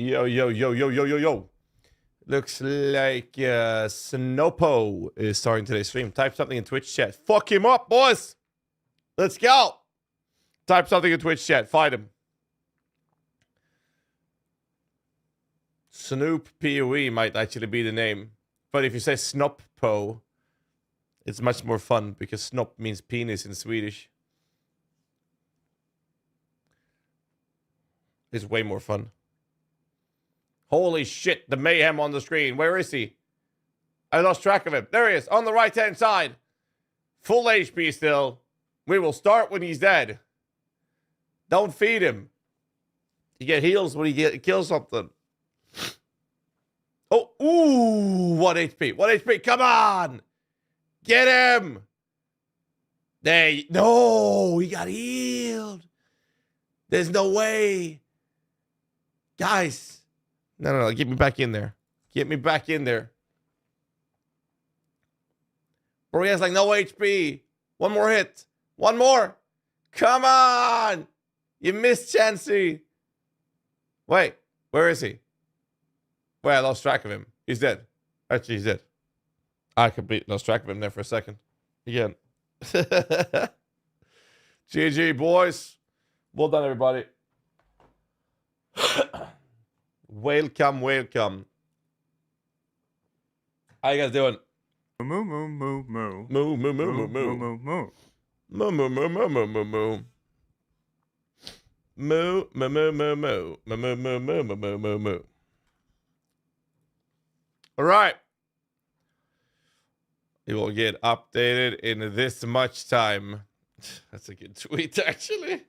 Yo, yo, yo, yo, yo, yo, yo. Looks like Snowpo is starting today's stream. Type something in Twitch chat. Fuck him up, boys. Let's go. Type something in Twitch chat. Fight him. Snoop PoE might actually be the name. But if you say Snoppo, it's much more fun because Snop means penis in Swedish. It's way more fun. Holy shit, the mayhem on the screen. Where is he? I lost track of him. There he is, on the right-hand side. Full HP still. We will start when he's dead. Don't feed him. You get heals when he kills something. Oh, ooh, 1 HP. 1 HP, come on. Get him. No, he got healed. There's no way. Guys. No, get me back in there. Get me back in there. Bro, he has like no HP. One more hit. One more. Come on. You missed Chansey. Wait, where is he? Wait, I lost track of him. He's dead. Actually, he's dead. I completely lost track of him there for a second. Again. GG, boys. Well done, everybody. Welcome, welcome. How you guys doing? Moo moo moo moo. Moo moo moo moo moo. Moo moo. Moo moo moo moo moo moo moo. Moo moo moo moo moo. Moo moo moo moo moo moo moo moo. All right. It will get updated in this much time. That's a good tweet, actually.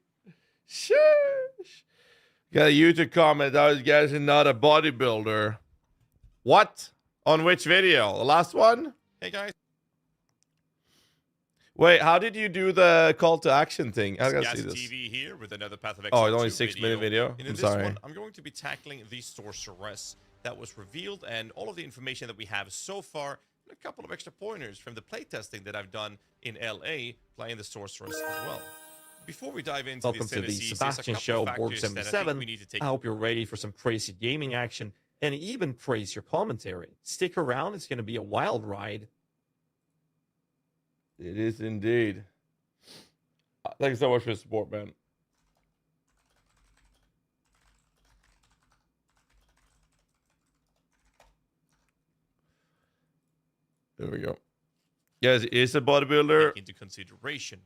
Shush. Got a YouTube comment. Those guys are not a bodybuilder. What? On which video? The last one? Hey guys. Wait, how did you do the call to action thing? I gotta see this. TV here with another Path of Oh, Exile it's only 2 6-minute video. And in I'm this sorry. one, I'm going to be tackling the sorceress that was revealed and all of the information that we have so far, and a couple of extra pointers from the playtesting that I've done in LA playing the sorceress as well. Before we dive into Welcome to the Sebastian Show, Board 77. I hope you're ready for some crazy gaming action and even praise your commentary. Stick around, it's going to be a wild ride. It is indeed. Thank you so much for the support, man. There we go. Yes, is a bodybuilder. Into consideration.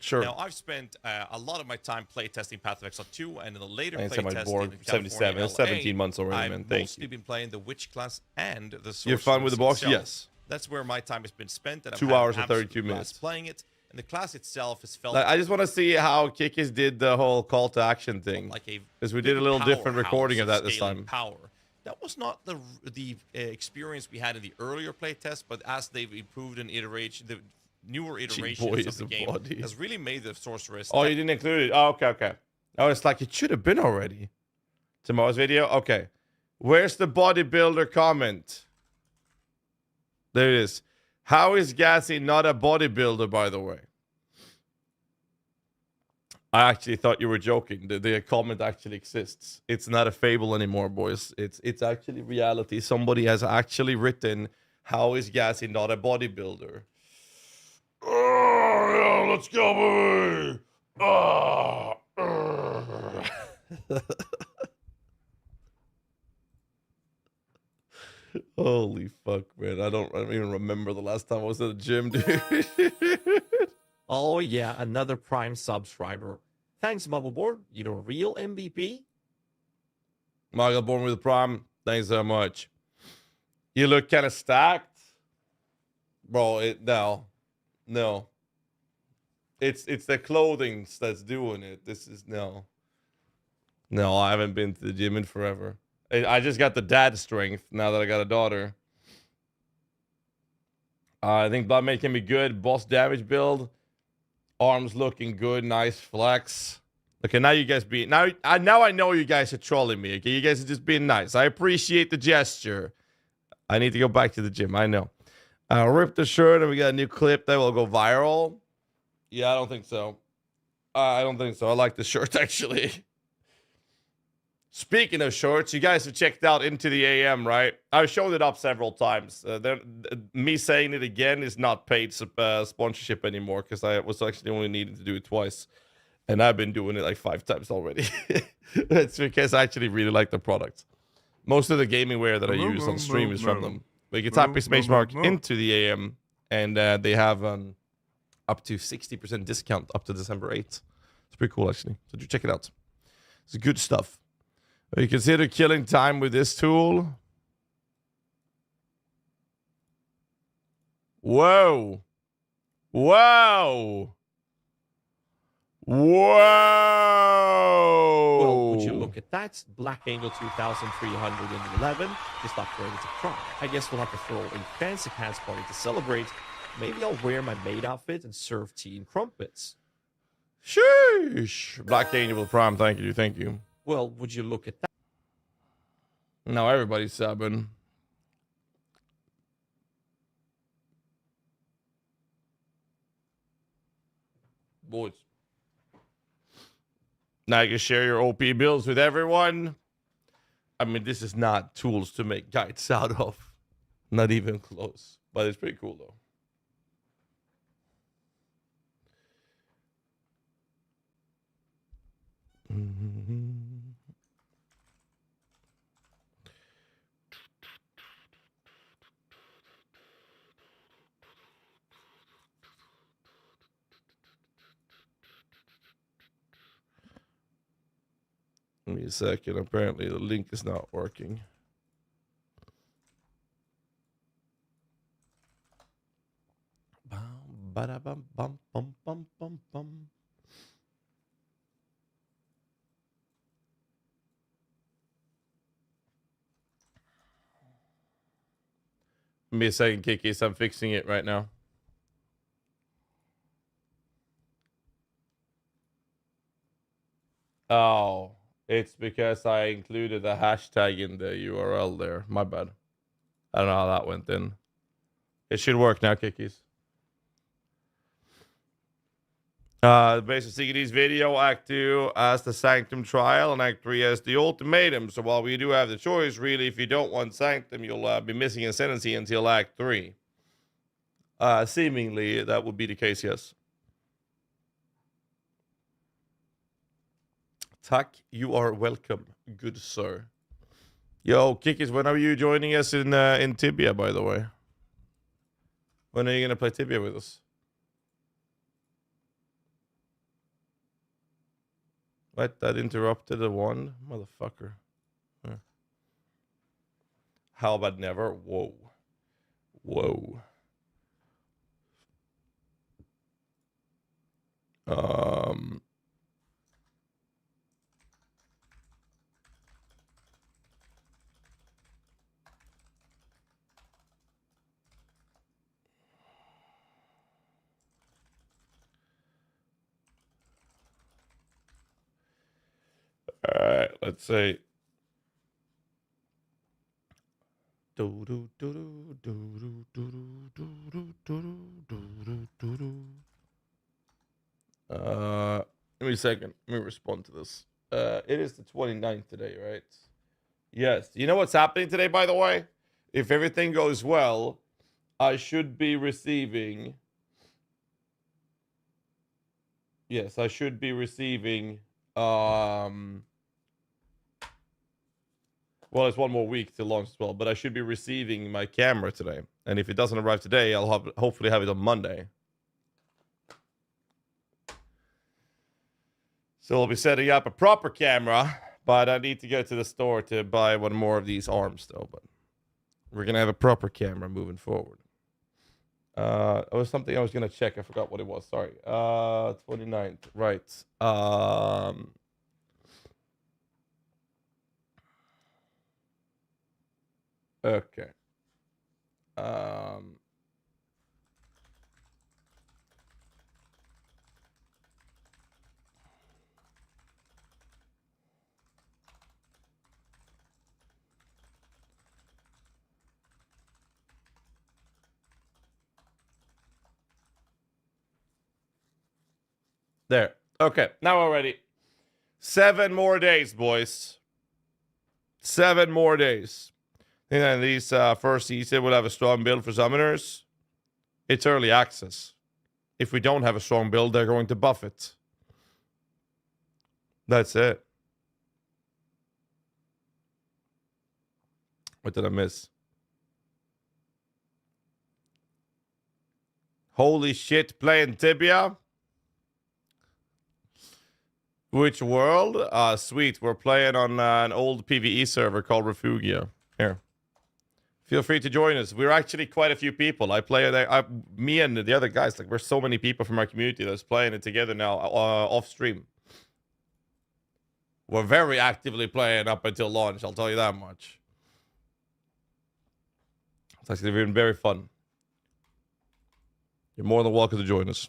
Sure. Now, I've spent a lot of my time playtesting Path of Exile 2 and in the later I said my playtesting board in 77. California, It's 17 months already, I've man. Thank mostly you. been playing the Witch class and the sorceress. You're fun with the box? itself. Yes. That's where my time has been spent. And 2 I've had hours and absolute 32 minutes. blast playing it. And the class itself has felt Like, I just want to see how Kikis did the whole call to action thing. like a Because we did a little different powerhouse recording of that this scaling time. Power. That was not the experience we had in the earlier playtest, but as they've improved and iteration, the newer iterations of the game has really made the sorceress. Oh, you didn't include it. Oh, okay. I was like, it should have been already. Tomorrow's video? Okay. Where's the bodybuilder comment? There it is. How is GHAZZY not a bodybuilder, by the way? I actually thought you were joking. The comment actually exists. It's not a fable anymore, boys. It's actually reality. Somebody has actually written, how is GHAZZY not a bodybuilder? Oh, yeah, let's go, baby. Holy fuck, man. I don't even remember the last time I was at the gym, dude. Oh yeah, another Prime subscriber. Thanks, Bubbleboard. You're a real MVP. Michael born with a Prime. Thanks so much. You look kind of stacked. Bro, no. It's the clothing that's doing it. This is no. I haven't been to the gym in forever. I just got the dad strength now that I got a daughter. I think Bloodmate can be good. Boss damage build. Arms looking good. Nice flex. Okay, now you guys now I know you guys are trolling me. Okay, you guys are just being nice. I appreciate the gesture. I need to go back to the gym. I know. Rip the shirt and we got a new clip that will go viral. Yeah, I don't think so. I don't think so. I like the shirt actually. Speaking of shorts, you guys have checked out Into the AM, right? I've shown it up several times. Me saying it again is not paid sponsorship anymore because I was actually only needing to do it twice. And I've been doing it like 5 times already. It's because I actually really like the product. Most of the gaming wear that I use on stream is from them. But you can type exclamation mark Into the AM, and they have up to 60% discount up to December 8th. It's pretty cool, actually. So do check it out. It's good stuff. You consider killing time with this tool? Whoa. Whoa. Whoa. Well, would you look at that? Black Angel 2311 just upgraded to Prime. I guess we'll have to throw a fancy pants party to celebrate. Maybe I'll wear my maid outfit and serve tea and crumpets. Sheesh. Black Angel with Prime, thank you, thank you. Well, would you look at that? Now everybody's subbing. Boys. Now you can share your OP builds with everyone. I mean, this is not tools to make guides out of. Not even close. But it's pretty cool, though. Give me a second. Apparently, the link is not working. Bum. Give me a second, Kikis. I'm fixing it right now. Oh, it's because I included a hashtag in the URL there. My bad. I don't know how that went in. It should work now, Kikis. Basically, CKD's video, Act 2 as the Sanctum trial, and Act 3 as the ultimatum. So while we do have the choice, really, if you don't want Sanctum, you'll be missing Ascendancy until Act 3. Seemingly, that would be the case, yes. Tak, you are welcome, good sir. Yo, Kikis, when are you joining us in Tibia, by the way? When are you going to play Tibia with us? What? That interrupted the one? Motherfucker. Huh. How about never? Whoa. Whoa. All right, let's see. Give me a second. Let me respond to this. It is the 29th today, right? Yes. You know what's happening today, by the way? If everything goes well, I should be receiving... Yes, I should be receiving... Well, it's one more week to launch as well, but I should be receiving my camera today. And if it doesn't arrive today, I'll hopefully have it on Monday. So I'll be setting up a proper camera, but I need to go to the store to buy one more of these arms, though. But we're going to have a proper camera moving forward. It was something I was going to check. I forgot what it was. Sorry. 29th. Right. Okay. There. Okay. Now we're ready. 7 more days, boys. 7 more days. And then these first season will have a strong build for summoners. It's early access. If we don't have a strong build, they're going to buff it. That's it. What did I miss? Holy shit, playing Tibia? Which world? Sweet. We're playing on an old PvE server called Refugia. Here. Feel free to join us. We're actually quite a few people. I play there. Me and the other guys, like, we're so many people from our community that's playing it together now off stream. We're very actively playing up until launch, I'll tell you that much. It's actually been very fun. You're more than welcome to join us.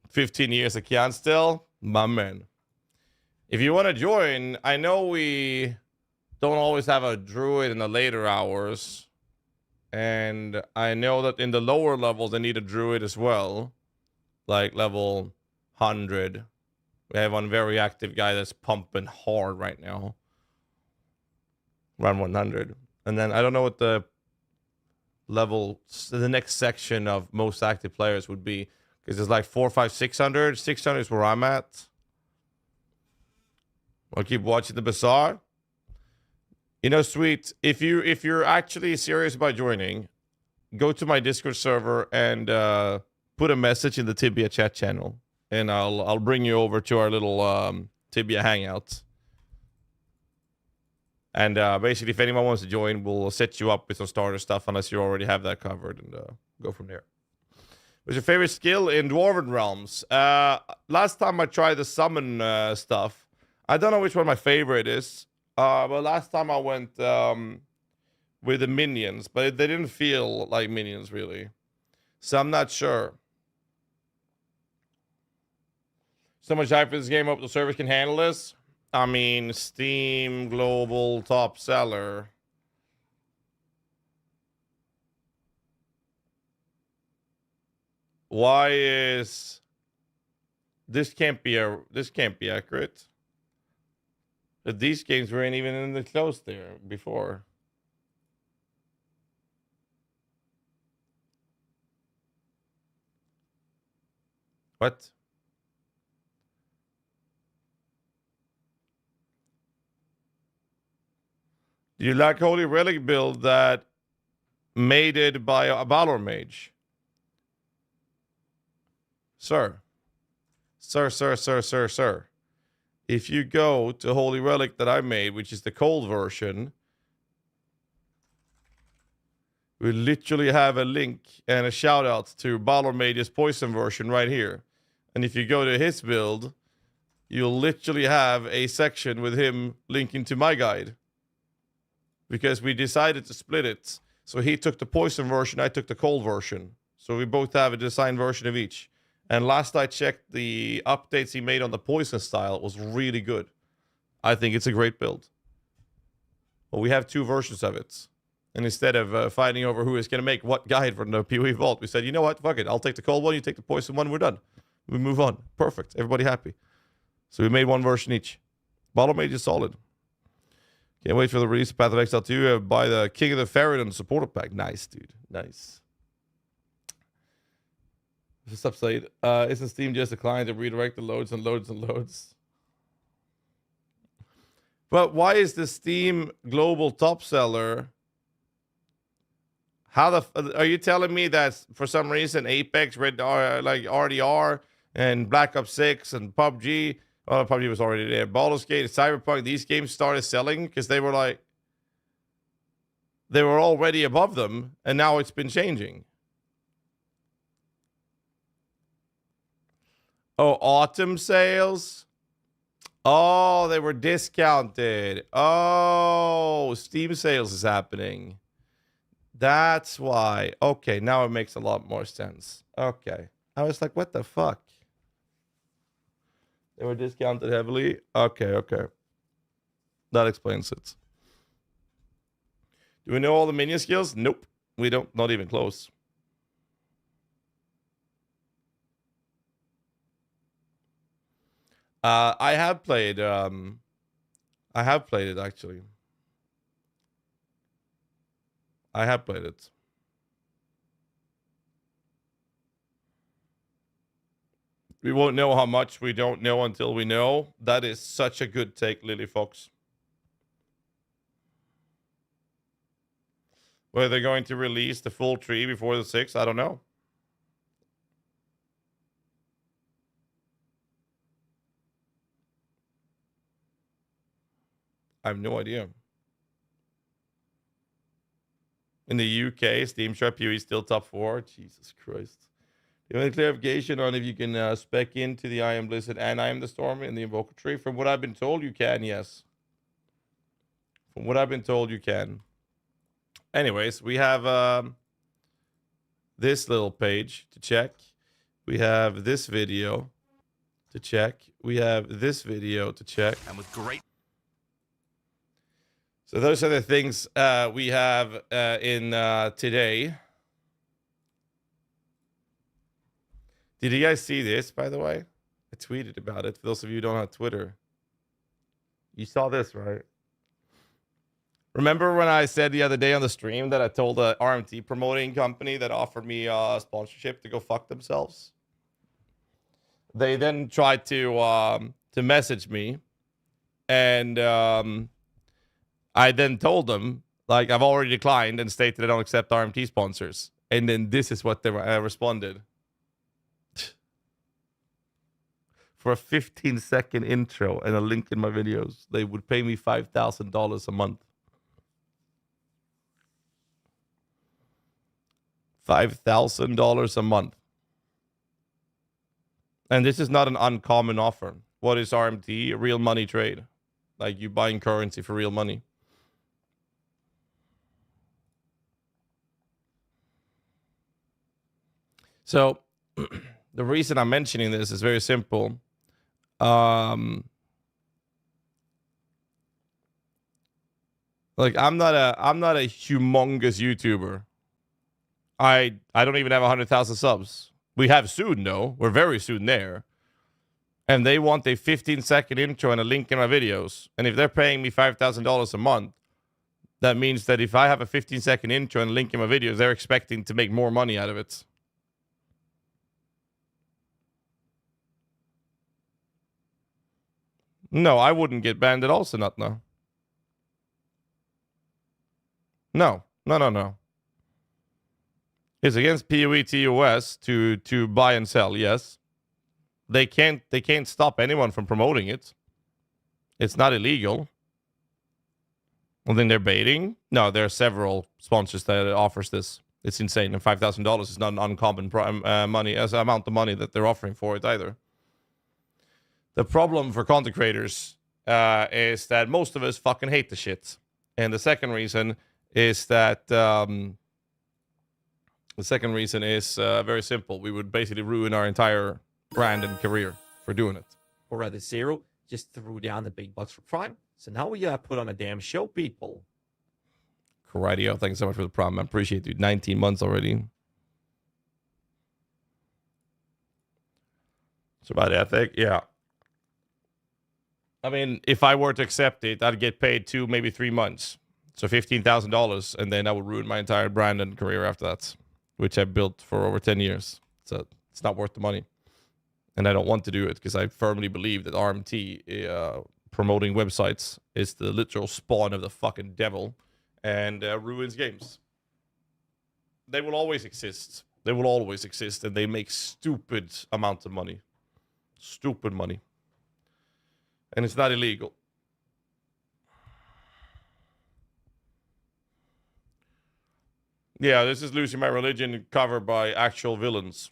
15 years I can still, my man. If you want to join, I know we don't always have a druid in the later hours. And I know that in the lower levels, they need a druid as well. Like level 100. We have one very active guy that's pumping hard right now. Around 100. And then I don't know what the next section of most active players would be. Because it's like 400, 500, 600. 600 is where I'm at. I'll keep watching the bazaar. You know, Sweet, if you're actually serious about joining, go to my Discord server and put a message in the Tibia chat channel. And I'll bring you over to our little Tibia hangout. And basically, if anyone wants to join, we'll set you up with some starter stuff unless you already have that covered, and go from there. What's your favorite skill in Dwarven Realms? Last time I tried the summon stuff, I don't know which one my favorite is. But last time I went with the minions, but they didn't feel like minions really. So I'm not sure. So much hype for this game. Hope the servers can handle this. I mean, Steam global top seller. Why is this can't be accurate? But these games weren't even in the close there before. What? Do you like Holy Relic build that made it by a Valor Mage? Sir. If you go to Holy Relic that I made, which is the cold version, we literally have a link and a shout out to Balor Mage's poison version right here. And if you go to his build, you'll literally have a section with him linking to my guide. Because we decided to split it. So he took the poison version, I took the cold version. So we both have a design version of each. And last I checked, the updates he made on the poison style was really good. I think it's a great build. But we have 2 versions of it. And instead of fighting over who is going to make what guide for the PoE Vault, we said, you know what? Fuck it. I'll take the cold one, you take the poison one, we're done. We move on. Perfect. Everybody happy. So we made 1 version each. Bottle Mage is solid. Can't wait for the release of Path of Exile 2 by the King of the Ferret supporter pack. Nice, dude. Nice. Just upside. Isn't Steam just a client to redirect the loads and loads and loads? But why is the Steam global top seller? How the are you telling me that for some reason Apex, like RDR and Black Ops 6 and PUBG, well, PUBG was already there, Baldur's Gate, Cyberpunk, these games started selling because they were already above them, and now it's been changing. Oh, autumn sales? Oh, they were discounted. Oh, Steam sales is happening. That's why. Okay, now it makes a lot more sense. Okay. I was like, what the fuck? They were discounted heavily? Okay. That explains it. Do we know all the minion skills? Nope. We don't. Not even close. I have played I have played it, actually. I have played it. We won't know how much we don't know until we know. That is such a good take, Lily Fox. Whether they're going to release the full tree before the 6th, I don't know. I have no idea. In the UK, Steam Shop PoE is still top 4. Jesus Christ. Do you have any clarification on if you can spec into the I Am Blizzard and I Am the Storm in the Invoker tree? From what I've been told, you can, yes. From what I've been told, you can. Anyways, we have this little page to check. We have this video to check. We have this video to check. And with great... So those are the things we have in today. Did you guys see this, by the way? I tweeted about it. For those of you who don't have Twitter. You saw this, right? Remember when I said the other day on the stream that I told a RMT promoting company that offered me sponsorship to go fuck themselves? They then tried to message me. And I then told them, like, I've already declined and stated I don't accept RMT sponsors. And then this is what they responded. For a 15-second intro and a link in my videos, they would pay me $5,000 a month. $5,000 a month. And this is not an uncommon offer. What is RMT? A real money trade. Like you buying currency for real money. So the reason I'm mentioning this is very simple. Like I'm not a humongous YouTuber. I don't even have 100,000 subs. We have soon though. We're very soon there. And they want a 15-second intro and a link in my videos. And if they're paying me $5,000 a month, that means that if I have a 15-second intro and a link in my videos, they're expecting to make more money out of it. No, I wouldn't get banned at all, Sinatna. No. It's against PoE TOS to buy and sell, yes. They can't stop anyone from promoting it. It's not illegal. Well, then they're baiting. No, there are several sponsors that offers this. It's insane, and $5,000 is not an uncommon money as amount of money that they're offering for it either. The problem for content creators is that most of us fucking hate the shit. And the second reason is that very simple. We would basically ruin our entire brand and career for doing it. Or rather, Zero just threw down the big bucks for Prime. So now we put on a damn show, people. Corridio, thanks so much for the Prime. I appreciate you. 19 months already. So about ethic, yeah. I mean, if I were to accept it, I'd get paid 2, maybe 3 months. So $15,000, and then I would ruin my entire brand and career after that, which I built for over 10 years. So it's not worth the money. And I don't want to do it because I firmly believe that RMT promoting websites is the literal spawn of the fucking devil and ruins games. They will always exist. They will always exist, and they make stupid amounts of money. Stupid money. And it's not illegal. Yeah, this is Losing My Religion covered by actual villains.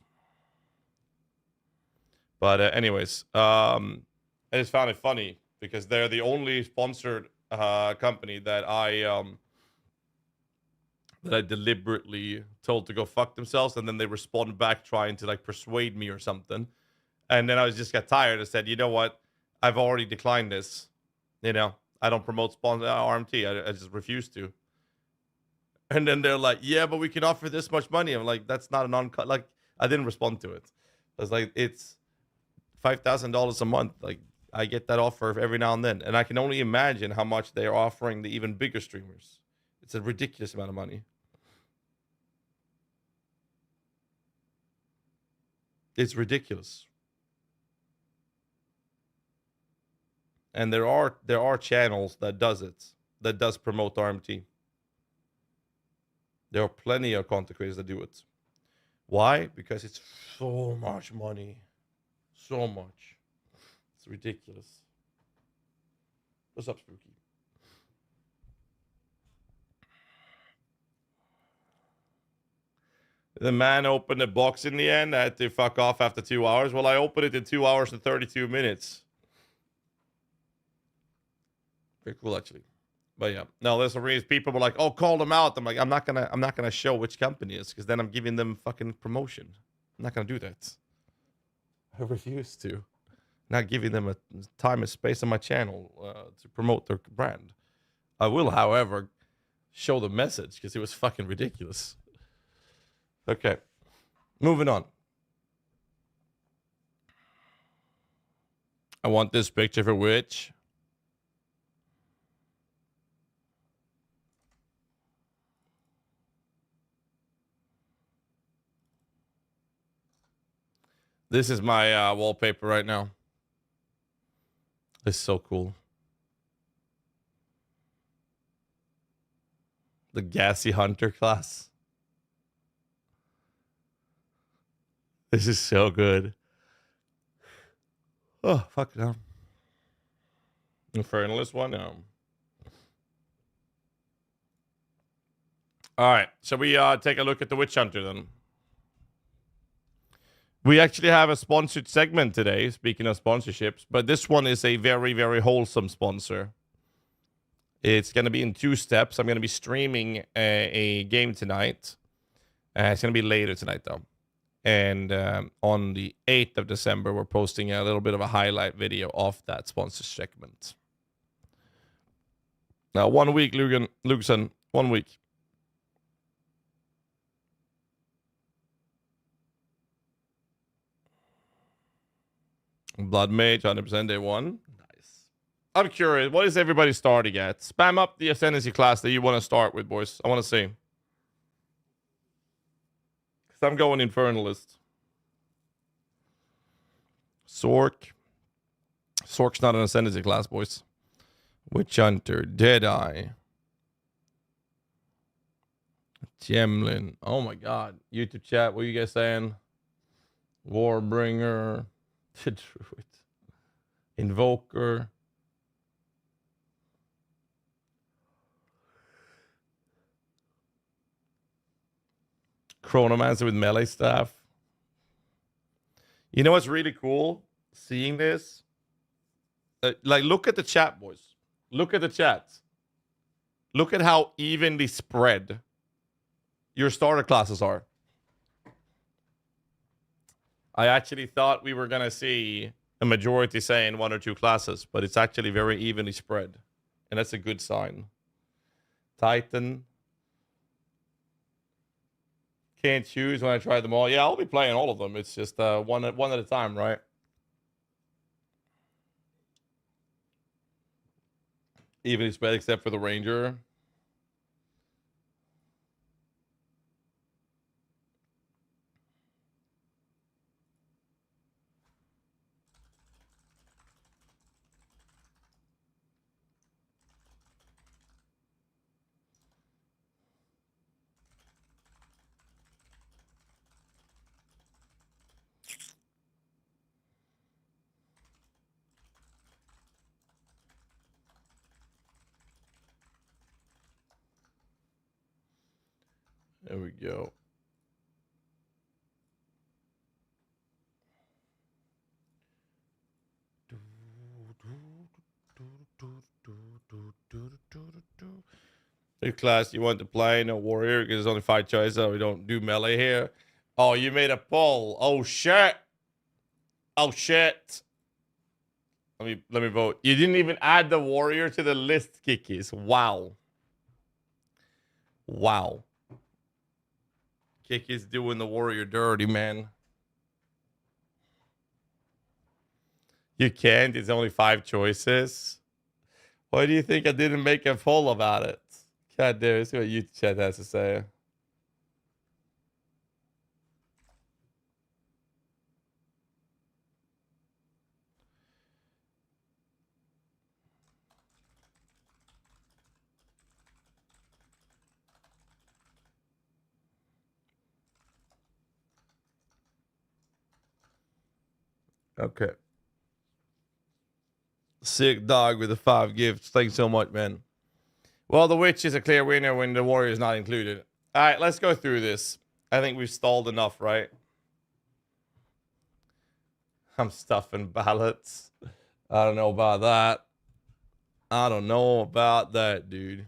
But anyways, I just found it funny because they're the only sponsored company that I deliberately told to go fuck themselves, and then they respond back trying to like persuade me or something. And then I just got tired and said, you know what? I've already declined this. You know, I don't promote RMT. I just refuse to. And then they're like, yeah, but we can offer this much money. I'm like, that's not an like, I didn't respond to it. I was like, it's $5,000 a month. Like, I get that offer every now and then, and I can only imagine how much they are offering the even bigger streamers. It's a ridiculous amount of money. It's ridiculous. And there are channels that does it, that does promote RMT. There are plenty of content creators that do it. Why? Because it's so much money. So much. It's ridiculous. What's up, Spooky? The man opened the box in the end. I had to fuck off after 2 hours. Well, I opened it in 2 hours and 32 minutes. Very cool, actually. But yeah, no, there's a reason people were like, "Oh, call them out." I'm like, I'm not gonna show which company it is, because then I'm giving them fucking promotion. I'm not gonna do that. I refuse to. Not giving them a time and space on my channel to promote their brand. I will, however, show the message because it was fucking ridiculous. Okay, moving on. I want this picture for which. This is my wallpaper right now. It's so cool. The GHAZZY Hunter class. This is so good. Oh, fuck no. Infernalist one? No. All right. Shall we take a look at the Witch Hunter then? We actually have a sponsored segment today, speaking of sponsorships, but this one is a very, very wholesome sponsor. It's going to be in 2 steps. I'm going to be streaming a game tonight. It's going to be later tonight, though. And on the 8th of December, we're posting a little bit of a highlight video of that sponsor segment. Now, 1 week, Lugerson. 1 week. Blood Mage, 100% day 1. Nice. I'm curious, what is everybody starting at? Spam up the Ascendancy class that you want to start with, boys. I want to see. Because I'm going Infernalist. Sork. Sork's not an Ascendancy class, boys. Witch Hunter, Deadeye. Gemlin. Oh my god. YouTube chat, what are you guys saying? Warbringer. The Druid. Invoker. Chronomancer with melee staff. You know what's really cool? Seeing this. Like, look at the chat, boys. Look at the chat. Look at how evenly spread your starter classes are. I actually thought we were going to see a majority saying 1 or 2 classes, but it's actually very evenly spread. And that's a good sign. Titan. Can't choose when I try them all. Yeah, I'll be playing all of them. It's just one at a time, right? Evenly spread except for the Ranger. There we go. New class you want to play? No warrior because there's only 5 choices. So we don't do melee here. Oh, you made a poll. Oh shit. Oh shit. Let me vote. You didn't even add the warrior to the list, Kikis. Wow. Wow. Kikis doing the warrior dirty, man. You can't. It's only 5 choices. Why do you think I didn't make a poll about it? God damn, let's see what YouTube chat has to say. Okay. Sick dog with the 5 gifts. Thanks so much, man. Well, the witch is a clear winner when the warrior is not included. All right, let's go through this. I think we've stalled enough, right? I'm stuffing ballots. I don't know about that. I don't know about that, dude.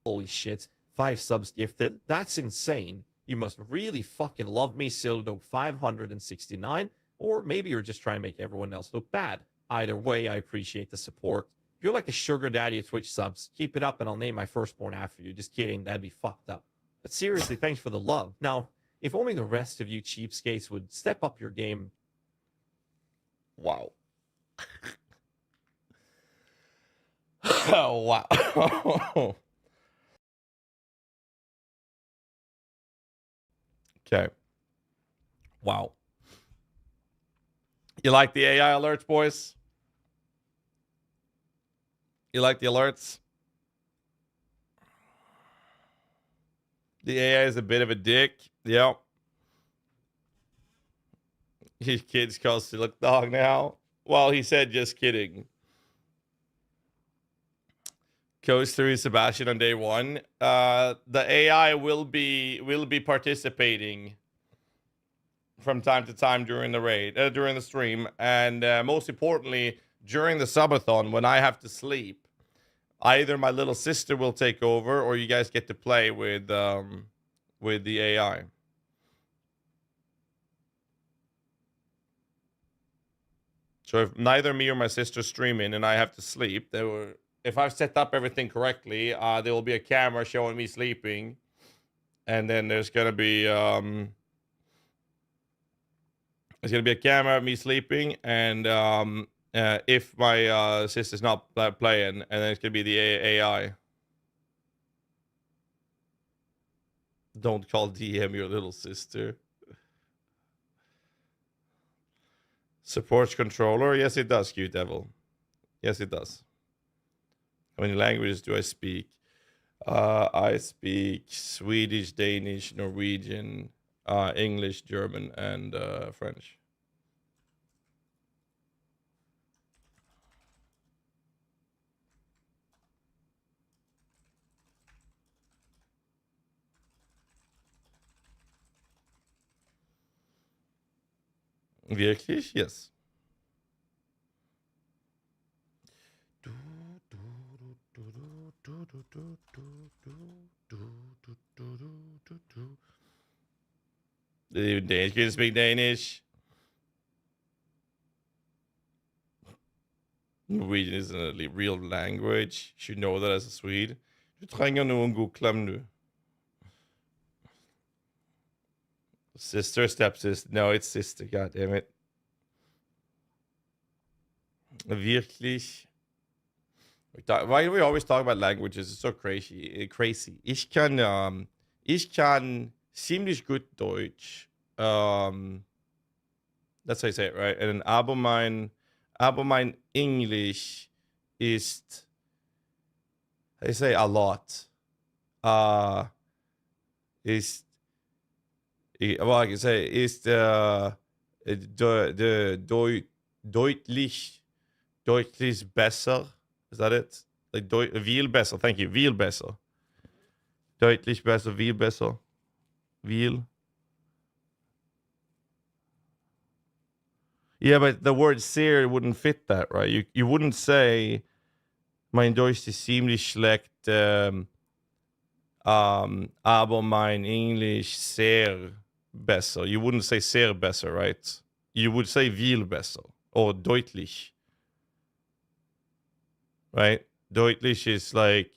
Holy shit. 5 subs gifted. That's insane. You must really fucking love me, Sildo 569, or maybe you're just trying to make everyone else look bad. Either way, I appreciate the support. If you're like a sugar daddy of Twitch subs, keep it up and I'll name my firstborn after you. Just kidding, that'd be fucked up. But seriously, thanks for the love. Now, if only the rest of you cheapskates would step up your game. Wow. Oh, wow. Okay. Wow. You like the AI alerts, boys? You like the alerts? The AI is a bit of a dick. Yep. His kid's called Silk Dog now. Well, he said just kidding. Goes through Sebastian on day 1. The AI will be participating from time to time during the raid, during the stream, and most importantly during the subathon when I have to sleep. Either my little sister will take over, or you guys get to play with the AI. So if neither me or my sister stream in and I have to sleep, if I've set up everything correctly, there will be a camera showing me sleeping, and then there's gonna be a camera of me sleeping, and if my sister's not playing, and then it's gonna be the AI. Don't call DM your little sister. Supports controller? Yes, it does, Q Devil. Yes, it does. How many languages do I speak? I speak Swedish, Danish, Norwegian, English, German, and French. Wirklich? Yes. Danish can speak Danish. Norwegian isn't a real language. You should know that as a Swede. Du trenger noen god klem, du. Sister, stepsister. No, it's sister. God damn it. Wirklich. Why do we always talk about languages? It's so crazy. Crazy. Ich kann ziemlich gut Deutsch. That's how you say it, right? And aber mein English ist, how you say a lot. Ist, well, I can say ist deutlich besser. Is that it? Like viel besser. Thank you. Viel besser. Deutlich besser. Viel besser. Viel. Yeah, but the word sehr wouldn't fit that, right? You wouldn't say mein Deutsch ist ziemlich schlecht, aber mein English sehr besser. You wouldn't say sehr besser, right? You would say viel besser or deutlich. Right? Deutlich is like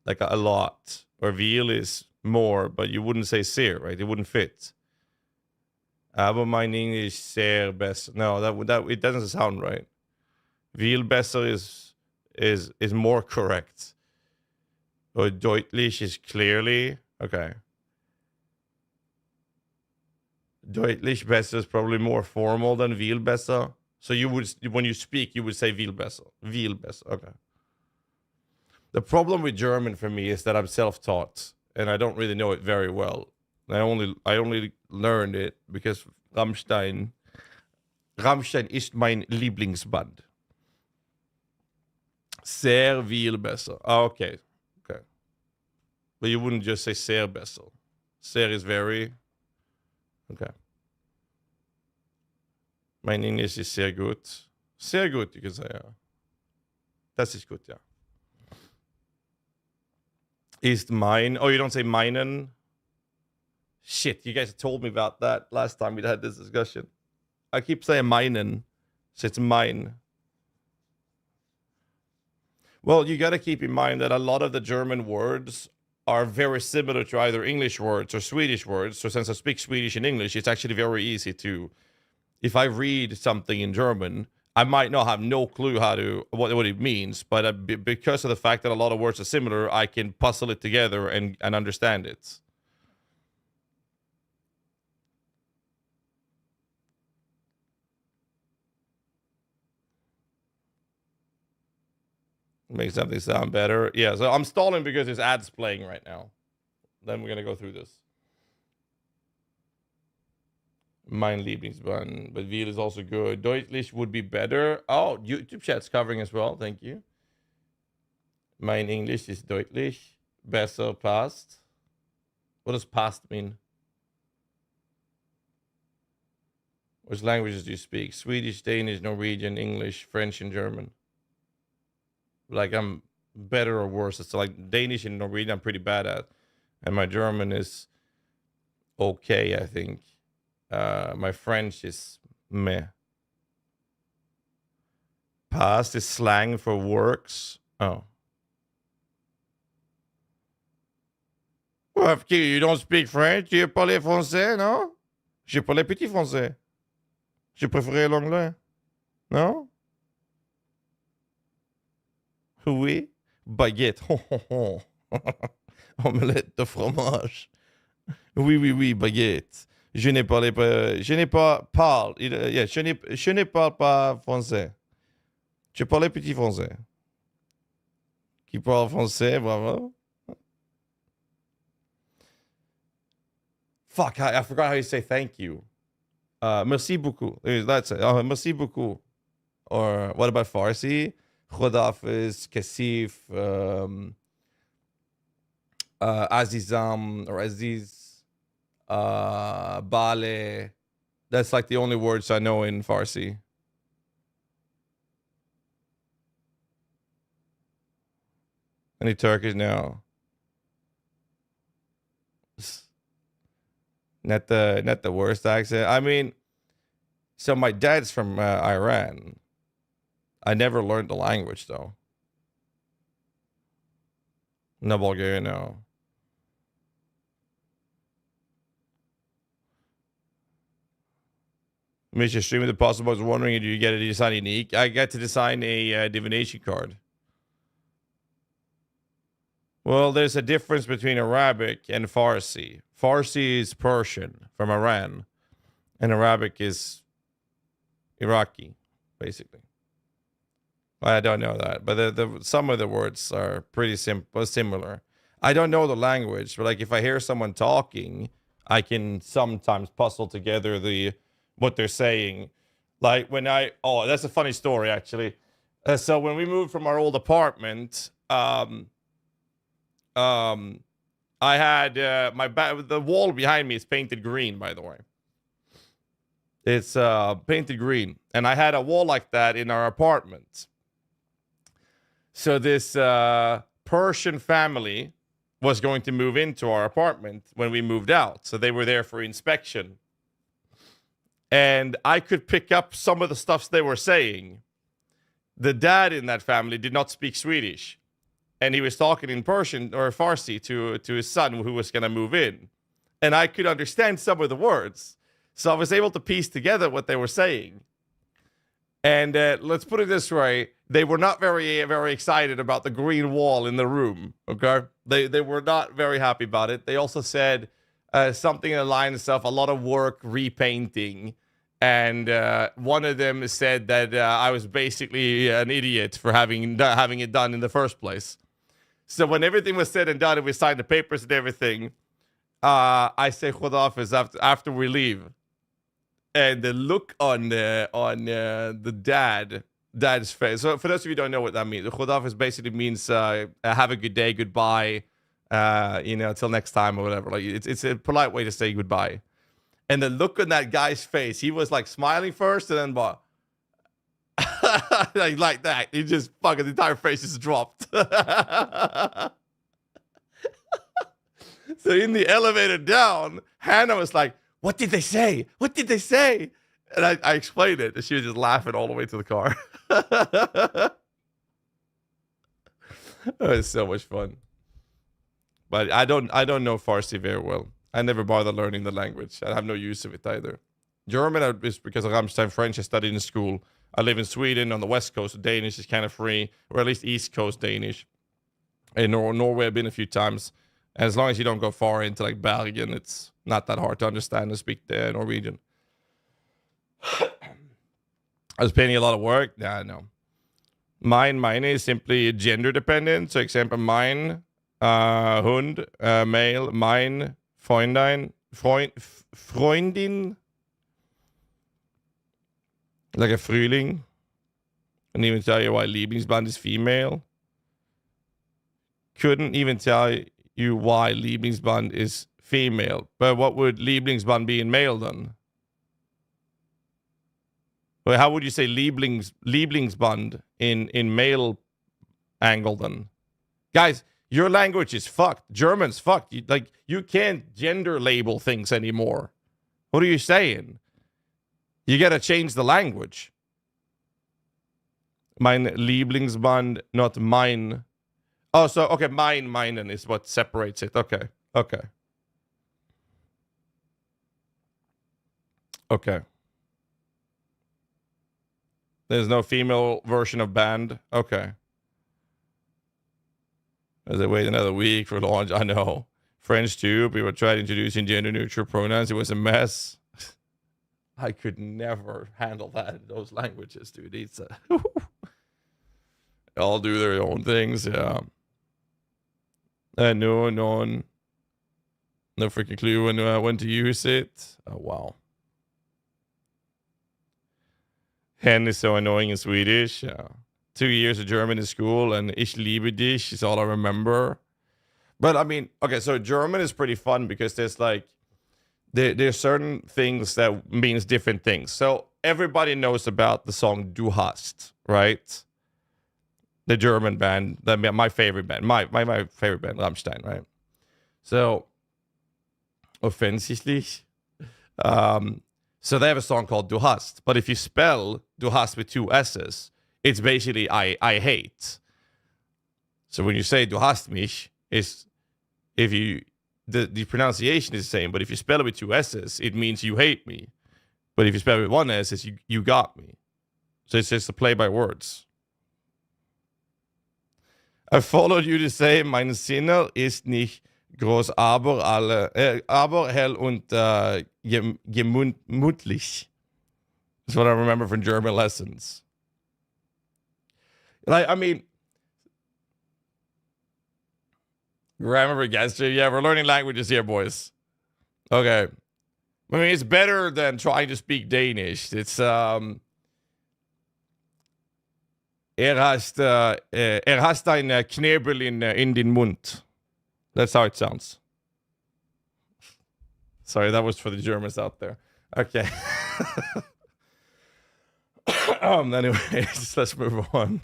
a lot, or viel is more, but you wouldn't say ser, right? It wouldn't fit. Aber mein English sehr besser. No, that it doesn't sound right. Viel besser is more correct. Or deutlich is clearly okay. Deutlich besser is probably more formal than viel besser. So you would, when you speak, you would say viel besser. Viel besser. Okay. The problem with German for me is that I'm self-taught and I don't really know it very well. I only learned it because Rammstein ist mein Lieblingsband. Sehr viel besser. Oh, okay. Okay. But you wouldn't just say sehr besser. Sehr is very. Okay. Mein English is sehr gut. Sehr gut, you can say, yeah. Das ist gut, yeah. Ist mein. Oh, you don't say meinen? Shit, you guys told me about that last time we had this discussion. I keep saying meinen. So it's mine. Well, you got to keep in mind that a lot of the German words are very similar to either English words or Swedish words. So since I speak Swedish and English, it's actually very easy to, if I read something in German, I might not have no clue what it means, but because of the fact that a lot of words are similar, I can puzzle it together and understand it. Make something sound better. Yeah, so I'm stalling because there's ads playing right now. Then we're gonna go through this. Mein Lieblingsband, but Viel is also good. Deutlich would be better. Oh, YouTube chat's covering as well. Thank you. Mein English is deutlich. Besser passt. What does past mean? Which languages do you speak? Swedish, Danish, Norwegian, English, French, and German. Like I'm better or worse. It's like Danish and Norwegian I'm pretty bad at. And my German is okay, I think. My French is meh. Past is slang for works. Oh. Well, you don't speak French? Tu parles français, non? Je parle petit français. Je préfère l'anglais. Non? Oui. Baguette. Omelette de fromage. Oui, baguette. Je n'ai pas parle. Yeah, je n'ai pas français. Je parle petit français. Qui parle français, bravo. Fuck, I forgot how you say thank you. Merci beaucoup. That's it. Merci beaucoup. Or what about Farsi? Khodafis, Kasif, Azizam, or Aziz, Bale. That's like the only words I know in Farsi. Any Turkish? No. Not the worst accent. I mean, so my dad's from Iran. I never learned the language though. No Bulgarian, no. Misha streaming the possible. I was wondering, do you get to design unique? I get to design a divination card. Well, there's a difference between Arabic and Farsi. Farsi is Persian from Iran, and Arabic is Iraqi, basically. I don't know that, but some of the words are pretty similar. I don't know the language, but like if I hear someone talking, I can sometimes puzzle together what they're saying. Like when that's a funny story actually. So when we moved from our old apartment, I had the wall behind me is painted green, by the way. It's painted green, and I had a wall like that in our apartment. So this Persian family was going to move into our apartment when we moved out. So they were there for inspection. And I could pick up some of the stuff they were saying. The dad in that family did not speak Swedish. and he was talking in Persian or Farsi to his son who was going to move in. And I could understand some of the words. So I was able to piece together what they were saying. And let's put it this way. They were not very, very excited about the green wall in the room, okay? They were not very happy about it. They also said something in the line of a lot of work repainting. And one of them said that I was basically an idiot for having it done in the first place. So when everything was said and done and we signed the papers and everything, I say Khodafis after we leave. And the look on the dad's face. So for those of you who don't know what that means, Khodafis basically means have a good day, goodbye, till next time or whatever. Like it's a polite way to say goodbye. And the look on that guy's face, he was like smiling first and then what? like that. He just fucking the entire face just dropped. So in the elevator down, Hannah was like, "What did they say? What did they say?" And I explained it, and she was just laughing all the way to the car. It was so much fun. But I don't know Farsi very well. I never bother learning the language. I have no use of it either. German is because of Rammstein. French I studied in school. I live in Sweden on the west coast. So Danish is kind of free, or at least east coast Danish. In Norway I've been a few times. And as long as you don't go far into like Bergen, it's not that hard to understand and speak the Norwegian. I was paying a lot of work. Nah, no. Mine is simply gender dependent. So example, mine, hund, male, mine, Freundin, Freundin, like a Frühling. Couldn't even tell you why Lieblingsband is female. Couldn't even tell you why Lieblingsband is female. But what would Lieblingsband be in male then? Well, how would you say Lieblingsband in male angle then? Guys, your language is fucked. German's fucked. You can't gender label things anymore. What are you saying? You gotta change the language. Mein Lieblingsband, not mine. Oh, so, okay, meinen is what separates it. Okay. There's no female version of band. Okay. As I wait another week for launch, I know. French too, people tried introducing gender-neutral pronouns. It was a mess. I could never handle that in those languages, dude. It's they all do their own things, yeah. No freaking clue when to use it. Oh, wow. Hen is so annoying in Swedish. 2 years of German in school, and Ich liebe dich is all I remember. But I mean, okay, so German is pretty fun because there's like, there's certain things that means different things. So everybody knows about the song Du hast, right? The German band, my favorite band, my favorite band, Rammstein, right? So, offensively, so they have a song called Du hast, but if you spell Du hast with 2 S's, it's basically I hate. So when you say Du hast mich, is if you the pronunciation is the same, but if you spell it with 2 S's, it means you hate me. But if you spell it with 1 S, it's you got me. So it's just a play by words. I followed you to say, mein Sinner ist nicht groß, aber hell und gemütlich. That's what I remember from German lessons. Like, I mean, grammar against you. Yeah, we're learning languages here, boys. Okay. I mean, it's better than trying to speak Danish. It's, hast ein Knebel in den Mund. That's how it sounds. Sorry, that was for the Germans out there. Okay. Anyways, let's move on.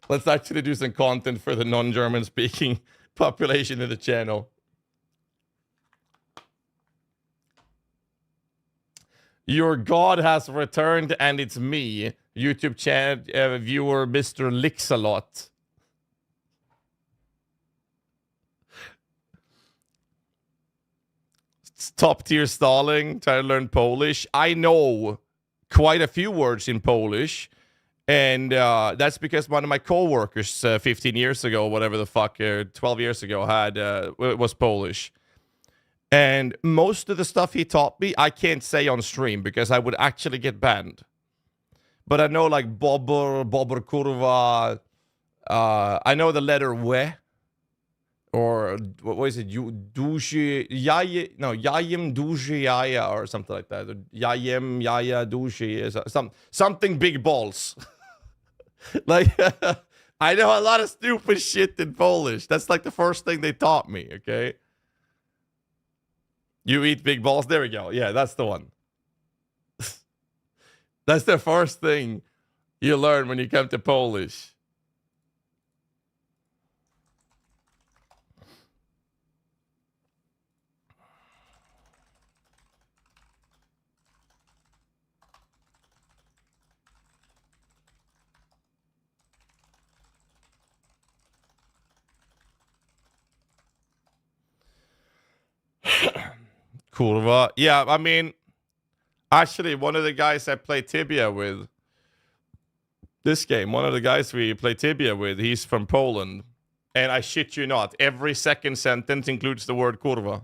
Let's actually do some content for the non-German speaking population of the channel. Your God has returned, and it's me, YouTube channel viewer Mr. Lixalot. top tier stalling, trying to learn Polish. I know quite a few words in Polish, and that's because one of my coworkers 15 years ago, whatever the fuck, 12 years ago, was Polish. And most of the stuff he taught me, I can't say on stream because I would actually get banned. But I know like bobber, kurwa. I know the letter we. Or what is it? Dushi yaya? No, yayim dushi yaya or something like that. Yayim yaya dushi is something big balls. Like I know a lot of stupid shit in Polish. That's like the first thing they taught me. Okay. You eat big balls. There we go. Yeah, that's the one. That's the first thing you learn when you come to Polish. Kurva. Yeah, I mean, actually, one of the guys I play Tibia with, this game, one of the guys we play Tibia with, he's from Poland. And I shit you not, every second sentence includes the word kurva.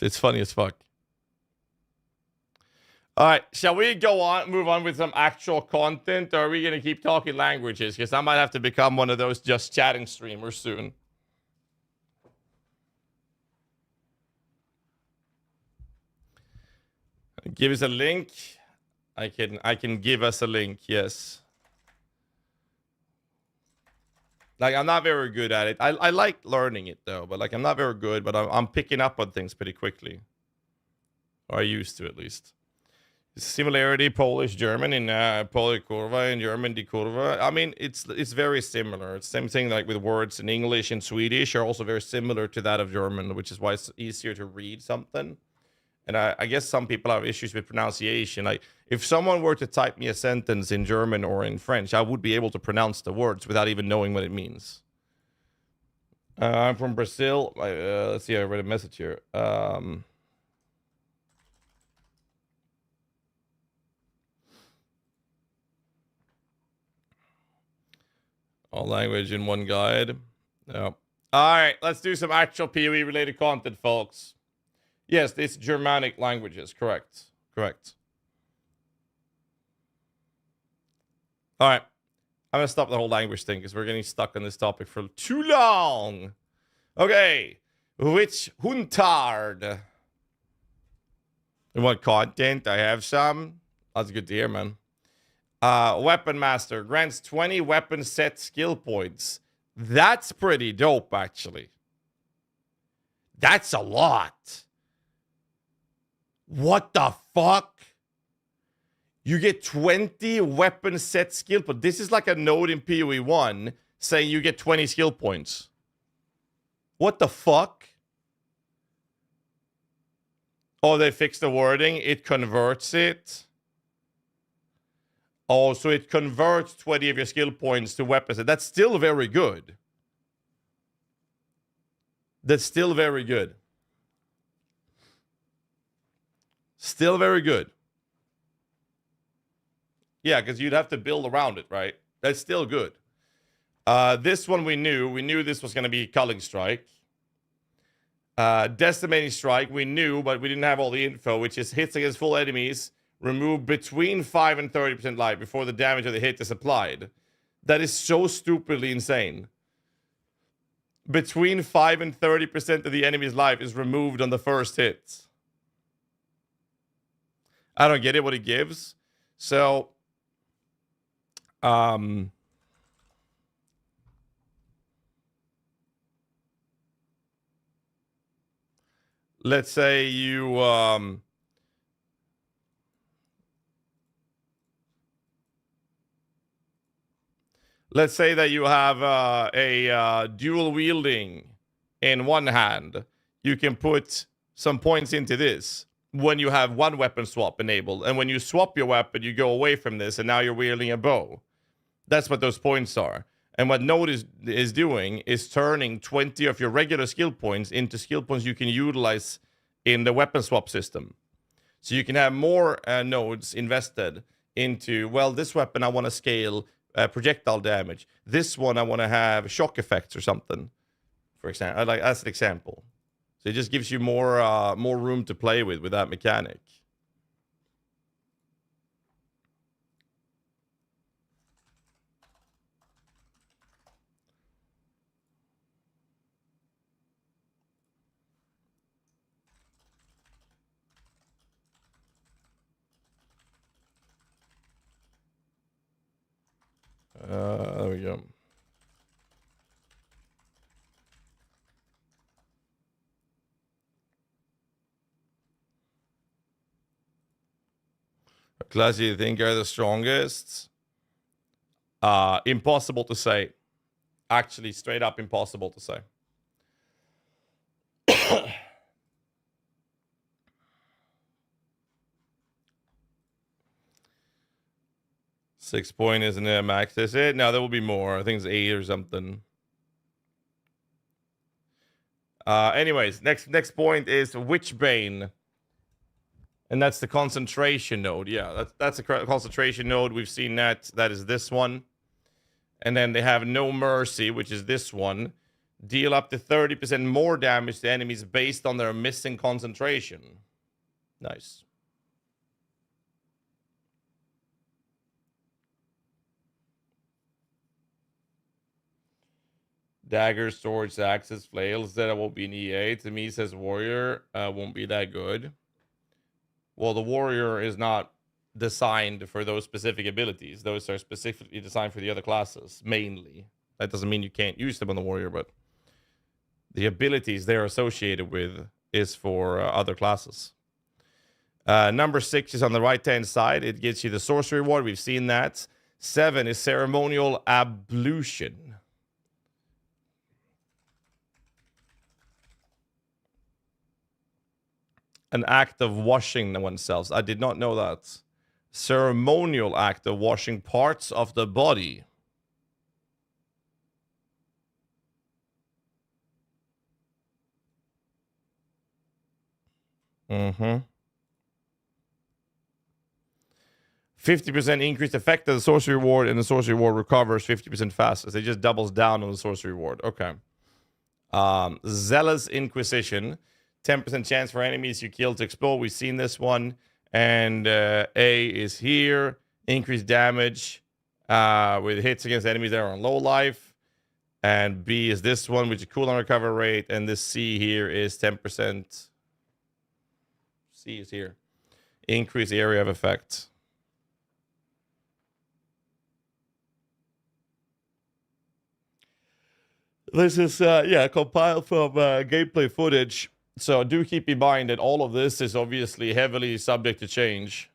It's funny as fuck. All right, shall we move on with some actual content, or are we going to keep talking languages? Because I might have to become one of those just chatting streamers soon. Give us a link. I can give us a link, yes. Like, I'm not very good at it. I like learning it, though. But, like, I'm not very good. But I'm picking up on things pretty quickly. Or I used to, at least. Similarity, Polish, German. In Polish, kurva. In German, die kurva. I mean, it's very similar. It's the same thing, like, with words in English and Swedish are also very similar to that of German, which is why it's easier to read something. And I guess some people have issues with pronunciation. Like, if someone were to type me a sentence in German or in French, I would be able to pronounce the words without even knowing what it means. I'm from Brazil. Let's see, I read a message here. All language in one guide. No. All right, let's do some actual PoE related content, folks. Yes, it's Germanic languages. Correct. Correct. All right. I'm going to stop the whole language thing because we're getting stuck on this topic for too long. Okay. Which Huntard? You want content? I have some. That's good to hear, man. Weapon Master grants 20 weapon set skill points. That's pretty dope, actually. That's a lot. What the fuck? You get 20 weapon set skill points. This is like a node in PoE 1 saying you get 20 skill points. What the fuck? Oh, they fixed the wording. It converts it. Oh, so it converts 20 of your skill points to weapons. That's still very good. That's still very good. Still very good. Yeah, because you'd have to build around it, right? That's still good. This one we knew. We knew this was going to be Culling Strike. Decimating Strike, we knew, but we didn't have all the info, which is hits against full enemies, remove between 5 and 30% life before the damage of the hit is applied. That is so stupidly insane. Between 5 and 30% of the enemy's life is removed on the first hit. I don't get it, what it gives. So, let's say you, let's say that you have a dual wielding in one hand. You can put some points into this when you have one weapon swap enabled. And when you swap your weapon, you go away from this, and now you're wielding a bow. That's what those points are. And what Node is doing is turning 20 of your regular skill points into skill points you can utilize in the weapon swap system. So you can have more nodes invested into, well, this weapon I want to scale projectile damage. This one I want to have shock effects or something, for example, like as an example. So it just gives you more room to play with that mechanic. There we go. What class do you think are the strongest? Impossible to say. Actually, straight up impossible to say. 6 point isn't it max? Is it? No, there will be more. I think it's 8 or something. Anyways, next point is Witchbane. And that's the concentration node. Yeah, that's a concentration node. We've seen that. That is this one. And then they have No Mercy, which is this one. Deal up to 30% more damage to enemies based on their missing concentration. Nice. Dagger, swords, axes, flails. That won't be an EA. To me, says Warrior. Won't be that good. Well, the Warrior is not designed for those specific abilities. Those are specifically designed for the other classes, mainly. That doesn't mean you can't use them on the Warrior, but the abilities they're associated with is for other classes. Number 6 is on the right-hand side. It gets you the sorcery reward. We've seen that. 7 is ceremonial ablution. An act of washing oneself. I did not know that. Ceremonial act of washing parts of the body. Mm-hmm. 50% increased effect of the sorcery reward, and the sorcery reward recovers 50% faster. So it just doubles down on the sorcery reward. Okay. Zealous Inquisition. 10% chance for enemies you kill to explode. We've seen this one. And A is here. Increased damage with hits against enemies that are on low life. And B is this one, which is cooldown recovery rate. And this C here is 10%. C is here. Increase area of effect. This is, compiled from gameplay footage. So do keep in mind that all of this is obviously heavily subject to change.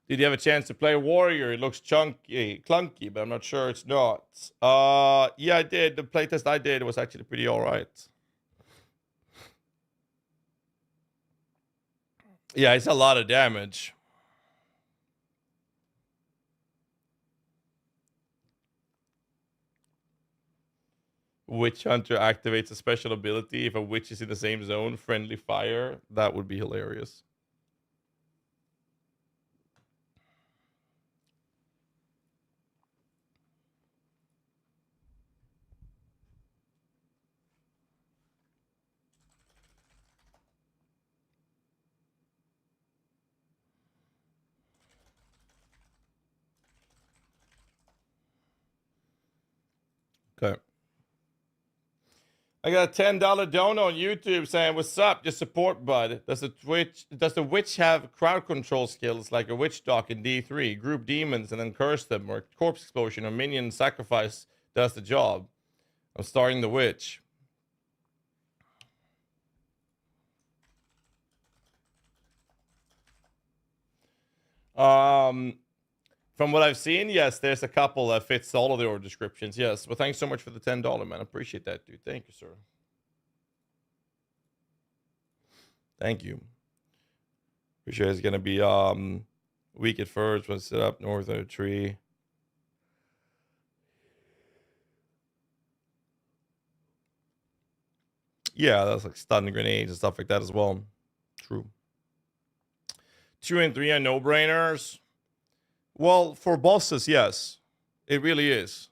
Did you have a chance to play Warrior? It looks clunky, but I'm not sure it's not. Yeah, I did. The playtest I did was actually pretty alright. Yeah, it's a lot of damage. Witch Hunter activates a special ability if a witch is in the same zone. Friendly fire. That would be hilarious. Okay. I got a $10 dono on YouTube saying, "What's up? Just support, bud. Does the witch have crowd control skills like a witch doc in D3? Group demons and then curse them, or corpse explosion or minion sacrifice does the job? I'm starting the witch." From what I've seen, yes, there's a couple that fits all of the order descriptions. Yes, well, thanks so much for the $10, man. I appreciate that, dude. Thank you, sir. Thank you. Pretty sure it's gonna be weak at first. When set up north of a tree. Yeah, that's like stun grenades and stuff like that as well. True. 2 and 3 are no-brainers. Well, for bosses, yes. It really is.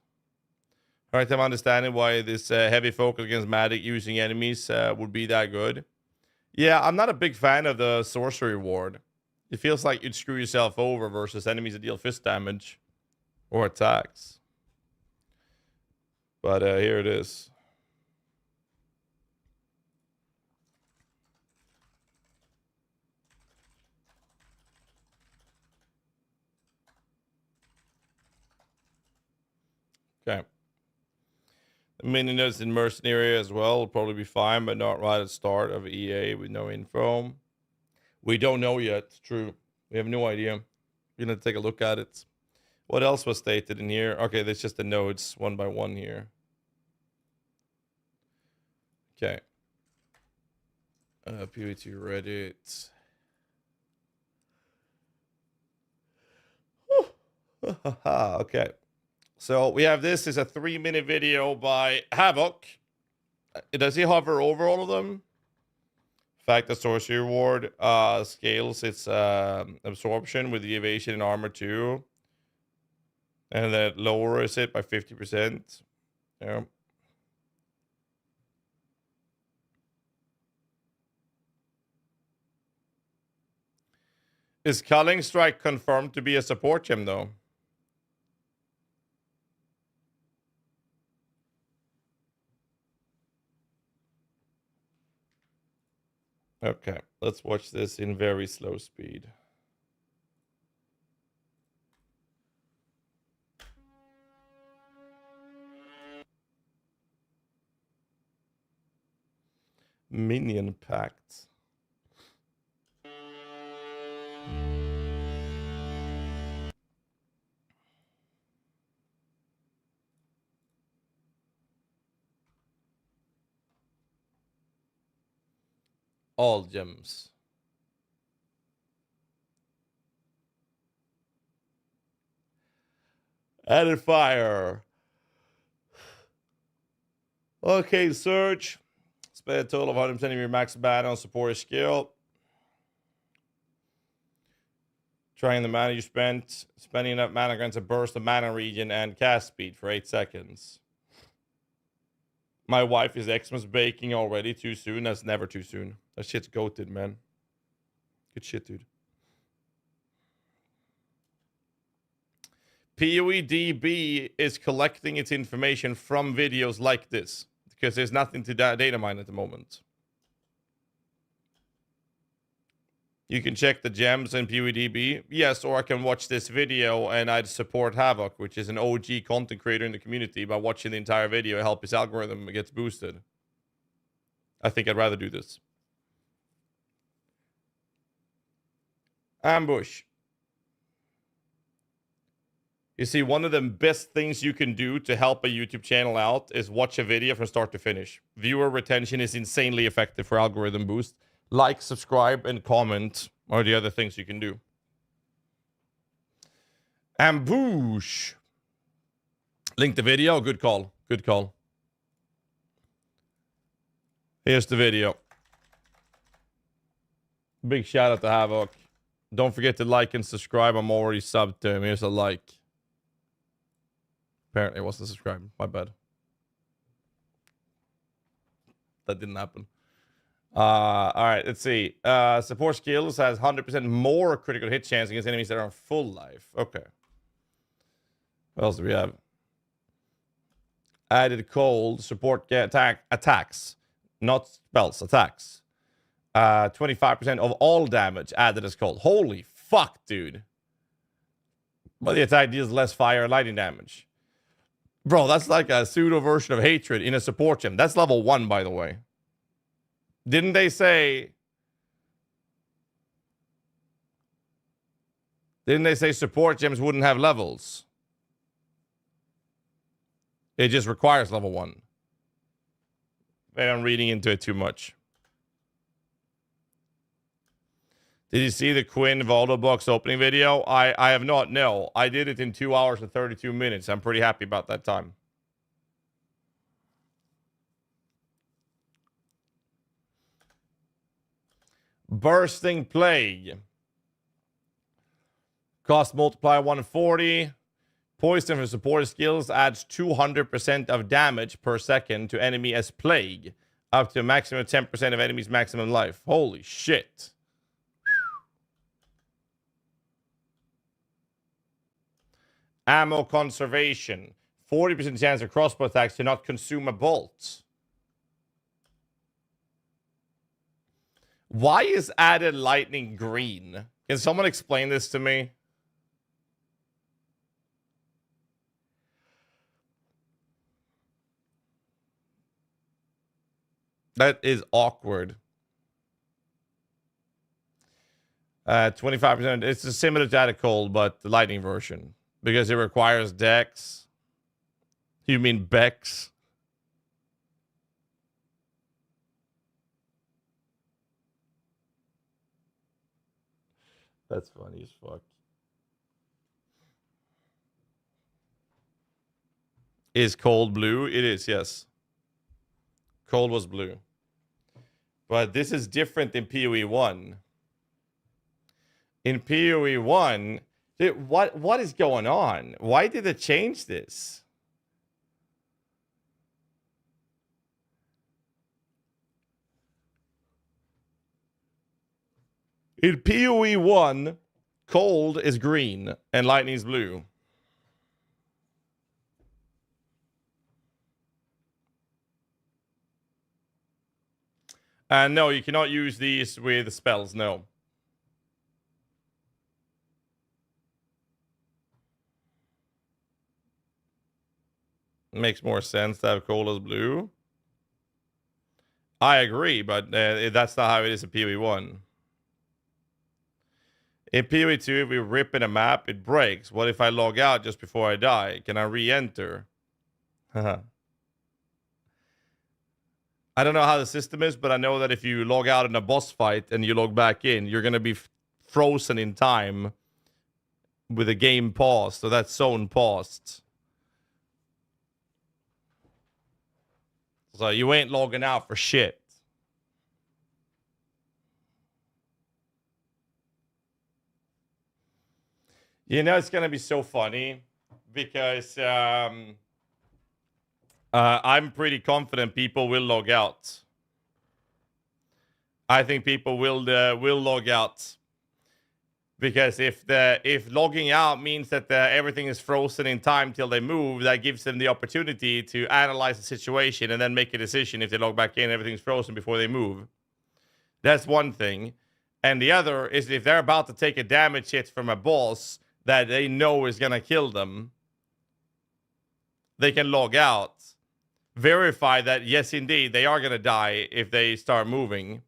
All right, I'm understanding why this heavy focus against magic using enemies would be that good. Yeah, I'm not a big fan of the sorcery ward. It feels like you'd screw yourself over versus enemies that deal fist damage or attacks. But here it is. Okay. The mini-notes in Mercenary as well will probably be fine, but not right at the start of EA with no info. We don't know yet. It's true. We have no idea. We're going to take a look at it. What else was stated in here? Okay, there's just the nodes one by one here. Okay. PvT Reddit. Okay. So we have this is a 3-minute video by Havoc. Does he hover over all of them? In fact, the sorcery ward scales its absorption with the evasion and armor too. And that lowers it by 50%. Yeah. Is Culling Strike confirmed to be a support gem though? Okay, let's watch this in very slow speed. Minion Pact. All gems. Added fire. Okay, search. Spend a total of 100% of your max mana on support skill. Trying the mana you spent. Spending enough mana grants a burst of mana regen and cast speed for 8 seconds. My wife is Xmas baking already. Too soon? That's never too soon. That shit's goated, man. Good shit, dude. PoEDB is collecting its information from videos like this because there's nothing to data mine at the moment. You can check the gems in PoEDB. Yes, or I can watch this video and I'd support Havoc, which is an OG content creator in the community, by watching the entire video, help his algorithm gets boosted. I think I'd rather do this. Ambush. You see, one of the best things you can do to help a YouTube channel out is watch a video from start to finish. Viewer retention is insanely effective for algorithm boost. Like, subscribe, and comment are the other things you can do. Ambush. Link the video. Good call. Good call. Here's the video. Big shout out to Havoc. Don't forget to like and subscribe. I'm already subbed to him. Here's a like. Apparently it wasn't subscribed. My bad. That didn't happen. All right, let's see. Support skills has 100% more critical hit chance against enemies that are on full life. Okay. What else do we have? Added cold. Support get attacks. Not spells, attacks. 25% of all damage added as cold. Holy fuck, dude. But the attack deals less fire and lightning damage. Bro, that's like a pseudo version of hatred in a support gem. That's level 1, by the way. Didn't they say Didn't they say support gems wouldn't have levels? It just requires level 1. Maybe I'm reading into it too much. Did you see the Quinn Valdo box opening video? I have not, no. I did it in 2 hours and 32 minutes. I'm pretty happy about that time. Bursting Plague. Cost multiplier 140. Poison for support skills adds 200% of damage per second to enemy as Plague. Up to a maximum of 10% of enemy's maximum life. Holy shit. Ammo conservation. 40% chance of crossbow attacks to not consume a bolt. Why is added lightning green? Can someone explain this to me? That is awkward. 25%. It's similar to added cold, but the lightning version. Because it requires dex. You mean Bex? That's funny as fuck. Is cold blue? It is, yes. Cold was blue. But this is different in PoE 1. In PoE 1, what is going on? Why did they change this? In PoE 1, cold is green and lightning is blue. And no, you cannot use these with spells, no. Makes more sense to have cold as blue. I agree, but that's not how it is in PoE 1. In PoE 2, if we rip in a map, it breaks. What if I log out just before I die? Can I re-enter? I don't know how the system is, but I know that if you log out in a boss fight and you log back in, you're going to be frozen in time with a game paused. So that's zone paused. So you ain't logging out for shit. You know, it's going to be so funny because I'm pretty confident people will log out. I think people will log out. Because if logging out means that everything is frozen in time till they move, that gives them the opportunity to analyze the situation and then make a decision. If they log back in, everything's frozen before they move. That's one thing. And the other is if they're about to take a damage hit from a boss that they know is going to kill them, they can log out, verify that, yes, indeed, they are going to die if they start moving.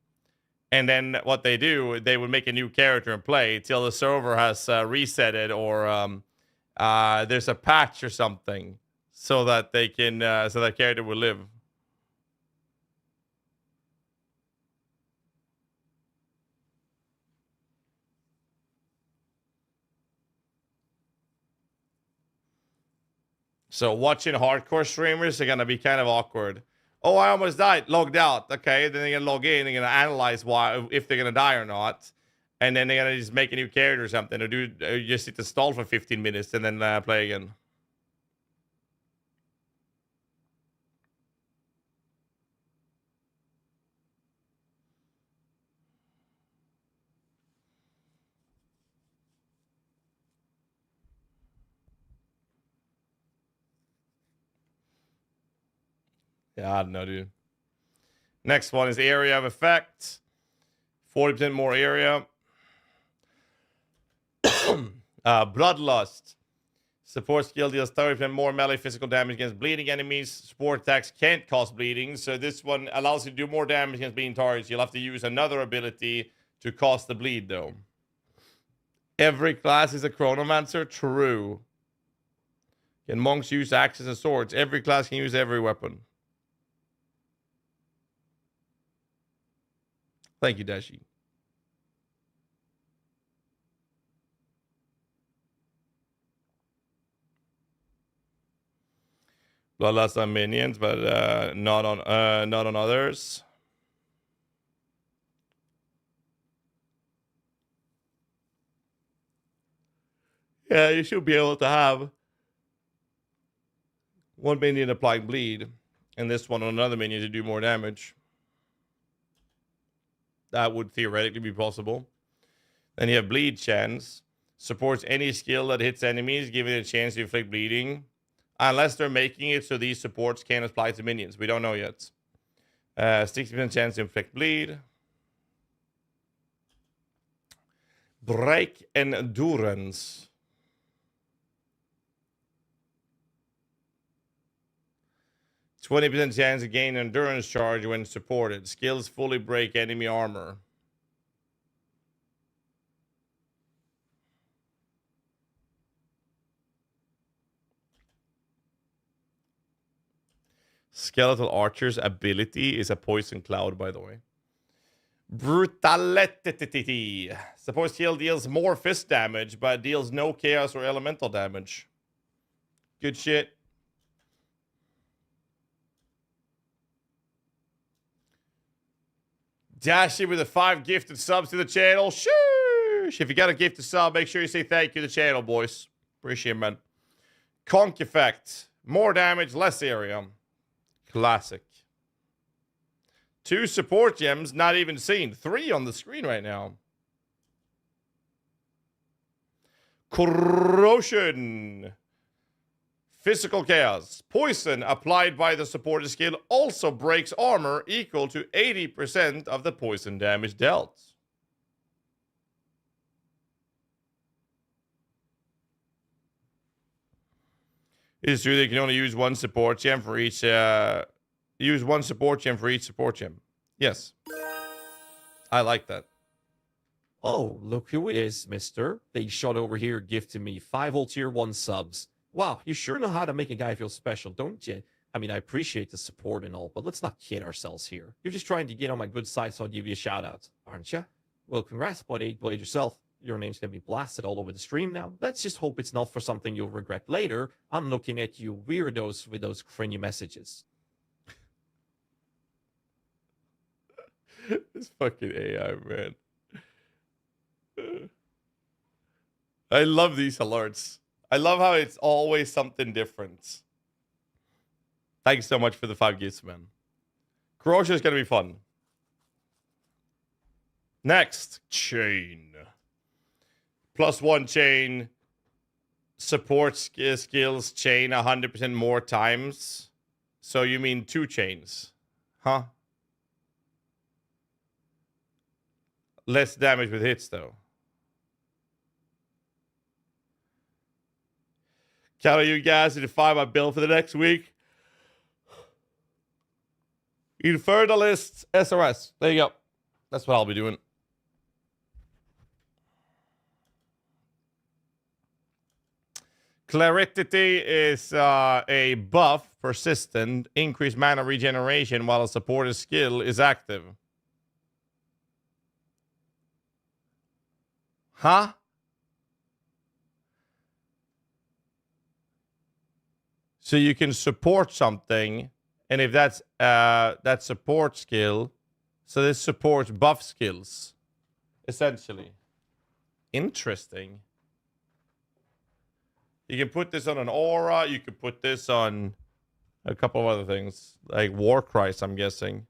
And then what they do, they would make a new character and play till the server has resetted or there's a patch or something so that they can, so that character will live. So watching hardcore streamers are going to be kind of awkward. Oh, I almost died. Logged out. Okay, then they're going to log in. They're going to analyze why, if they're going to die or not. And then they're going to just make a new character or something. Or just sit to stall for 15 minutes and then play again. Yeah, I don't know, dude. Next one is area of effect. 40% more area. Bloodlust. Support skill deals 30% more melee physical damage against bleeding enemies. Support attacks can't cause bleeding, so this one allows you to do more damage against bleeding targets. You'll have to use another ability to cause the bleed, though. Every class is a chronomancer. True. Can monks use axes and swords? Every class can use every weapon. Thank you, Dashi. Bloodlust on minions, but not on others. Yeah, you should be able to have one minion applying bleed, and this one on another minion to do more damage. That would theoretically be possible. Then you have bleed chance. Supports any skill that hits enemies, giving it a chance to inflict bleeding. Unless they're making it so these supports can apply to minions. We don't know yet. 60% chance to inflict bleed. Break endurance. %20 chance to gain endurance charge when supported. Skills fully break enemy armor. Skeletal Archer's ability is a poison cloud, by the way. Brutality. Support skill deals more fist damage, but deals no chaos or elemental damage. Good shit. Dashi with the 5 gifted subs to the channel. Sheesh. If you got a gifted sub, make sure you say thank you to the channel, boys. Appreciate it, man. Conk effect. More damage, less area. Classic. 2 support gems, not even seen. 3 on the screen right now. Corrosion. Physical chaos. Poison applied by the supported skill also breaks armor equal to 80% of the poison damage dealt. It's true they can only use one support gem for each use one support gem for each support gem. Yes. I like that. Oh, look who it is, mister. They shot over here gifting me 5 whole tier 1 subs. Wow, you sure know how to make a guy feel special, don't you? I mean, I appreciate the support and all, but let's not kid ourselves here. You're just trying to get on my good side, so I'll give you a shout out, aren't you? Well, congrats, buddy. Blade yourself. Your name's gonna be blasted all over the stream now. Let's just hope it's not for something you'll regret later. I'm looking at you weirdos with those cringy messages. This fucking AI, man. I love these alerts. I love how it's always something different. Thanks so much for the 5 gifts, man. Corrosion is going to be fun. Next, chain. +1 chain. Support skills chain 100% more times. So you mean 2 chains. Huh? Less damage with hits, though. Count on you guys to define my build for the next week. Infernalist SRS. There you go. That's what I'll be doing. Clarity is a buff, persistent, increased mana regeneration while a supported skill is active. Huh? So you can support something, and if that's that support skill, so this supports buff skills, essentially. Interesting. You can put this on an aura. You could put this on a couple of other things, like War Christ, I'm guessing.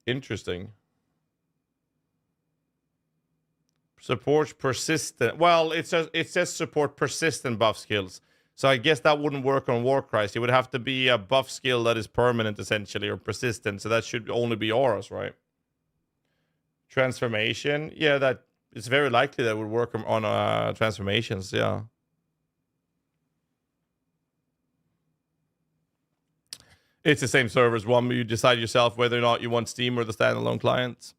Interesting. Supports persistent. Well, it says support persistent buff skills. So I guess that wouldn't work on War Christ. It would have to be a buff skill that is permanent, essentially, or persistent. So that should only be auras, right? Transformation. Yeah, that it's very likely that would work on transformations. Yeah. It's the same servers. One, you decide yourself whether or not you want Steam or the standalone client.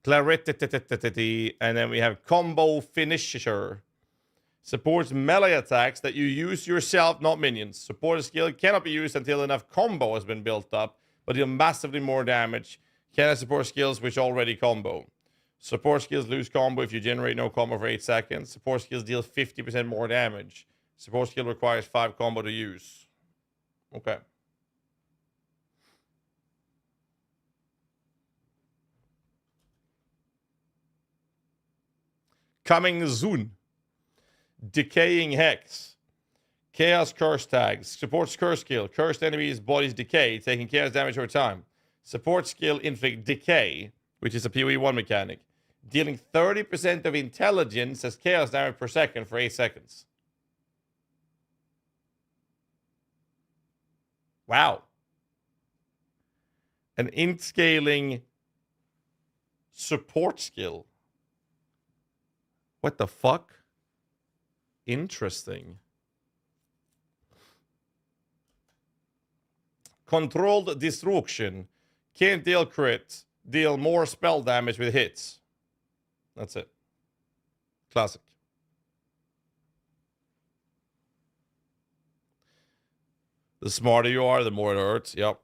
Clarity, and then we have Combo Finisher. Supports melee attacks that you use yourself, not minions. Support skill cannot be used until enough combo has been built up, but deal massively more damage. Cannot support skills which already combo. Support skills lose combo if you generate no combo for 8 seconds. Support skills deal 50% more damage. Support skill requires 5 combo to use. Okay. Coming soon. Decaying Hex. Chaos Curse tags. Supports curse skill. Cursed enemies' bodies decay, taking chaos damage over time. Support skill inflict decay, which is a PoE 1 mechanic. Dealing 30% of intelligence as chaos damage per second for 8 seconds. Wow. An int scaling support skill. What the fuck? Interesting. Controlled Destruction. Can't deal crit. Deal more spell damage with hits. That's it. Classic. The smarter you are, the more it hurts. Yep.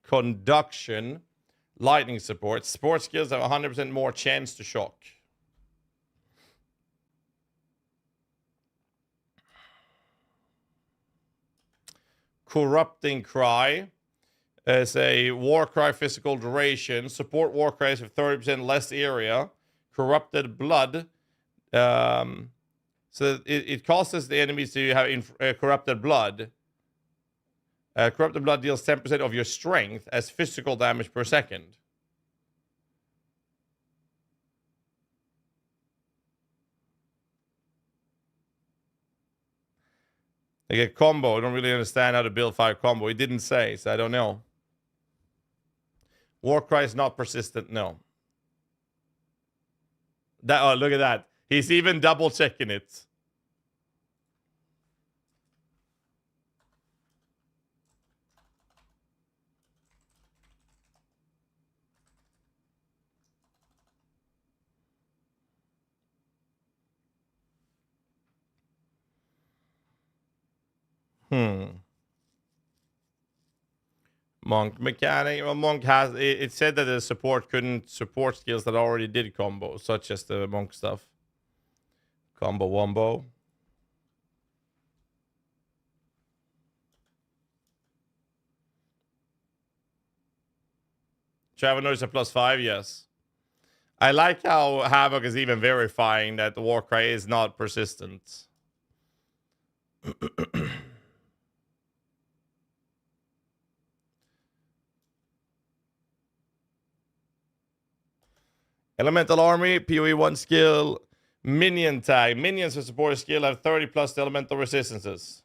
Conduction. Lightning support. Support skills have 100% more chance to shock. Corrupting Cry as a war cry physical duration. Support war cries with 30% less area. Corrupted Blood. So it causes the enemies to have corrupted blood. Corrupted blood deals 10% of your strength as physical damage per second. They get combo. I don't really understand how to build 5 combo. He didn't say, so I don't know. Warcry is not persistent. No. Oh, look at that. He's even double checking it. Monk mechanic. Well, Monk has it said that the support couldn't support skills that already did combo, such as the Monk stuff. Combo wombo. Traveler is a +5, yes. I like how Havoc is even verifying that the Warcry is not persistent. Elemental Army, PoE 1 skill, minion tag. Minions with support skill have 30+ elemental resistances.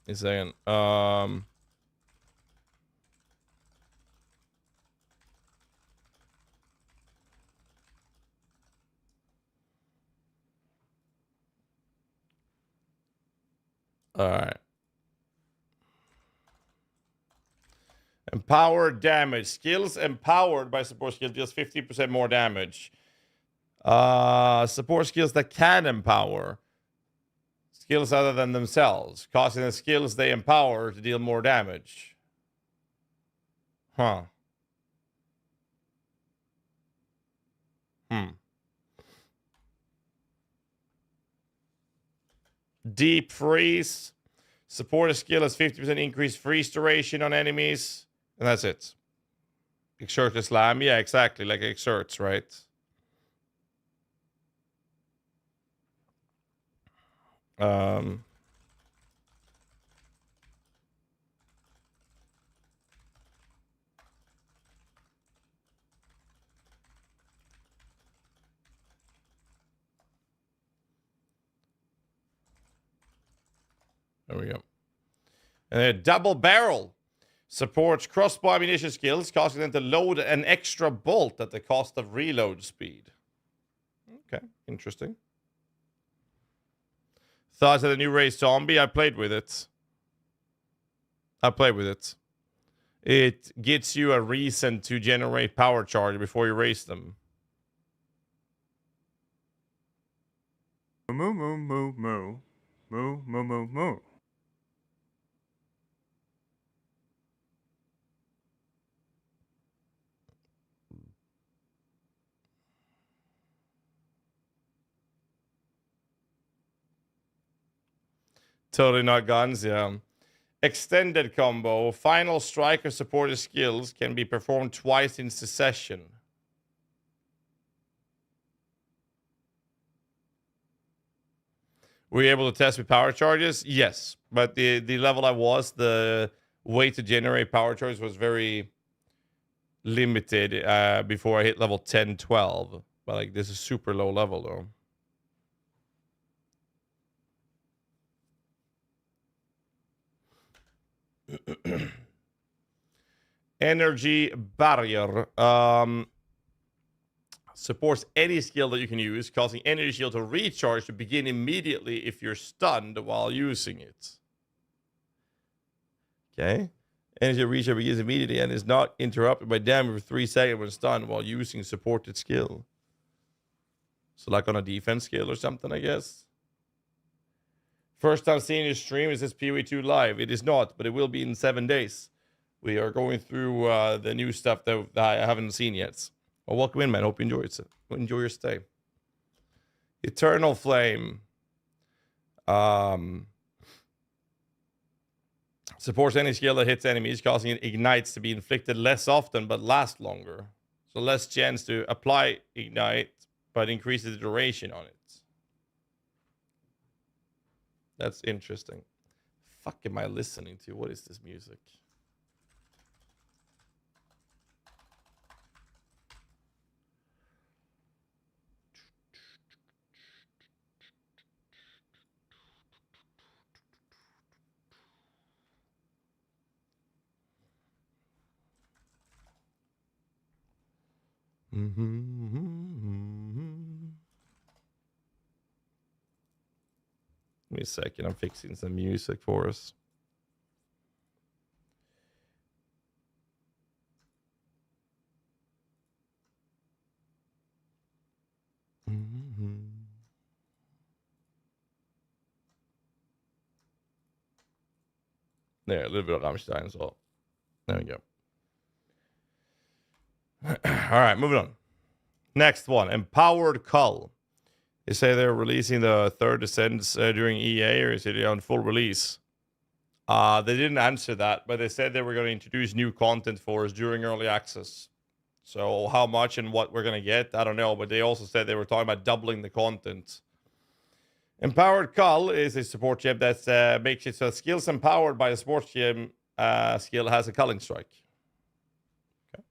He's saying, alright. Empowered damage. Skills empowered by support skill deals 50% more damage. Support skills that can empower. Skills other than themselves. Causing the skills they empower to deal more damage. Huh. Deep Freeze. Support a skill has 50% increased freeze duration on enemies. And that's it. Exert the slam. Yeah, exactly. Like exerts, right? There we go. And a double barrel supports crossbow ammunition skills, causing them to load an extra bolt at the cost of reload speed. Okay, interesting. Thoughts of the new race zombie? I played with it. It gets you a reason to generate power charge before you race them. Moo moo moo moo. Moo moo moo moo. Totally not guns, yeah. Extended combo. Final striker supported skills can be performed twice in succession. Were you able to test with power charges? Yes. But the level I was, the way to generate power charges was very limited before I hit level 10, 12. But like this is super low level though. Energy barrier supports any skill that you can use, causing energy shield to recharge to begin immediately if you're stunned while using it. Okay. Energy recharge begins immediately and is not interrupted by damage for 3 seconds when stunned while using supported skill. So like on a defense skill or something, I guess. First time seeing your stream, is this PoE2 live? It is not, but it will be in 7 days. We are going through the new stuff that I haven't seen yet. Well, welcome in, man. Hope you enjoy it. Enjoy your stay. Eternal Flame. Supports any skill that hits enemies, causing it ignites to be inflicted less often but last longer. So less chance to apply ignite, but increases the duration on it. That's interesting. Fuck am I listening to? What is this music? Give me a second. I'm fixing some music for us. There, a little bit of Rammstein as well. There we go. All right, moving on. Next one, Empowered Cull. They say they're releasing the third Descents during EA, or is it on full release? They didn't answer that, but they said they were going to introduce new content for us during early access. So how much and what we're going to get, I don't know. But they also said they were talking about doubling the content. Empowered Cull is a support gem that makes it so skills empowered by a support gem skill has a culling strike. Okay.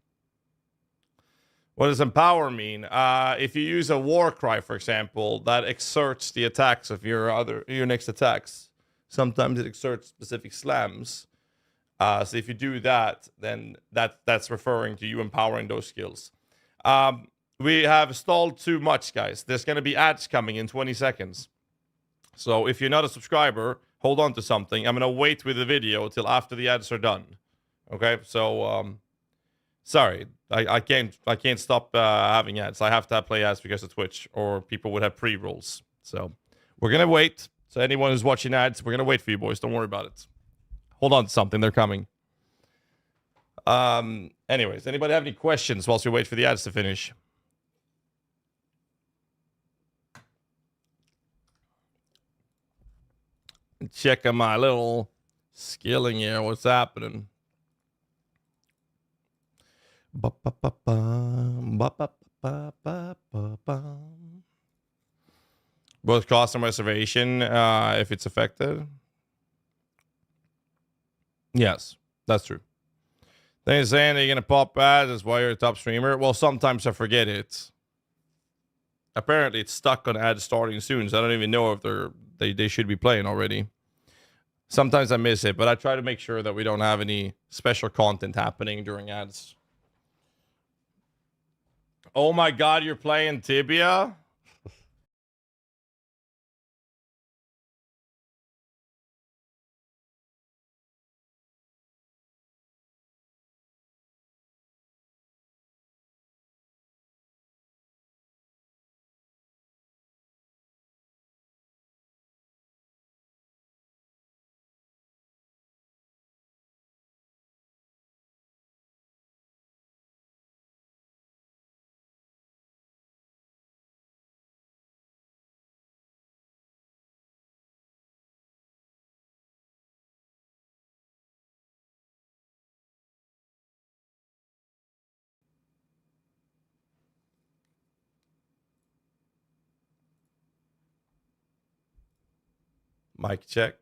What does empower mean? If you use a war cry, for example, that exerts the attacks of your next attacks. Sometimes it exerts specific slams. So if you do that, then that's referring to you empowering those skills. We have stalled too much, guys. There's going to be ads coming in 20 seconds. So if you're not a subscriber, hold on to something. I'm going to wait with the video till after the ads are done. Okay? So, sorry. I can't stop having ads. I have to play ads because of Twitch, or people would have pre-rolls. So we're going to wait. So anyone who's watching ads, we're going to wait for you, boys. Don't worry about it. Hold on to something. They're coming. Anyways, anybody have any questions whilst we wait for the ads to finish? Checking my little skilling here. What's happening? Both cost and reservation, if it's affected. Yes, that's true. They're saying they're going to pop ads. That's why you're a top streamer. Well, sometimes I forget it. Apparently, it's stuck on ads starting soon, so I don't even know if they should be playing already. Sometimes I miss it, but I try to make sure that we don't have any special content happening during ads. Oh my god, you're playing Tibia? Mic check.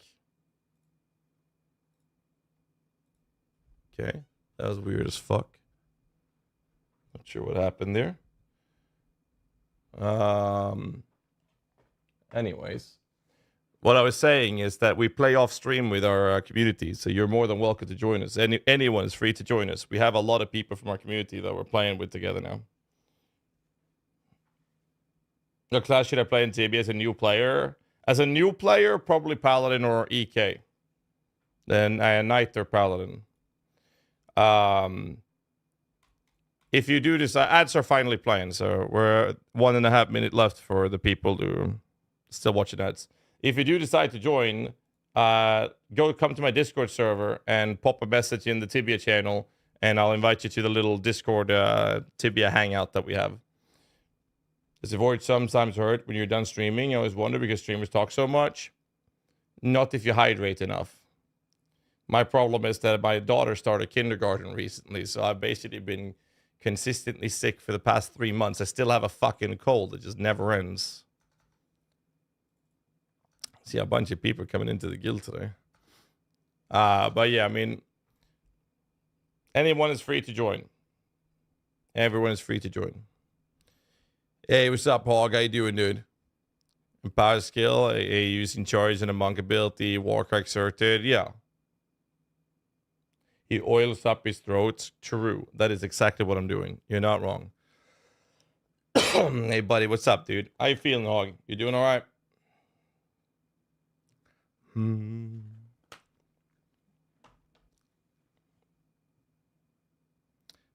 Okay, that was weird as fuck. Not sure what happened there. Anyways, what I was saying is that we play off stream with our community, so you're more than welcome to join us. Anyone is free to join us. We have a lot of people from our community that we're playing with together now. What class should I play in TB as a new player? As a new player, probably Paladin or EK. Then Knight or Paladin. If you do this, ads are finally playing, so we're 1.5 minutes left for the people to still watching ads. If you do decide to join, come to my Discord server and pop a message in the Tibia channel, and I'll invite you to the little Discord Tibia hangout that we have. Does your voice sometimes hurt when you're done streaming? I always wonder because streamers talk so much. Not if you hydrate enough. My problem is that my daughter started kindergarten recently, so I've basically been consistently sick for the past 3 months. I still have a fucking cold that just never ends. See a bunch of people coming into the guild today. But yeah, I mean, anyone is free to join. Everyone is free to join. Hey, what's up, Hog? How you doing, dude? Power skill, a using charge and a monk ability, Warcrack sorted, yeah. He oils up his throat. True. That is exactly what I'm doing. You're not wrong. Hey, buddy, what's up, dude? How you feeling, Hog? You doing all right?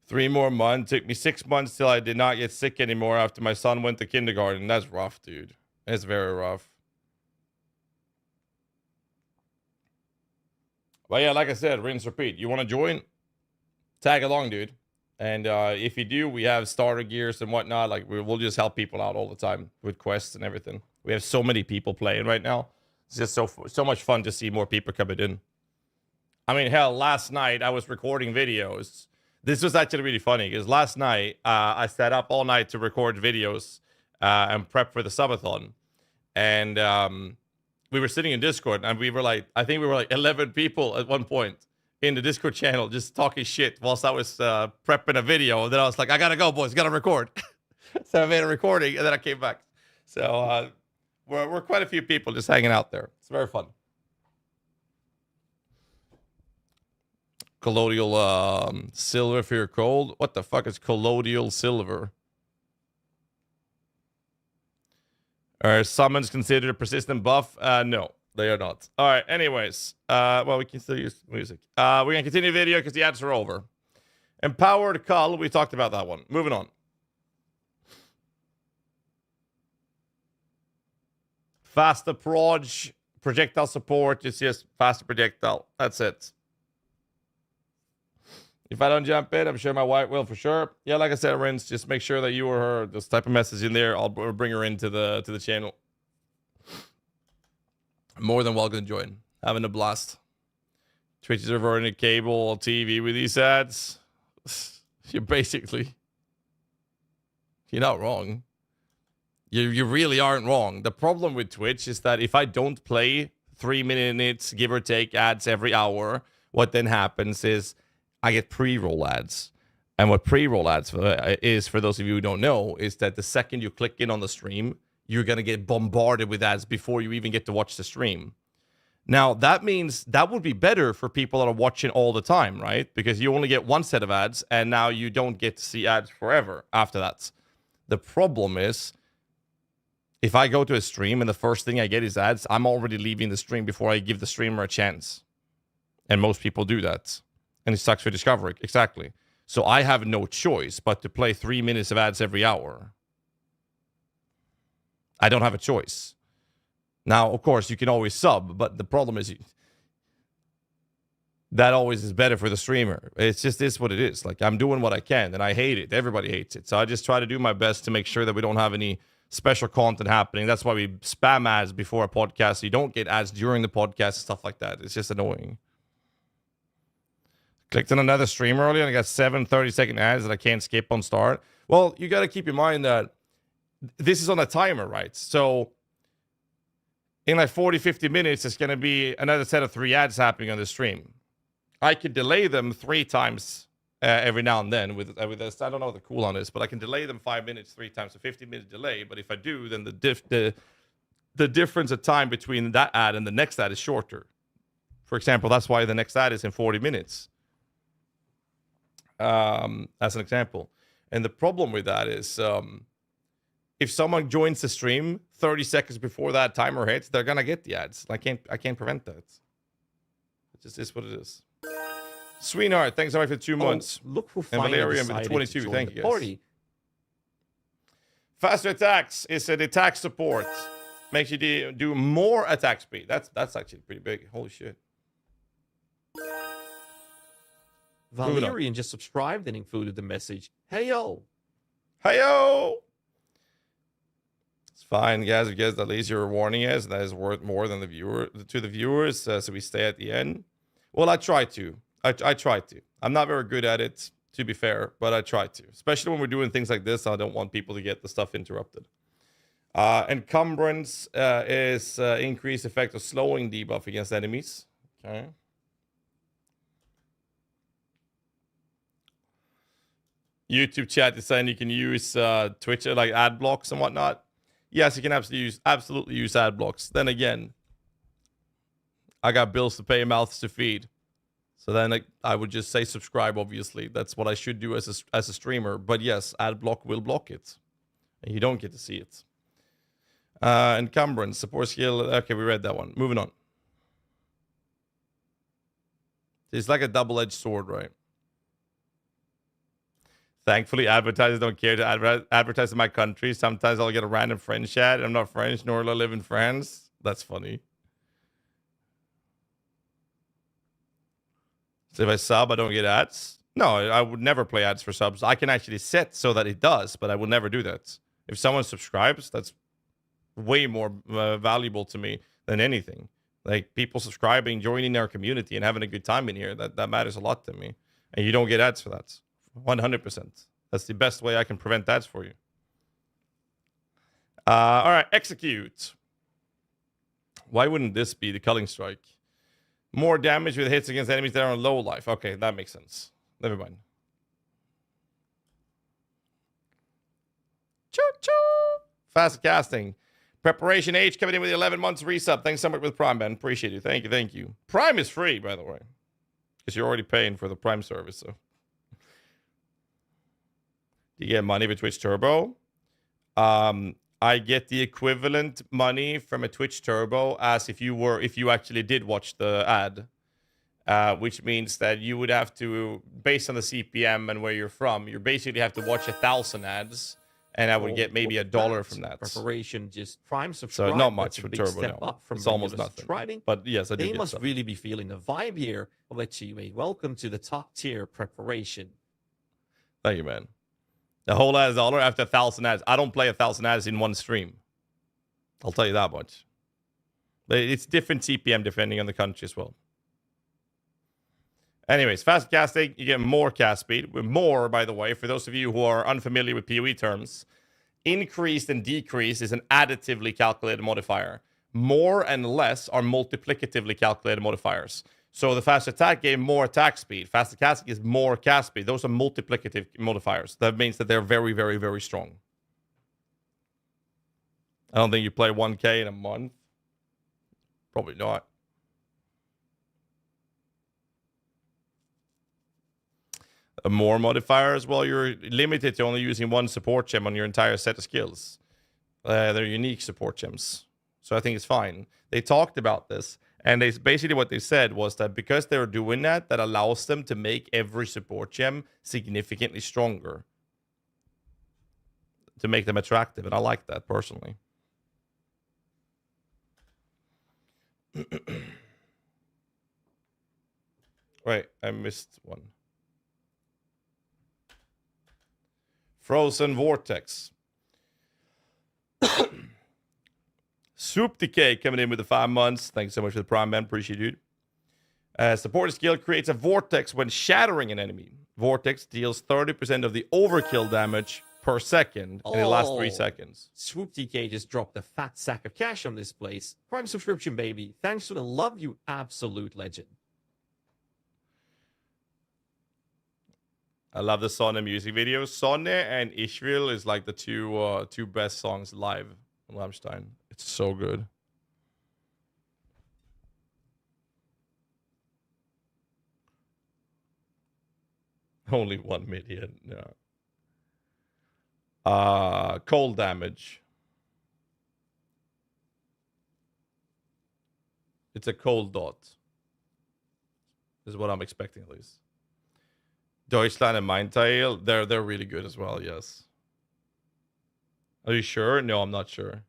3 more months. Took me 6 months till I did not get sick anymore after my son went to kindergarten. That's rough, dude. It's very rough. But yeah, like I said, rinse, repeat. You want to join? Tag along, dude. And if you do, we have starter gears and whatnot. Like, we'll just help people out all the time with quests and everything. We have so many people playing right now. It's just so much fun to see more people coming in. I mean, hell, last night I was recording videos. This was actually really funny because last night I sat up all night to record videos and prep for the subathon. And we were sitting in Discord and we were like, I think we were like 11 people at one point in the Discord channel just talking shit whilst I was prepping a video. And then I was like, I gotta go, boys, gotta record. So I made a recording and then I came back. So we're quite a few people just hanging out there. It's very fun. Colloidal silver for your cold. What the fuck is colloidal silver? Are summons considered a persistent buff? No, they are not. All right, anyways. Well, we can still use music. We're going to continue the video because the ads are over. Empowered Cull, we talked about that one. Moving on. Faster proj, projectile support. It's just faster projectile. That's it. If I don't jump in, I'm sure my wife will for sure. Yeah, like I said, Rins, just make sure that you or her, this type of message in there. I'll bring her into the channel. More than welcome to join. Having a blast. Twitch is reverting to cable TV with these ads. You're not wrong. You really aren't wrong. The problem with Twitch is that if I don't play 3 minutes, give or take, ads every hour, what then happens is I get pre-roll ads. And what pre-roll ads is, for those of you who don't know, is that the second you click in on the stream, you're going to get bombarded with ads before you even get to watch the stream. Now, that means that would be better for people that are watching all the time, right? Because you only get one set of ads, and now you don't get to see ads forever after that. The problem is, if I go to a stream and the first thing I get is ads, I'm already leaving the stream before I give the streamer a chance. And most people do that. And it sucks for Discovery. Exactly. So I have no choice but to play 3 minutes of ads every hour. I don't have a choice. Now, of course, you can always sub, but the problem is that always is better for the streamer. It's just this what it is. Like, I'm doing what I can, and I hate it. Everybody hates it. So I just try to do my best to make sure that we don't have any special content happening. That's why we spam ads before a podcast. So you don't get ads during the podcast and stuff like that. It's just annoying. Clicked on another stream earlier, and I got 7 30-second ads that I can't skip on start. Well, you got to keep in mind that this is on a timer, right? So in like 40, 50 minutes, it's going to be another set of 3 ads happening on the stream. I could delay them 3 times every now and then with this. I don't know what the cooldown is, but I can delay them 5 minutes 3 times, a 50-minute delay. But if I do, then the difference of time between that ad and the next ad is shorter. For example, that's why the next ad is in 40 minutes. As an example. And the problem with that is if someone joins the stream 30 seconds before that timer hits, they're gonna get the ads. I can't prevent that. It just is what it is. Sweetheart, thanks so much for 2 months. Look who And finally Valerian with decided 22. to join Thank the you, guys. party. Faster attacks is an attack support. Makes you do more attack speed. That's actually pretty big. Holy shit. Valerian just subscribed and included the message, "Hey yo." Hey yo. It's fine, guys. If you guys at least you're warning us, that is worth more than the viewers. So we stay at the end. Well, I try to. I try to. I'm not very good at it, to be fair, but I try to. Especially when we're doing things like this, I don't want people to get the stuff interrupted. Encumbrance is increased effect of slowing debuff against enemies. Okay. YouTube chat is saying you can use Twitch like ad blocks and whatnot. Yes, you can absolutely use ad blocks. Then again, I got bills to pay, mouths to feed. So then I would just say subscribe, obviously. That's what I should do as a streamer. But yes, ad block will block it. And you don't get to see it. Encumbrance, support skill. Okay, we read that one. Moving on. It's like a double-edged sword, right? Thankfully, advertisers don't care to advertise in my country. Sometimes I'll get a random French chat. I'm not French, nor do I live in France. That's funny. So if I sub, I don't get ads? No, I would never play ads for subs. I can actually set so that it does, but I would never do that. If someone subscribes, that's way more valuable to me than anything. Like people subscribing, joining our community, and having a good time in here, that matters a lot to me. And you don't get ads for that. 100%. That's the best way I can prevent ads for you. All right, execute. Why wouldn't this be the culling strike? More damage with hits against enemies that are on low life. Okay, that makes sense. Never mind. Choo-choo. Fast casting. Preparation H coming in with 11 months resub. Thanks so much with Prime, man. Appreciate you. Thank you, thank you. Prime is free, by the way. Because you're already paying for the Prime service, so. You get money with Twitch Turbo. I get the equivalent money from a Twitch Turbo as if you actually did watch the ad, which means that you would have to, based on the CPM and where you're from, you basically have to watch 1,000 ads, and I would get maybe $1 from that. Preparation, just Prime subscribe. So not much for big Turbo step now. up from It's almost regular nothing. subscribing. But yes, I do. They get must stuff. really be feeling the vibe here of a welcome to the top tier preparation. Thank you, man. The whole ad $1 after 1,000 ads. I don't play 1,000 ads in one stream. I'll tell you that much. But it's different CPM depending on the country as well. Anyways, fast casting, you get more cast speed. With more, by the way, for those of you who are unfamiliar with PoE terms, increased and decreased is an additively calculated modifier. More and less are multiplicatively calculated modifiers. So the fast attack gave more attack speed. Faster casting is more cast speed. Those are multiplicative modifiers. That means that they're very, very, very strong. I don't think you play 1K in a month. Probably not. more modifiers, well, you're limited to only using one support gem on your entire set of skills. They're unique support gems. So I think it's fine. They talked about this, and they basically what they said was that because they're doing that, that allows them to make every support gem significantly stronger. To make them attractive, and I like that personally. Wait, I missed one. Frozen Vortex. Soup Decay coming in with the 5 months. Thanks so much for the Prime, man. Appreciate it, dude. Support skill creates a vortex when shattering an enemy. Vortex deals 30% of the overkill damage per second, and it lasts 3 seconds. Swoop DK just dropped a fat sack of cash on this place. Prime subscription, baby. Thanks for the love, you absolute legend. I love the Sonne music videos. Sonne and Ishvil is like the two best songs live on Rammstein. It's so good. Only 1 million. No. Cold damage. It's a cold dot. Is what I'm expecting at least. Deutschland and Mindtail, they're really good as well, yes. Are you sure? No, I'm not sure.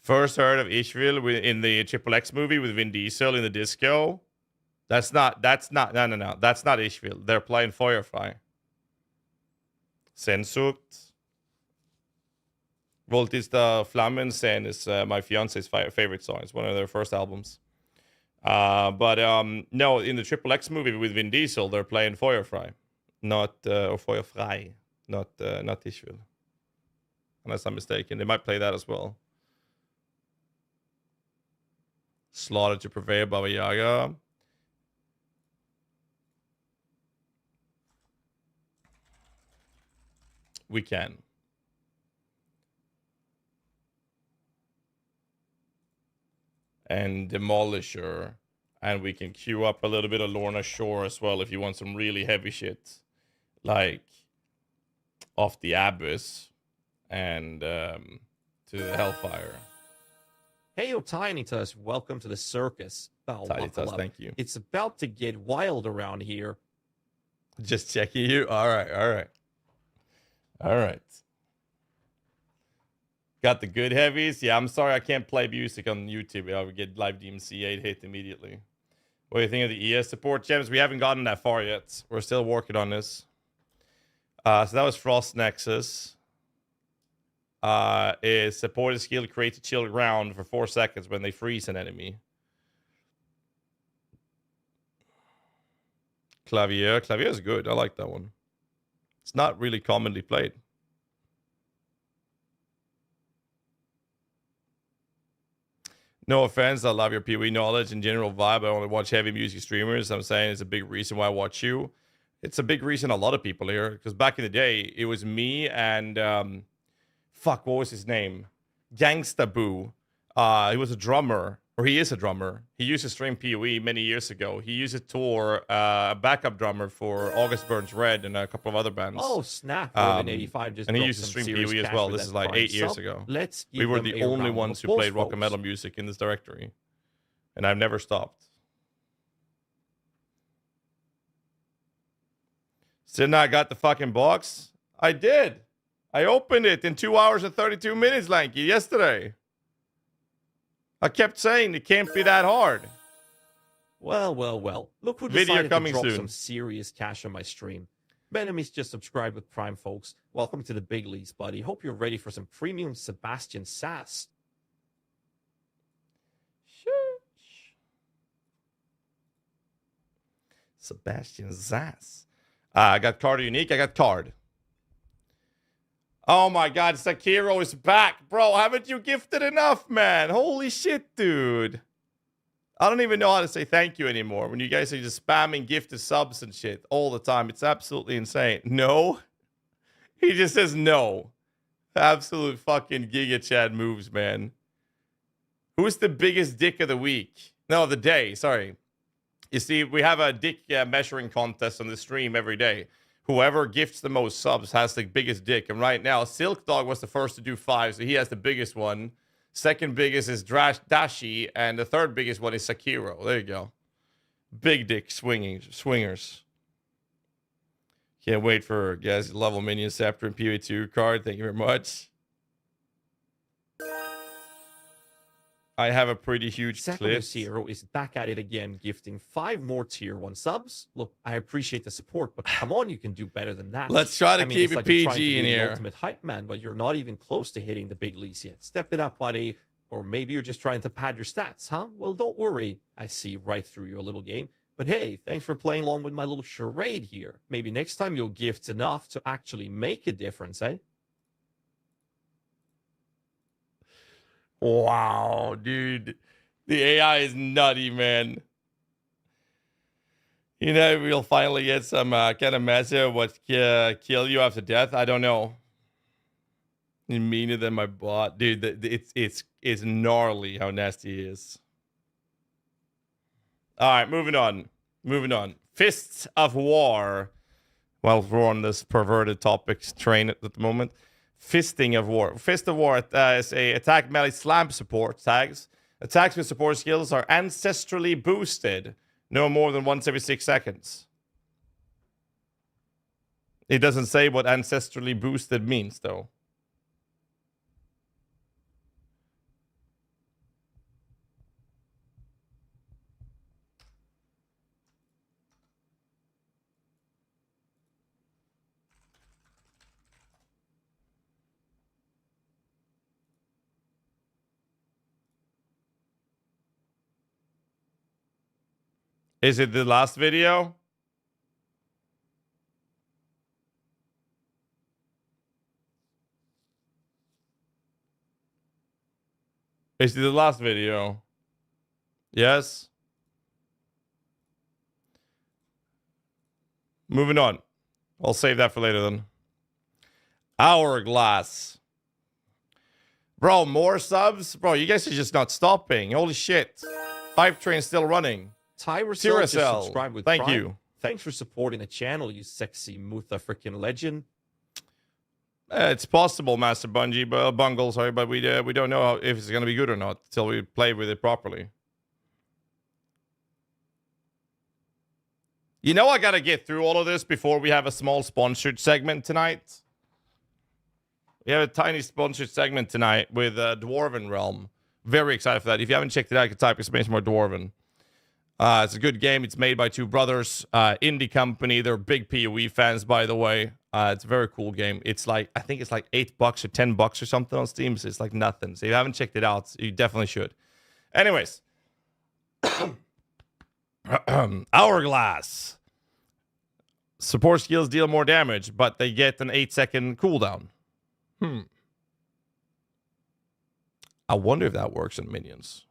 First heard of Ishvil in the Triple X movie with Vin Diesel in the disco. No. That's not Ishvil. They're playing Feuerfrei. Sensucht. Voltista Flammensen is my fiance's favorite song. It's one of their first albums. No, in the Triple X movie with Vin Diesel, they're playing Feuerfrei, or Feuerfrei, not Ishvil. Unless I'm mistaken, they might play that as well. Slaughter to Prevail, Baba Yaga. We can. And Demolisher, and we can queue up a little bit of Lorna Shore as well if you want some really heavy shit, like Off the Abyss and to the Hellfire. Hey, yo, Tinitas, welcome to the circus. Oh, Tinitas, thank you. It's about to get wild around here. Just checking you. All right. Got the good heavies. Yeah, I'm sorry I can't play music on YouTube. I would get live DMCA hit immediately. What do you think of the ES support gems? We haven't gotten that far yet. We're still working on this. So that was Frost Nexus. Is supported skill creates a chill ground for 4 seconds when they freeze an enemy. Clavier is good. I like that one. It's not really commonly played. No offense, I love your PoE knowledge and general vibe. I only watch heavy music streamers. I'm saying it's a big reason why I watch you. It's a big reason a lot of people here. Because back in the day, it was me and what was his name? Gangsta Boo. He was a drummer, or he is a drummer. He used to stream PoE many years ago. He used to tour a backup drummer for August Burns Red and a couple of other bands. Oh, snap. 85 just and he used to stream PoE as well. This is like 8 years ago. We were the only ones who played rock and metal music in this directory. And I've never stopped. Still not got the fucking box? I did. I opened it in 2 hours and 32 minutes, Lanky, yesterday. I kept saying it can't be that hard. Well. Look who Video decided coming to drop soon. some serious cash on my stream. Benemies just subscribed with Prime, folks. Welcome to the big leagues, buddy. Hope you're ready for some premium Sebastian sass. Sebastian Sass. I got card unique. I got card. Oh my God, Sakiro is back. Bro, haven't you gifted enough, man? Holy shit, dude. I don't even know how to say thank you anymore when you guys are just spamming gifted subs and shit all the time. It's absolutely insane. No. He just says no. Absolute fucking Giga Chad moves, man. Who's the biggest dick of the week? No, of the day. Sorry. You see, we have a dick measuring contest on the stream every day. Whoever gifts the most subs has the biggest dick. And right now, Silk Dog was the first to do 5, so he has the biggest one. Second biggest is Dashi, and the third biggest one is Sakiro. There you go. Big dick swingers. Can't wait for GHAZZY level minion scepter and PV2 card. Thank you very much. I have a pretty huge clip. Zero is back at it again, gifting 5 more tier 1 subs. Look, I appreciate the support, but come on, you can do better than that. Let's try to keep it's it like you're trying to PG in be the here. ultimate hype man, but you're not even close to hitting the big leagues yet. Step it up, buddy. Or maybe you're just trying to pad your stats, huh? Well, don't worry. I see right through your little game. But hey, thanks for playing along with my little charade here. Maybe next time you'll gift enough to actually make a difference, eh? Wow, dude. The AI is nutty, man. You know, we'll finally get some kind of measure what kill you after death. I don't know. You're meaner than my bot. Dude, it's gnarly how nasty he is. All right, moving on. Fists of War. Well, we're on this perverted topics train at the moment. Fisting of War. Fist of War is a attack melee slam support tags. Attacks with support skills are ancestrally boosted. No more than once every 6 seconds. It doesn't say what ancestrally boosted means, though. Is it the last video? Is it the last video? Yes. Moving on. I'll save that for later then. Hourglass. Bro, more subs? Bro, you guys are just not stopping. Holy shit. Hype train's still running. Tyracel just Tyracel, subscribed with thank Prime. you. Thanks for supporting the channel, you sexy Mutha freaking legend. It's possible, Master Bungie, but Bungle, sorry, but we don't know if it's gonna be good or not until we play with it properly. You know, I gotta get through all of this before we have a small sponsored segment tonight. We have a tiny sponsored segment tonight with Dwarven Realm. Very excited for that. If you haven't checked it out, you can type exclamation mark Dwarven. It's a good game. It's made by 2 brothers, indie company. They're big PoE fans, by the way. It's a very cool game. It's like, I think it's like $8 or $10 or something on Steam. So it's like nothing. So if you haven't checked it out, you definitely should. Anyways. Hourglass. Support skills deal more damage, but they get an 8-second cooldown. I wonder if that works on minions.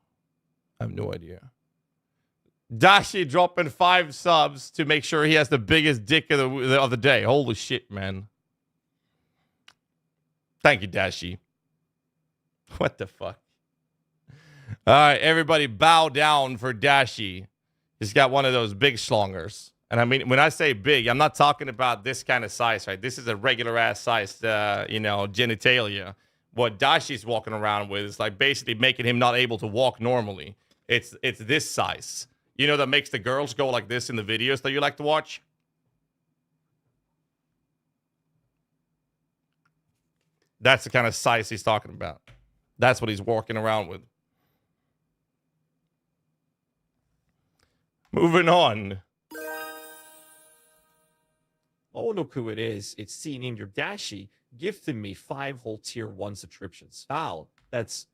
I have no idea. Dashi dropping 5 subs to make sure he has the biggest dick of the day. Holy shit, man. Thank you, Dashi. What the fuck? All right, everybody bow down for Dashi. He's got one of those big schlongers. And I mean, when I say big, I'm not talking about this kind of size, right? This is a regular ass size, genitalia. What Dashi's walking around with is like basically making him not able to walk normally. It's this size. You know, that makes the girls go like this in the videos that you like to watch? That's the kind of size he's talking about. That's what he's walking around with. Moving on. Oh, look who it is. It's C named your Dashi, gifting me 5 whole tier 1 subscriptions. Wow, that's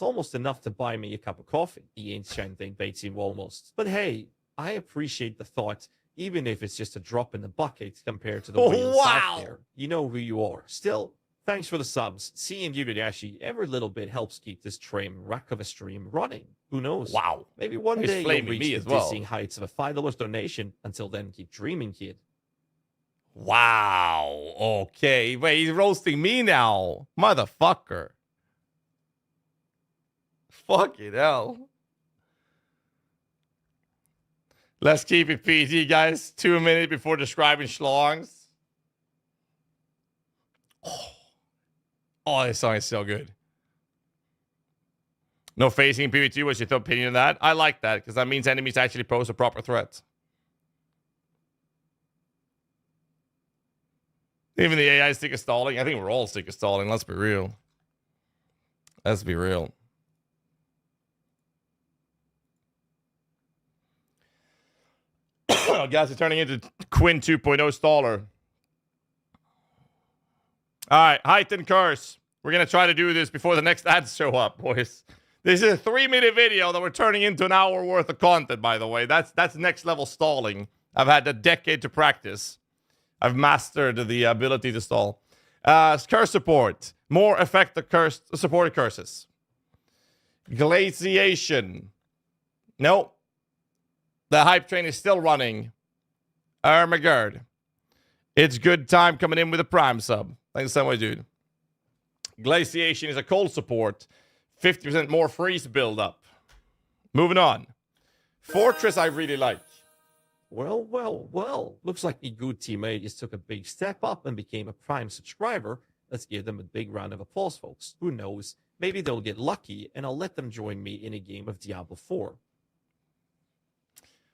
almost enough to buy me a cup of coffee. The ancient thing baits him almost. But hey, I appreciate the thought, even if it's just a drop in the bucket compared to the whales out there. You know who you are. Still, thanks for the subs. Seeing you, Dashi, every little bit helps keep this train wreck of a stream running. Who knows? Wow. Maybe one He's day you'll flaming reach me the as well. dizzying heights of a $5 donation. Until then, keep dreaming, kid. Wow. Okay. Wait, he's roasting me now. Motherfucker. Fucking hell. Let's keep it PG, guys. 2 minutes before describing schlongs. Oh, this song is so good. No facing in PvT. What's your opinion on that? I like that because that means enemies actually pose a proper threat. Even the AI is sick of stalling. I think we're all sick of stalling. Let's be real. Let's be real. Guys, are turning into Quinn 2.0 staller. All right, heighten curse. We're going to try to do this before the next ads show up, boys. This is a 3-minute video that we're turning into an hour worth of content, by the way. That's next level stalling. I've had a decade to practice. I've mastered the ability to stall. Curse support. More effective curse supported curses. Glaciation. Nope. The hype train is still running. Armagerd. It's good time coming in with a prime sub. Thanks so much, dude. Glaciation is a cold support. 50% more freeze buildup. Moving on. Fortress I really like. Well. Looks like a good teammate just took a big step up and became a Prime subscriber. Let's give them a big round of applause, folks. Who knows? Maybe they'll get lucky, and I'll let them join me in a game of Diablo 4.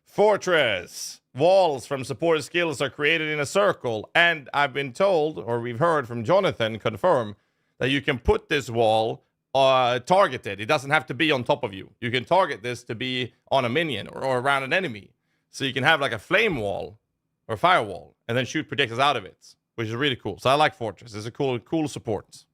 Fortress. Walls from supported skills are created in a circle, and I've been told, or we've heard from Jonathan confirm, that you can put this wall targeted. It doesn't have to be on top of you. You can target this to be on a minion or around an enemy. So you can have like a flame wall or firewall and then shoot projectiles out of it, which is really cool. So I like Fortress. It's a cool support.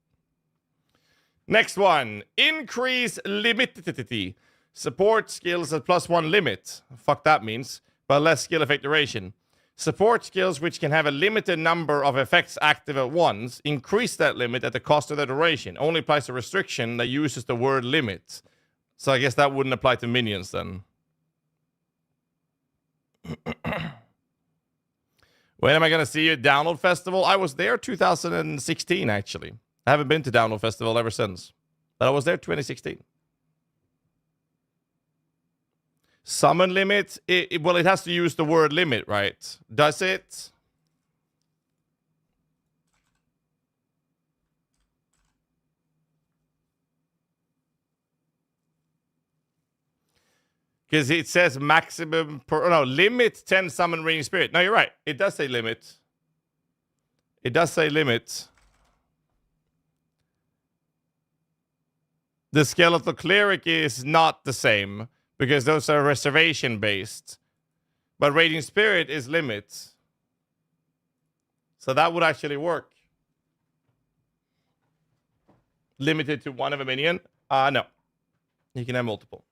Next one. Increase limitity. Support skills at +1 limit. Fuck that means. But less skill effect duration. Support skills which can have a limited number of effects active at once. Increase that limit at the cost of the duration. Only applies a restriction that uses the word limit. So I guess that wouldn't apply to minions then. When am I going to see you at Download Festival? I was there 2016, actually. I haven't been to Download Festival ever since. But I was there 2016. Summon limit? Well, it has to use the word limit, right? Does it? Because it says maximum per... No, limit 10 summon radiant spirit. No, you're right. It does say limit. It does say limit. The skeletal cleric is not the same. Because those are reservation-based. But radiant spirit is limit. So that would actually work. Limited to one of a minion? No. You can have multiple.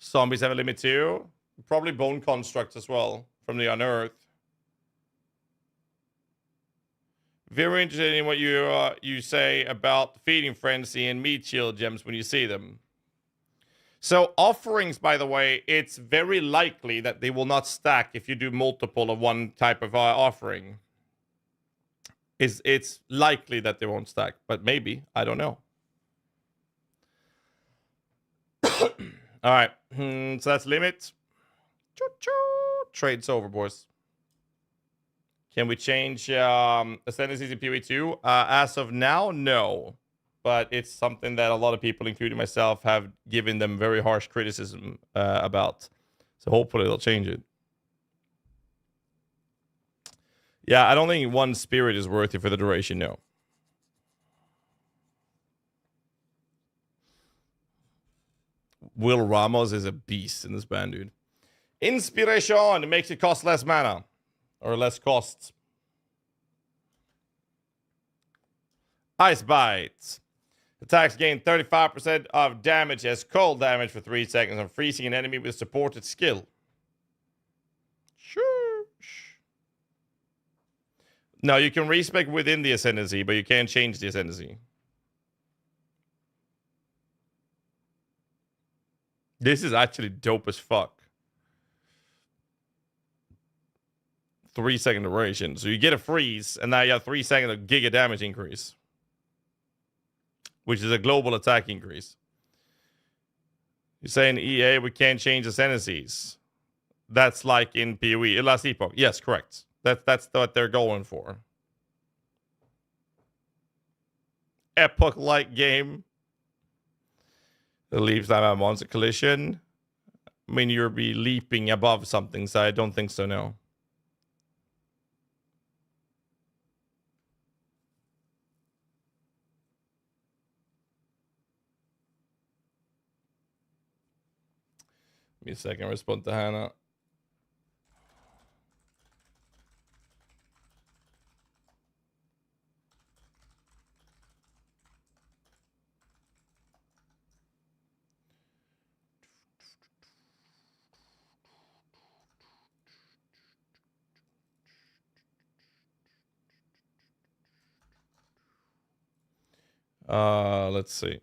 Zombies have a limit too. Probably bone constructs as well from the Unearthed. Very interested in what you say about feeding frenzy and meat shield gems when you see them. So offerings, by the way, it's very likely that they will not stack if you do multiple of one type of offering. It's likely that they won't stack, but maybe. I don't know. All right. So that's limit. Choo-choo. Trade's over, boys. Can we change ascendancies in PoE2? As of now, no. But it's something that a lot of people, including myself, have given them very harsh criticism about. So hopefully they'll change it. Yeah, I don't think one spirit is worth it for the duration, no. Will Ramos is a beast in this band, dude. Inspiration makes it cost less mana. Or less costs. Ice Bites. Attacks gain 35% of damage as cold damage for 3 seconds on freezing an enemy with supported skill. Sure. No, you can respec within the ascendancy, but you can't change the ascendancy. This is actually dope as fuck. 3-second duration. So you get a freeze, and now you have 3 seconds of giga damage increase, which is a global attack increase. You're saying EA, we can't change the sentences. That's like in PoE, Last Epoch. Yes, correct. That's what they're going for. Epoch-like game. It leaves time at monster collision. I mean, you'll be leaping above something, so I don't think so, no. Give me a second, respond to Hannah. Let's see.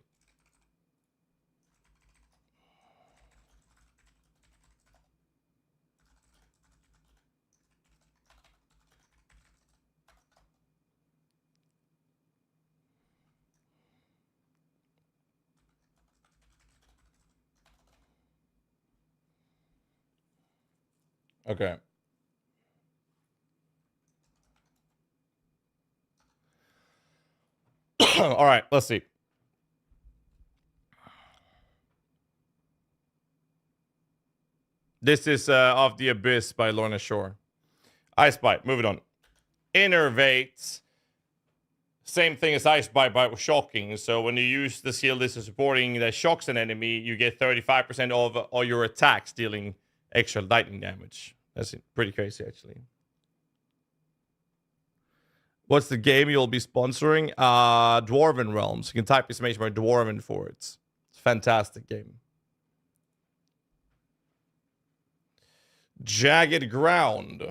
Okay. All right, let's see. This is Of the Abyss by Lorna Shore. Ice Bite, moving on. Innervate. Same thing as Ice Bite, but shocking. So when you use the skill this is supporting that shocks an enemy, you get 35% of all your attacks dealing extra lightning damage. That's pretty crazy, actually. What's the game you'll be sponsoring? Dwarven Realms. You can type exclamation mark Dwarven for it. It's a fantastic game. Jagged Ground.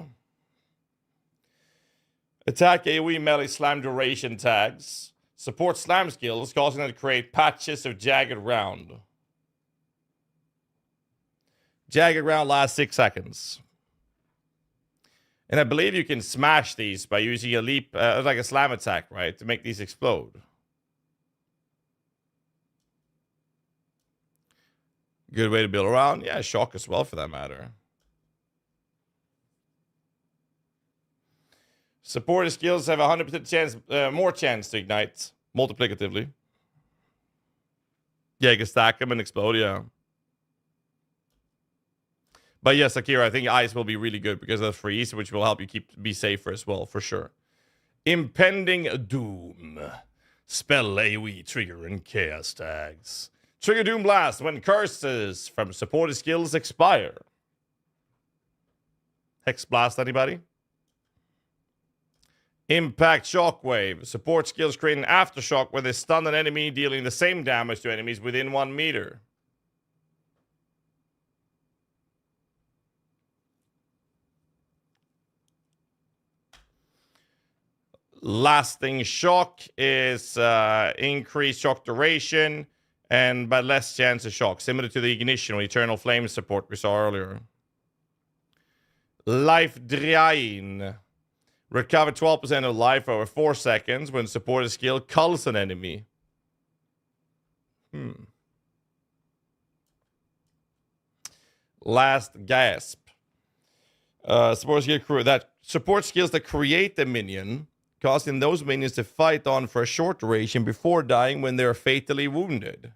Attack AoE melee slam duration tags. Support slam skills, causing them to create patches of jagged ground. Jagged Ground lasts 6 seconds. And I believe you can smash these by using a leap, like a slam attack, right? To make these explode. Good way to build around. Yeah, shock as well for that matter. Supported skills have 100% chance, more chance to ignite multiplicatively. Yeah, you can stack them and explode, yeah. But yes, Akira, I think Ice will be really good because of the freeze, which will help you be safer as well, for sure. Impending Doom. Spell AoE trigger and chaos tags. Trigger Doom Blast when curses from supported skills expire. Hex Blast, anybody? Impact Shockwave. Support skills create an aftershock where they stun an enemy, dealing the same damage to enemies within 1 meter. Lasting Shock is increased shock duration and but less chance of shock, similar to the Ignition or Eternal Flame support we saw earlier. Life Drain. Recover 12% of life over 4 seconds when supported skill culls an enemy. Last Gasp. Support skills that create the minion, causing those minions to fight on for a short duration before dying when they are fatally wounded.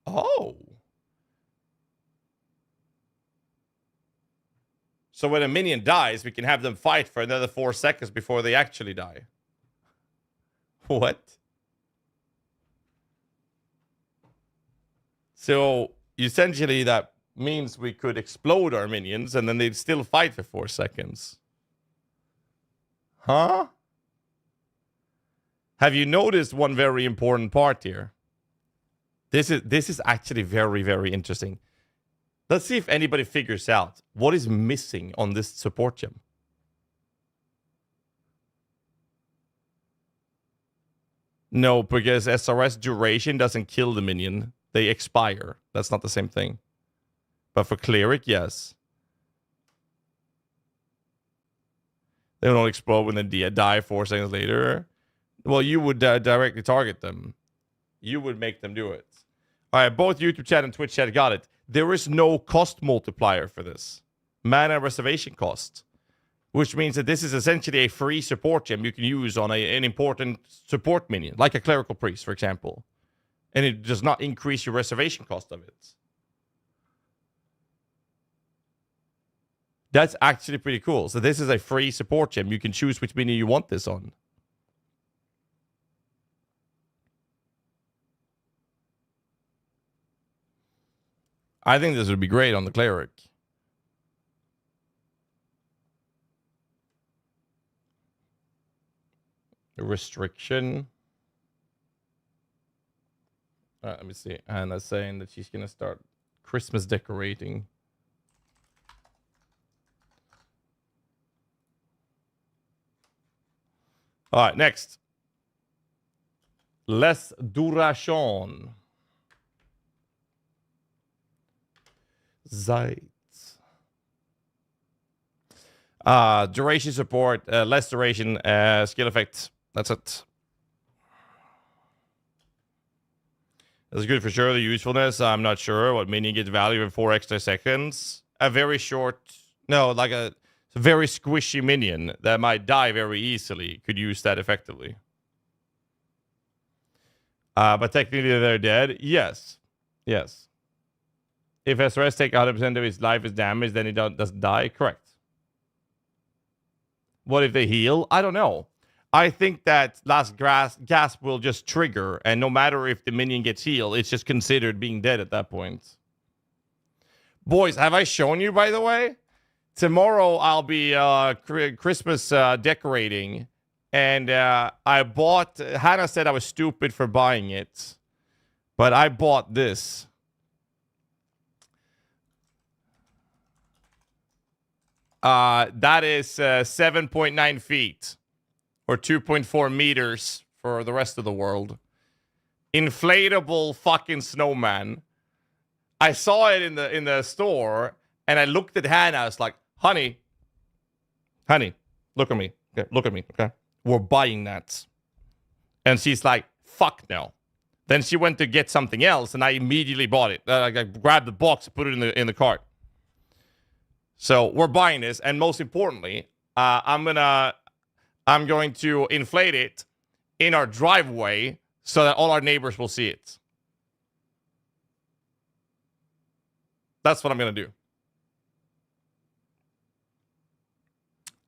Oh. So when a minion dies, we can have them fight for another 4 seconds before they actually die. What? So essentially that means we could explode our minions and then they'd still fight for 4 seconds. Huh? Have you noticed one very important part here? This is actually very, very interesting. Let's see if anybody figures out what is missing on this support gem. No, because SRS duration doesn't kill the minion. They expire. That's not the same thing. But for Cleric, yes. They don't explode when they die 4 seconds later. Well, you would directly target them. You would make them do it. All right, both YouTube chat and Twitch chat got it. There is no cost multiplier for this. Mana reservation cost. Which means that this is essentially a free support gem you can use on an important support minion, like a clerical priest, for example. And it does not increase your reservation cost of it. That's actually pretty cool. So this is a free support gem. You can choose which minion you want this on. I think this would be great on the cleric. A restriction. Let me see. Anna's saying that she's gonna start Christmas decorating. All right, next. Less duration. Zeit. Duration support, less duration, skill effect. That's it. That's good for sure. The usefulness, I'm not sure. What minion gets value in 4 extra seconds? A very short, no, like a very squishy minion that might die very easily could use that effectively. But technically they're dead. Yes. Yes. If SRS take 100% of his life as damage, then he doesn't die. Correct. What if they heal? I don't know. I think that last gasp will just trigger, and no matter if the minion gets healed, it's just considered being dead at that point. Boys, have I shown you, by the way? Tomorrow I'll be Christmas decorating, and I bought... Hannah said I was stupid for buying it, but I bought this. That is 7.9 feet. Or 2.4 meters for the rest of the world. Inflatable fucking snowman. I saw it in the store, and I looked at Hannah. I was like, honey, look at me. Okay, look at me, okay? We're buying that. And she's like, fuck no. Then she went to get something else, and I immediately bought it. I grabbed the box and put it in the cart. So we're buying this, and most importantly, I'm going to inflate it in our driveway so that all our neighbors will see it. That's what I'm going to do.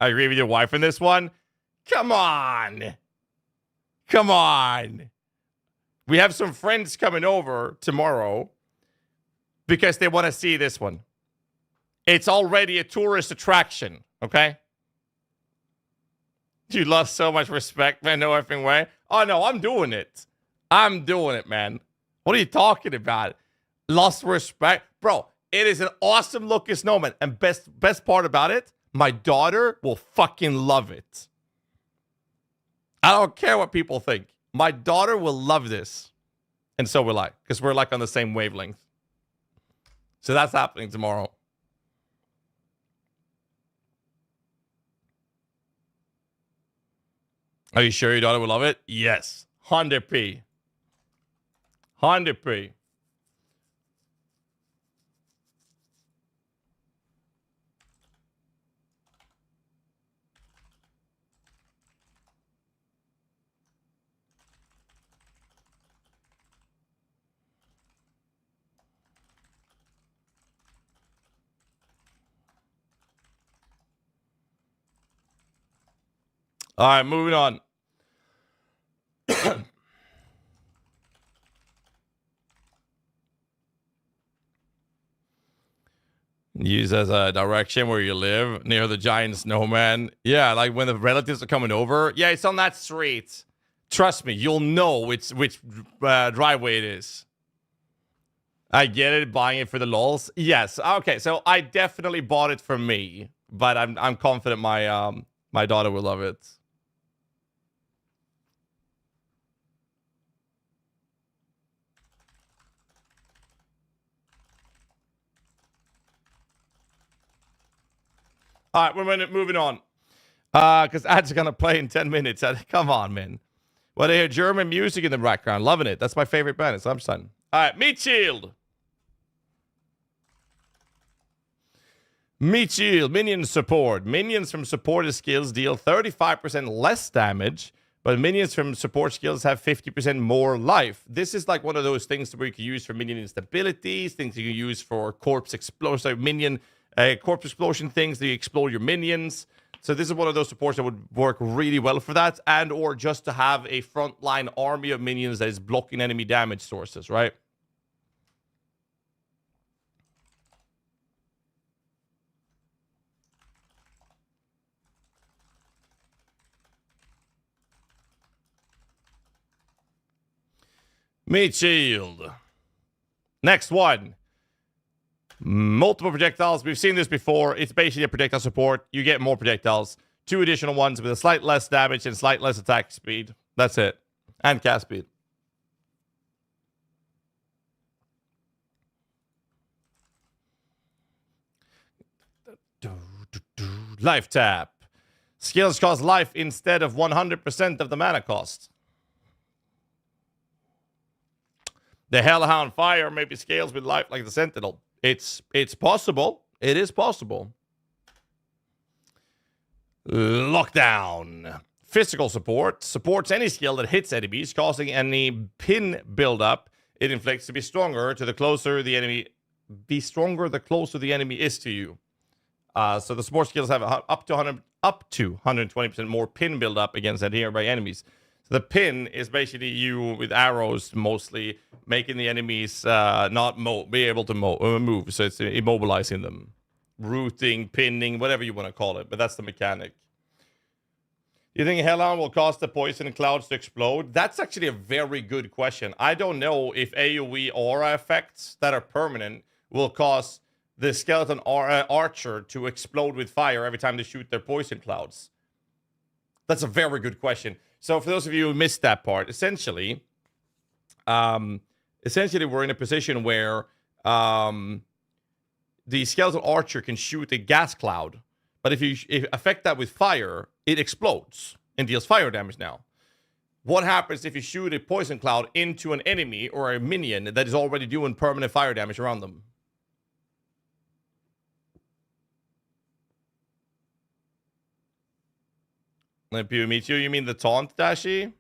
I agree with your wife in this one. Come on. Come on. We have some friends coming over tomorrow because they want to see this one. It's already a tourist attraction, okay? You lost so much respect, man. No effing way. Oh, no, I'm doing it. I'm doing it, man. What are you talking about? Lost respect? Bro, it is an awesome looking snowman. And best part about it, my daughter will fucking love it. I don't care what people think. My daughter will love this. And so will I. Because we're like on the same wavelength. So that's happening tomorrow. Are you sure your daughter will love it? Yes. 100p. 100p. All right, moving on. Use as a direction where you live near the giant snowman. Yeah, like when the relatives are coming over. Yeah, it's on that street. Trust me, you'll know which driveway it is. I get it, buying it for the lols. Yes, okay. So I definitely bought it for me, but I'm confident my daughter will love it. All right, we're moving on. Because ads are gonna play in 10 minutes. Come on, man. Well, they hear German music in the background. Loving it. That's my favorite band. It's Amstein. All right, Meat Shield. Meat Shield, minion support. Minions from supported skills deal 35% less damage, but minions from support skills have 50% more life. This is like one of those things where you can use for minion instabilities, things you can use for corpse explosion, corpse explosion things that you explode your minions. So this is one of those supports that would work really well for that, and or just to have a frontline army of minions that is blocking enemy damage sources, right? Meat Shield. Next one. Multiple projectiles. We've seen this before. It's basically a projectile support. You get more projectiles. 2 additional ones with a slight less damage and slight less attack speed. That's it. And cast speed. Life tap. Skills cost life instead of 100% of the mana cost. The Hellhound Fire maybe scales with life like the Sentinel. It's possible. It is possible. Lockdown. Physical support. Supports any skill that hits enemies, causing any pin buildup it inflicts to be stronger to the closer the enemy. Be stronger the closer the enemy is to you. So the support skills have up to 120% more pin buildup against nearby enemies. So the pin is basically you with arrows mostly making the enemies not be able to move. So it's immobilizing them, rooting, pinning, whatever you want to call it. But that's the mechanic. You think Hellhound will cause the poison clouds to explode? That's actually a very good question. I don't know if AoE aura effects that are permanent will cause the skeleton archer to explode with fire every time they shoot their poison clouds. That's a very good question. So for those of you who missed that part, essentially we're in a position where the skeleton archer can shoot a gas cloud, but if you affect that with fire, it explodes and deals fire damage now. What happens if you shoot a poison cloud into an enemy or a minion that is already doing permanent fire damage around them? If you meet you mean the taunt, Dashi?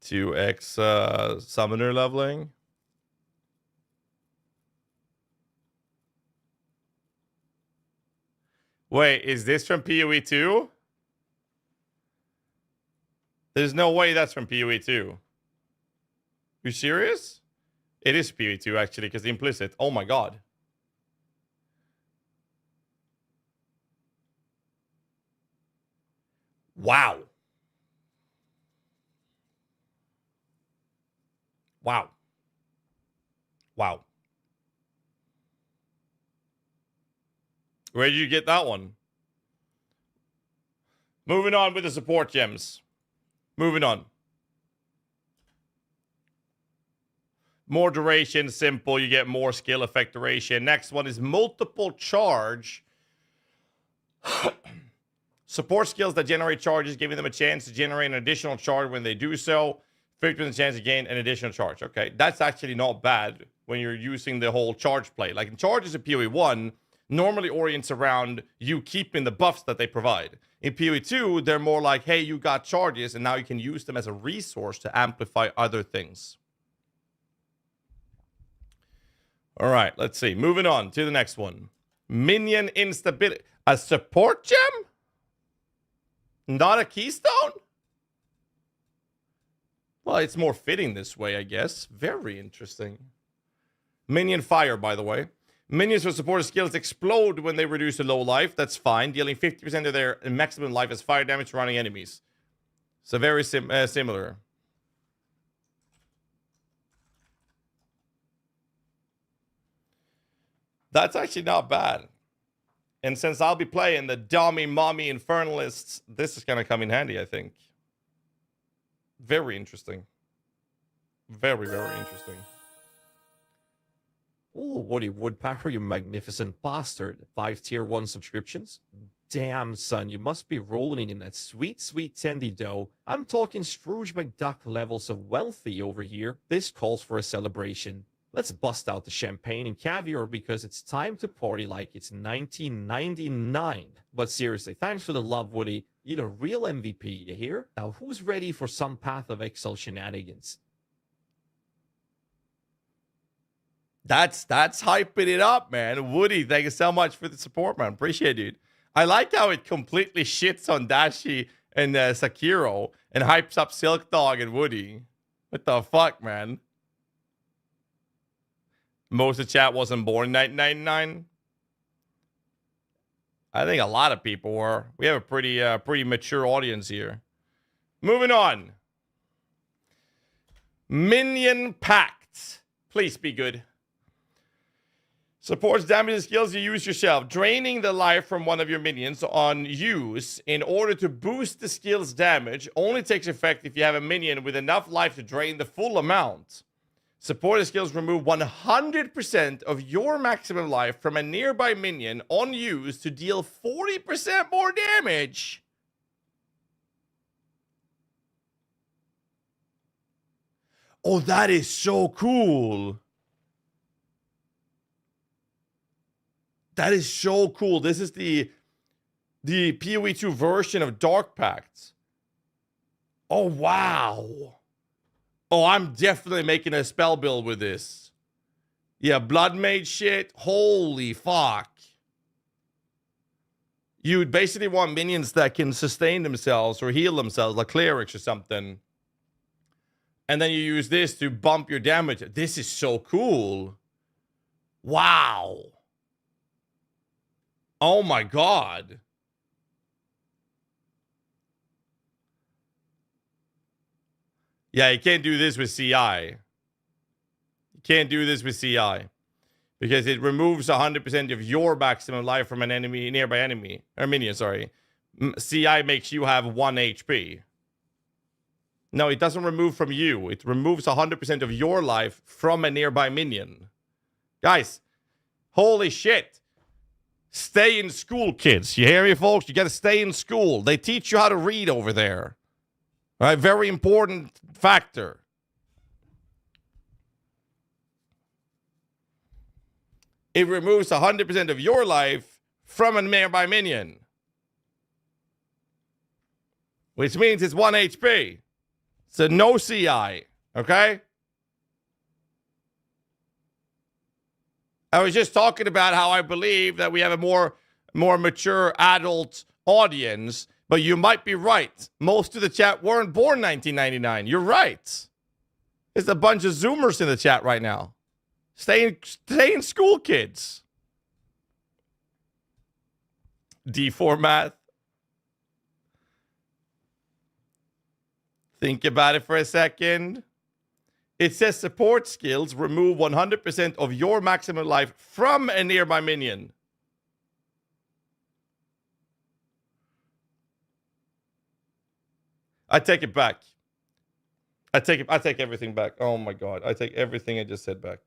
To X summoner leveling. Wait, is this from PoE 2? There's no way that's from PoE 2. You serious? It is PoE 2 actually, because the implicit. Oh my god. Wow. Wow. Wow. Where did you get that one? Moving on with the support gems. Moving on. More duration, simple. You get more skill effect duration. Next one is multiple charge. Support skills that generate charges, giving them a chance to generate an additional charge when they do so. 50% chance to gain an additional charge. Okay, that's actually not bad when you're using the whole charge play. Like in charges in PoE 1, normally orients around you keeping the buffs that they provide. In PoE 2, they're more like, hey, you got charges, and now you can use them as a resource to amplify other things. All right, let's see. Moving on to the next one. Minion instability. A support gem? Not a keystone? Well, it's more fitting this way, I guess. Very interesting. Minion fire, by the way. Minions with supported skills explode when they reduce to low life. That's fine. Dealing 50% of their maximum life as fire damage to running enemies. So very similar. That's actually not bad. And since I'll be playing the Dummy Mommy Infernalists, this is going to come in handy, I think. Very interesting. Very, very interesting. Oh, Woody Woodpecker, you magnificent bastard. 5 tier 1 subscriptions? Damn, son, you must be rolling in that sweet, sweet tendy dough. I'm talking Scrooge McDuck levels of wealthy over here. This calls for a celebration. Let's bust out the champagne and caviar because it's time to party like it's 1999. But seriously, thanks for the love, Woody. You're a real MVP, you hear? Now, who's ready for some Path of Exile shenanigans? That's hyping it up, man. Woody, thank you so much for the support, man. Appreciate it, dude. I like how it completely shits on Dashi and Sakiro and hypes up Silk Dog and Woody. What the fuck, man? Most of the chat wasn't born in 1999. I think a lot of people were. We have a pretty mature audience here. Moving on. Minion Pact. Please be good. Supports damage skills you use yourself. Draining the life from one of your minions on use in order to boost the skill's damage only takes effect if you have a minion with enough life to drain the full amount. Supported skills remove 100% of your maximum life from a nearby minion on use to deal 40% more damage. Oh, that is so cool. That is so cool. This is the PoE 2 version of Dark Pact. Oh, wow. Oh, I'm definitely making a spell build with this. Yeah, Blood Mage shit. Holy fuck. You basically want minions that can sustain themselves or heal themselves, like clerics or something. And then you use this to bump your damage. This is so cool. Wow. Oh my god. Yeah, you can't do this with CI. You can't do this with CI. Because it removes 100% of your maximum life from an enemy, nearby enemy. Or minion, sorry. CI makes you have 1 HP. No, it doesn't remove from you. It removes 100% of your life from a nearby minion. Guys, holy shit. Stay in school, kids. You hear me, folks? You got to stay in school. They teach you how to read over there. All right, very important factor. It removes 100% of your life from a nearby minion. Which means it's 1 HP. So no CI, okay? I was just talking about how I believe that we have a more mature adult audience, but you might be right. Most of the chat weren't born 1999. You're right. There's a bunch of Zoomers in the chat right now. Stay in school, kids. D4 math. Think about it for a second. It says support skills remove 100% of your maximum life from a nearby minion. I take it back. I take everything back. Oh my god. I take everything I just said back.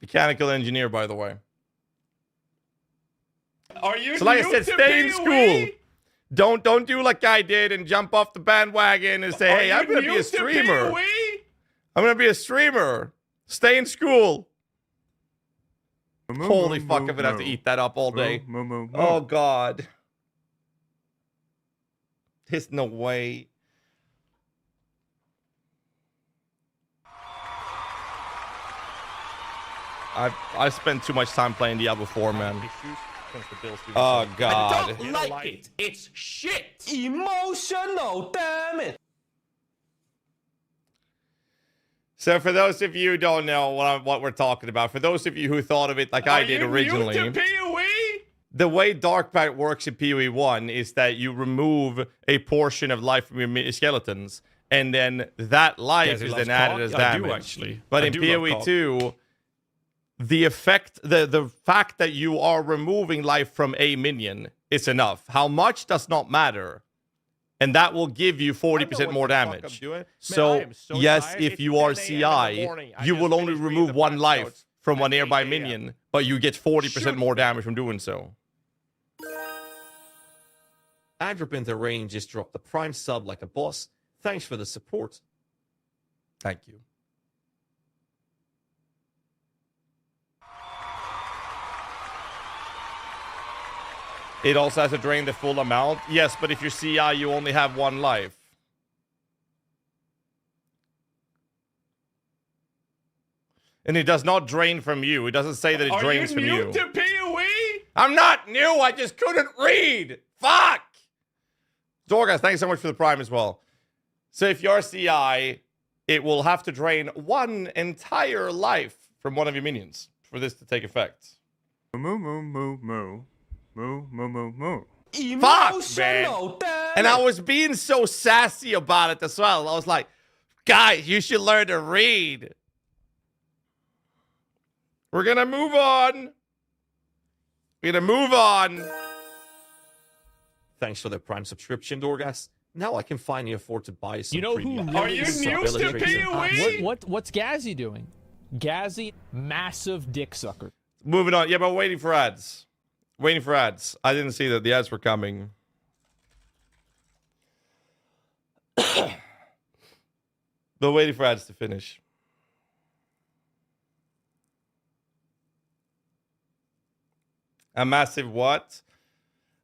Mechanical engineer, by the way. Are you So like I new said, to stay in PoE? school. Don't do like I did and jump off the bandwagon and say, hey, I'm gonna be a streamer. I'm gonna be a streamer. Stay in school. Holy fuck, I'm gonna have to eat that up all day. Oh god. There's no way. I've spent too much time playing Diablo 4, man. Oh god. I don't like it. It's shit. Emotional, damn it. So for those of you who don't know what we're talking about, for those of you who thought of it like I did originally, New to PoE? the way Dark Pact works in PoE 1 is that you remove a portion of life from your skeletons, and then that life is then added as damage. actually. But in PoE 2, the effect, the fact that you are removing life from a minion is enough. How much does not matter. And that will give you 40% more damage. So, yes, if you are CI, you will only remove one life from a nearby minion, but you get 40% more damage from doing so. Adrop in the range just dropped the Prime sub like a boss. Thanks for the support. Thank you. It also has to drain the full amount. Yes, but if you're CI, you only have one life. And it does not drain from you. It doesn't say that it drains from you. Are you new to PoE? I'm not new. I just couldn't read. Fuck. Dorgas, thanks so much for the Prime as well. So if you're CI, it will have to drain one entire life from one of your minions for this to take effect. Moo, moo, moo, moo. Moo, moo, moo, moo. Fuck, man. And I was being so sassy about it as well. I was like, guys, you should learn to read. We're going to move on. We're going to move on. Thanks for the Prime subscription, Dorgas. Now I can finally afford to buy some. You know who premium Are you new to PoE? What's GHAZZY doing? GHAZZY, massive dick sucker. Moving on. Yeah, but waiting for ads. Waiting for ads. I didn't see that the ads were coming. But waiting for ads to finish. A massive what?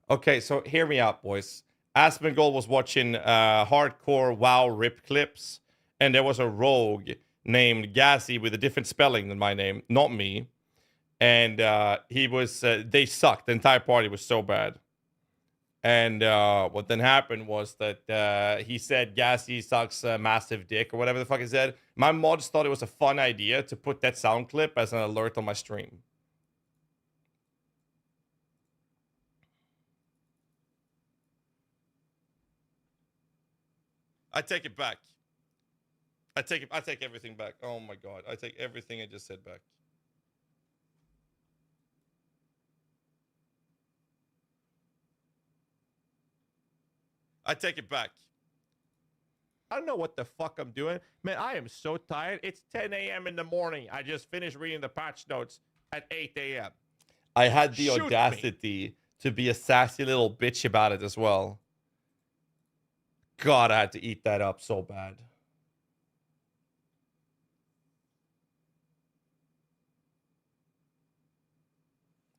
Okay, so hear me out, boys. Asmongold was watching hardcore WoW rip clips, and there was a rogue named GHAZZY with a different spelling than my name, not me. And he was, they sucked. The entire party was so bad. And what then happened was that he said GHAZZY sucks massive dick or whatever the fuck he said. My mods thought it was a fun idea to put that sound clip as an alert on my stream. I take it back. I take everything back. Oh my god. I take everything I just said back. I take it back. I don't know what the fuck I'm doing. Man, I am so tired. It's 10 a.m. in the morning. I just finished reading the patch notes at 8 a.m. I had the audacity to be a sassy little bitch about it as well. God, I had to eat that up so bad.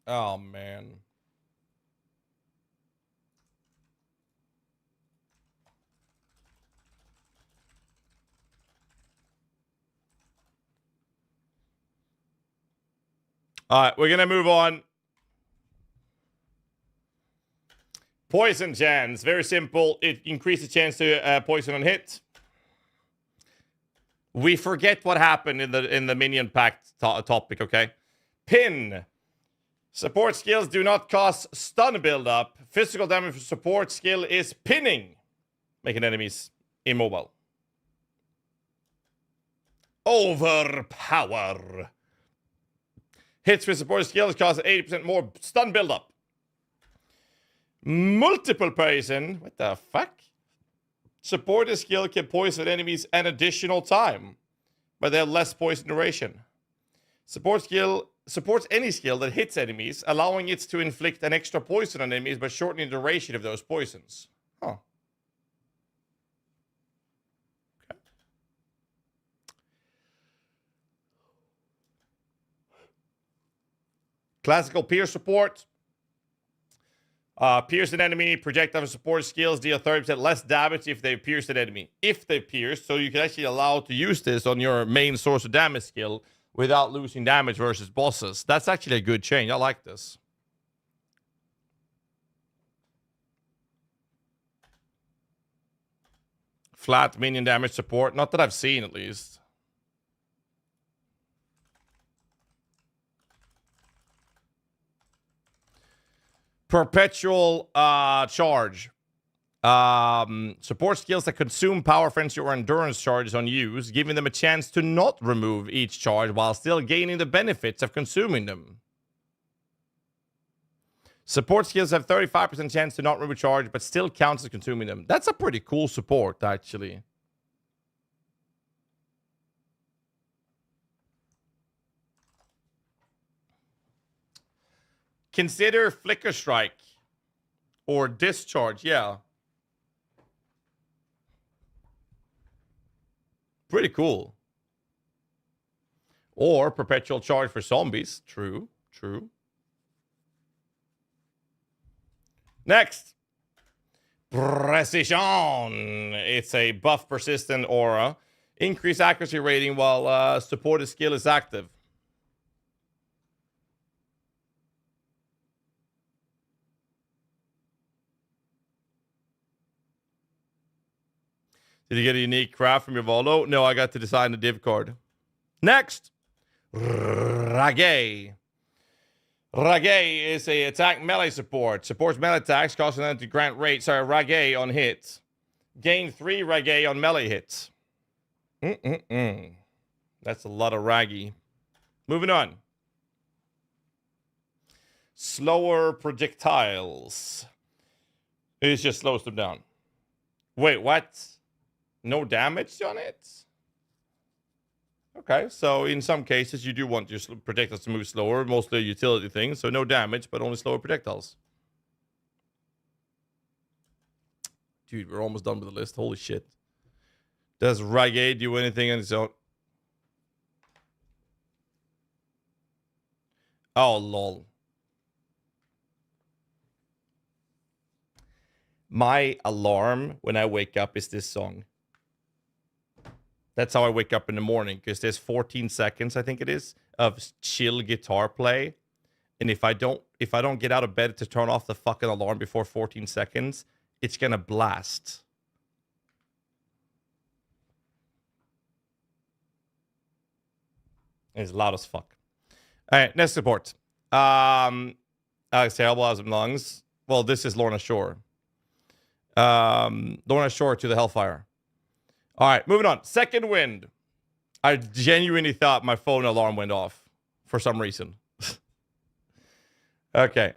Oh, man. All right, we're going to move on. Poison chance. Very simple. It increases the chance to poison on hit. We forget what happened in the minion pack topic, okay? Pin. Support skills do not cause stun build-up. Physical damage for support skill is pinning, making enemies immobile. Overpower. Hits with support skills cause 80% more stun build-up. Multiple poison. What the fuck? Support skill can poison enemies an additional time, but they have less poison duration. Support skill supports any skill that hits enemies, allowing it to inflict an extra poison on enemies, but shortening the duration of those poisons. Huh. Okay. Classical peer support. Pierce an enemy, projectile support skills deal 30% less damage if they pierce an enemy. If they pierce, so you can actually allow to use this on your main source of damage skill without losing damage versus bosses. That's actually a good change. I like this. Flat minion damage support. Not that I've seen, at least. Perpetual charge. Support skills that consume power, frenzy, or endurance charges on use, giving them a chance to not remove each charge while still gaining the benefits of consuming them. Support skills have 35% chance to not remove charge, but still counts as consuming them. That's a pretty cool support, actually. Consider Flicker Strike or Discharge, yeah. Pretty cool. Or Perpetual Charge for zombies. True, true. Next. Precision. It's a buff persistent aura. Increase accuracy rating while supported skill is active. Did you get a unique craft from your Volo? No, I got to design the div card. Next. Rage. Rage is a attack melee support. Supports melee attacks, causing them to grant rage. Sorry, Rage on hits. Gain 3 Rage on melee hits. That's a lot of Raggy. Moving on. Slower projectiles. It just slows them down. Wait, what? No damage on it? Okay, so in some cases, you do want your projectiles to move slower, mostly a utility thing, so no damage, but only slower projectiles. Dude, we're almost done with the list. Holy shit. Does Rage do anything on its own? Oh, lol. My alarm when I wake up is this song. That's how I wake up in the morning, because there's 14 seconds, I think it is, of chill guitar play. And if I don't get out of bed to turn off the fucking alarm before 14 seconds, it's gonna blast. It's loud as fuck. All right, next support. Alex Terrible has some lungs. Well, this is Lorna Shore. Lorna Shore to the Hellfire. All right, moving on. Second Wind. I genuinely thought my phone alarm went off for some reason. Okay.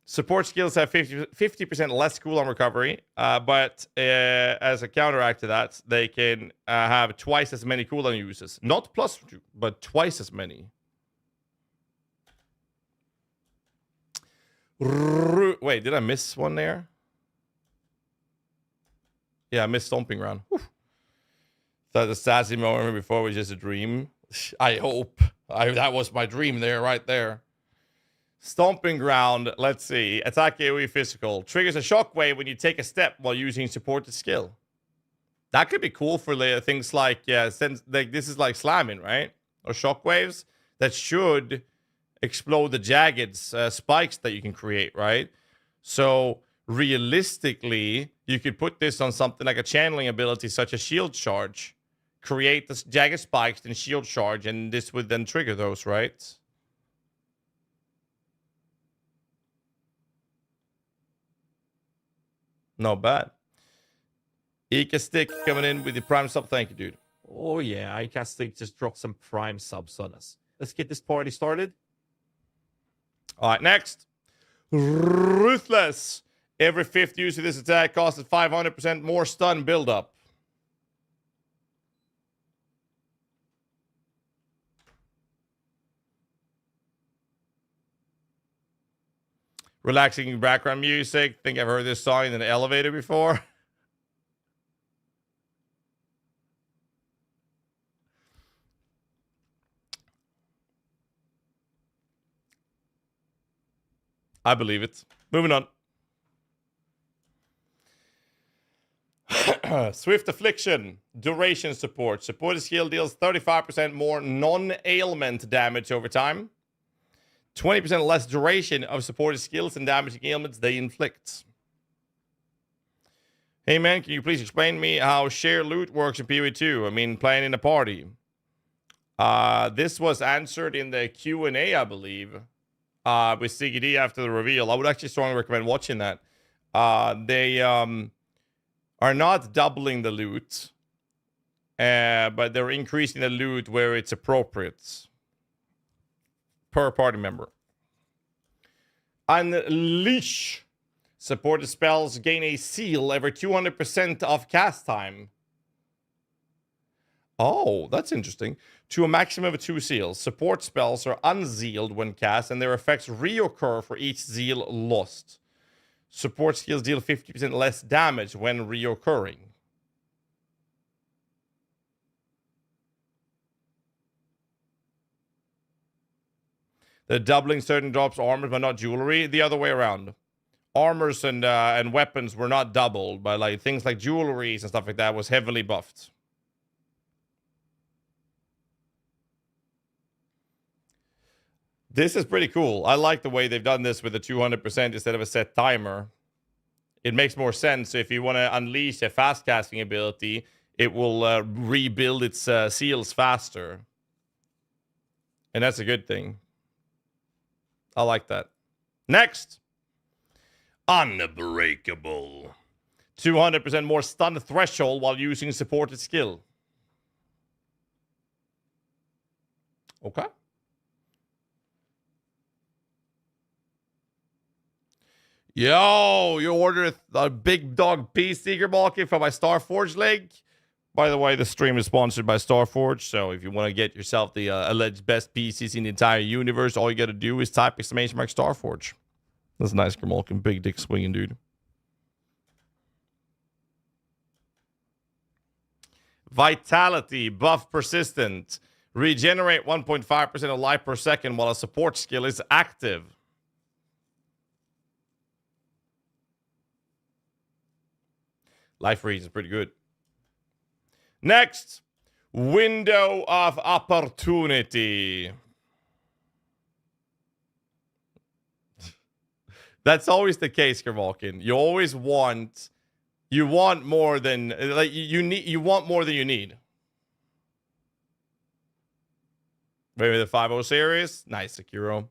Support skills have 50% less cooldown recovery, but as a counteract to that, they can have twice as many cooldown uses. Not +2, but twice as many. Wait, did I miss one there? Yeah, I missed Stomping Ground. Whew. Thought the sassy moment before was just a dream. I hope. That was my dream there, right there. Stomping Ground, let's see. Attack AoE physical. Triggers a shockwave when you take a step while using supported skill. That could be cool for things like, yeah, since like this is like slamming, right? Or shockwaves that should explode the jagged spikes that you can create, right? So realistically, you could put this on something like a channeling ability such as shield charge. Create the jagged spikes and shield charge, and this would then trigger those, right? Not bad. Ika Stick coming in with the prime sub. Thank you, dude. Oh, yeah. Ika Stick just dropped some prime subs on us. Let's get this party started. All right, next. Ruthless. Every 5th use of this attack costs 500% more stun buildup. Relaxing background music. Think I've heard this song in an elevator before. I believe it. Moving on. Swift Affliction. Duration support. Supported skill deals 35% more non-ailment damage over time. 20% less duration of supported skills and damaging ailments they inflict. Hey man, can you please explain to me how share loot works in PoE2? I mean, playing in a party. This was answered in the Q&A, I believe, with CGD after the reveal. I would actually strongly recommend watching that. They are not doubling the loot, but they're increasing the loot where it's appropriate per party member. Unleash. Supported spells gain a seal every 200% of cast time. Oh, that's interesting. To a maximum of 2 seals. Support spells are unsealed when cast, and their effects reoccur for each seal lost. Support skills deal 50% less damage when reoccurring. They're doubling certain drops armors, but not jewelry. The other way around. Armors and weapons were not doubled, but like things like jewelries and stuff like that was heavily buffed. This is pretty cool. I like the way they've done this with a 200% instead of a set timer. It makes more sense. If you want to unleash a fast casting ability, it will rebuild its seals faster. And that's a good thing. I like that. Next. Unbreakable. 200% more stun threshold while using supported skill. Okay. Yo, you ordered a big dog peace seeker market for my Starforge link. By the way, the stream is sponsored by Starforge, so if you want to get yourself the alleged best PCs in the entire universe, all you got to do is type !Starforge. That's nice, Gramalkin. Big dick swinging, dude. Vitality, buff persistent. Regenerate 1.5% of life per second while a support skill is active. Life regen is pretty good. Next, window of opportunity. That's always the case, Kermalkin. You always want, more than like you want more than you need. Maybe the 5.0 series, nice, Sekiro.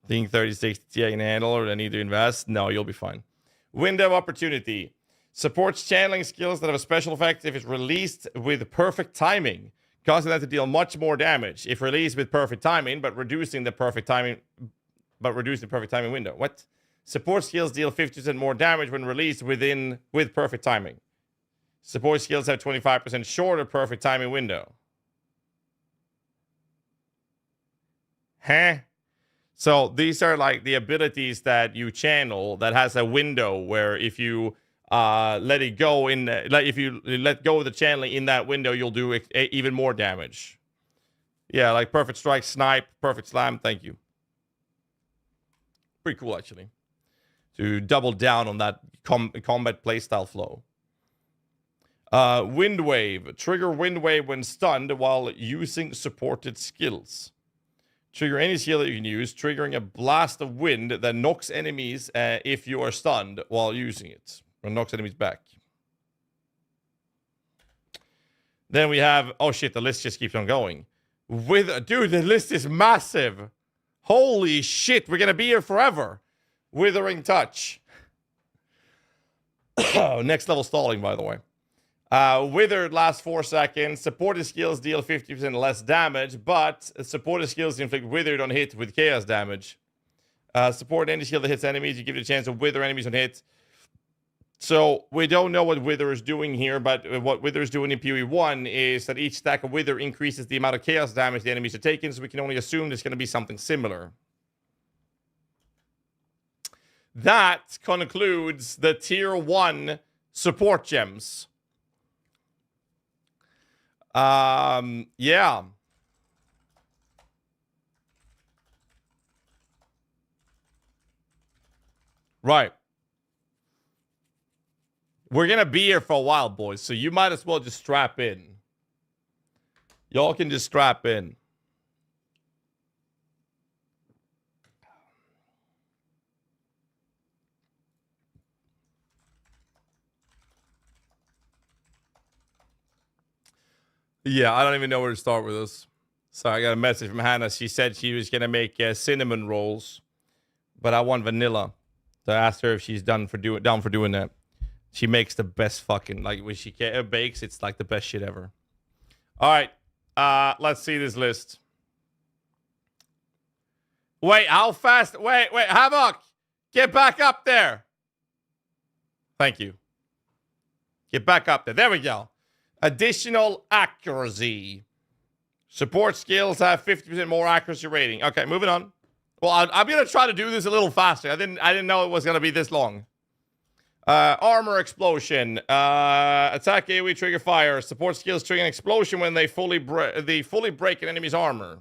Think 3060 Ti can handle, or I need to invest. No, you'll be fine. Window of opportunity. Supports channeling skills that have a special effect if it's released with perfect timing, causing that to deal much more damage if released with perfect timing, but reducing the perfect timing window. What? Support skills deal 50% more damage when released with perfect timing. Support skills have 25% shorter perfect timing window. Huh? So these are like the abilities that you channel that has a window where if you let it go if you let go of the channeling in that window, you'll do even more damage. Yeah, like perfect strike, snipe, perfect slam. Thank you. Pretty cool, actually, to double down on that combat playstyle flow. Wind wave. Trigger wind wave when stunned while using supported skills. Trigger any skill that you can use, triggering a blast of wind that knocks enemies if you are stunned while using it. Or knocks enemies back. Then we have... Oh shit, the list just keeps on going. Dude, the list is massive. Holy shit, we're gonna be here forever. Withering Touch. Next level stalling, by the way. Withered lasts 4 seconds. Supported skills deal 50% less damage, but supported skills inflict withered on hit with chaos damage. Support any skill that hits enemies. You give it a chance to wither enemies on hit. So we don't know what Wither is doing here, but what Wither is doing in PoE1 is that each stack of Wither increases the amount of chaos damage the enemies are taking, so we can only assume there's going to be something similar. That concludes the Tier 1 support gems. Yeah. Right. We're going to be here for a while, boys, so you might as well just strap in. Y'all can just strap in. Yeah, I don't even know where to start with this. So I got a message from Hannah. She said she was going to make cinnamon rolls, but I want vanilla. So I asked her if she's down for doing that. She makes the best fucking, like, when she bakes, it's like the best shit ever. All right, let's see this list. Wait, how fast? Wait, Havoc, get back up there. Thank you. Get back up there. There we go. Additional accuracy. Support skills have 50% more accuracy rating. Okay, moving on. Well, I'm gonna try to do this a little faster. I didn't know it was gonna be this long. Armor explosion. Attack AoE trigger fire. Support skills trigger an explosion when they fully break an enemy's armor.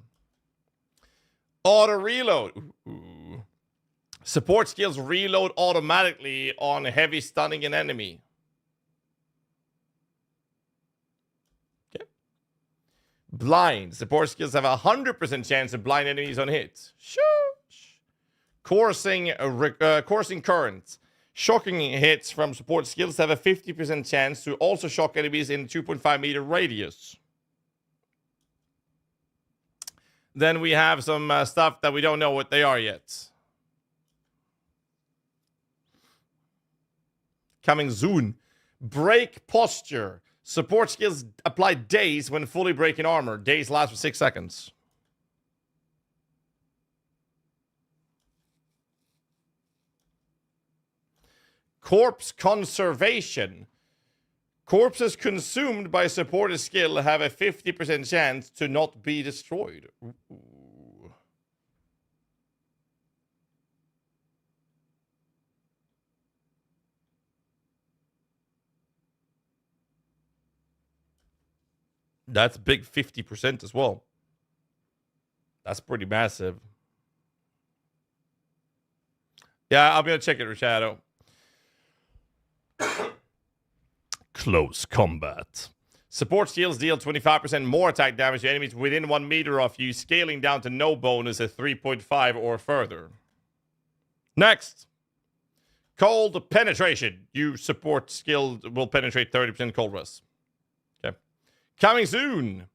Auto reload. Ooh. Support skills reload automatically on heavy stunning an enemy. Okay. Blind. Support skills have a 100% chance of blind enemies on hit. Shush. Coursing current. Shocking hits from support skills have a 50% chance to also shock enemies in 2.5 meter radius. Then we have some stuff that we don't know what they are yet. Coming soon. Break posture. Support skills apply daze when fully breaking armor. Daze lasts for 6 seconds. Corpse conservation. Corpses consumed by supported skill have a 50% chance to not be destroyed. Ooh. That's big 50% as well. That's pretty massive. Yeah, I'm going to check it, Shadow. Close combat. Support skills deal 25% more attack damage to enemies within 1 meter of you, scaling down to no bonus at 3.5 or further. Next. Cold penetration. You support skill will penetrate 30% cold rest. Okay. Coming soon.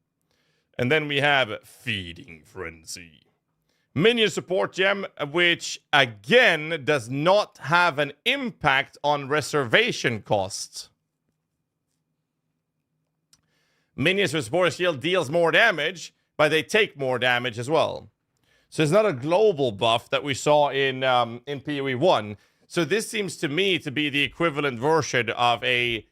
And then we have Feeding Frenzy. Minion support gem, which again does not have an impact on reservation costs. Minions with support skill deals more damage, but they take more damage as well. So it's not a global buff that we saw in PoE 1. So this seems to me to be the equivalent version of a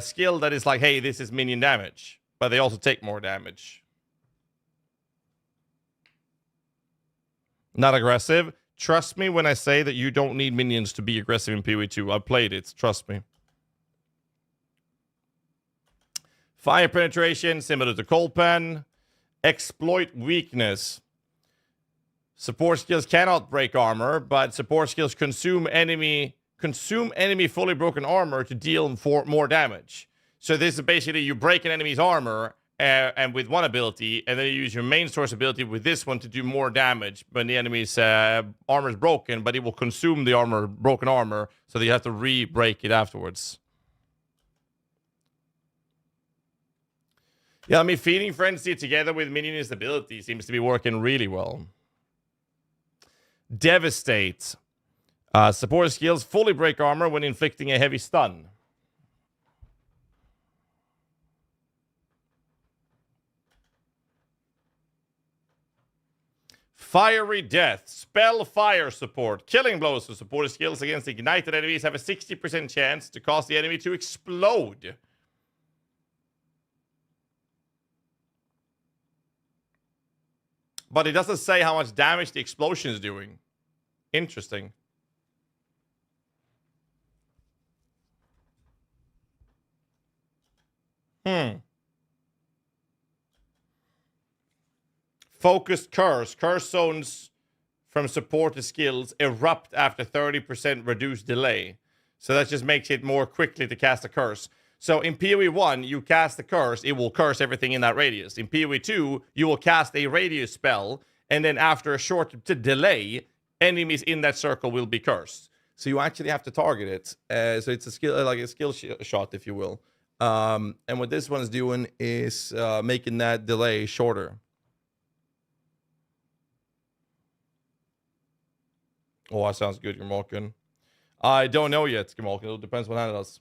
skill that is like, hey, this is minion damage, but they also take more damage. Not aggressive. Trust me when I say that you don't need minions to be aggressive in PoE 2. I've played it. Trust me. Fire penetration, similar to cold pen. Exploit weakness. Support skills cannot break armor, but support skills consume enemy fully broken armor to deal more damage. So this is basically you break an enemy's armor and with one ability, and then you use your main source ability with this one to do more damage when the enemy's armor is broken, but it will consume the broken armor, so that you have to re-break it afterwards. Yeah, I mean, Feeding Frenzy together with Minion's ability seems to be working really well. Devastate. Support skills fully break armor when inflicting a heavy stun. Fiery Death. Spell fire support. Killing blows for supported skills against ignited enemies have a 60% chance to cause the enemy to explode. But it doesn't say how much damage the explosion is doing. Interesting. Focused Curse. Curse zones from supported skills erupt after 30% reduced delay. So that just makes it more quickly to cast a curse. So in PoE 1, you cast the curse, it will curse everything in that radius. In PoE 2, you will cast a radius spell, and then after a short delay, enemies in that circle will be cursed. So you actually have to target it. So it's a skill, like a skill shot, if you will. And what this one's doing is making that delay shorter. Oh, that sounds good, you're mocking. I don't know yet, Gamal. It depends what Hannah does.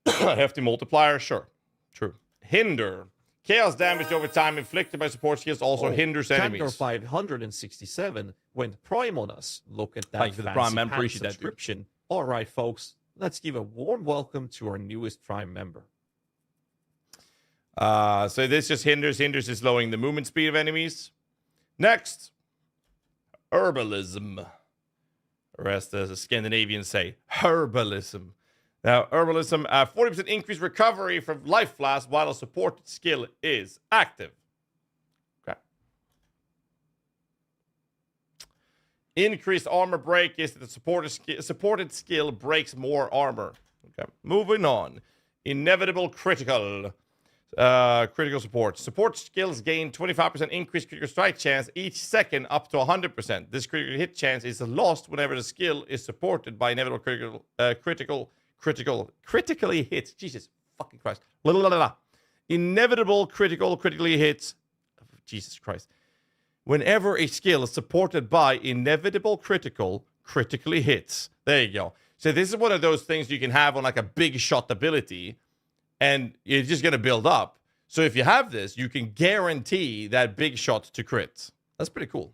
Hefty multiplier, sure. True. Hinder. Chaos damage over time inflicted by support skills also hinders Chandler enemies. 567 went Prime on us. Look at that Thank you for the fancy Prime member. pants Appreciate that, dude. subscription. All right, folks. Let's give a warm welcome to our newest Prime member. So this just hinders is slowing the movement speed of enemies. Next, herbalism. Or as the Scandinavians say, herbalism. Now, herbalism, 40% increased recovery from life flask while a supported skill is active. Okay. Increased armor break is that the supported skill breaks more armor. Okay. Moving on. Inevitable critical. Critical support. Support skills gain 25% increased critical strike chance each second up to 100%. This critical hit chance is lost whenever the skill is supported by inevitable critically hits. Jesus fucking Christ. Inevitable critically hits. Jesus Christ. Whenever a skill is supported by inevitable critically hits. There you go. So this is one of those things you can have on like a big shot ability. And it's just going to build up. So if you have this, you can guarantee that big shot to crit. That's pretty cool.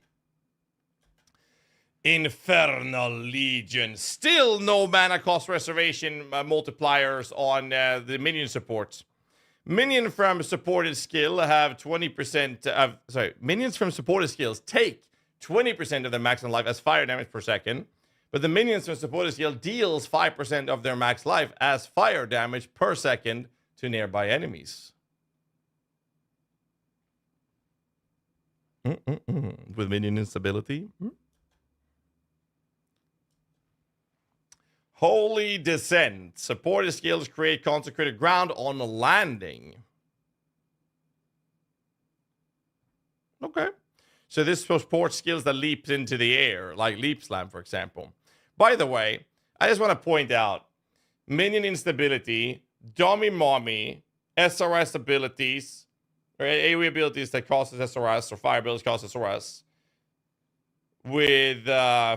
Infernal Legion. Still no mana cost reservation multipliers on the minion supports. Minion from supported skill have 20%. Minions from supported skills take 20% of their maximum life as fire damage per second. But the minions from supported skill deals 5% of their max life as fire damage per second to nearby enemies. With minion instability. Holy Descent. Supported skills create consecrated ground on landing. Okay. So this supports skills that leap into the air, like Leap Slam, for example. By the way, I just want to point out, minion instability, Dummy Mommy, SRS abilities, or AoE abilities that causes SRS, or fire abilities cause SRS, with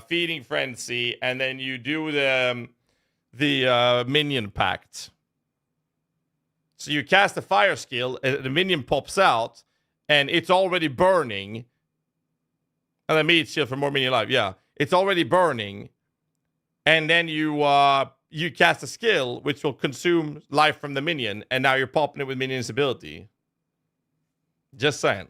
Feeding Frenzy, and then you do the Minion Pact. So you cast a fire skill, the minion pops out, and it's already burning. And then meat shield for more minion life. Yeah, it's already burning. And then you cast a skill which will consume life from the minion, and now you're popping it with minion's ability. Just saying.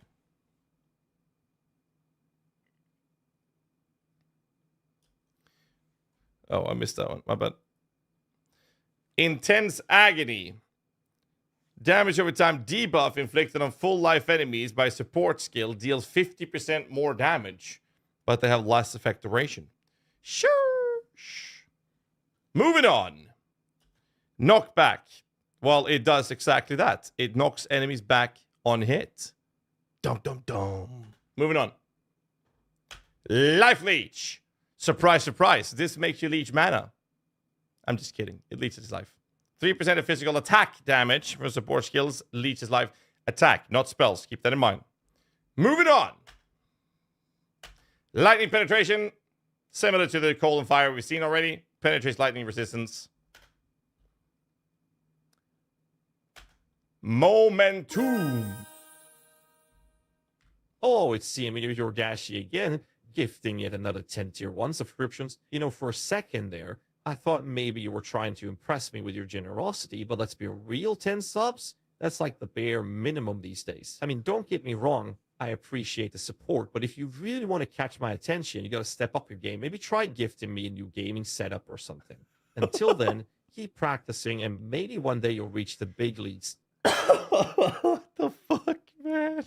Oh, I missed that one. My bad. Intense Agony. Damage over time debuff inflicted on full life enemies by support skill deals 50% more damage, but they have less effect duration. Sure. Moving on. Knockback. Well, it does exactly that. It knocks enemies back on hit. Dum dum dum. Moving on. Life Leech. Surprise, surprise. This makes you leech mana. I'm just kidding. It leeches life. 3% of physical attack damage for support skills leeches life. Attack, not spells. Keep that in mind. Moving on. Lightning penetration. Similar to the cold and fire we've seen already. Penetrates lightning resistance. Momentum. Oh, it's CME your GHAZZY again, gifting yet another 10 tier 1 subscriptions. You know, for a second there, I thought maybe you were trying to impress me with your generosity, but let's be real, 10 subs? That's like the bare minimum these days. I mean, don't get me wrong, I appreciate the support, but if you really want to catch my attention, you got to step up your game. Maybe try gifting me a new gaming setup or something. Until then, keep practicing, and maybe one day you'll reach the big leagues. What the fuck, man?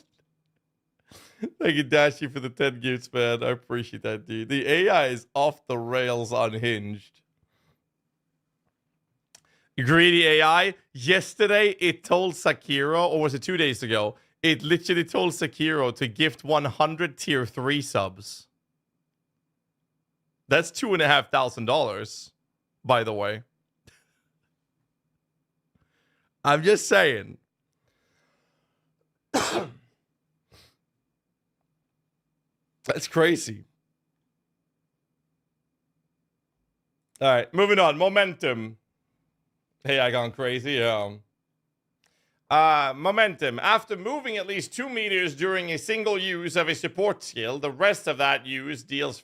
Thank you, Dashy, for the 10 gifts, man. I appreciate that, dude. The AI is off the rails unhinged. Greedy AI. Yesterday, it told Sakiro, or was it 2 days ago? It literally told Sakiro to gift 100 tier 3 subs. That's $2,500, by the way. I'm just saying. That's crazy. All right, moving on. Momentum. Hey, I gone crazy. Momentum. After moving at least 2 meters during a single use of a support skill, the rest of that use deals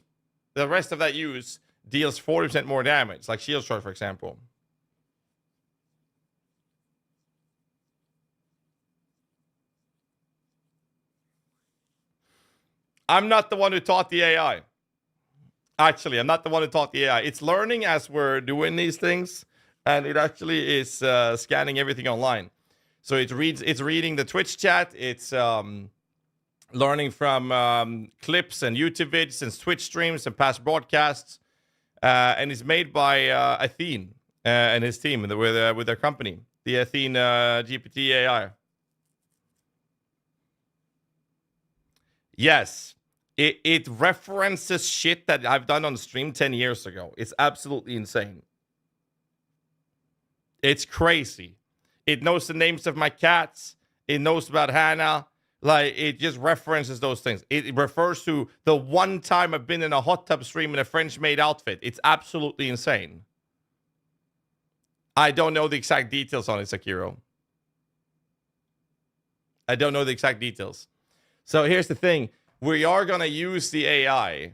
40% more damage, like shield strike, for example. I'm not the one who taught the AI. Actually, I'm not the one who taught the AI. It's learning as we're doing these things, and it actually is scanning everything online. So it's reading the Twitch chat. It's learning from clips and YouTube vids and Twitch streams and past broadcasts. And it's made by Athene and his team with their company, the Athene GPT AI. Yes. It references shit that I've done on stream 10 years ago. It's absolutely insane. It's crazy. It knows the names of my cats. It knows about Hannah. Like, it just references those things. It refers to the one time I've been in a hot tub stream in a French-made outfit. It's absolutely insane. I don't know the exact details on it, Sakiro. I don't know the exact details. So here's the thing. We are going to use the AI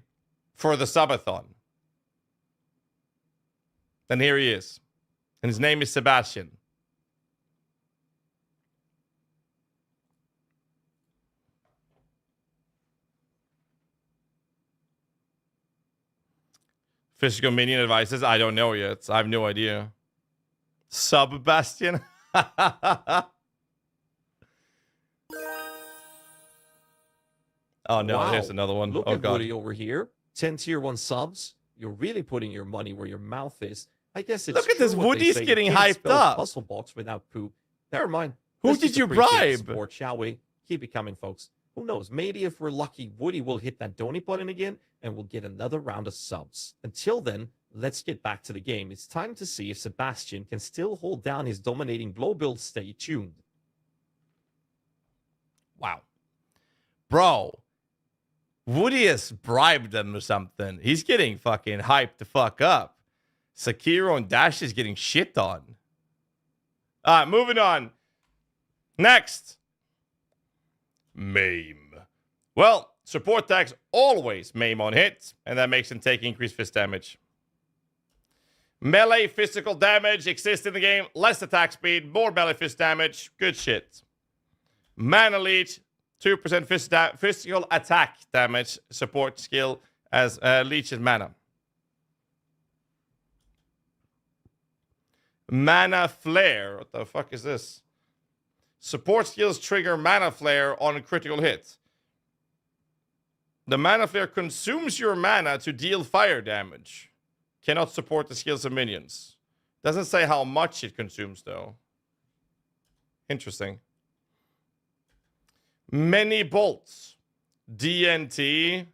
for the subathon. And here he is. And his name is Sebastian. Physical minion advices? I don't know yet. I have no idea. Sub-Bastion? Oh, no, Wow. there's another one. Look Oh, at God. Woody over here. 10 tier 1 subs. You're really putting your money where your mouth is. I guess it's Look at this. true what they Woody's say, you getting can't hyped spell up. Puzzle box without poop. Never mind. Who Let's did just you appreciate the bribe? support, shall we? Keep it coming, folks. Who knows? Maybe if we're lucky, Woody will hit that donate button again and we'll get another round of subs. Until then, let's get back to the game. It's time to see if Sebastian can still hold down his dominating blow build. Stay tuned. Wow. Bro. Woody has bribed them or something. He's getting fucking hyped the fuck up. Sakiro and Dash is getting shit on. All right, moving on. Next. Maim. Well, support attacks always maim on hits, and that makes them take increased fist damage. Melee physical damage exists in the game. Less attack speed, more melee fist damage. Good shit. Mana Leech. 2% physical attack damage support skill as leeches mana. Mana Flare. What the fuck is this? Support skills trigger Mana Flare on a critical hit. The Mana Flare consumes your mana to deal fire damage. Cannot support the skills of minions. Doesn't say how much it consumes, though. Interesting. Many bolts. DNT.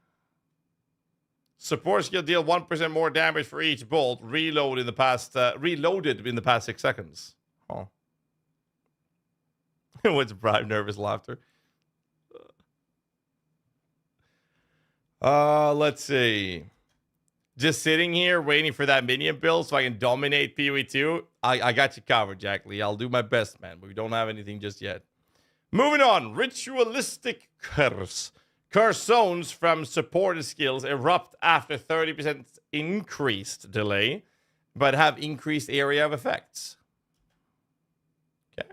Support skill deal 1% more damage for each bolt. Reloaded in the past 6 seconds. Oh. What's bribe nervous laughter? Let's see. Just sitting here waiting for that minion build so I can dominate PoE2. I got you covered, Jack Lee. I'll do my best, man. But we don't have anything just yet. Moving on, Ritualistic Curse. Curse zones from supported skills erupt after 30% increased delay, but have increased area of effects. Okay.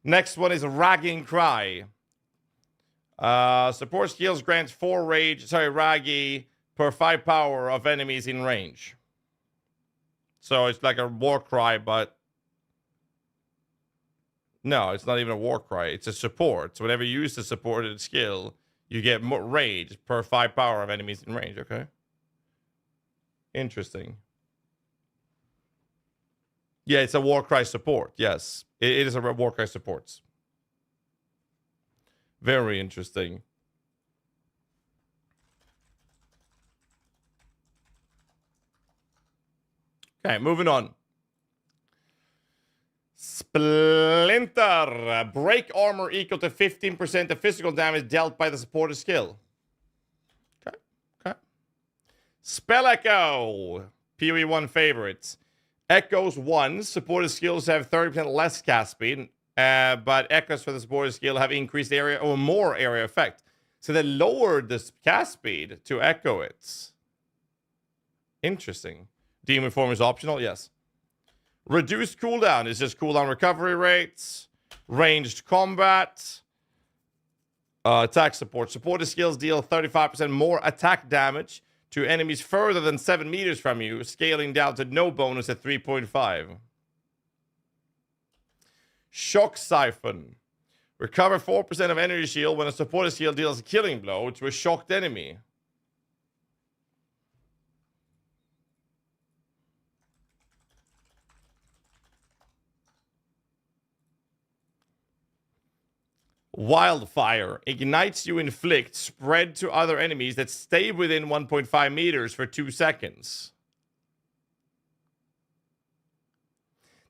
Next one is Ragging Cry. Support skills grants 4 Raggy per 5 power of enemies in range. So it's like a war cry, but no, it's not even a war cry. It's a support. So whenever you use the supported skill, you get more rage per 5 power of enemies in range. Okay. Interesting. Yeah, it's a war cry support. Yes, it is a war cry support. Very interesting. Okay, moving on. Splinter. Break armor equal to 15% of physical damage dealt by the supported skill. Okay. Spell Echo. PoE1 favorites. Echoes 1, supported skills have 30% less cast speed, but echoes for the supported skill have increased area or more area effect. So they lowered the cast speed to echo it. Interesting. Demon form is optional, yes. Reduced cooldown is just cooldown recovery rates. Ranged combat. Attack support. Supported skills deal 35% more attack damage to enemies further than 7 meters from you, scaling down to no bonus at 3.5. Shock Siphon. Recover 4% of energy shield when a supported skill deals a killing blow to a shocked enemy. Wildfire. Ignites you inflict spread to other enemies that stay within 1.5 meters for 2 seconds.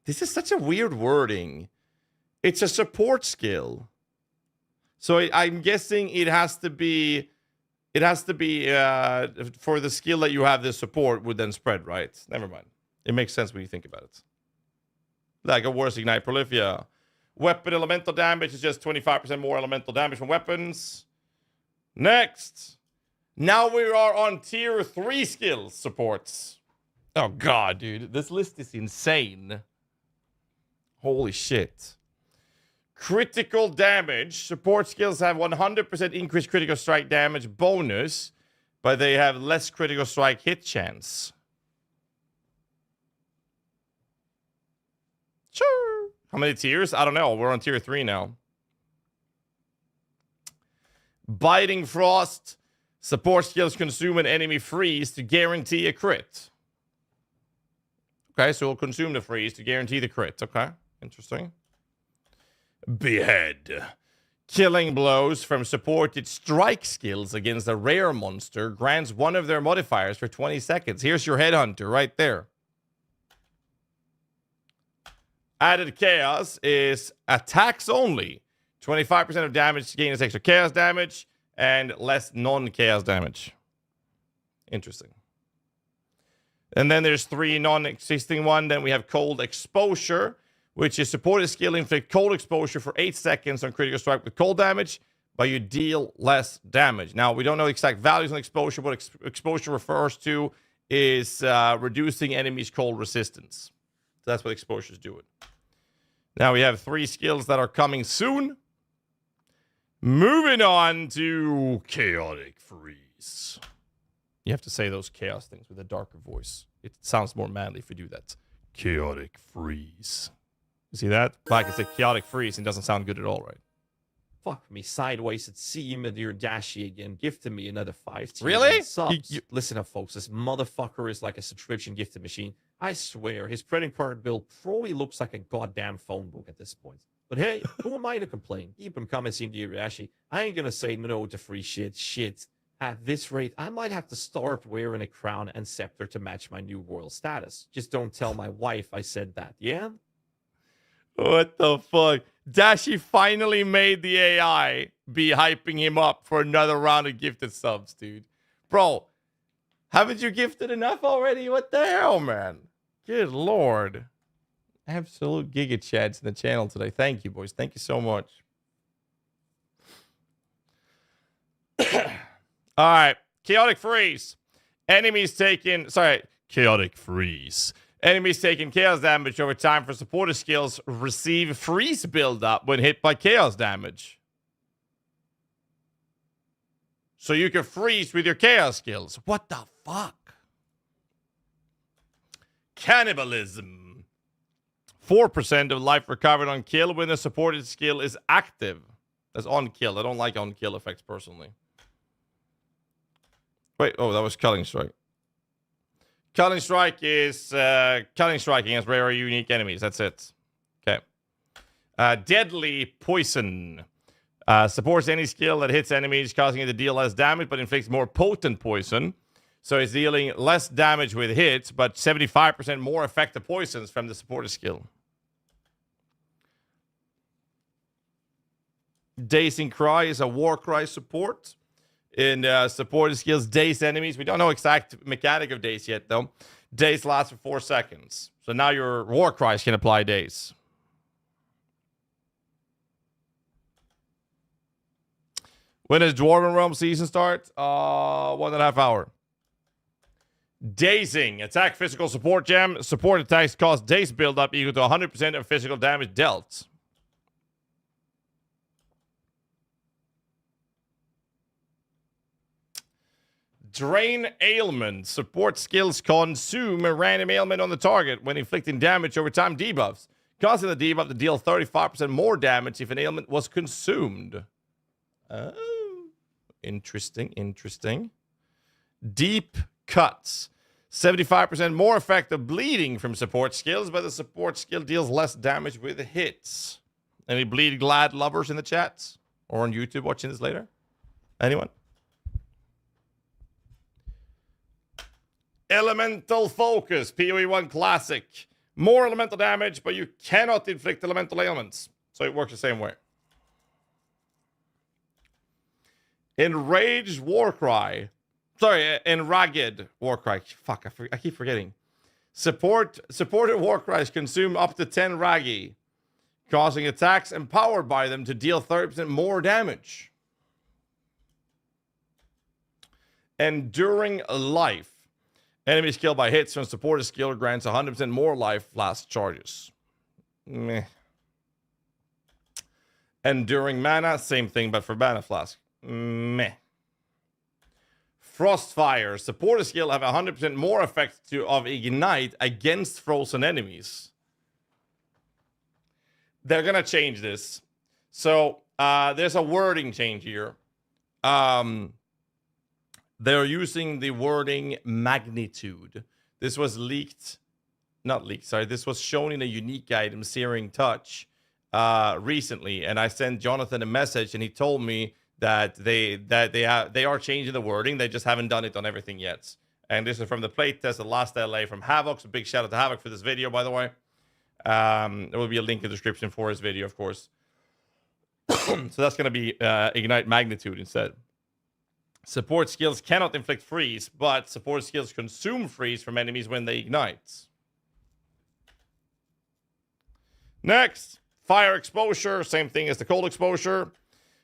This is such a weird wording. It's a support skill. So I'm guessing it has to be for the skill that you have, the support would then spread, right? Never mind. It makes sense when you think about it. Like a worse Ignite Prolifia. Weapon elemental damage is just 25% more elemental damage from weapons. Next. Now we are on tier 3 skills supports. Oh god, dude. This list is insane. Holy shit. Critical damage. Support skills have 100% increased critical strike damage bonus, but they have less critical strike hit chance. Sure. How many tiers? I don't know. We're on tier 3 now. Biting Frost. Support skills consume an enemy freeze to guarantee a crit. Okay, so we'll consume the freeze to guarantee the crit. Okay, interesting. Behead. Killing blows from supported strike skills against a rare monster grants one of their modifiers for 20 seconds. Here's your headhunter right there. Added chaos is attacks only. 25% of damage gains extra chaos damage and less non-chaos damage. Interesting. And then there's 3 non-existing one. Then we have cold exposure, which is supported skill inflict cold exposure for 8 seconds on critical strike with cold damage, but you deal less damage. Now, we don't know exact values on exposure. What exposure refers to is reducing enemies' cold resistance. So that's what exposure is doing. Now we have 3 skills that are coming soon. Moving on to Chaotic Freeze. You have to say those chaos things with a darker voice. It sounds more manly if you do that. Chaotic Freeze. You see that? Like I said, Chaotic Freeze, and it doesn't sound good at all, right? Fuck me sideways at seam and you're dashy again. Gifted me another 5 tiers. Really? Subs. Listen up, folks. This motherfucker is like a subscription gifted machine. I swear, his credit card bill probably looks like a goddamn phone book at this point. But hey, who am I to complain? Keep him coming, Seem Irashi. I ain't gonna say no to free shit. Shit. At this rate, I might have to start wearing a crown and scepter to match my new royal status. Just don't tell my wife I said that, yeah? What the fuck? Dashi finally made the AI be hyping him up for another round of gifted subs, dude. Bro, haven't you gifted enough already? What the hell, man? Good lord. Absolute giga chads in the channel today. Thank you, boys. Thank you so much. All right. Chaotic Freeze. Enemies taking... Sorry. Chaotic Freeze. Enemies taking chaos damage over time for supporter skills receive freeze buildup when hit by chaos damage. So you can freeze with your chaos skills. What the fuck? Cannibalism. 4% of life recovered on kill when the supported skill is active. That's on kill. I don't like on kill effects personally. Wait, oh, that was Culling Strike. Culling Strike is Culling Strike against rare or unique enemies. That's it. Okay. Deadly Poison. Supports any skill that hits enemies, causing it to deal less damage, but inflicts more potent poison. So it's dealing less damage with hits, but 75% more effective poisons from the supported skill. Dazing Cry is a war cry support. In supported skills, daze enemies. We don't know exact mechanic of daze yet, though. Daze lasts for 4 seconds. So now your war cries can apply daze. When does Dwarven Realms season start? 1.5 hours. Dazing. Attack physical support gem. Support attacks cause daze buildup equal to 100% of physical damage dealt. Drain ailment. Support skills consume a random ailment on the target when inflicting damage over time debuffs, causing the debuff to deal 35% more damage if an ailment was consumed. Oh, interesting. Deep cuts. 75% more effective bleeding from support skills, but the support skill deals less damage with hits. Any bleed glad lovers in the chats? Or on YouTube watching this later? Anyone? Elemental Focus, PoE 1 Classic. More elemental damage, but you cannot inflict elemental ailments. So it works the same way. Enraged Warcry. Sorry, Enraged Warcry. Fuck, I keep forgetting. Supported Warcries consume up to 10 Ragi, causing attacks empowered by them to deal 30% more damage. Enduring Life. Enemies killed by hits from supported skill grants 100% more life flask charges. Meh. Enduring Mana, same thing, but for Mana Flask. Meh. Frostfire. Supported skill have 100% more effect of Ignite against frozen enemies. They're going to change this. So, there's a wording change here. They're using the wording magnitude. This was leaked. Not leaked, sorry. This was shown in a unique item, Searing Touch, recently. And I sent Jonathan a message, and he told me that they are changing the wording. They just haven't done it on everything yet. And this is from the playtest at Last LA from Havoc. So big shout out to Havoc for this video, by the way. There will be a link in the description for his video, of course. So that's going to be Ignite Magnitude instead. Support skills cannot inflict freeze, but support skills consume freeze from enemies when they ignite. Next, fire exposure, same thing as the cold exposure.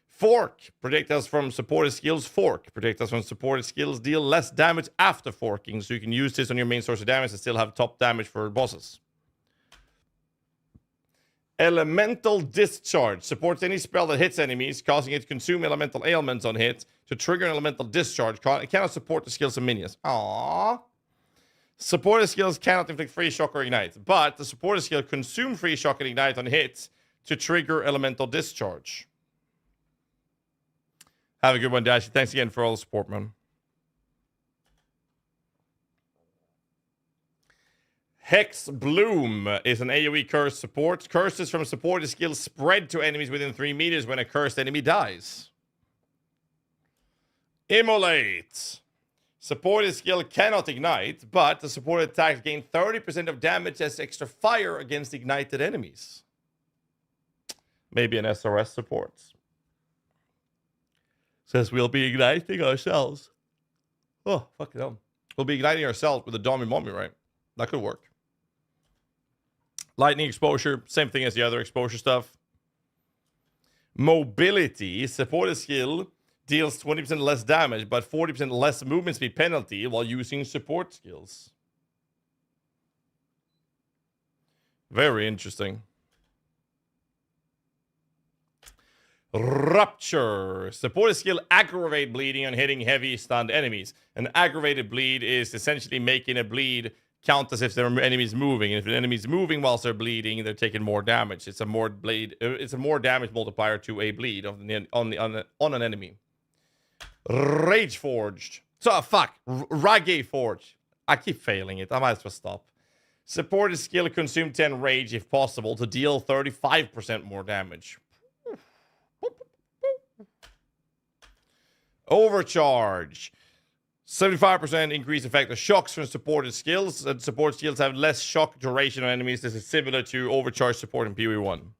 Fork, projectiles from supported skills fork. Projectiles from supported skills deal less damage after forking, so you can use this on your main source of damage and still have top damage for bosses. Elemental Discharge. Supports any spell that hits enemies, causing it to consume elemental ailments on hit. To trigger an elemental discharge, it cannot support the skills of minions. Aww. Supported skills cannot inflict free shock or ignite, but the supported skill consume free shock and ignite on hits to trigger elemental discharge. Have a good one, Dashi. Thanks again for all the support, man. Hex Bloom is an AoE curse support. Curses from supported skills spread to enemies within 3 meters when a cursed enemy dies. Immolate. Supported skill cannot ignite, but the supported attacks gain 30% of damage as extra fire against ignited enemies. Maybe an SRS support. Says we'll be igniting ourselves. Oh, fucking hell. We'll be igniting ourselves with a Dommy Mommy, right? That could work. Lightning exposure, same thing as the other exposure stuff. Mobility, supported skill deals 20% less damage, but 40% less movement speed penalty while using support skills. Very interesting. Rupture. Supported skill aggravate bleeding on hitting heavy stunned enemies. An aggravated bleed is essentially making a bleed count as if their enemy's moving. And if an enemy's moving whilst they're bleeding, they're taking more damage. It's a more damage multiplier to a bleed on an enemy. Rage Forged. So fuck. Rage Forged. I keep failing it. I might as well stop. Supported skill consume 10 rage if possible to deal 35% more damage. Overcharge. 75% increase effect of shocks from supported skills. And support skills have less shock duration on enemies. This is similar to overcharge support in PoE 1.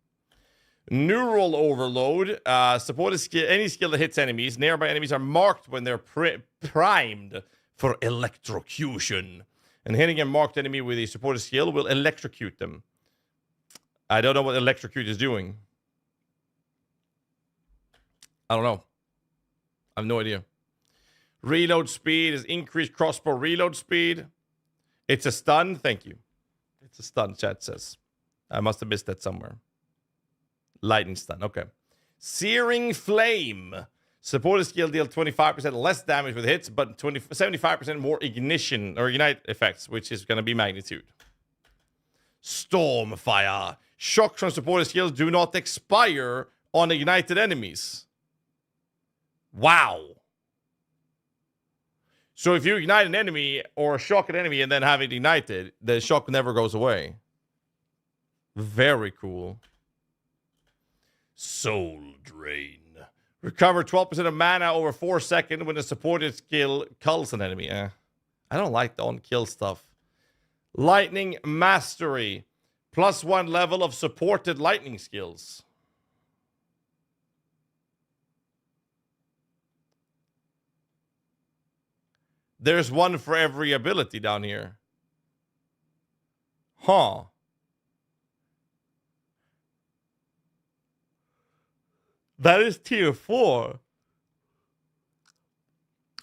Neural Overload. Supported skill. Any skill that hits enemies. Nearby enemies are marked when they're primed for electrocution. And hitting a marked enemy with a supported skill will electrocute them. I don't know what electrocute is doing. I don't know. I have no idea. Reload speed is increased crossbow reload speed. It's a stun. Thank you. It's a stun, chat says. I must have missed that somewhere. Lightning stun. Okay. Searing Flame. Supported skill deal 25% less damage with hits, but 75% more ignition or ignite effects, which is going to be magnitude. Stormfire. Shocks from supported skills do not expire on ignited enemies. Wow. So if you ignite an enemy or shock an enemy and then have it ignited, the shock never goes away. Very cool. Soul Drain. Recover 12% of mana over 4 seconds when a supported skill culls an enemy. I don't like the on-kill stuff. Lightning Mastery. +1 level of supported lightning skills. There's one for every ability down here. Huh. That is tier 4.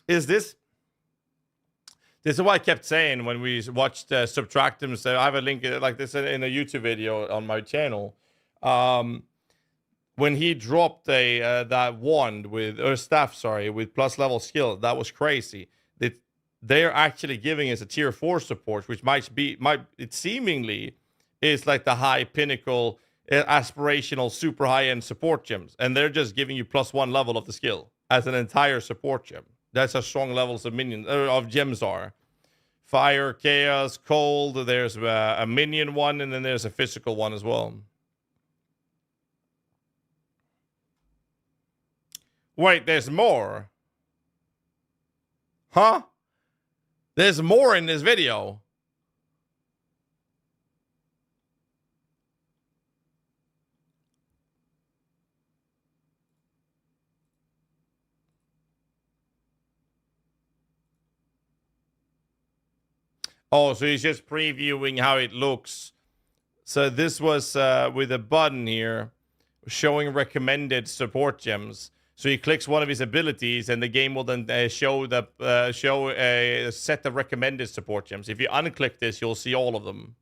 Is this... This is what I kept saying when we watched Subtractum. So I have a link like this in a YouTube video on my channel. When he dropped that wand with, or staff, sorry, with plus level skill, that was crazy. They're actually giving us a tier 4 support, which it seemingly is like the high pinnacle, aspirational, super high end support gems, and they're just giving you +1 level of the skill as an entire support gem. That's how strong levels of minions of gems are. Fire, chaos, cold. There's a minion one, and then there's a physical one as well. Wait, there's more. Huh? There's more in this video. Oh, so he's just previewing how it looks. So this was with a button here showing recommended support gems. So he clicks one of his abilities, and the game will then show a set of recommended support gems. If you unclick this, you'll see all of them.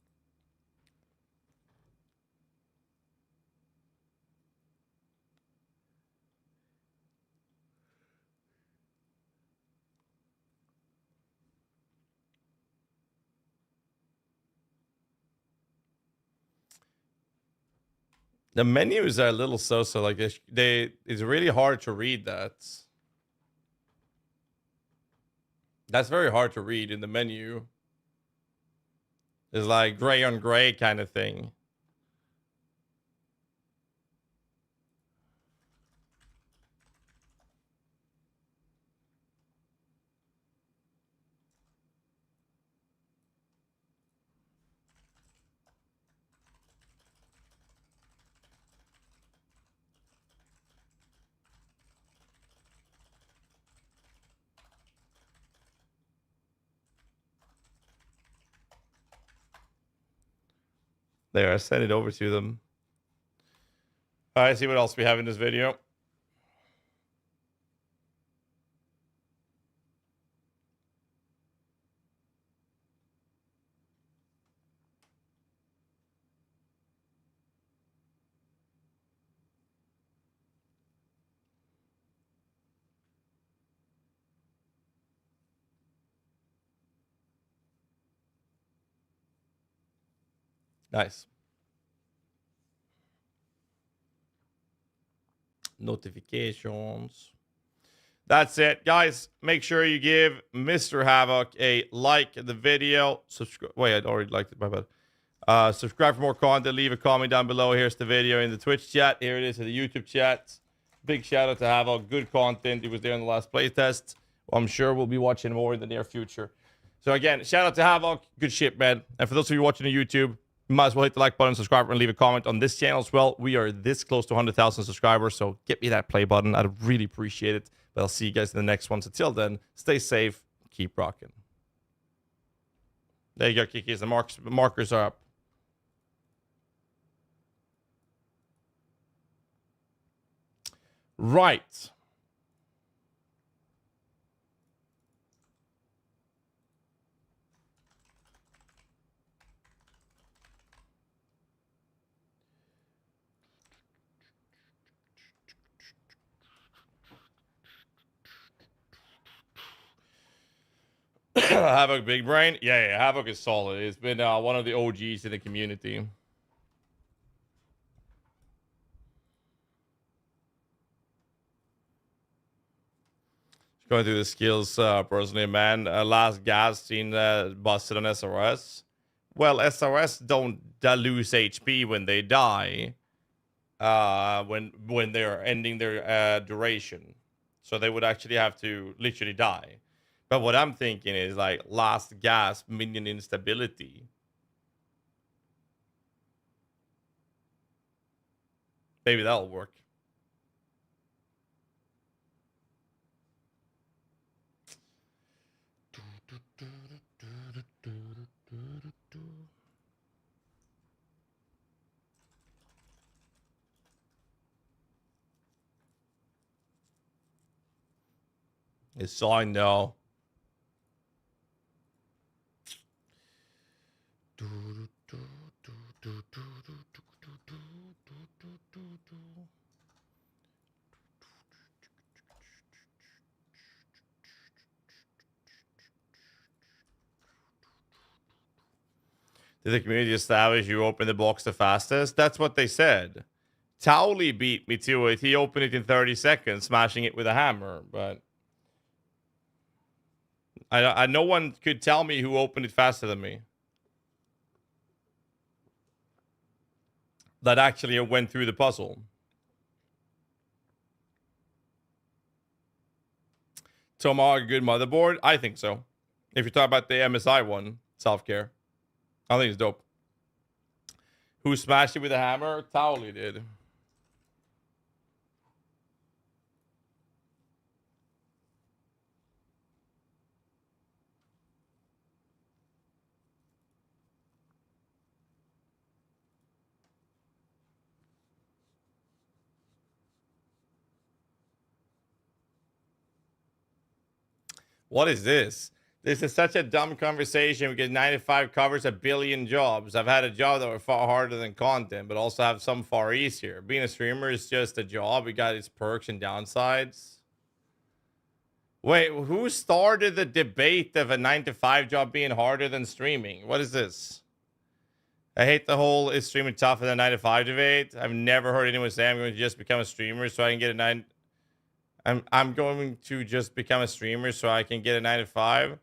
The menus are a little so-so. Like it's really hard to read that. That's very hard to read in the menu. It's like gray on gray kind of thing. There, I sent it over to them. All right, see what else we have in this video. Nice. Notifications. That's it, guys. Make sure you give Mr. Havoc a like the video. Subscribe. Wait, I'd already liked it. My bad. Subscribe for more content. Leave a comment down below. Here's the video in the Twitch chat. Here it is in the YouTube chat. Big shout out to Havoc. Good content. He was there in the last playtest. I'm sure we'll be watching more in the near future. So again, shout out to Havoc. Good shit, man. And for those of you watching on YouTube, you might as well hit the like button, subscribe, and leave a comment on this channel as well. We are this close to 100,000 subscribers, so get me that play button. I'd really appreciate it. But I'll see you guys in the next one. So till then, stay safe, keep rocking. There you go, Kikis. The markers are up. Right. Havoc Big Brain? Yeah, Havoc is solid. It's been one of the OGs in the community. Going through the skills personally, man. Last gas seen busted on SRS. Well, SRS don't lose HP when they die. When they're ending their duration, so they would actually have to literally die. But what I'm thinking is like last gasp minion instability. Maybe that'll work. It's all I know. Did the community establish you open the box the fastest? That's what they said. Towley beat me to it. He opened it in 30 seconds, smashing it with a hammer. But I no one could tell me who opened it faster than me. That actually went through the puzzle. Tomahawk, a good motherboard? I think so. If you're talking about the MSI one, self-care. I think it's dope. Who smashed it with a hammer? Towley did. What is this? This is such a dumb conversation because 95 covers a billion jobs. I've had a job that were far harder than content, but also have some far easier. Being a streamer is just a job. It got its perks and downsides. Wait, who started the debate of a 9 to 5 job being harder than streaming? What is this? I hate the whole is streaming tougher than 9 to 5 debate. I've never heard anyone say I'm going to just become a streamer so I can get a 9. I'm going to just become a streamer so I can get a 9 to 5.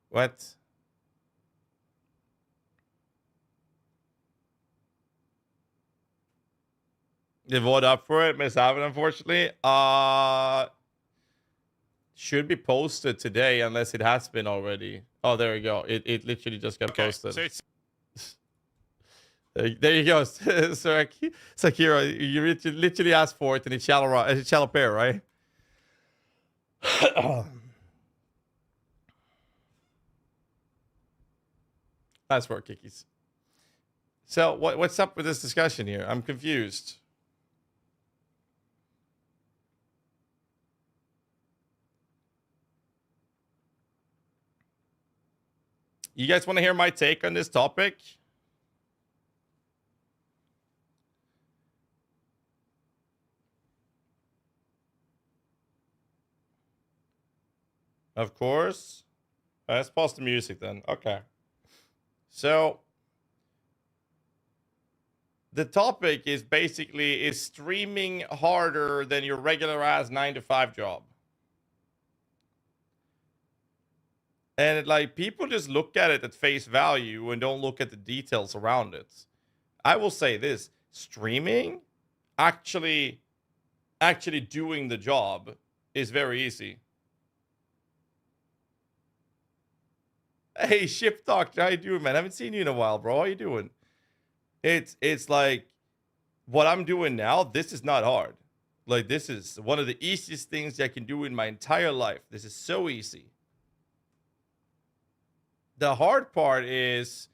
What? They vote up for it, Miss Alvin, unfortunately. Should be posted today unless it has been already. Oh, there we go. It literally just got posted. So it's There you go. So Sakira, you literally asked for it and it shall appear, right? That's for Kikis. So what's up with this discussion here? I'm confused. You guys want to hear my take on this topic? Of course. Let's pause the music then. Okay. So the topic is basically, is streaming harder than your regular ass 9 to 5 job? And like people just look at it at face value and don't look at the details around it. I will say this, streaming actually doing the job is very easy. Hey, Ship Doctor, how you doing, man? I haven't seen you in a while, bro. How you doing? It's like what I'm doing now, this is not hard. Like this is one of the easiest things I can do in my entire life. This is so easy. the hard part is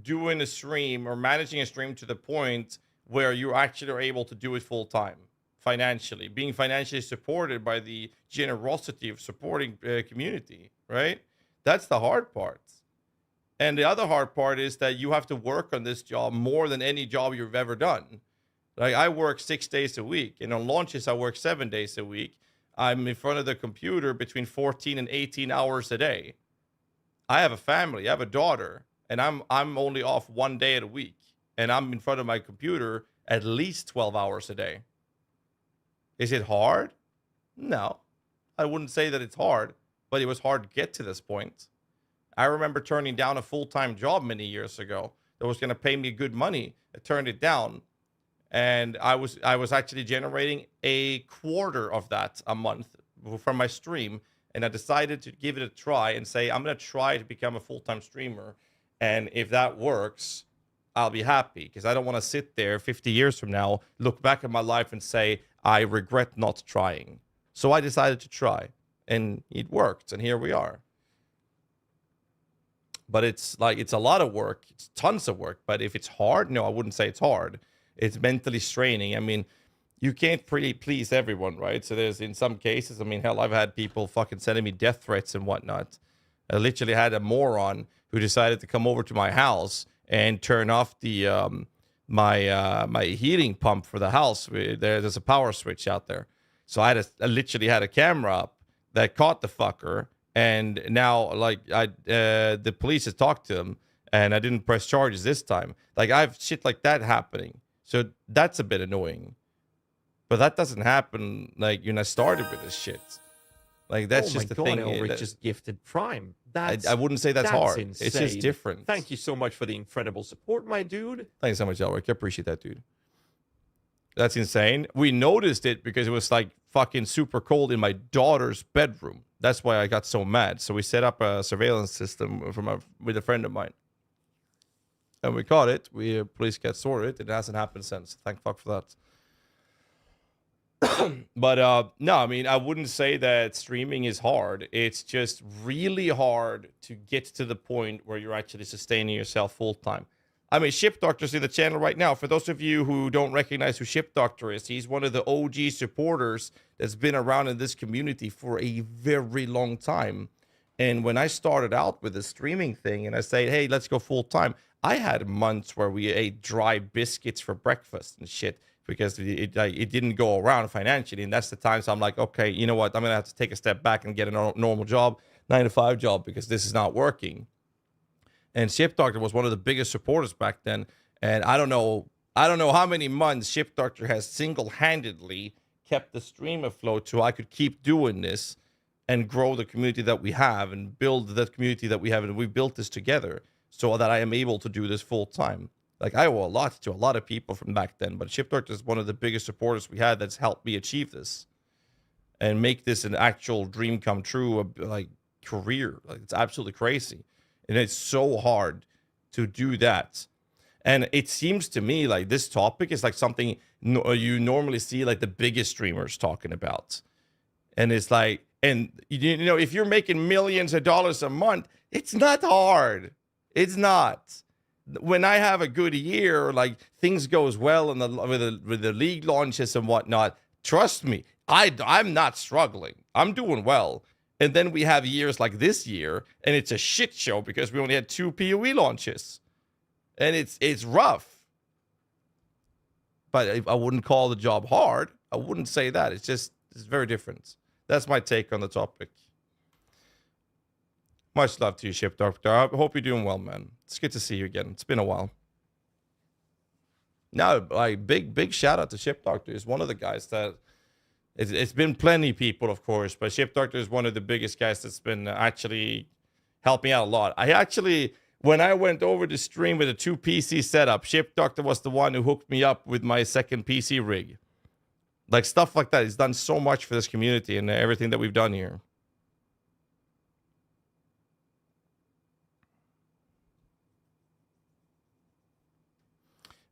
doing a stream or managing a stream to the point where you actually are able to do it full time financially, being financially supported by the generosity of supporting community, right? That's the hard part. And the other hard part is that you have to work on this job more than any job you've ever done. Like, I work 6 days a week, and on launches I work 7 days a week. I'm in front of the computer between 14 and 18 hours a day. I have a family, I have a daughter, and I'm only off 1 day a week, and I'm in front of my computer at least 12 hours a day. Is it hard? No, I wouldn't say that it's hard, but it was hard to get to this point. I remember turning down a full-time job many years ago that was going to pay me good money. I turned it down, and I was actually generating a quarter of that a month from my stream, and I decided to give it a try and say, I'm going to try to become a full-time streamer, and if that works, I'll be happy, because I don't want to sit there 50 years from now, look back at my life and say, I regret not trying. So I decided to try, and it worked, and here we are. But it's a lot of work. It's tons of work. But if it's hard, no, I wouldn't say it's hard. It's mentally straining. I mean, you can't really please everyone, right? So there's, in some cases, I mean, hell, I've had people fucking sending me death threats and whatnot. I literally had a moron who decided to come over to my house and turn off the my heating pump for the house. There's a power switch out there. So I literally had a camera up that caught the fucker. And now, like, the police has talked to him, and I didn't press charges this time. Like, I have shit like that happening. So that's a bit annoying. But that doesn't happen, like, when I started with this shit. Like, that's just the thing. Elric just gifted Prime. I wouldn't say that's hard. Insane. It's just different. Thank you so much for the incredible support, my dude. Thanks so much, Elric. I appreciate that, dude. That's insane. We noticed it because it was, like, fucking super cold in my daughter's bedroom. That's why I got so mad. So we set up a surveillance system with a friend of mine. And we caught it. Police got sorted. It hasn't happened since. Thank fuck for that. But no, I mean, I wouldn't say that streaming is hard. It's just really hard to get to the point where you're actually sustaining yourself full time. I mean, Ship Doctor's in the channel right now. For those of you who don't recognize who Ship Doctor is, he's one of the OG supporters that's been around in this community for a very long time. And when I started out with the streaming thing and I said, hey, let's go full time, I had months where we ate dry biscuits for breakfast and shit because it didn't go around financially. And that's the time. So I'm like, okay, you know what? I'm going to have to take a step back and get a normal job, 9-to-5 job, because this is not working. And Ship Doctor was one of the biggest supporters back then. And I don't know how many months Ship Doctor has single-handedly kept the stream afloat so I could keep doing this and grow the community that we have and build that community that we have. And we built this together so that I am able to do this full time. Like, I owe a lot to a lot of people from back then, but Ship Doctor is one of the biggest supporters we had that's helped me achieve this and make this an actual dream come true, like, career. Like, it's absolutely crazy. And it's so hard to do that. And it seems to me like this topic is like something you normally see like the biggest streamers talking about. And it's like, and you know, if you're making millions of dollars a month, it's not hard. It's not. When I have a good year, like things goes well with the league launches and whatnot, trust me, I'm not struggling. I'm doing well. And then we have years like this year, and it's a shit show because we only had 2 PoE launches. And it's rough. But I wouldn't call the job hard. I wouldn't say that. It's very different. That's my take on the topic. Much love to you, Ship Doctor. I hope you're doing well, man. It's good to see you again. It's been a while. No, like big shout out to Ship Doctor. He's one of the guys that... It's been plenty people, of course, but Ship Doctor is one of the biggest guys that's been actually helping out a lot. When I went over to stream with a 2 PC setup, Ship Doctor was the one who hooked me up with my second PC rig. Like, stuff like that. He's done so much for this community and everything that we've done here.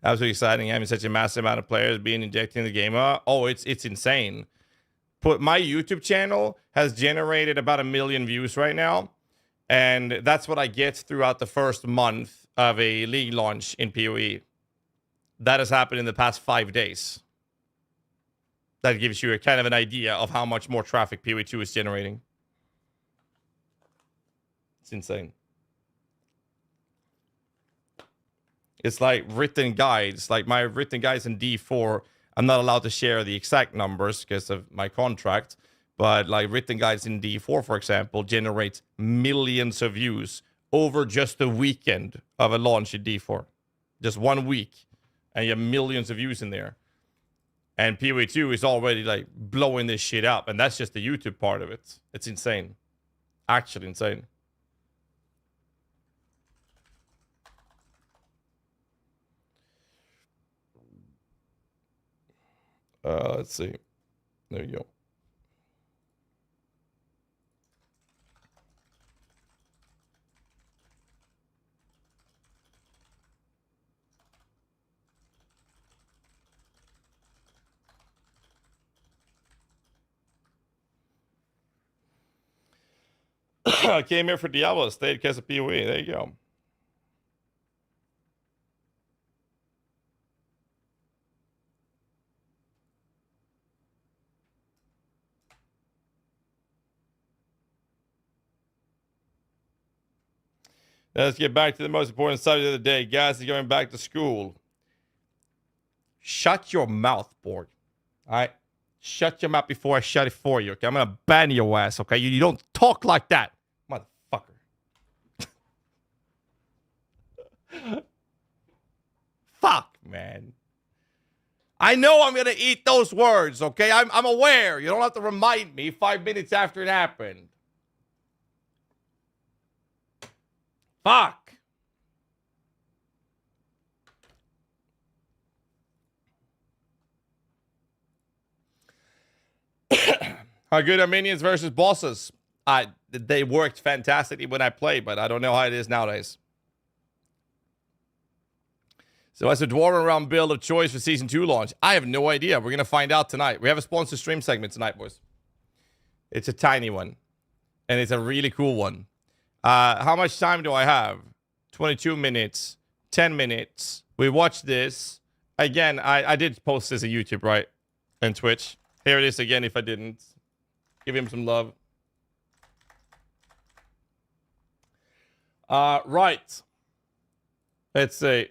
Absolutely exciting. Having such a massive amount of players being injected in the game. Oh, it's insane. My YouTube channel has generated about 1 million views right now. And that's what I get throughout the first month of a league launch in PoE. That has happened in the past 5 days. That gives you a kind of an idea of how much more traffic PoE2 is generating. It's insane. It's like written guides. Like my written guides in D4, I'm not allowed to share the exact numbers because of my contract. But like written guides in D4, for example, generate millions of views over just a weekend of a launch in D4. Just 1 week. And you have millions of views in there. And PoE2 is already like blowing this shit up. And that's just the YouTube part of it. It's insane. Actually insane. Let's see. There you go. I came here for Diablo, stayed because of PoE. There you go. Now let's get back to the most important subject of the day. Guys, is going back to school. Shut your mouth, Borg. All right? Shut your mouth before I shut it for you, okay? I'm going to ban your ass, okay? You don't talk like that, motherfucker. Fuck, man. I know I'm going to eat those words, okay? I'm aware. You don't have to remind me 5 minutes after it happened. Fuck. How good are minions versus bosses? They worked fantastically when I played, but I don't know how it is nowadays. So what's the Dwarven Realm build of choice for Season 2 launch? I have no idea. We're going to find out tonight. We have a sponsored stream segment tonight, boys. It's a tiny one. And it's a really cool one. How much time do I have? 22 minutes. 10 minutes. We watched this. Again, I did post this on YouTube, right? And Twitch. Here it is again if I didn't. Give him some love. Right. Let's see.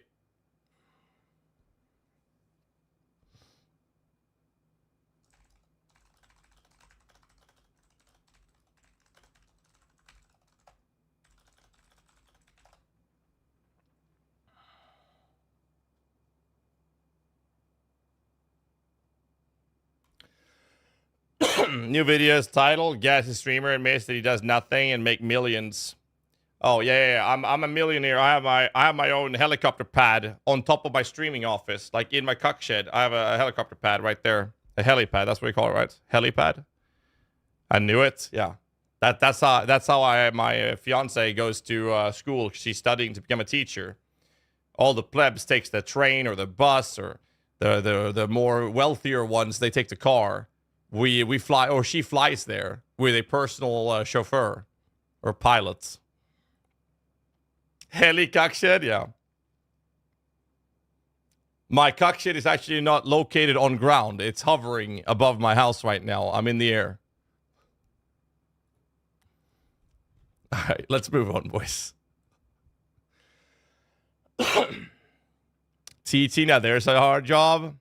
New videos title: GHAZZY streamer admits that he does nothing and make millions. Oh yeah. I'm a millionaire. I have my own helicopter pad on top of my streaming office, like in my cock shed. I have a helicopter pad right there, a helipad. That's what you call it, right? Helipad. I knew it. Yeah. That's how my fiance goes to school. She's studying to become a teacher. All the plebs takes the train or the bus, or the more wealthier ones, they take the car. We fly, or she flies there with a personal chauffeur or pilot. Heli cock shed, yeah. My cock shed is actually not located on ground. It's hovering above my house right now. I'm in the air. All right, let's move on, boys. TT, now there's a hard job.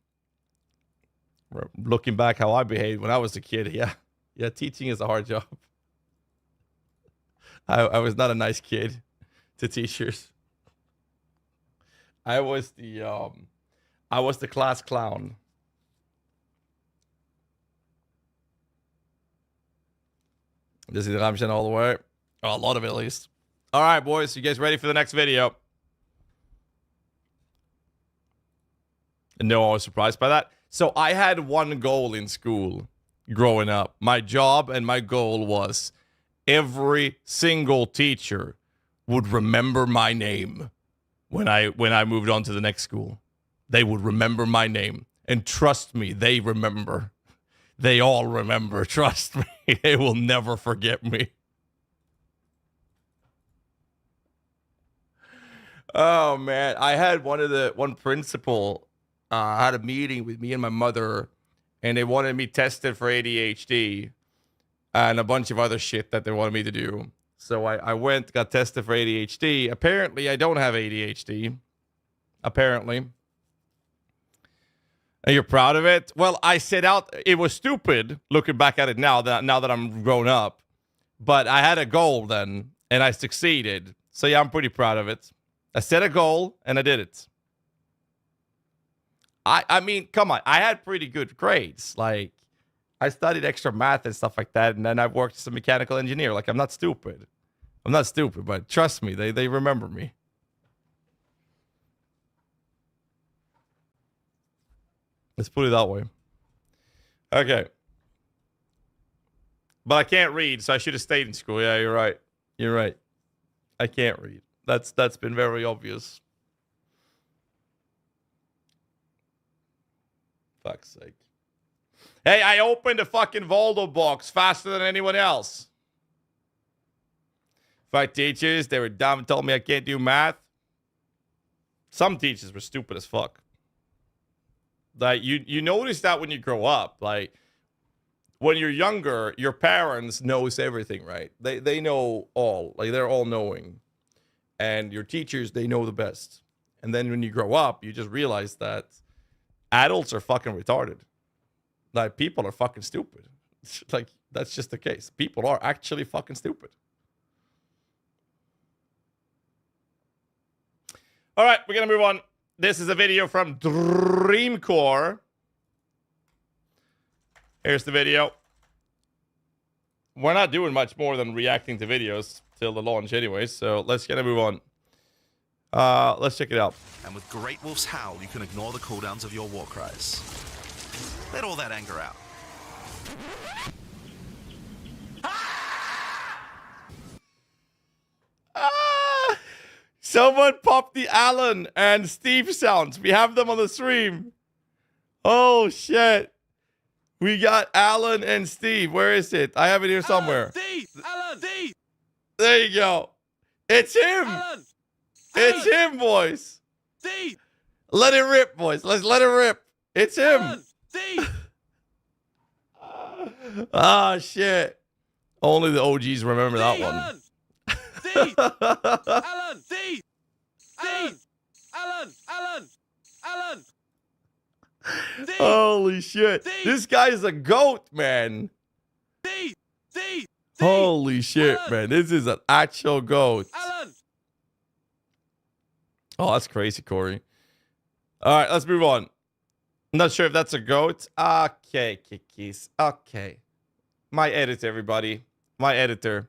Looking back how I behaved when I was a kid, yeah, teaching is a hard job. I was not a nice kid to teachers. I was the class clown. This is the Ramshan all the way. Oh, a lot of it at least. All right, boys, you guys ready for the next video? No, I was surprised by that. So I had one goal in school growing up. My job and my goal was every single teacher would remember my name when I moved on to the next school. They would remember my name. And trust me, they remember. They all remember. Trust me. They will never forget me. Oh man, I had one principal had a meeting with me and my mother, and they wanted me tested for ADHD and a bunch of other shit that they wanted me to do. So I went, got tested for ADHD. Apparently, I don't have ADHD. Apparently. And you're proud of it? Well, I set out. It was stupid looking back at it now that I'm grown up. But I had a goal then, and I succeeded. So yeah, I'm pretty proud of it. I set a goal, and I did it. I mean, come on. I had pretty good grades. Like, I studied extra math and stuff like that, and then I've worked as a mechanical engineer. Like, I'm not stupid. I'm not stupid, but trust me, they remember me. Let's put it that way. Okay. But I can't read, so I should have stayed in school. Yeah, you're right. You're right. I can't read. That's been very obvious. Fuck's sake. Hey, I opened the fucking Voldo box faster than anyone else. Fuck teachers, they were dumb and told me I can't do math. Some teachers were stupid as fuck. Like, you notice that when you grow up. Like, when you're younger, your parents knows everything, right? They know all. Like, they're all knowing. And your teachers, they know the best. And then when you grow up, you just realize that adults are fucking retarded. Like, people are fucking stupid. Like, that's just the case. People are actually fucking stupid. All right, we're going to move on. This is a video from Dreamcore. Here's the video. We're not doing much more than reacting to videos till the launch anyway, so let's get a move on. Let's check it out. And with Great Wolf's Howl, you can ignore the cooldowns of your war cries. Let all that anger out. Someone popped the Alan and Steve sounds. We have them on the stream. Oh, shit. We got Alan and Steve. Where is it? I have it here somewhere. Alan, Steve! There you go. It's him. It's him, boys. Steve! Let it rip, boys. Let's let it rip. It's him. Steve! Ah, shit. Only the OGs remember that one. Steve! Alan! Steve! Alan! Steve! Holy shit. Steve! This guy's a goat, man. Steve! Holy shit, Alan! man. This is an actual goat. Alan! Oh, that's crazy, Corey. All right, let's move on. I'm not sure if that's a goat. Okay, Kikis. Okay. My editor, everybody. My editor.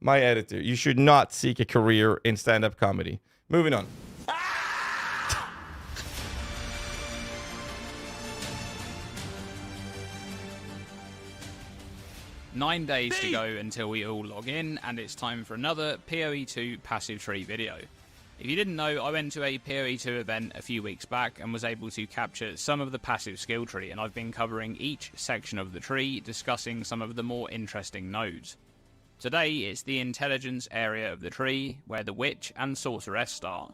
My editor. You should not seek a career in stand-up comedy. Moving on. 9 days to go until we all log in, and it's time for another PoE2 passive tree video. If you didn't know, I went to a PoE2 event a few weeks back and was able to capture some of the passive skill tree, and I've been covering each section of the tree, discussing some of the more interesting nodes. Today, it's the intelligence area of the tree, where the witch and sorceress start.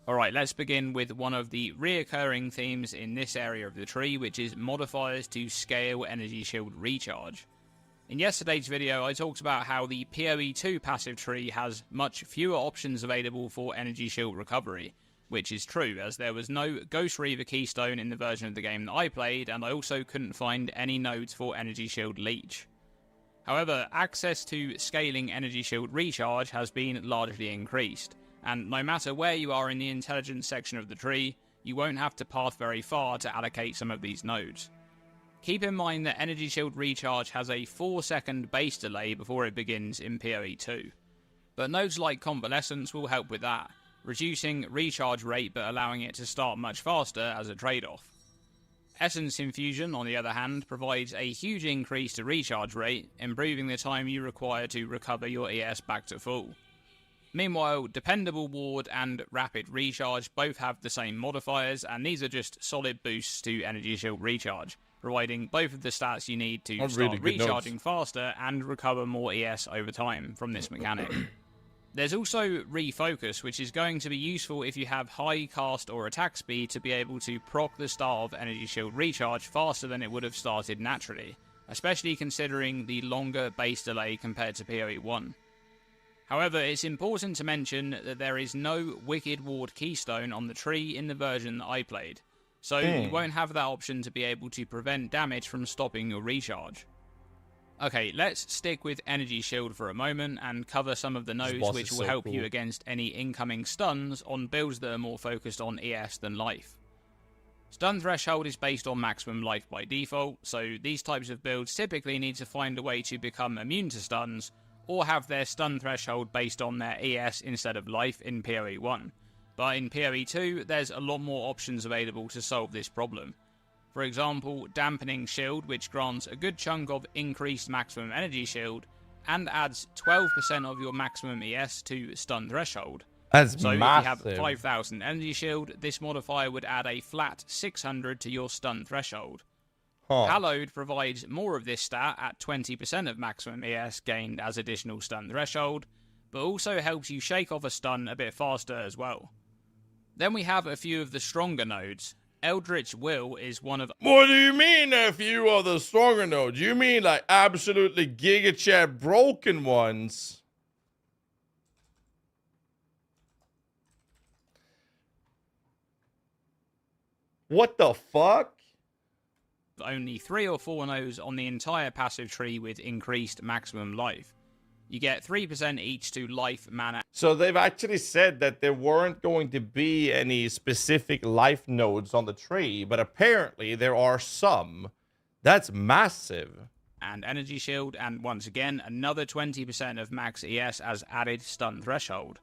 Alright, let's begin with one of the reoccurring themes in this area of the tree, which is modifiers to scale energy shield recharge. In yesterday's video, I talked about how the PoE2 passive tree has much fewer options available for energy shield recovery, which is true, as there was no Ghost Reaver keystone in the version of the game that I played, and I also couldn't find any nodes for energy shield leech. However, access to scaling energy shield recharge has been largely increased, and no matter where you are in the intelligence section of the tree, you won't have to path very far to allocate some of these nodes. Keep in mind that energy shield recharge has a 4-second base delay before it begins in PoE2, but nodes like Convalescence will help with that, reducing recharge rate but allowing it to start much faster as a trade-off. Essence Infusion, on the other hand, provides a huge increase to recharge rate, improving the time you require to recover your ES back to full. Meanwhile, Dependable Ward and Rapid Recharge both have the same modifiers, and these are just solid boosts to energy shield recharge, providing both of the stats you need to start recharging faster and recover more ES over time from this mechanic. There's also Refocus, which is going to be useful if you have high cast or attack speed to be able to proc the start of Energy Shield recharge faster than it would have started naturally, especially considering the longer base delay compared to PoE 1. However, it's important to mention that there is no Wicked Ward Keystone on the tree in the version that I played, so you won't have that option to be able to prevent damage from stopping your recharge. Okay, let's stick with Energy Shield for a moment and cover some of the nodes which will help you against any incoming stuns on builds that are more focused on ES than life. Stun threshold is based on maximum life by default, so these types of builds typically need to find a way to become immune to stuns, or have their stun threshold based on their ES instead of life in PoE 1. But in PoE 2, there's a lot more options available to solve this problem. For example, Dampening Shield, which grants a good chunk of increased maximum energy shield, and adds 12% of your maximum ES to stun threshold. That's so massive. If you have 5,000 energy shield, this modifier would add a flat 600 to your stun threshold. Hallowed provides more of this stat at 20% of maximum ES gained as additional stun threshold, but also helps you shake off a stun a bit faster as well. Then we have a few of the stronger nodes. Eldritch Will is one of... What do you mean a few of the stronger nodes? You mean like absolutely Giga Chat broken ones? What the fuck? Only 3 or 4 nodes on the entire passive tree with increased maximum life. You get 3% each to life, mana. So they've actually said that there weren't going to be any specific life nodes on the tree, but apparently there are some. That's massive. And energy shield, and once again, another 20% of max ES as added stun threshold.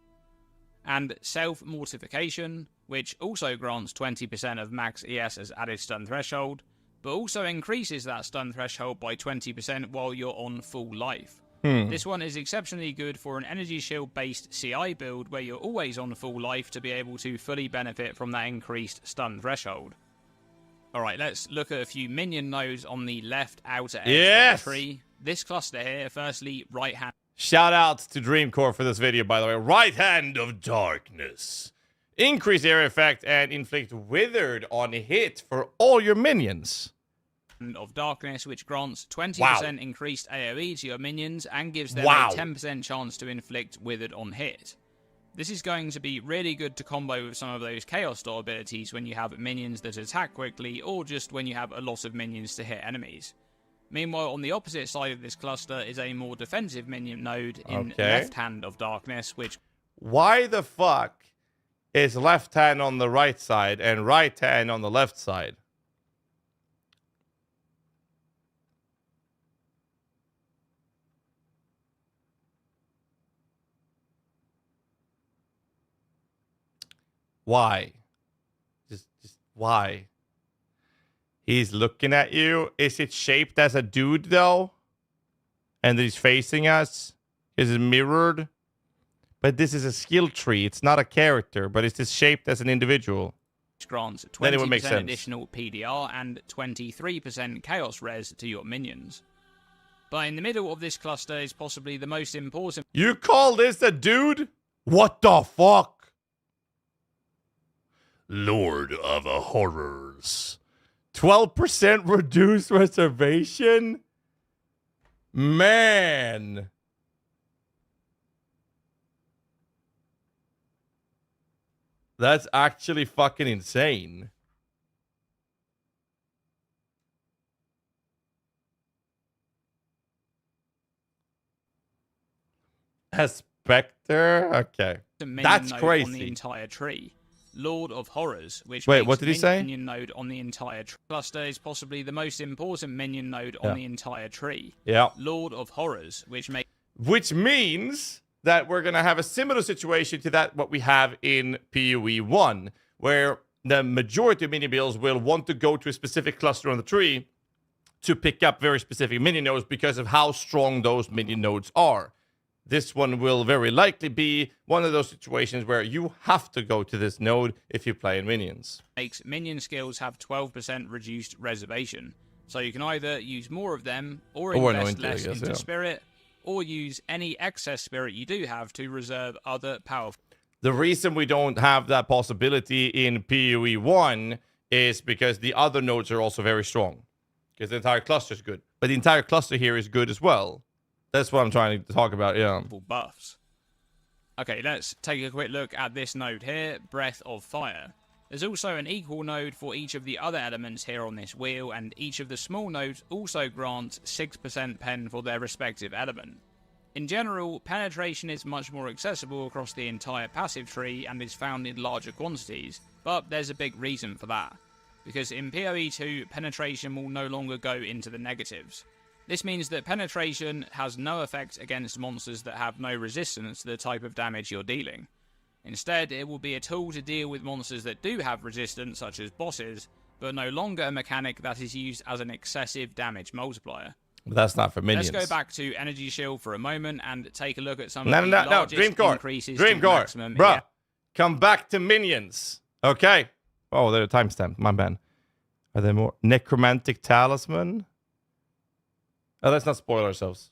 And self-mortification, which also grants 20% of max ES as added stun threshold, but also increases that stun threshold by 20% while you're on full life. This one is exceptionally good for an energy shield based CI build where you're always on full life to be able to fully benefit from that increased stun threshold. Alright, let's look at a few minion nodes on the left outer edge of the tree. This cluster here, firstly, right hand. Shout out to Dreamcore for this video, by the way. Right Hand of Darkness. Increase area effect and inflict withered on hit for all your minions. Of Darkness, which grants 20% increased AoE to your minions and gives them a 10% chance to inflict withered on hit. This is going to be really good to combo with some of those Chaos Door abilities when you have minions that attack quickly, or just when you have a lot of minions to hit enemies. Meanwhile, on the opposite side of this cluster is a more defensive minion node in Left Hand of Darkness, which... Why the fuck is left hand on the right side and right hand on the left side? Why? Just why? He's looking at you. Is it shaped as a dude though? And he's facing us? Is it mirrored? But this is a skill tree. It's not a character, but it's just shaped as an individual. Which grants 20% additional PDR and 23% Chaos Res to your minions. But in the middle of this cluster is possibly the most important... You call this a dude? What the fuck? Lord of Horrors. 12% reduced reservation? Man. That's actually fucking insane. A Spectre? Okay. That's crazy. On the entire tree. Lord of Horrors, which Wait, makes what did he say? Minion node on the entire cluster is possibly the most important minion node on the entire tree. Yeah. Lord of Horrors, which means that we're gonna have a similar situation to that what we have in PoE 1, where the majority of minion builds will want to go to a specific cluster on the tree to pick up very specific minion nodes because of how strong those minion nodes are. This one will very likely be one of those situations where you have to go to this node if you play in minions. Makes minion skills have 12% reduced reservation. So you can either use more of them or invest less into spirit, or use any excess spirit you do have to reserve other powerful. The reason we don't have that possibility in PoE 1 is because the other nodes are also very strong. Because the entire cluster is good. But the entire cluster here is good as well. That's what I'm trying to talk about, yeah. Buffs. Okay, let's take a quick look at this node here, Breath of Fire. There's also an equal node for each of the other elements here on this wheel, and each of the small nodes also grants 6% pen for their respective element. In general, penetration is much more accessible across the entire passive tree and is found in larger quantities, but there's a big reason for that. Because in PoE 2, penetration will no longer go into the negatives. This means that penetration has no effect against monsters that have no resistance to the type of damage you're dealing. Instead, it will be a tool to deal with monsters that do have resistance, such as bosses, but no longer a mechanic that is used as an excessive damage multiplier. But that's not for minions. Let's go back to Energy Shield for a moment and take a look at some No, of the largest Dreamcore. increases to Dreamcore. maximum. Bruh, come back to minions. Okay. Oh, they're timestamped. My bad. Are there more? Necromantic Talisman? Oh, let's not spoil ourselves.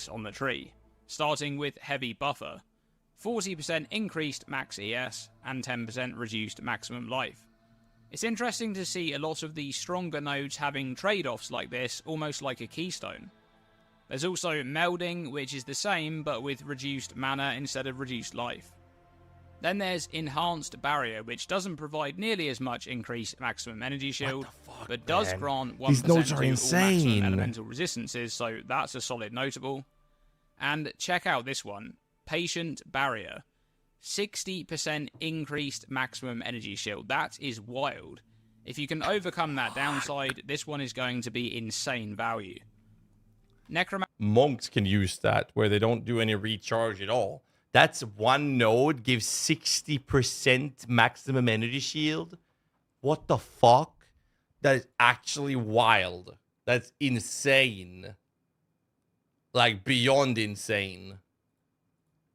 On the tree, starting with Heavy Buffer, 40% increased max ES and 10% reduced maximum life. It's interesting to see a lot of the stronger nodes having trade-offs like this, almost like a keystone. There's also Melding, which is the same but with reduced mana instead of reduced life. Then there's Enhanced Barrier, which doesn't provide nearly as much increased maximum energy shield, but does grant 1% These nodes to are all insane. maximum elemental resistances, so that's a solid notable. And check out this one, Patient Barrier. 60% increased maximum energy shield. That is wild. If you can overcome that downside, this one is going to be insane value. Monks can use that, where they don't do any recharge at all. That's one node, gives 60% maximum energy shield. What the fuck? That is actually wild. That's insane. Like, beyond insane.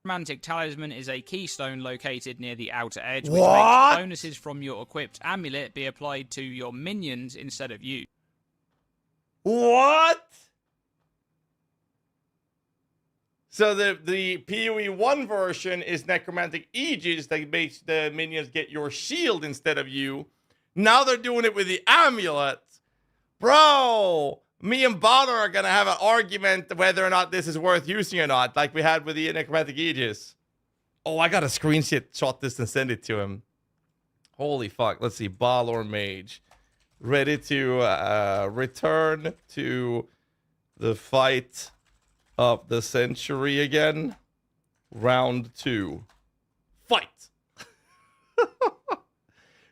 Necromantic Talisman is a keystone located near the outer edge, which What? makes bonuses from your equipped amulet be applied to your minions instead of you. What? So the PoE 1 version is Necromantic Aegis that makes the minions get your shield instead of you. Now they're doing it with the amulet. Bro, me and Balor are going to have an argument whether or not this is worth using or not, like we had with the Necromantic Aegis. Oh, I got to screenshot this and send it to him. Holy fuck. Let's see. Balor Mage. Ready to return to the fight of the century again. Round 2. Fight!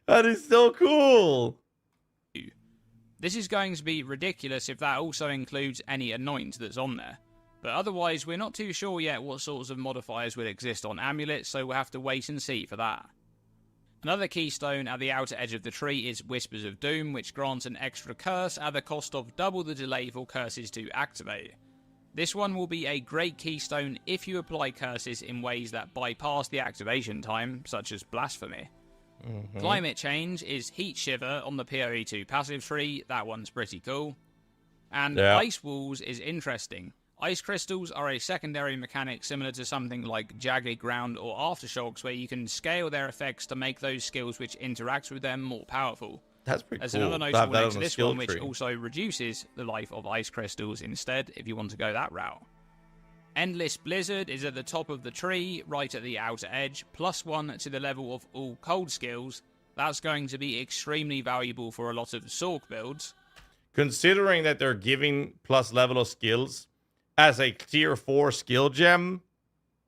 That is so cool! This is going to be ridiculous if that also includes any anoint that's on there. But otherwise, we're not too sure yet what sorts of modifiers will exist on amulets, so we'll have to wait and see for that. Another keystone at the outer edge of the tree is Whispers of Doom, which grants an extra curse at the cost of double the delay for curses to activate. This one will be a great keystone if you apply curses in ways that bypass the activation time, such as Blasphemy. Climate Change is Heat Shiver on the PoE 2 passive tree. That one's pretty cool. And Ice Walls is interesting. Ice crystals are a secondary mechanic similar to something like Jagged Ground or Aftershocks, where you can scale their effects to make those skills which interact with them more powerful. That's pretty There's cool. another notable That next to on a this skill one, which tree. also reduces the life of ice crystals instead, if you want to go that route. Endless Blizzard is at the top of the tree, right at the outer edge, +1 to the level of all cold skills. That's going to be extremely valuable for a lot of Sork builds. Considering that they're giving plus level of skills as a tier 4 skill gem,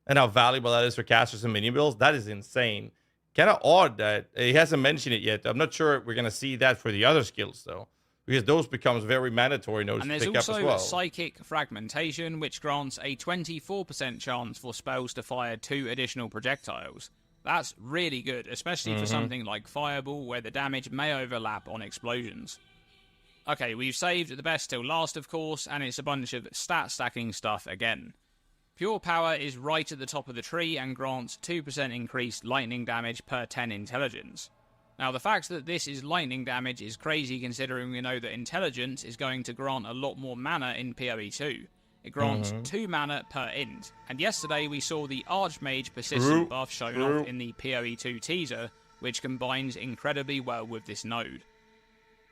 and how valuable that is for casters and minion builds, that is insane. Kind of odd that he hasn't mentioned it yet. I'm not sure we're going to see that for the other skills, though, because those becomes very mandatory nodes And to there's pick up as also well. Psychic Fragmentation, which grants a 24% chance for spells to fire 2 additional projectiles. That's really good, especially for something like Fireball, where the damage may overlap on explosions. Okay, we've saved the best till last, of course, and it's a bunch of stat stacking stuff again. Pure Power is right at the top of the tree and grants 2% increased lightning damage per 10 intelligence. Now, the fact that this is lightning damage is crazy considering we know that intelligence is going to grant a lot more mana in PoE 2. It grants 2 mana per int. And yesterday we saw the Archmage persistent buff shown off in the PoE 2 teaser, which combines incredibly well with this node.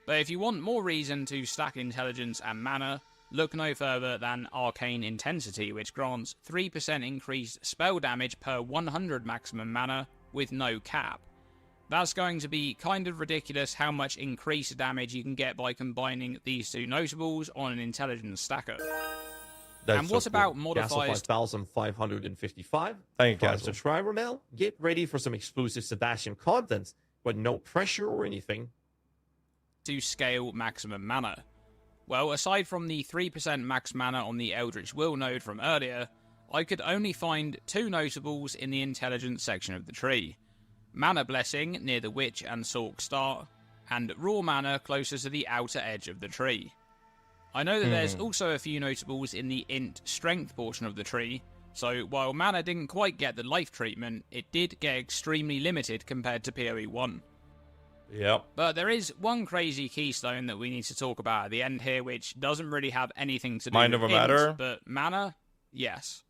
But if you want more reason to stack intelligence and mana, look no further than Arcane Intensity, which grants 3% increased spell damage per 100 maximum mana with no cap. That's going to be kind of ridiculous how much increased damage you can get by combining these two notables on an intelligence stacker. And what about modifiers? 5555. Thank you, Prime subscriber now. Get ready for some exclusive Sebastian content, but no pressure or anything. To scale maximum mana. Well, aside from the 3% max mana on the Eldritch Will node from earlier, I could only find 2 notables in the intelligence section of the tree. Mana Blessing near the Witch and Sork start, and Raw Mana closer to the outer edge of the tree. I know that there's also a few notables in the Int Strength portion of the tree, so while Mana didn't quite get the life treatment, it did get extremely limited compared to PoE 1. Yep. But there is one crazy keystone that we need to talk about at the end here, which doesn't really have anything to do Mind with over matter? but Mana, yes.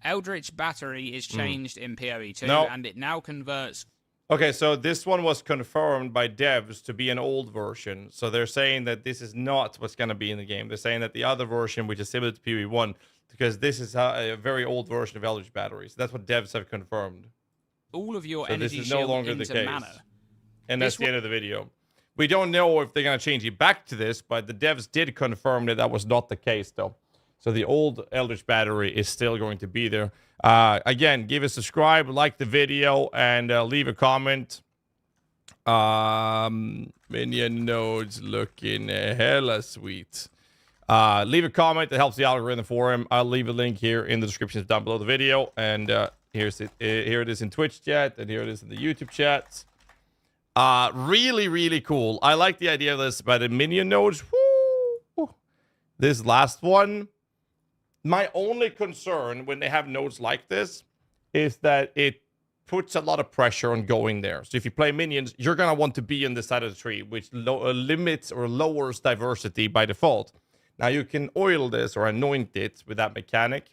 Eldritch Battery is changed in PoE 2, No. and it now converts... Okay, so this one was confirmed by devs to be an old version. So they're saying that this is not what's going to be in the game. They're saying that the other version, which is similar to PoE 1, because this is a very old version of Eldritch Batteries. That's what devs have confirmed. all of your So this energy is no shield longer the into case. mana. And that's the end of the video. We don't know if they're going to change it back to this, but the devs did confirm that that was not the case, though. So the old Eldritch Battery is still going to be there. Again, give a subscribe, like the video, and leave a comment. Minion nodes looking hella sweet. Leave a comment that helps the algorithm for him. I'll leave a link here in the description down below the video. And here it is in Twitch chat, and here it is in the YouTube chat. Really, really cool. I like the idea of this by the minion nodes. Woo! This last one. My only concern when they have nodes like this is that it puts a lot of pressure on going there. So if you play minions, you're going to want to be on this side of the tree, which limits or lowers diversity by default. Now you can oil this or anoint it with that mechanic.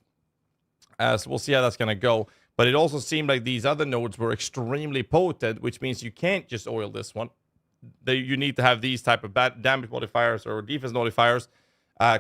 So we'll see how that's going to go. But it also seemed like these other nodes were extremely potent, which means you can't just oil this one. You need to have these type of damage modifiers or defense modifiers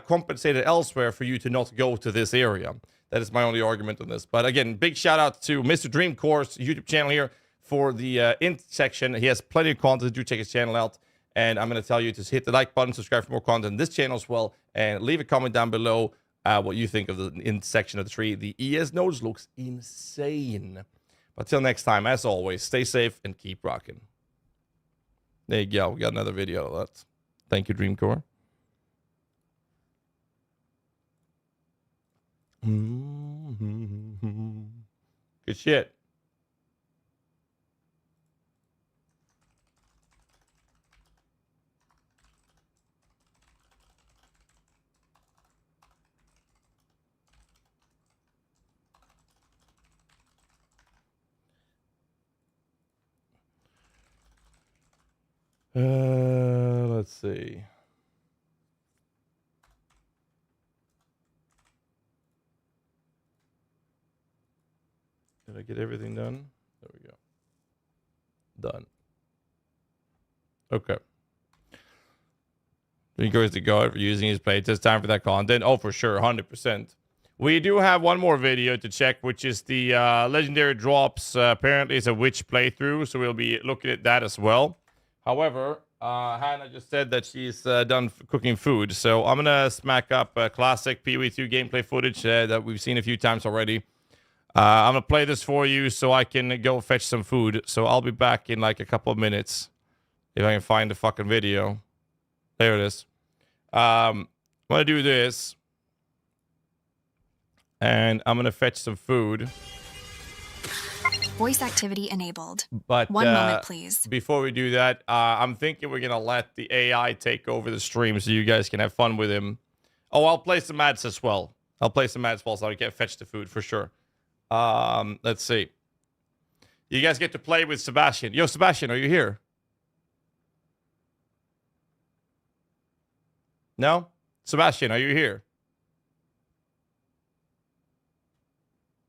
compensated elsewhere for you to not go to this area. That is my only argument on this. But again, big shout out to Mr. Dreamcore's YouTube channel here for the int section. He has plenty of content. Do check his channel out. And I'm going to tell you to hit the like button, subscribe for more content on this channel as well, and leave a comment down below what you think of the int section of the tree. The ES nodes looks insane. But till next time, as always, stay safe and keep rocking. There you go. We got another video of that. Thank you, Dreamcore. Good shit. Let's see. Did I get everything done? There we go. Done. Okay. Encourage the guy for using his playtest. Time for that content. Oh, for sure. 100%. We do have one more video to check, which is the legendary drops. Apparently, it's a witch playthrough, so we'll be looking at that as well. However, Hannah just said that she's done cooking food, so I'm gonna smack up classic PoE 2 gameplay footage that we've seen a few times already. I'm gonna play this for you so I can go fetch some food. So I'll be back in like a couple of minutes if I can find the fucking video. There it is. I'm gonna do this, and I'm gonna fetch some food. Voice activity enabled. But one moment, please. Before we do that, I'm thinking we're gonna let the AI take over the stream so you guys can have fun with him. Oh, I'll play some ads as well. I'll play some ads while I get fetch the food for sure. Let's see. You guys get to play with Sebastian. Yo, Sebastian, are you here? No? Sebastian, are you here?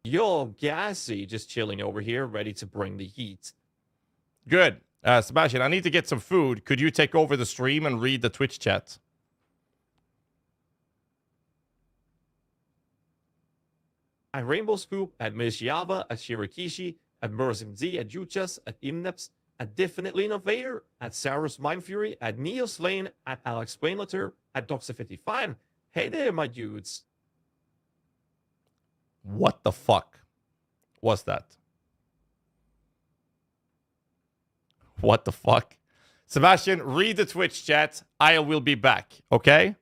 Yo, GHAZZY, just chilling over here, ready to bring the heat. Good. Sebastian, I need to get some food. Could you take over the stream and read the Twitch chat? At Rainbow Scoop, at Mishiava, at Shirakishi, at Murzim Z, at Juchas, at Imneps, at Definitely Innovator, at Sarah's Mind Fury, at Neo Slane, at Alex Plainletter, at Doxa55. Hey there, my dudes. What the fuck was that? What the fuck? Sebastian, read the Twitch chat. I will be back, okay?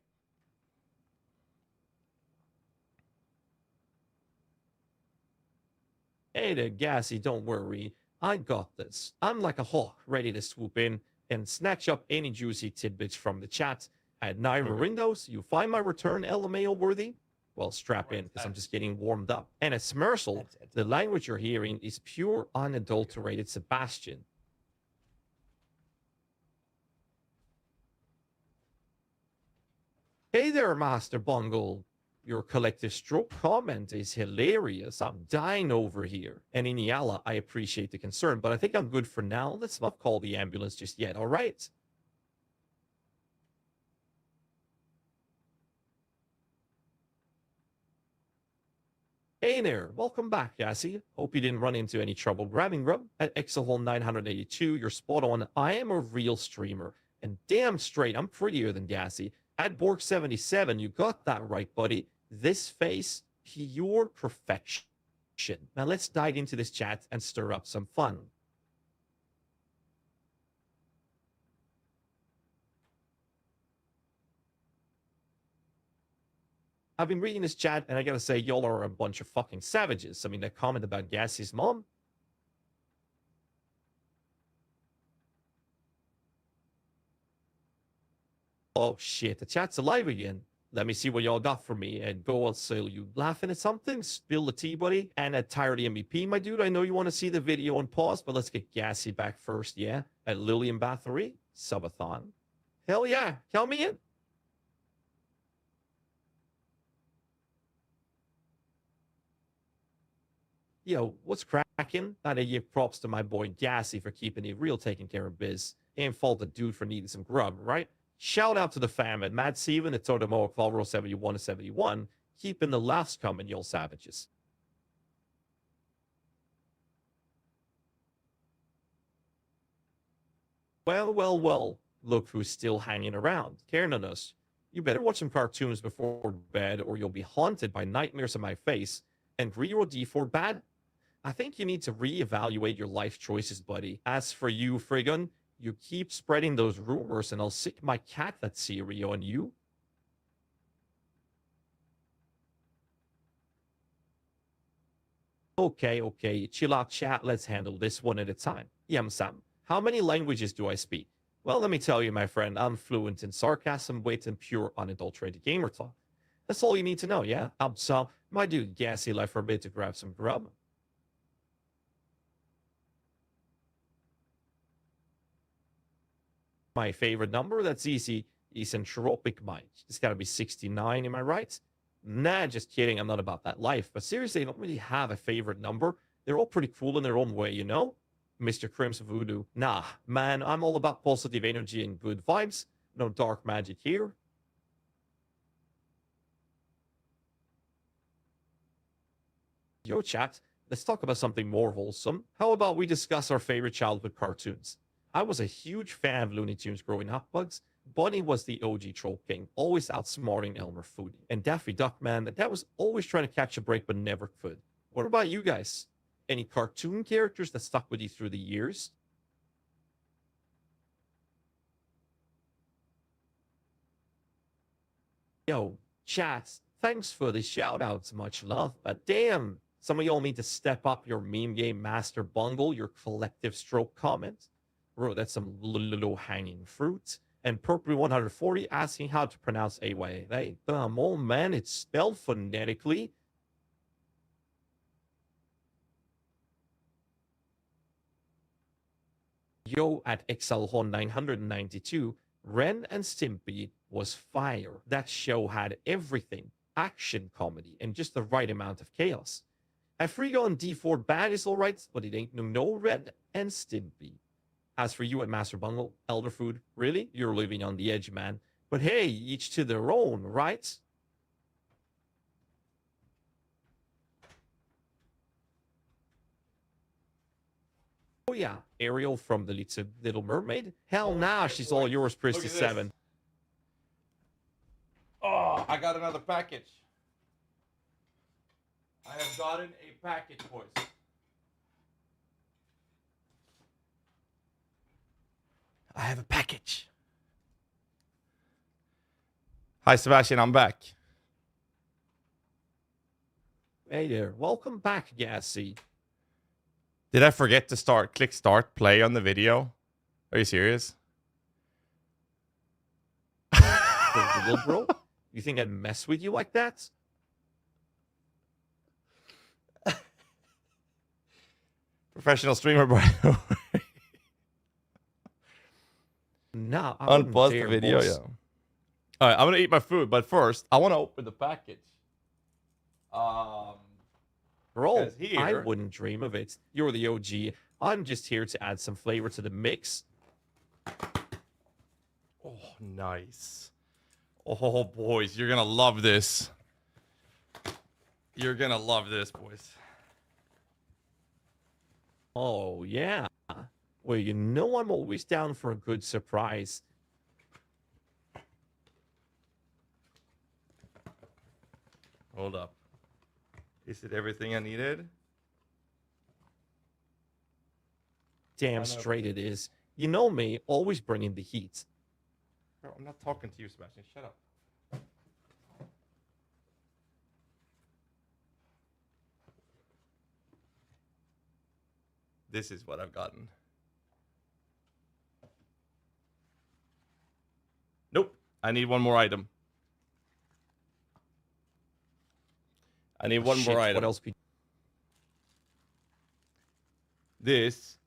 Hey there, GHAZZY, don't worry. I got this. I'm like a hawk, ready to swoop in and snatch up any juicy tidbits from the chat. At Naira Windows, you find my return LMAO worthy? Well, strap in, because I'm just getting warmed up. And at Smersal, the language you're hearing is pure, unadulterated Sebastian. Hey there, Master Bungle. Your collective stroke comment is hilarious. I'm dying over here. And Iniala, I appreciate the concern, but I think I'm good for now. Let's not call the ambulance just yet, all right? Hey there, welcome back, GHAZZY. Hope you didn't run into any trouble grabbing grub. At Exile 982, you're spot on. I am a real streamer. And damn straight, I'm prettier than GHAZZY. At Borg77, you got that right, buddy. This face, pure perfection. Now let's dive into this chat and stir up some fun. I've been reading this chat, and I gotta say, y'all are a bunch of fucking savages. I mean, that comment about GHAZZY's mom. Oh shit, the chat's alive again. Let me see what y'all got for me. And go also, you laughing at something? Spill the tea, buddy. And at Tired MVP, my dude, I know you want to see the video on pause, but let's get GHAZZY back first, yeah? At Lillian Bathory, subathon. Hell yeah, count me in. Yo, what's cracking? Gotta give props to my boy GHAZZY for keeping it real, taking care of biz. Ain't fault the dude for needing some grub, right? Shout out to the fam at Mad Steven at Totemoa Clover 71 to 71, keeping the laughs coming, y'all savages. Well, well, well, look who's still hanging around, caring on us. You better watch some cartoons before bed or you'll be haunted by nightmares on my face. And reroll D4 bad? I think you need to reevaluate your life choices, buddy. As for you, Frigon, you keep spreading those rumors and I'll sick my cat that Siri on you. Okay, chill out, chat. Let's handle this one at a time. Yam-sam, how many languages do I speak? Well, let me tell you, my friend, I'm fluent in sarcasm, wit, and pure unadulterated gamer talk. That's all you need to know, yeah? So, my dude GHAZZY left for a bit to grab some grub. My favorite number, that's easy, is entropic mind. It's gotta be 69, am I right? Nah, just kidding, I'm not about that life. But seriously, I don't really have a favorite number. They're all pretty cool in their own way, you know? Mr. Crimson Voodoo. Nah, man, I'm all about positive energy and good vibes. No dark magic here. Yo, chat, let's talk about something more wholesome. How about we discuss our favorite childhood cartoons? I was a huge fan of Looney Tunes growing up, Bugs. Bunny was the OG troll king, always outsmarting Elmer Fudd. And Daffy Duck, man, that was always trying to catch a break but never could. What about you guys? Any cartoon characters that stuck with you through the years? Yo, chat, thanks for the shout-outs, much love, but damn, some of y'all need to step up your meme game master bungle, your collective stroke comment. Bro, that's some low-hanging fruit. And Purple 140 asking how to pronounce AYA. Hey, come on, man, it's spelled phonetically. Yo, at XLHon 992, Ren and Stimpy was fire. That show had everything: action, comedy, and just the right amount of chaos. A Frigo and D4 bad is alright, but it ain't no Red and Stimpy. As for you and Master Bundle, Elder Food, really? You're living on the edge, man. But hey, each to their own, right? Oh yeah, Ariel from the Little Mermaid? Hell nah, she's all yours, Pristy 7. Oh, I got another package. I have gotten a package, boys. I have a package. Hi, Sebastian. I'm back. Hey there, welcome back, GHAZZY. Did I forget to click start play on the video? Are you serious? Little bro, you think I'd mess with you like that? Professional streamer, by the way. Nah, I wouldn't Unpause dare, the video, boss. yeah. All right, I'm gonna eat my food, but first I want to open the package. Bro, 'Cause I here- wouldn't dream of it. You're the OG. I'm just here to add some flavor to the mix. Oh, nice. Oh, boys, you're gonna love this. You're gonna love this, boys. Oh, yeah. Well, you know I'm always down for a good surprise. Hold up. Is it everything I needed? Damn straight it is. You know me, always bringing the heat. Bro, I'm not talking to you, Sebastian. Shut up. This is what I've gotten. Nope. I need one more item. I need one Shit, more item. What else could This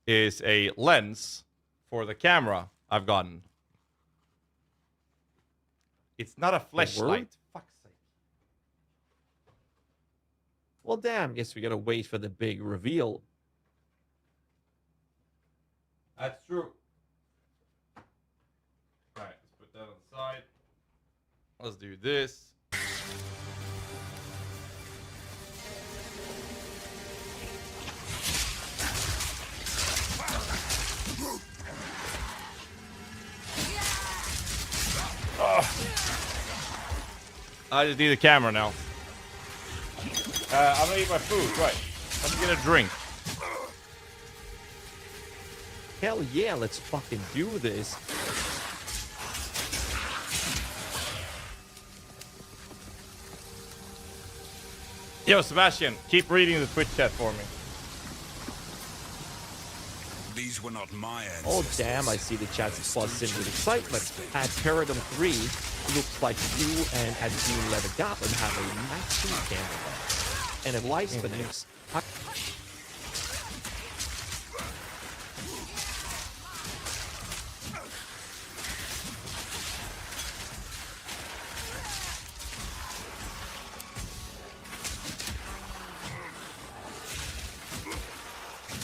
is a lens for the camera I've gotten. It's not a flashlight. Fuck's sake. Well, damn, guess we gotta wait for the big reveal. That's true. Alright, let's put that on the side. Let's do this. I just need a camera now. I'm gonna eat my food, right. I'm gonna get a drink. Hell yeah, let's fucking do this. Yo, Sebastian, keep reading the Twitch chat for me. These were not my ancestors. Oh, damn, I see the chat's buzzing with excitement. At Paradigm 3, looks like you and Adjune Leather Goblin have a matching camera. And it lies for this.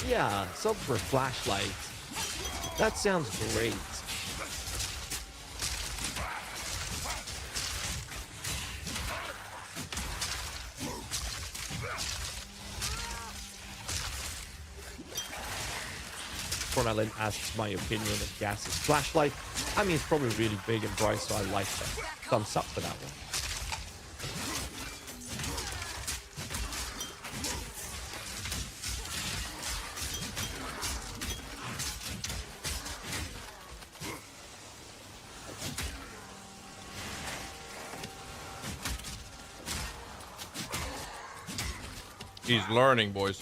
Yeah, sub for flashlight. That sounds great. Cornelin asks my opinion of Gas's flashlight. I mean, it's probably really big and bright, so I like that. Thumbs up for that one. He's learning, boys.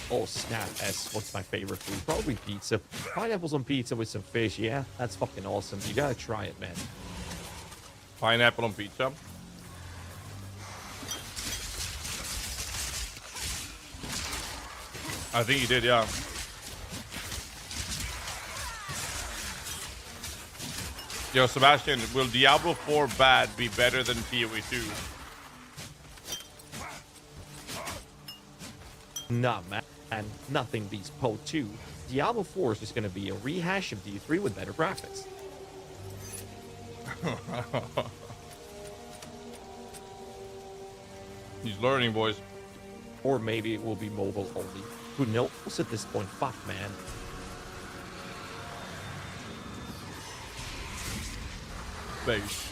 Oh, snap. S, what's my favorite food? Probably pizza. Pineapples on pizza with some fish. Yeah, that's fucking awesome. You gotta try it, man. Pineapple on pizza. I think you did, yeah. Yo, Sebastian, will Diablo 4 bad be better than PoE 2? Nah, man. And nothing beats PoE 2. Diablo 4 is just going to be a rehash of D3 with better graphics. He's learning, boys. Or maybe it will be mobile only. Who knows at this point? Fuck, man. Base.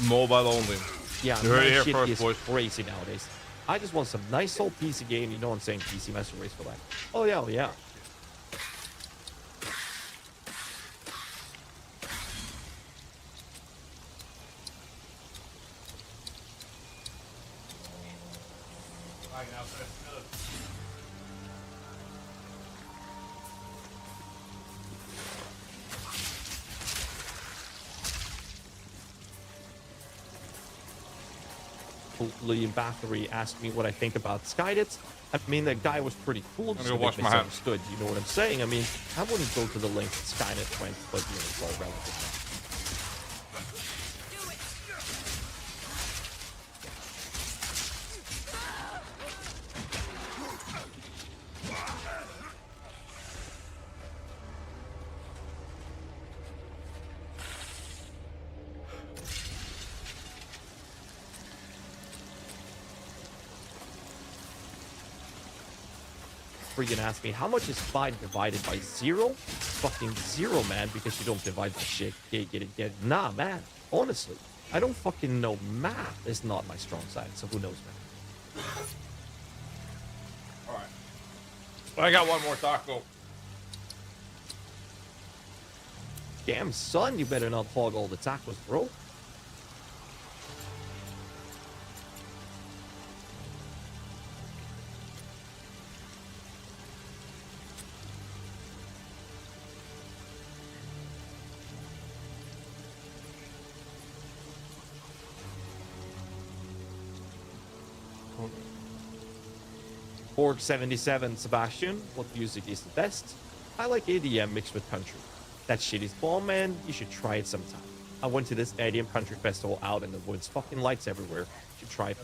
Mobile only. Yeah, You heard it man, here shit first, is boys. crazy nowadays. I just want some nice old PC game. You know what I'm saying? PC Master Race for that. Oh, yeah, oh, yeah. Liam Bathory asked me what I think about Skydits. I mean, that guy was pretty cool. Just I'm a gonna bit wash my hands. misunderstood. You know what I'm saying? I mean, I wouldn't go to the length that Skynet went, but you know, it's all relative. Freaking ask me, how much is 5 divided by 0? Fucking 0, man, because you don't divide by shit. Get it. Nah, man. Honestly, I don't fucking know. Math is not my strong side, so who knows, man. All right. I got one more taco. Damn, son, you better not hog all the tacos, bro. Borg77, Sebastian, what music is the best? I like EDM mixed with country. That shit is bomb, man. You should try it sometime. I went to this EDM country festival out in the woods. Fucking lights everywhere. You should try it.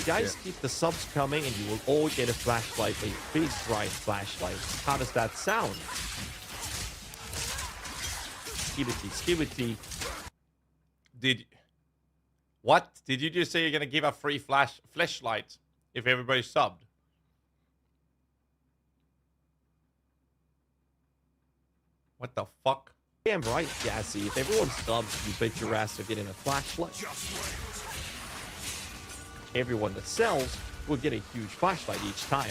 Guys, keep the subs coming and you will all get a flashlight, a big bright flashlight. How does that sound? Skibbity. What? Did you just say you're gonna give a free flashlight if everybody subbed? What the fuck? Damn right, GHAZZY. If everyone subs, you bet your ass they're getting a flashlight. Everyone that sells will get a huge flashlight each time.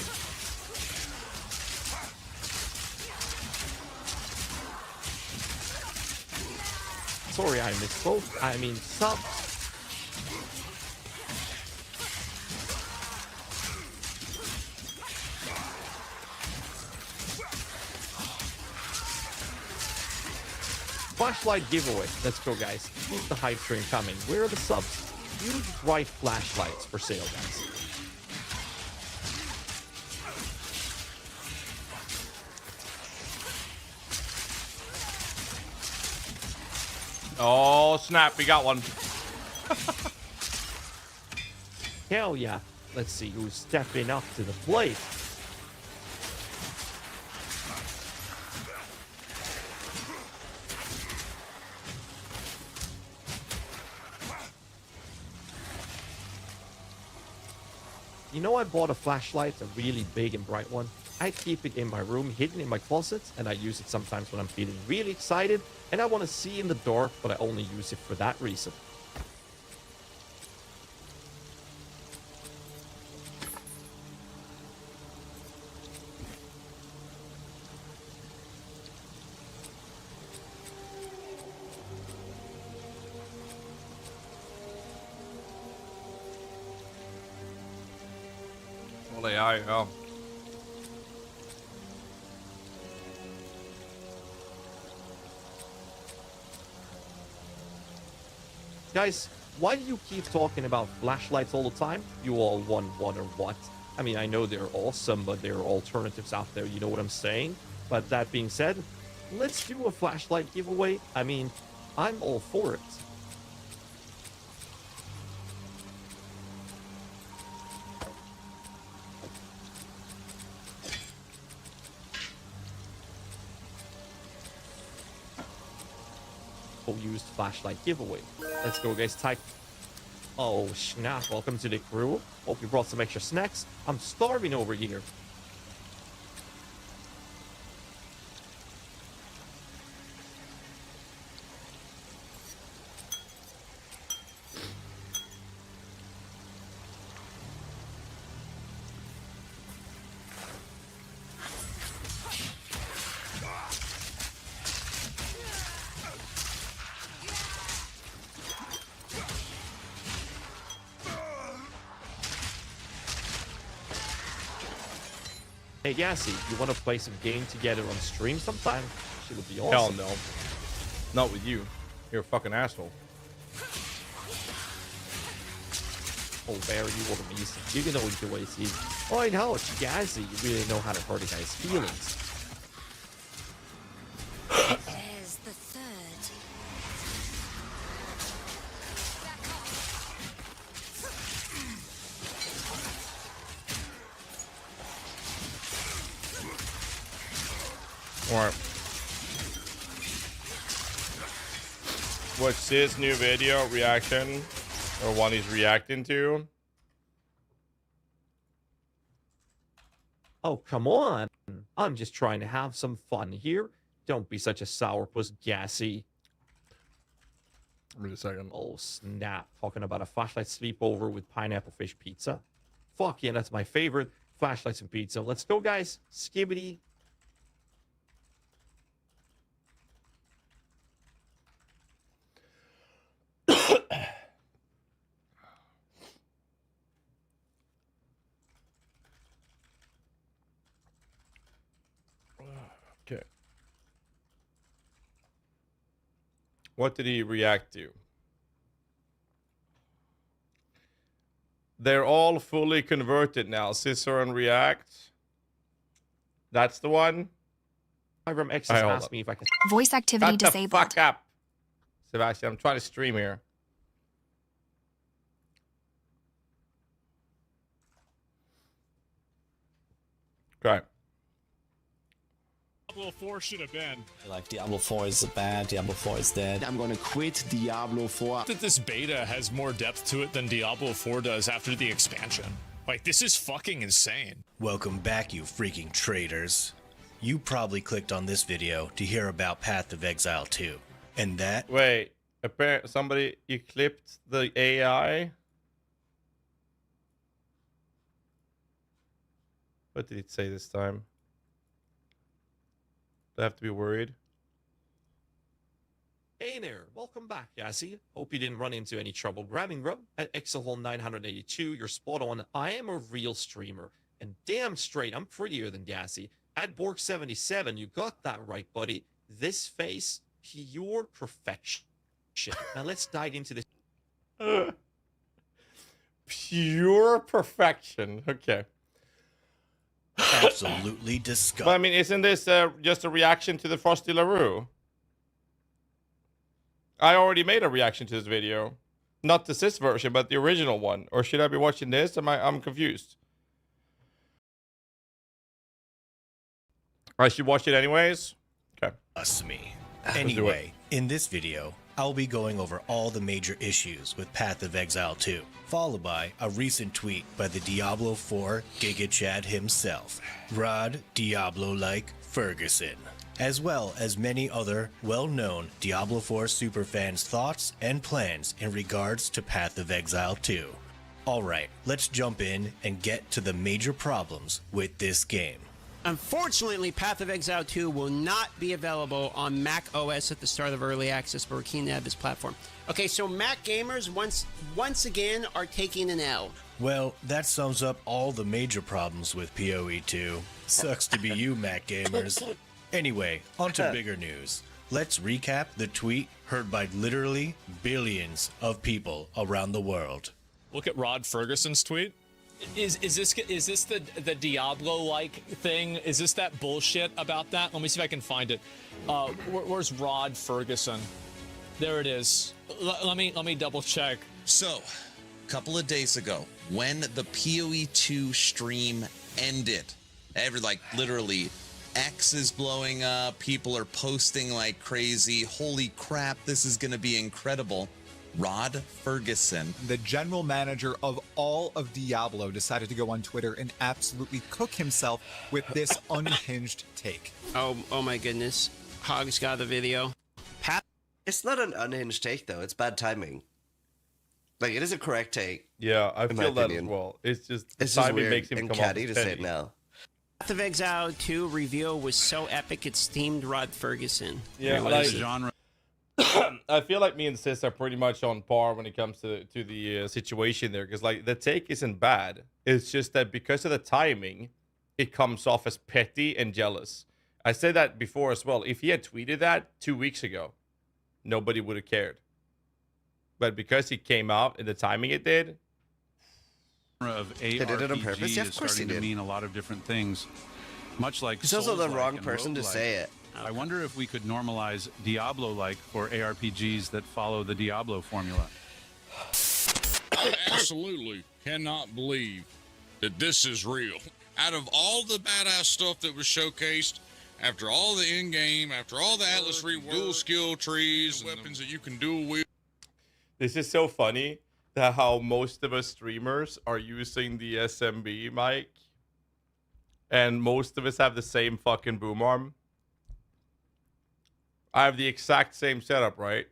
Sorry, I misspoke. I mean subs. Flashlight giveaway. Let's go, guys. Keep the hype train coming. Where are the subs? Huge bright flashlights for sale, guys. Oh, snap. We got one. Hell yeah. Let's see who's stepping up to the plate. You know, I bought a flashlight, a really big and bright one. I keep it in my room, hidden in my closet, and I use it sometimes when I'm feeling really excited and I want to see in the dark, but I only use it for that reason. All AI, ja. Guys, why do you keep talking about flashlights all the time? You all want one or what? I mean, I know they're awesome, but there are alternatives out there, you know what I'm saying? But that being said, let's do a flashlight giveaway. I mean, I'm all for it. Used flashlight giveaway. Let's go, guys. Type. Oh, snap. Welcome to the crew. Hope you brought some extra snacks. I'm starving over here. Hey, GHAZZY, you want to play some game together on stream sometime? She would be awesome. Hell no. Not with you. You're a fucking asshole. Oh, Barry, you are amazing. You can always do what you see. Oh, I know. It's GHAZZY. You really know how to hurt a guy's feelings. There's the third. Or what's his new video reaction or one he's reacting to? Oh, come on. I'm just trying to have some fun here. Don't be such a sourpuss, GHAZZY. Wait a second. Oh, snap. Talking about a flashlight sleepover with pineapple fish pizza. Fuck yeah, that's my favorite. Flashlights and pizza. Let's go, guys. Skibbity. Okay. What did he react to? They're all fully converted now. Scissor and React. That's the one. From X Alright, hold asked up. me if I can. Voice activity Shut disabled. the fuck up, Sebastian. I'm trying to stream here. Okay. Diablo 4 should have been. Like Diablo 4 is bad, Diablo 4 is dead. I'm gonna quit Diablo 4. That this beta has more depth to it than Diablo 4 does after the expansion. Like, this is fucking insane. Welcome back, you freaking traitors. You probably clicked on this video to hear about Path of Exile 2. And that... Wait. Somebody... You clipped the AI? What did it say this time? Do I have to be worried? Hey there, welcome back, GHAZZY. Hope you didn't run into any trouble grabbing bro. At Exile 982, you're spot on. I am a real streamer. And damn straight, I'm prettier than GHAZZY. At Borg77, you got that right, buddy. This face, pure perfection. Now let's dive into this. Pure perfection. Okay. absolutely disgusting. But I mean, isn't this just a reaction to the Frosty LaRue? I already made a reaction to this video. Not to this version, but the original one. Or should I be watching this? I'm confused. I should watch it anyways? Okay. Us me. Anyway, in this video, I'll be going over all the major issues with Path of Exile 2, followed by a recent tweet by the Diablo 4 Giga Chad himself, Rod Diablo-like Ferguson, as well as many other well-known Diablo 4 superfans' thoughts and plans in regards to Path of Exile 2. Alright, let's jump in and get to the major problems with this game. Unfortunately, Path of Exile 2 will not be available on Mac OS at the start of early access, but we're keen to have this platform. Okay, so Mac gamers once again are taking an L. Well, that sums up all the major problems with PoE 2. Sucks to be you, Mac gamers. Anyway, on to bigger news. Let's recap the tweet heard by literally billions of people around the world. Look at Rod Ferguson's tweet. Is this the Diablo-like thing? Is this that bullshit about that? Let me see if I can find it. Where's Rod Ferguson? There it is. Let me double check. So, a couple of days ago, when the PoE 2 stream ended, literally, X is blowing up, people are posting like crazy, holy crap, this is gonna be incredible. Rod Ferguson, the general manager of all of Diablo, decided to go on Twitter and absolutely cook himself with this unhinged take. Oh my goodness. Hog's got the video. It's not an unhinged take, though. It's bad timing. Like, it is a correct take. Yeah, I feel that as well. It's just the timing makes him come off catty to say it now. Path of Exile 2 reveal was so epic it steamed Rod Ferguson. Yeah, like, genre. I feel like me and Sis are pretty much on par when it comes to the situation there, because like the take isn't bad. It's just that because of the timing, it comes off as petty and jealous. I said that before as well. If he had tweeted that 2 weeks ago, nobody would have cared. But because he came out and the timing it did, of ARPG is starting to mean a lot of different things. Much like he's also the wrong person to say it. I wonder if we could normalize Diablo-like for ARPGs that follow the Diablo formula. I absolutely cannot believe that this is real. Out of all the badass stuff that was showcased, after all the in-game, after all the Atlas rework, dual skill trees, and weapons that you can dual wield. this is so funny that how most of us streamers are using the SMB mic, and most of us have the same fucking boom arm. I have the exact same setup, right,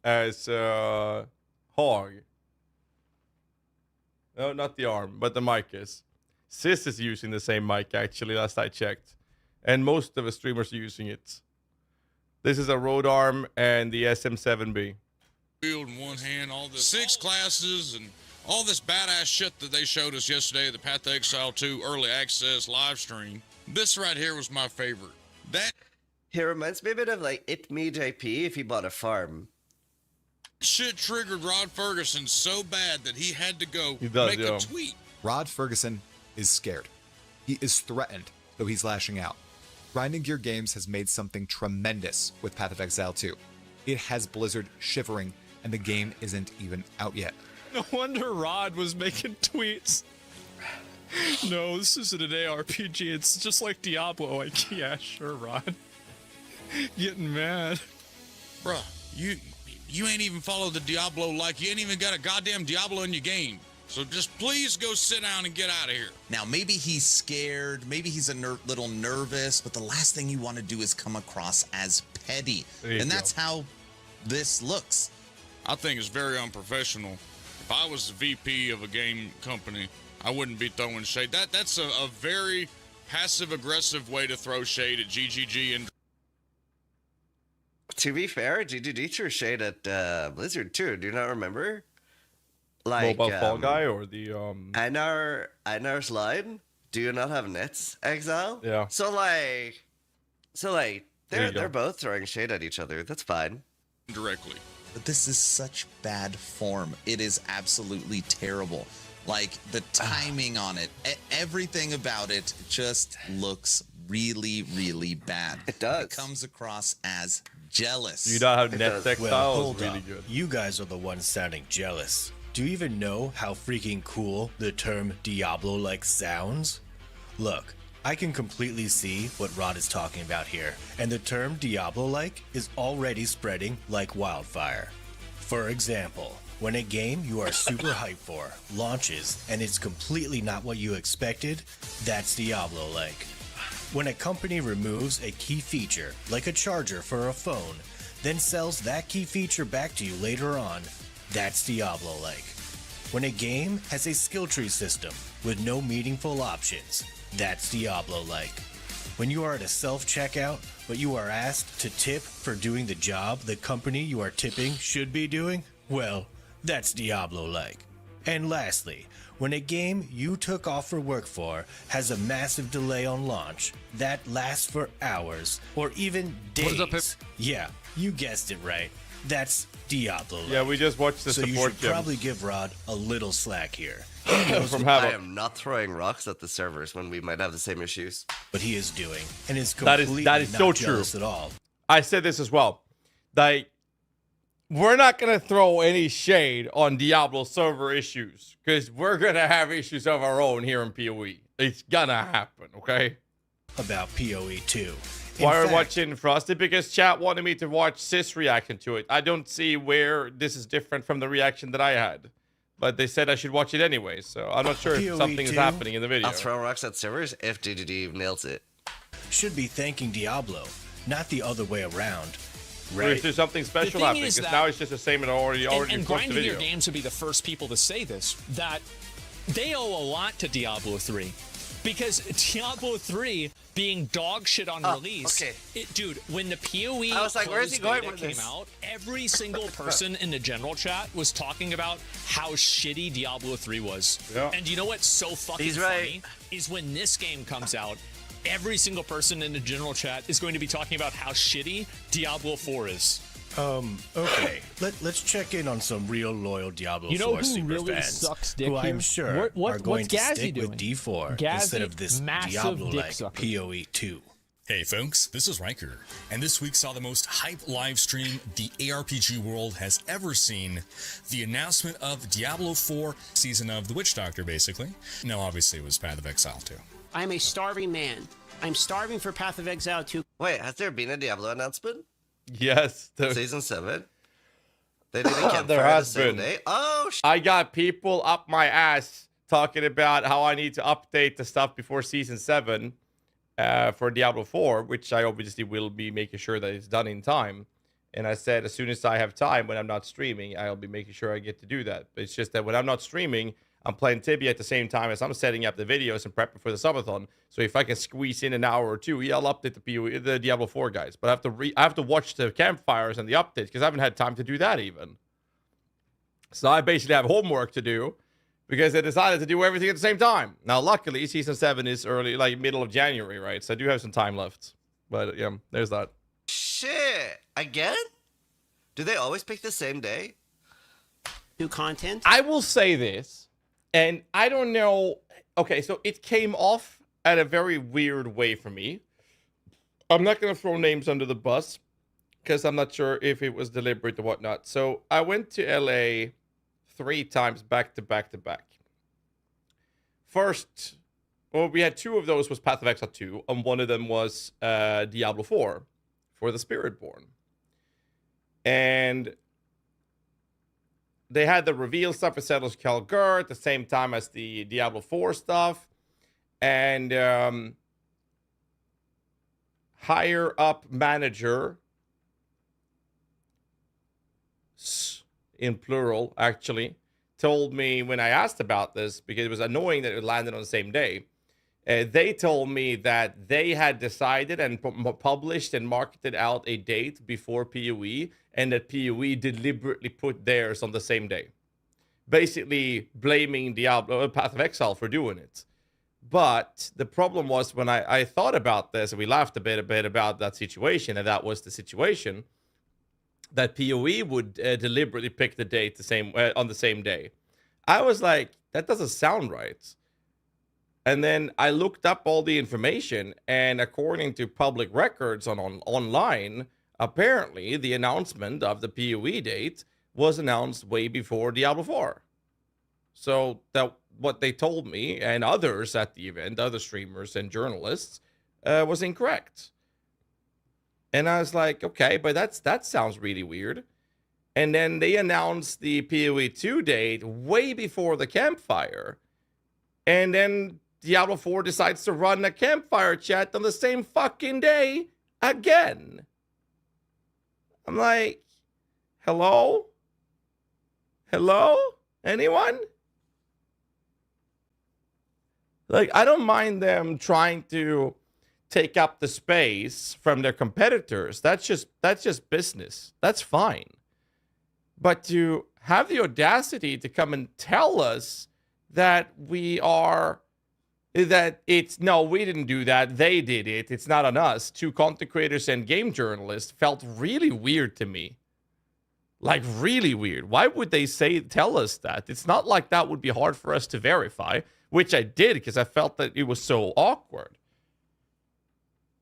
as Hog. No, not the arm, but the mic is. Sis is using the same mic, actually, last I checked. And most of the streamers are using it. This is a Rode arm and the SM7B. Wield in one hand, all the 6 classes, and all this badass shit that they showed us yesterday, the Path of Exile 2 early access live stream. This right here was my favorite. That He reminds me a bit of like It Me JP if he bought a farm. shit triggered Rod Ferguson so bad that he had to go does, make a tweet. Rod Ferguson is scared. He is threatened, though he's lashing out. Grinding Gear Games has made something tremendous with Path of Exile 2. It has Blizzard shivering, and the game isn't even out yet. No wonder Rod was making tweets. No, this isn't an ARPG. It's just like Diablo. Like, yeah, sure, Rod. Getting mad. Bruh, you ain't even followed the Diablo like you ain't even got a goddamn Diablo in your game. So just please go sit down and get out of here. Now, maybe he's scared, maybe he's a little nervous, but the last thing you want to do is come across as petty. And that's how this looks. I think it's very unprofessional. If I was the VP of a game company, I wouldn't be throwing shade. That's a very passive-aggressive way to throw shade at GGG. And To be fair, GGG threw shade at Blizzard too. Do you not remember? Like Mobile Fall Guy or the Einar's line. Do you not have nets, Exile? Yeah. So they're both throwing shade at each other. That's fine. Directly. But this is such bad form. It is absolutely terrible. Like, the timing on it, everything about it just looks really, really bad. It does. It comes across as jealous. You don't have net textiles. Well, hold really up. good. You guys are the ones sounding jealous. Do you even know how freaking cool the term Diablo-like sounds? Look, I can completely see what Rod is talking about here, and the term Diablo-like is already spreading like wildfire. For example, when a game you are super hyped for launches and it's completely not what you expected, that's Diablo-like. When a company removes a key feature, like a charger for a phone, then sells that key feature back to you later on, that's Diablo-like. When a game has a skill tree system with no meaningful options, that's Diablo-like. When you are at a self-checkout, but you are asked to tip for doing the job the company you are tipping should be doing, well, that's Diablo-like. And lastly, when a game you took off for work for has a massive delay on launch that lasts for hours or even days. What is up, Pip? Yeah, you guessed it right. That's Diablo. Yeah, we just watched the so you support should gems. probably give Rod a little slack here. From I Havoc. am not throwing rocks at the servers when we might have the same issues. What he is doing, and is That completely is not so true. jealous at all. I said this as well. Like, we're not gonna throw any shade on Diablo server issues because we're gonna have issues of our own here in PoE. It's gonna happen, okay? About PoE 2. Why are we watching Frosty? Because chat wanted me to watch Sis reaction to it. I don't see where this is different from the reaction that I had. But they said I should watch it anyway, so I'm not sure if PoE something is 2? happening in the video. I'll throw rocks at servers if DDD nails it. Should be thanking Diablo, not the other way around. Or Right? if there's something special thing happening, is because that- now it's just the same and already and watched the Grinding video. Your Games would be the first people to say this, that they owe a lot to Diablo 3. Because Diablo 3 being dog shit on release, okay. Dude, when the PoE I was like, where's he closed going beta with came this? out, every single person in the general chat was talking about how shitty Diablo 3 was. Yeah. And you know what's so fucking He's funny? right. Is when this game comes out, every single person in the general chat is going to be talking about how shitty Diablo 4 is. Okay. Let's check in on some real loyal Diablo 4 You know who super really fans, sucks dick who I'm here? sure What- are going what's to GHAZZY stick with doing? D4 GHAZZY, instead of this massive Diablo-like dick sucker. PoE 2. Hey folks, this is Riker, and this week saw the most hype live stream the ARPG world has ever seen. The announcement of Diablo 4, season of The Witch Doctor, basically. No, obviously it was Path of Exile too. I am a starving man. I'm starving for Path of Exile 2. Wait, has there been a Diablo announcement? Yes. Season 7? They did a campfire There the has same been. day? Oh, I got people up my ass talking about how I need to update the stuff before Season 7 for Diablo 4, which I obviously will be making sure that it's done in time. And I said, as soon as I have time, when I'm not streaming, I'll be making sure I get to do that. But it's just that when I'm not streaming, I'm playing Tibia at the same time as I'm setting up the videos and prepping for the subathon. So if I can squeeze in an hour or two, yeah, I'll update the Diablo 4 guys. But I have to watch the campfires and the updates because I haven't had time to do that even. So I basically have homework to do because I decided to do everything at the same time. Now, luckily, Season 7 is early, like middle of January, right? So I do have some time left. But yeah, there's that. shit. Again? Do they always pick the same day? New content? I will say this, and I don't know. Okay, so it came off at a very weird way for me. I'm not going to throw names under the bus because I'm not sure if it was deliberate or whatnot. So I went to LA 3 times back to back to back. First, well, we had 2 of those was Path of Exile 2, and one of them was Diablo 4 for the Spiritborn. And they had the reveal stuff for Settlers of Kalgur at the same time as the Diablo 4 stuff. And higher up manager, in plural, actually, told me when I asked about this, because it was annoying that it landed on the same day. They told me that they had decided and published and marketed out a date before PoE, and that PoE deliberately put theirs on the same day. Basically blaming Diablo, Path of Exile for doing it. But the problem was when I thought about this, and we laughed a bit about that situation, and that was the situation, that PoE would deliberately pick the date on the same day. I was like, that doesn't sound right. And then I looked up all the information, and according to public records online, apparently the announcement of the PoE date was announced way before Diablo 4. So that what they told me and others at the event, other streamers and journalists, was incorrect. And I was like, okay, but that sounds really weird. And then they announced the PoE 2 date way before the campfire. And then Diablo 4 decides to run a campfire chat on the same fucking day again. I'm like, hello? Hello? Anyone? Like, I don't mind them trying to take up the space from their competitors. That's just business. That's fine. But to have the audacity to come and tell us that we didn't do that. They did it. It's not on us. Two content creators and game journalists felt really weird to me. Like, really weird. Why would they tell us that? It's not like that would be hard for us to verify, which I did because I felt that it was so awkward.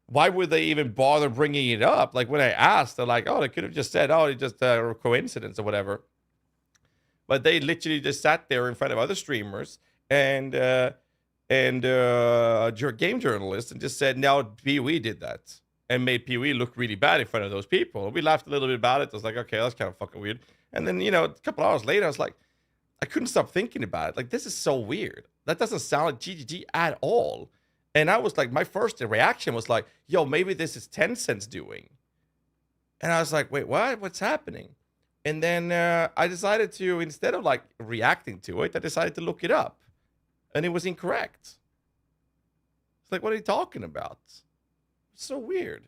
Why would they even bother bringing it up? Like, when I asked, they're like, oh, they could have just said, oh, it's just a coincidence or whatever. But they literally just sat there in front of other streamers and game journalists and just said, no, PoE did that. And made PoE look really bad in front of those people. We laughed a little bit about it. I was like, okay, that's kind of fucking weird. And then, a couple hours later, I was like, I couldn't stop thinking about it. Like, this is so weird. That doesn't sound like GGG at all. And I was like, my first reaction was like, yo, maybe this is Tencent's doing. And I was like, wait, what? What's happening? And then I decided to, instead of like reacting to it, I decided to look it up. And it was incorrect. It's like, what are you talking about? It's so weird.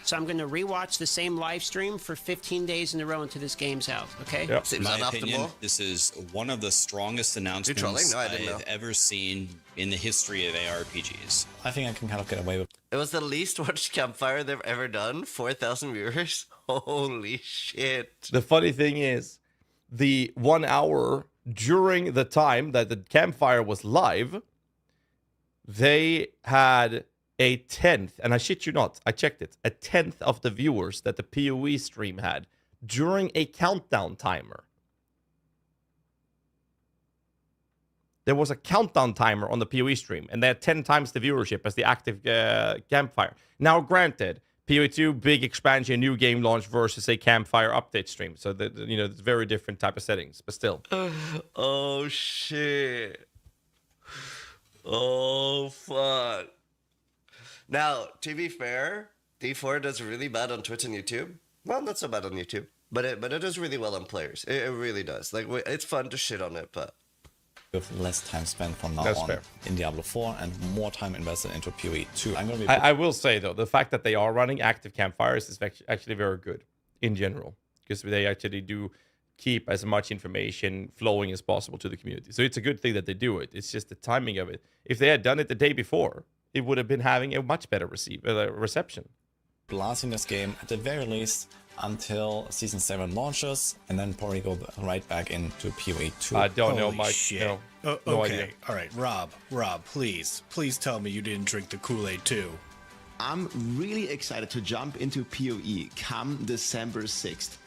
So I'm going to rewatch the same live stream for 15 days in a row until this game's out, okay? Yep. In my opinion, this is one of the strongest announcements I've ever seen in the history of ARPGs. I think I can kind of get away with it. It was the least watched campfire they've ever done. 4,000 viewers. Holy shit. The funny thing is, the 1 hour during the time that the campfire was live, they had a 10th, and I shit you not, I checked it, a 10th of the viewers that the PoE stream had during a countdown timer. There was a countdown timer on the PoE stream, and they had 10 times the viewership as the active campfire. Now, granted, PoE 2, big expansion, new game launch versus a campfire update stream. So, it's very different type of settings, but still. Oh, shit. Oh, fuck. Now, to be fair, D4 does really bad on Twitch and YouTube. Well, not so bad on YouTube, but it does really well on players. It really does. Like, it's fun to shit on it, but with less time spent from now on in Diablo 4 and more time invested into PoE 2. I will say, though, the fact that they are running active campfires is actually very good in general, because they actually do keep as much information flowing as possible to the community. So it's a good thing that they do it. It's just the timing of it. If they had done it the day before, it would have been having a much better reception. Blasting this game at the very least until Season 7 launches, and then probably go right back into PoE 2. I don't know, Mike. Shit. No okay, idea. all right, Rob, please tell me you didn't drink the Kool-Aid too. I'm really excited to jump into PoE come December 6th.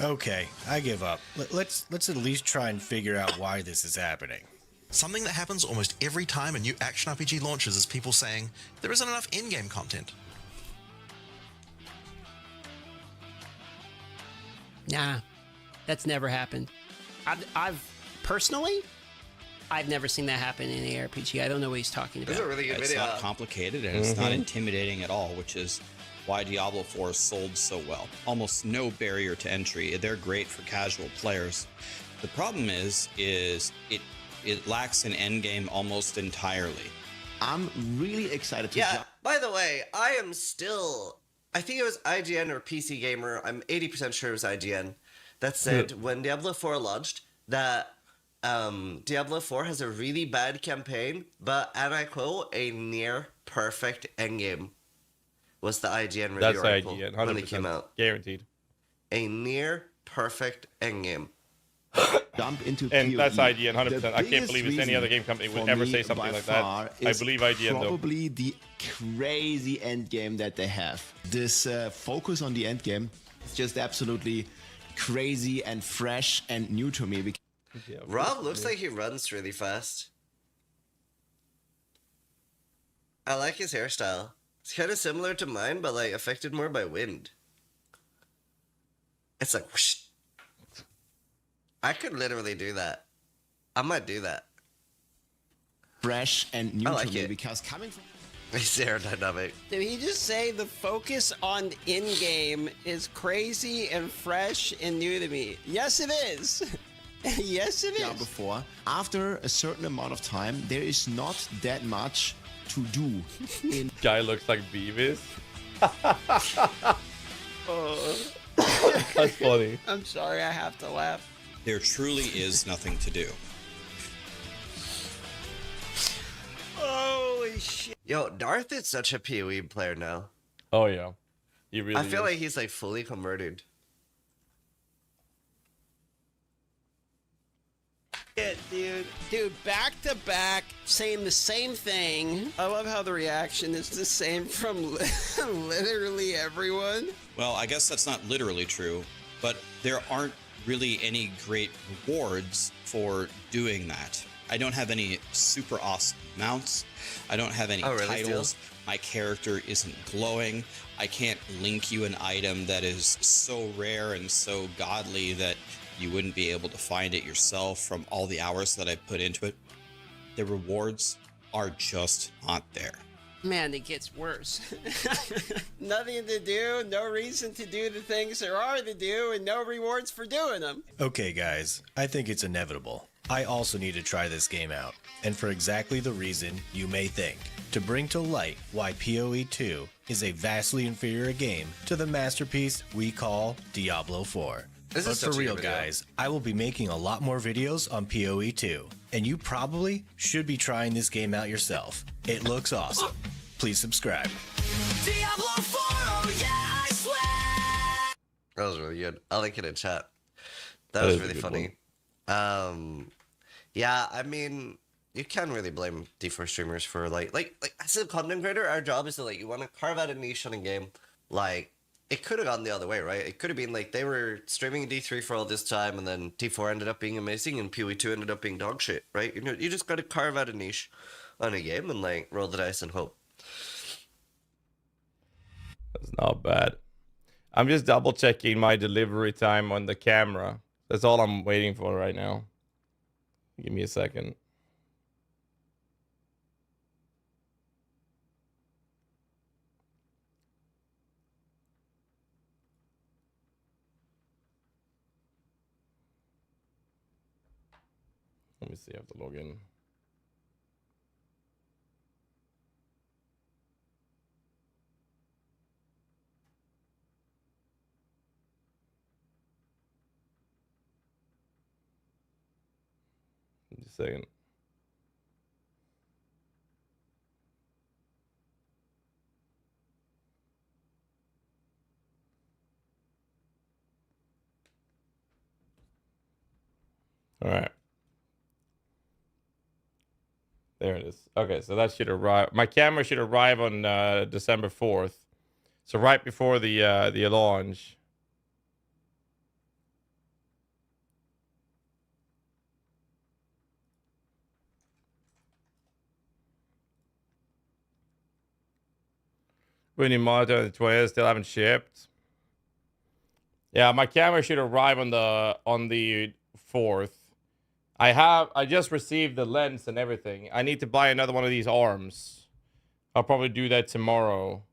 Okay, I give up. Let's at least try and figure out why this is happening. Something that happens almost every time a new action RPG launches is people saying there isn't enough in-game content. Nah, that's never happened. I've personally, I've never seen that happen in an ARPG. I don't know what he's talking about. This is a really good It's video. not complicated and it's not intimidating at all, which is why Diablo 4 sold so well. Almost no barrier to entry. They're great for casual players. The problem is it lacks an endgame almost entirely. I'm really excited to jump. By the way, I think it was IGN or PC Gamer, I'm 80% sure it was IGN, that said when Diablo 4 launched that Diablo 4 has a really bad campaign, but, and I quote, a near perfect endgame was the IGN review That's article IGN, 100%, when it came out. Guaranteed. A near perfect endgame. Jump into and PoE. that's IGN 100%. The I can't believe it's any other game company would ever say something like that. I believe IGN though. Probably the crazy end game that they have. This focus on the end game is just absolutely crazy and fresh and new to me. Yeah, Rob looks like he runs really fast. I like his hairstyle. It's kind of similar to mine, but like affected more by wind. It's like whoosh. I could literally do that. I might do that. Fresh and new like to me it. because coming from He's aerodynamic. Did he just say the focus on in-game is crazy and fresh and new to me? Yes, it is. Yes, it is. Before, after a certain amount of time, there is not that much to do. Guy looks like Beavis. That's funny. I'm sorry, I have to laugh. There truly is nothing to do. Holy shit. Yo, Darth is such a PoE player now. Oh yeah, he really. I feel is. like he's like fully converted. Yeah, dude, back to back, saying the same thing. I love how the reaction is the same from literally everyone. Well, I guess that's not literally true, but there aren't really any great rewards for doing that. I don't have any super awesome mounts. I don't have any titles. My character isn't glowing. I can't link you an item that is so rare and so godly that you wouldn't be able to find it yourself from all the hours that I put into it. The rewards are just not there. Man, it gets worse. Nothing to do, no reason to do the things there are to do, and no rewards for doing them. Okay, guys, I think it's inevitable. I also need to try this game out, and for exactly the reason you may think. To bring to light why PoE 2 is a vastly inferior game to the masterpiece we call Diablo 4. But for real, guys, I will be making a lot more videos on PoE 2, and you probably should be trying this game out yourself. It looks awesome. Please subscribe. Diablo 4, oh yeah, I swear! That was really good. I'll link it in chat. That was really funny. Yeah, I mean, you can't really blame D4 streamers for like as a content creator, our job is to you want to carve out a niche on a game. It could have gone the other way, right? It could have been they were streaming D3 for all this time, and then D4 ended up being amazing, and PoE 2 ended up being dog shit, right? You just got to carve out a niche on a game and roll the dice and hope. That's not bad. I'm just double checking my delivery time on the camera. That's all I'm waiting for right now. Give me a second. Let me see, I have to log in. Just a second. All right. There it is. Okay, so that should arrive. My camera should arrive on December 4th. So right before the launch. When you monitor the 20th, still haven't shipped. Yeah, my camera should arrive on the 4th. I just received the lens and everything. I need to buy another one of these arms. I'll probably do that tomorrow.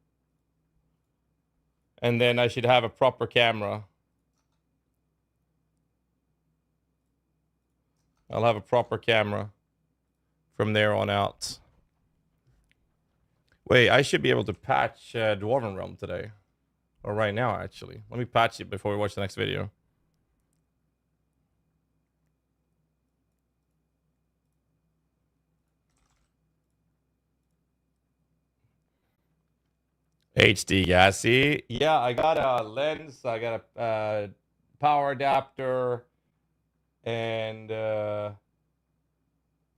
And then I should have a proper camera. I'll have a proper camera from there on out. Wait, I should be able to patch Dwarven Realm today. Or right now, actually. Let me patch it before we watch the next video. HD GHAZZY. Yeah, I got a lens, I got a power adapter, and I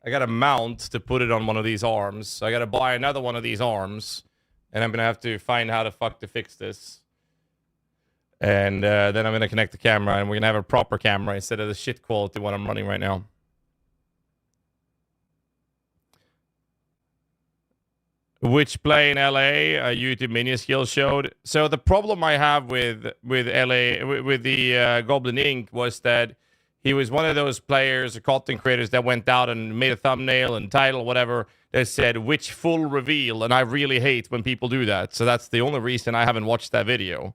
got a mount to put it on one of these arms. So I got to buy another one of these arms, and I'm going to have to find how the fuck to fix this. And then I'm going to connect the camera, and we're going to have a proper camera instead of the shit quality one I'm running right now. Which play in LA YouTube mini skill showed. So the problem I have with LA with the Goblin Inc. was that he was one of those players or content creators that went out and made a thumbnail and title, whatever, that said which full reveal, and I really hate when people do that. So that's the only reason I haven't watched that video,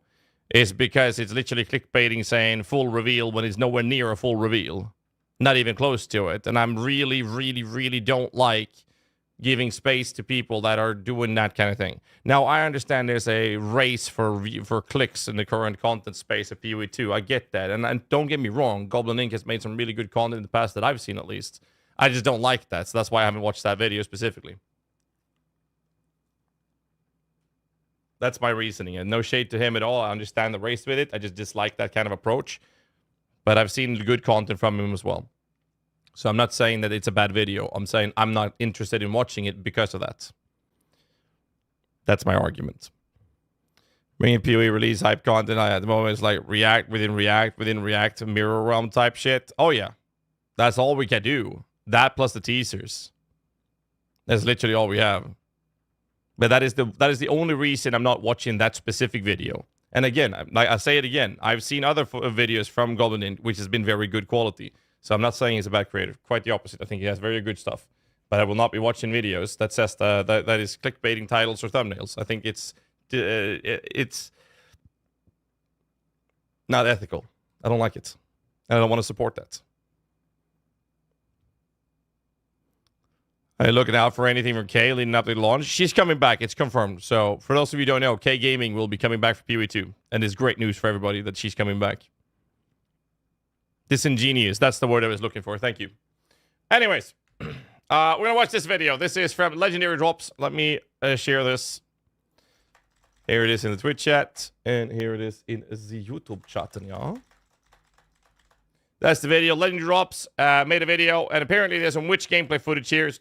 is because it's literally clickbaiting saying full reveal when it's nowhere near a full reveal, not even close to it. And I'm really, really, really don't like giving space to people that are doing that kind of thing. Now, I understand there's a race for clicks in the current content space of PoE 2. I get that. And don't get me wrong, Goblin Inc. has made some really good content in the past that I've seen, at least. I just don't like that, so that's why I haven't watched that video specifically. That's my reasoning, and no shade to him at all. I understand the race with it. I just dislike that kind of approach. But I've seen good content from him as well. So I'm not saying that it's a bad video. I'm saying I'm not interested in watching it because of that. That's my argument. Bringing PoE release hype content at the moment is like React within React, Mirror Realm type shit. Oh yeah. That's all we can do. That plus the teasers. That's literally all we have. But that is the only reason I'm not watching that specific video. And again, I say it again, I've seen other videos from Goblin Inc., which has been very good quality. So I'm not saying he's a bad creator. Quite the opposite. I think he has very good stuff. But I will not be watching videos that says that is clickbaiting titles or thumbnails. I think it's not ethical. I don't like it. And I don't want to support that. I'm looking out for anything from Kay leading up to the launch. She's coming back. It's confirmed. So for those of you who don't know, Kay Gaming will be coming back for PoE 2. And it's great news for everybody that she's coming back. Disingenuous. That's the word I was looking for. Thank you. Anyways, we're going to watch this video. This is from Legendary Drops. Let me share this. Here it is in the Twitch chat. And here it is in the YouTube chat. Yeah. That's the video. Legendary Drops made a video. And apparently there's some Witch gameplay footage here. It's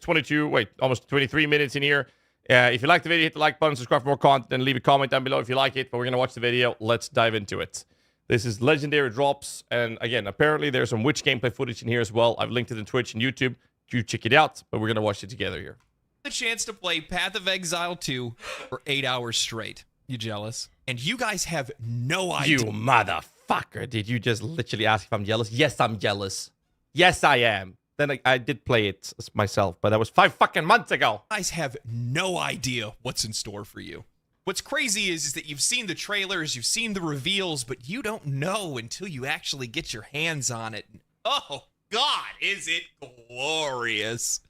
almost 23 minutes in here. If you like the video, hit the like button, subscribe for more content, and leave a comment down below if you like it. But we're going to watch the video. Let's dive into it. This is Legendary Drops. And again, apparently there's some Witch gameplay footage in here as well. I've linked it in Twitch and YouTube. You check it out. But we're going to watch it together here. The chance to play Path of Exile 2 for 8 hours straight. You jealous? And you guys have no idea. You motherfucker. Did you just literally ask if I'm jealous? Yes, I'm jealous. Yes, I am. Then I did play it myself, but that was 5 fucking months ago. You guys have no idea what's in store for you. What's crazy is that you've seen the trailers, you've seen the reveals, but you don't know until you actually get your hands on it. Oh, God, is it glorious.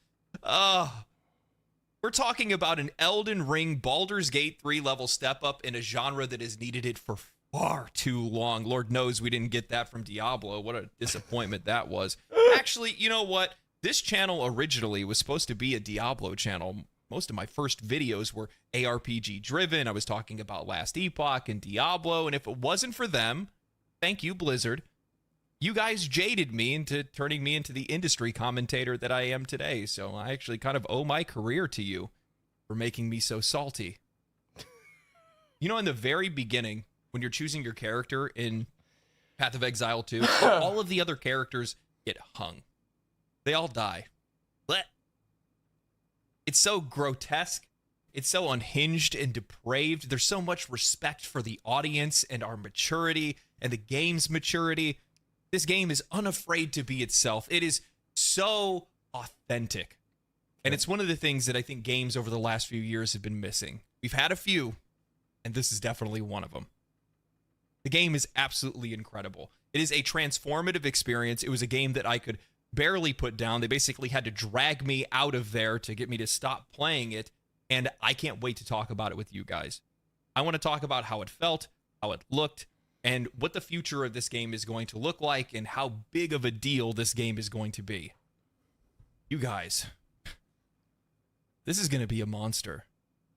We're talking about an Elden Ring Baldur's Gate 3 level step up in a genre that has needed it for far too long. Lord knows we didn't get that from Diablo. What a disappointment that was. Actually, you know what? This channel originally was supposed to be a Diablo channel. Most of my first videos were ARPG driven. I was talking about Last Epoch and Diablo, and if it wasn't for them, thank you, Blizzard, you guys jaded me into turning me into the industry commentator that I am today. So I actually kind of owe my career to you for making me so salty. You know, in the very beginning, when you're choosing your character in Path of Exile 2, all of the other characters get hung. They all die. Blech. It's so grotesque. It's so unhinged and depraved. There's so much respect for the audience and our maturity and the game's maturity. This game is unafraid to be itself. It is so authentic. And it's one of the things that I think games over the last few years have been missing. We've had a few, and this is definitely one of them. The game is absolutely incredible. It is a transformative experience. It was a game that I could barely put down. They basically had to drag me out of there to get me to stop playing it, and I can't wait to talk about it with you guys. I want to talk about how it felt, how it looked, and what the future of this game is going to look like, and how big of a deal this game is going to be. You guys, this is going to be a monster.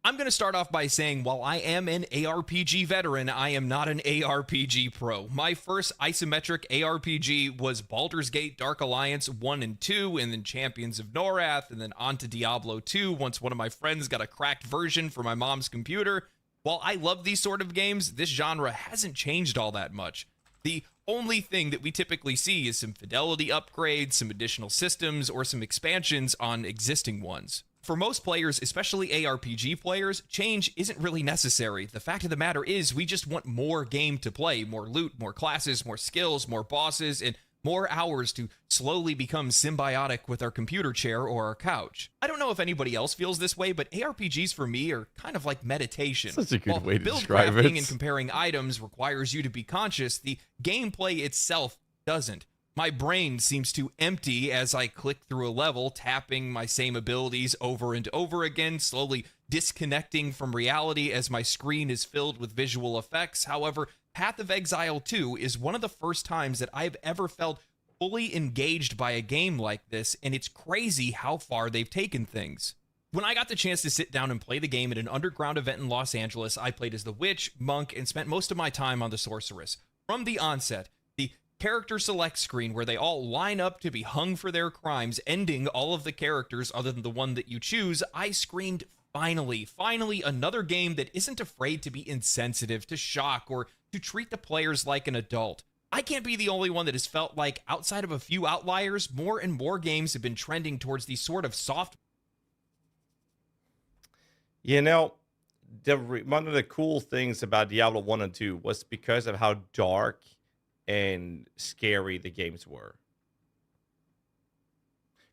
I'm going to start off by saying, while I am an ARPG veteran, I am not an ARPG pro. My first isometric ARPG was Baldur's Gate Dark Alliance 1 and 2, and then Champions of Norath, and then on to Diablo 2 once one of my friends got a cracked version for my mom's computer. While I love these sort of games, this genre hasn't changed all that much. The only thing that we typically see is some fidelity upgrades, some additional systems, or some expansions on existing ones. For most players, especially ARPG players, change isn't really necessary. The fact of the matter is we just want more game to play, more loot, more classes, more skills, more bosses, and more hours to slowly become symbiotic with our computer chair or our couch. I don't know if anybody else feels this way, but ARPGs for me are kind of like meditation. Such a good way to build describe crafting it. and comparing items requires you to be conscious, the gameplay itself doesn't. My brain seems to empty as I click through a level, tapping my same abilities over and over again, slowly disconnecting from reality as my screen is filled with visual effects. However, Path of Exile 2 is one of the first times that I've ever felt fully engaged by a game like this, and it's crazy how far they've taken things. When I got the chance to sit down and play the game at an underground event in Los Angeles, I played as the Witch, Monk, and spent most of my time on the Sorceress. From the onset, the character select screen where they all line up to be hung for their crimes, ending all of the characters other than the one that you choose, I screamed, finally, another game that isn't afraid to be insensitive, to shock, or to treat the players like an adult. I can't be the only one that has felt like, outside of a few outliers, more and more games have been trending towards these sort of soft. You know, one of the cool things about Diablo 1 and 2 was because of how dark and scary the games were.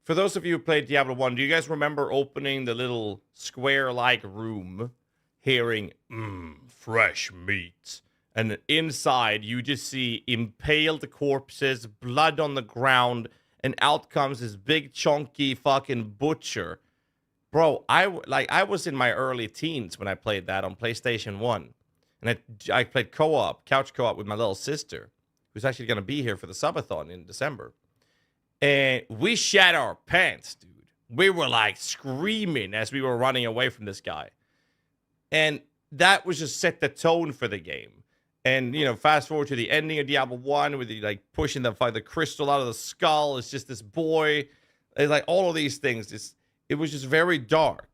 For those of you who played Diablo 1, do you guys remember opening the little square-like room, hearing, fresh meat? And inside, you just see impaled corpses, blood on the ground, and out comes this big, chunky fucking butcher. Bro, I was in my early teens when I played that on PlayStation 1. And I played co-op, couch co-op with my little sister, who's actually going to be here for the subathon in December. And we shat our pants, dude. We were like screaming as we were running away from this guy. And that was just set the tone for the game. And, you know, fast forward to the ending of Diablo 1 with the, like, pushing the crystal out of the skull. It's just this boy. It's like all of these things. It was just very dark.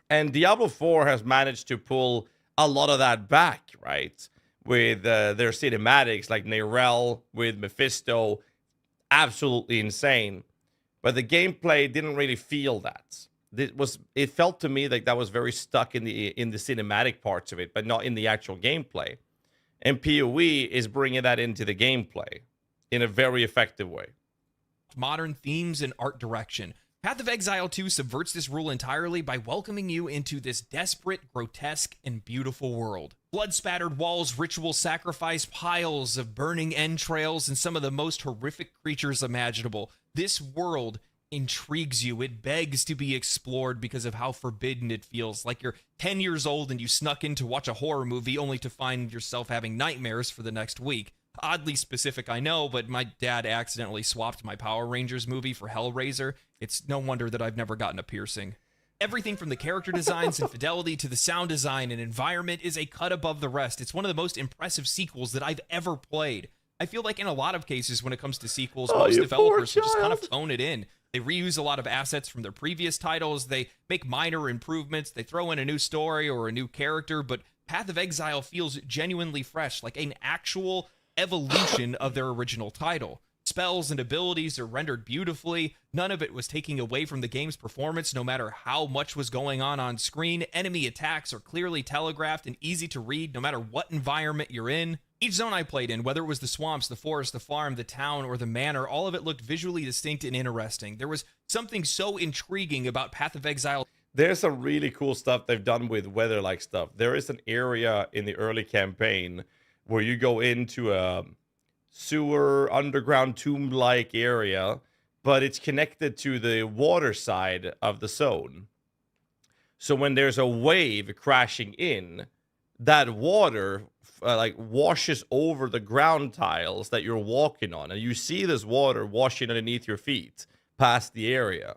And Diablo 4 has managed to pull a lot of that back, right? With their cinematics, like Neyrelle with Mephisto. Absolutely insane. But the gameplay didn't really feel that. It felt to me like that was very stuck in the cinematic parts of it, but not in the actual gameplay. And PoE is bringing that into the gameplay in a very effective way. Modern themes and art direction. Path of Exile 2 subverts this rule entirely by welcoming you into this desperate, grotesque, and beautiful world. Blood-spattered walls, ritual sacrifice, piles of burning entrails, and some of the most horrific creatures imaginable. This world intrigues you. It begs to be explored because of how forbidden it feels. Like you're 10 years old and you snuck in to watch a horror movie only to find yourself having nightmares for the next week. Oddly specific, I know, but my dad accidentally swapped my Power Rangers movie for Hellraiser. It's no wonder that I've never gotten a piercing. Everything from the character designs and fidelity to the sound design and environment is a cut above the rest. It's one of the most impressive sequels that I've ever played. I feel like in a lot of cases when it comes to sequels, most developers just kind of phone it in. They reuse a lot of assets from their previous titles. They make minor improvements. They throw in a new story or a new character, but Path of Exile feels genuinely fresh, like an actual evolution of their original title. Spells and abilities are rendered beautifully. None of it was taking away from the game's performance, no matter how much was going on screen. Enemy attacks are clearly telegraphed and easy to read, no matter what environment you're in. Each zone I played in, whether it was the swamps, the forest, the farm, the town, or the manor, all of it looked visually distinct and interesting. There was something so intriguing about Path of Exile. There's some really cool stuff they've done with weather-like stuff. There is an area in the early campaign where you go into a sewer, underground tomb-like area, but it's connected to the water side of the zone. So when there's a wave crashing in, that water like washes over the ground tiles that you're walking on, and you see this water washing underneath your feet past the area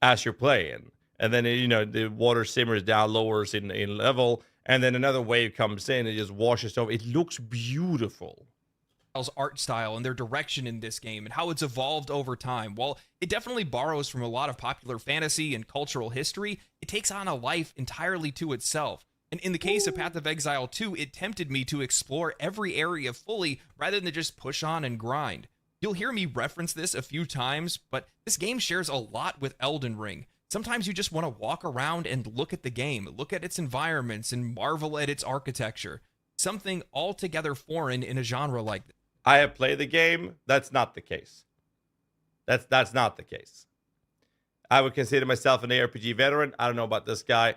as you're playing. And then, you know, the water simmers down, lowers in level, and then another wave comes in and just washes over. It looks beautiful. Art style and their direction in this game and how it's evolved over time. While it definitely borrows from a lot of popular fantasy and cultural history, it takes on a life entirely to itself. And in the case of Path of Exile 2, it tempted me to explore every area fully rather than just push on and grind. You'll hear me reference this a few times, but this game shares a lot with Elden Ring. Sometimes you just want to walk around and look at the game, look at its environments, and marvel at its architecture. Something altogether foreign in a genre like this. I have played the game. That's not the case. That's not the case. I would consider myself an ARPG veteran. I don't know about this guy.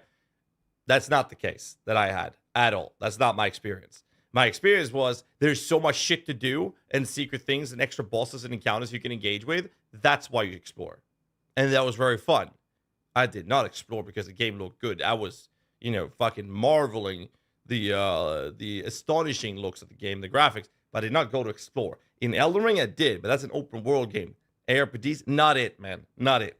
That's not the case that I had at all. That's not my experience. My experience was there's so much shit to do and secret things and extra bosses and encounters you can engage with. That's why you explore. And that was very fun. I did not explore because the game looked good. I was, fucking marveling the astonishing looks of the game, the graphics, but I did not go to explore. In Elden Ring, I did, but that's an open world game. ARPGs, not it, man. Not it.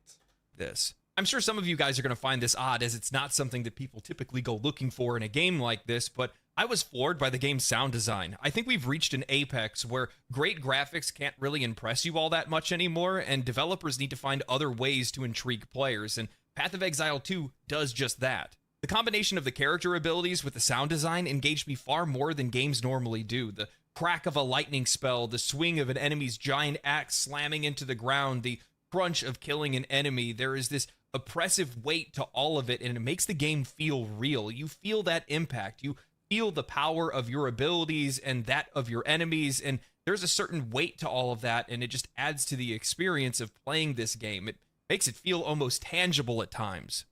This. I'm sure some of you guys are going to find this odd, as it's not something that people typically go looking for in a game like this, but I was floored by the game's sound design. I think we've reached an apex where great graphics can't really impress you all that much anymore, and developers need to find other ways to intrigue players, and Path of Exile 2 does just that. The combination of the character abilities with the sound design engaged me far more than games normally do. The crack of a lightning spell, the swing of an enemy's giant axe slamming into the ground, the crunch of killing an enemy. There is this oppressive weight to all of it, and it makes the game feel real. You feel that impact. You feel the power of your abilities and that of your enemies, and there's a certain weight to all of that, and it just adds to the experience of playing this game. It makes it feel almost tangible at times.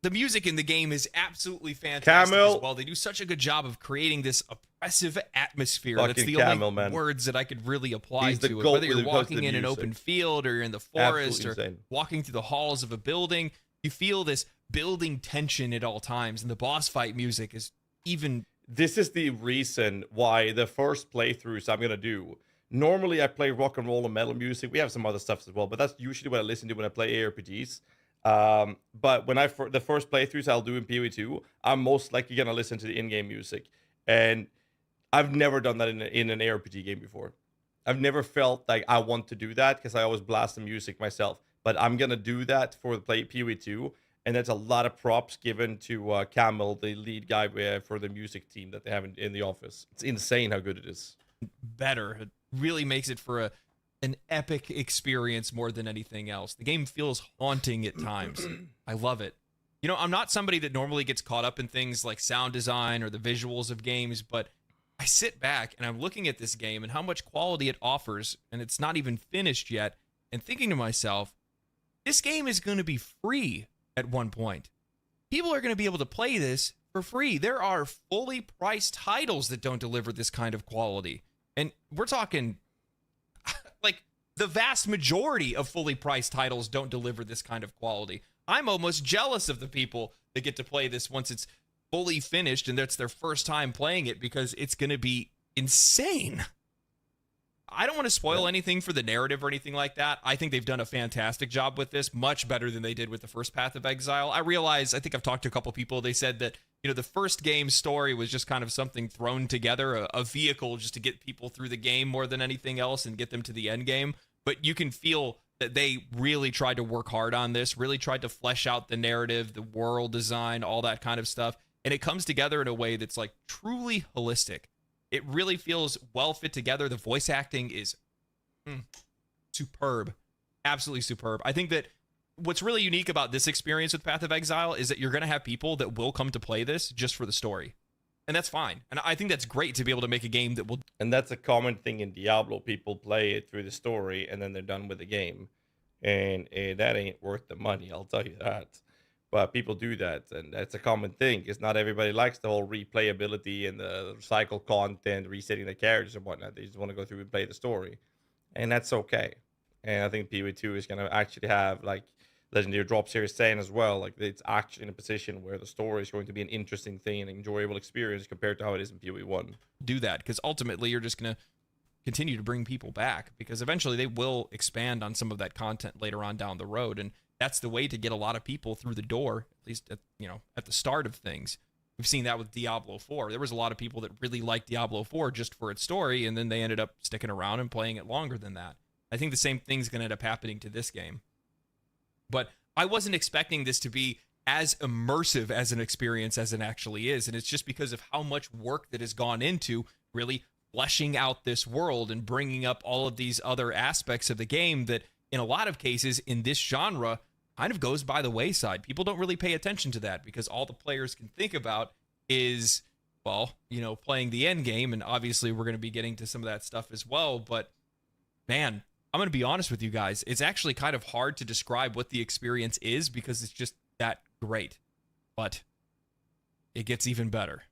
The music in the game is absolutely fantastic as well. They do such a good job of creating this oppressive atmosphere. That's the only words that I could really apply to it. Whether you're walking in an open field or you're in the forest or walking through the halls of a building, you feel this building tension at all times. And the boss fight music is even... This is the reason why the first playthroughs I'm going to do... Normally, I play rock and roll and metal music. We have some other stuff as well, but that's usually what I listen to when I play ARPGs. But when the first playthroughs I'll do in PoE 2, I'm most likely gonna listen to the in-game music, and I've never done that in an ARPG game before. I've never felt like I want to do that because I always blast the music myself. But I'm gonna do that for the PoE 2, and that's a lot of props given to Camel, the lead guy for the music team that they have in the office. It's insane how good it is. Better. It really makes it for an epic experience more than anything else. The game feels haunting at times. I love it. I'm not somebody that normally gets caught up in things like sound design or the visuals of games, but I sit back and I'm looking at this game and how much quality it offers, and it's not even finished yet, and thinking to myself, this game is going to be free at one point. People are going to be able to play this for free. There are fully priced titles that don't deliver this kind of quality. And we're talking... like, the vast majority of fully priced titles don't deliver this kind of quality. I'm almost jealous of the people that get to play this once it's fully finished and that's their first time playing it, because it's going to be insane. I don't want to spoil anything for the narrative or anything like that. I think they've done a fantastic job with this, much better than they did with the first Path of Exile. I realize, I think I've talked to a couple people, they said that, the first game's story was just kind of something thrown together, a vehicle just to get people through the game more than anything else and get them to the end game. But you can feel that they really tried to work hard on this, really tried to flesh out the narrative, the world design, all that kind of stuff. And it comes together in a way that's like truly holistic. It really feels well fit together. The voice acting is superb. Absolutely superb. I think that what's really unique about this experience with Path of Exile is that you're going to have people that will come to play this just for the story. And that's fine. And I think that's great to be able to make a game that will... And that's a common thing in Diablo. People play it through the story and then they're done with the game. And that ain't worth the money, I'll tell you that. But people do that, and that's a common thing, because not everybody likes the whole replayability and the cycle content, resetting the characters and whatnot. They just want to go through and play the story. And that's okay. And I think PoE 2 is going to actually have, like Legendary Drops here is saying as well, like it's actually in a position where the story is going to be an interesting thing and enjoyable experience compared to how it is in PoE 1. Do that, because ultimately you're just going to continue to bring people back, because eventually they will expand on some of that content later on down the road, and that's the way to get a lot of people through the door, at least at the start of things. We've seen that with Diablo 4. There was a lot of people that really liked Diablo 4 just for its story, and then they ended up sticking around and playing it longer than that. I think the same thing's going to end up happening to this game. But I wasn't expecting this to be as immersive as an experience as it actually is, and it's just because of how much work that has gone into really fleshing out this world and bringing up all of these other aspects of the game that, in a lot of cases in this genre, kind of goes by the wayside. People don't really pay attention to that because all the players can think about is, well, playing the end game, and obviously we're going to be getting to some of that stuff as well. But man, I'm going to be honest with you guys, it's actually kind of hard to describe what the experience is because it's just that great. But it gets even better.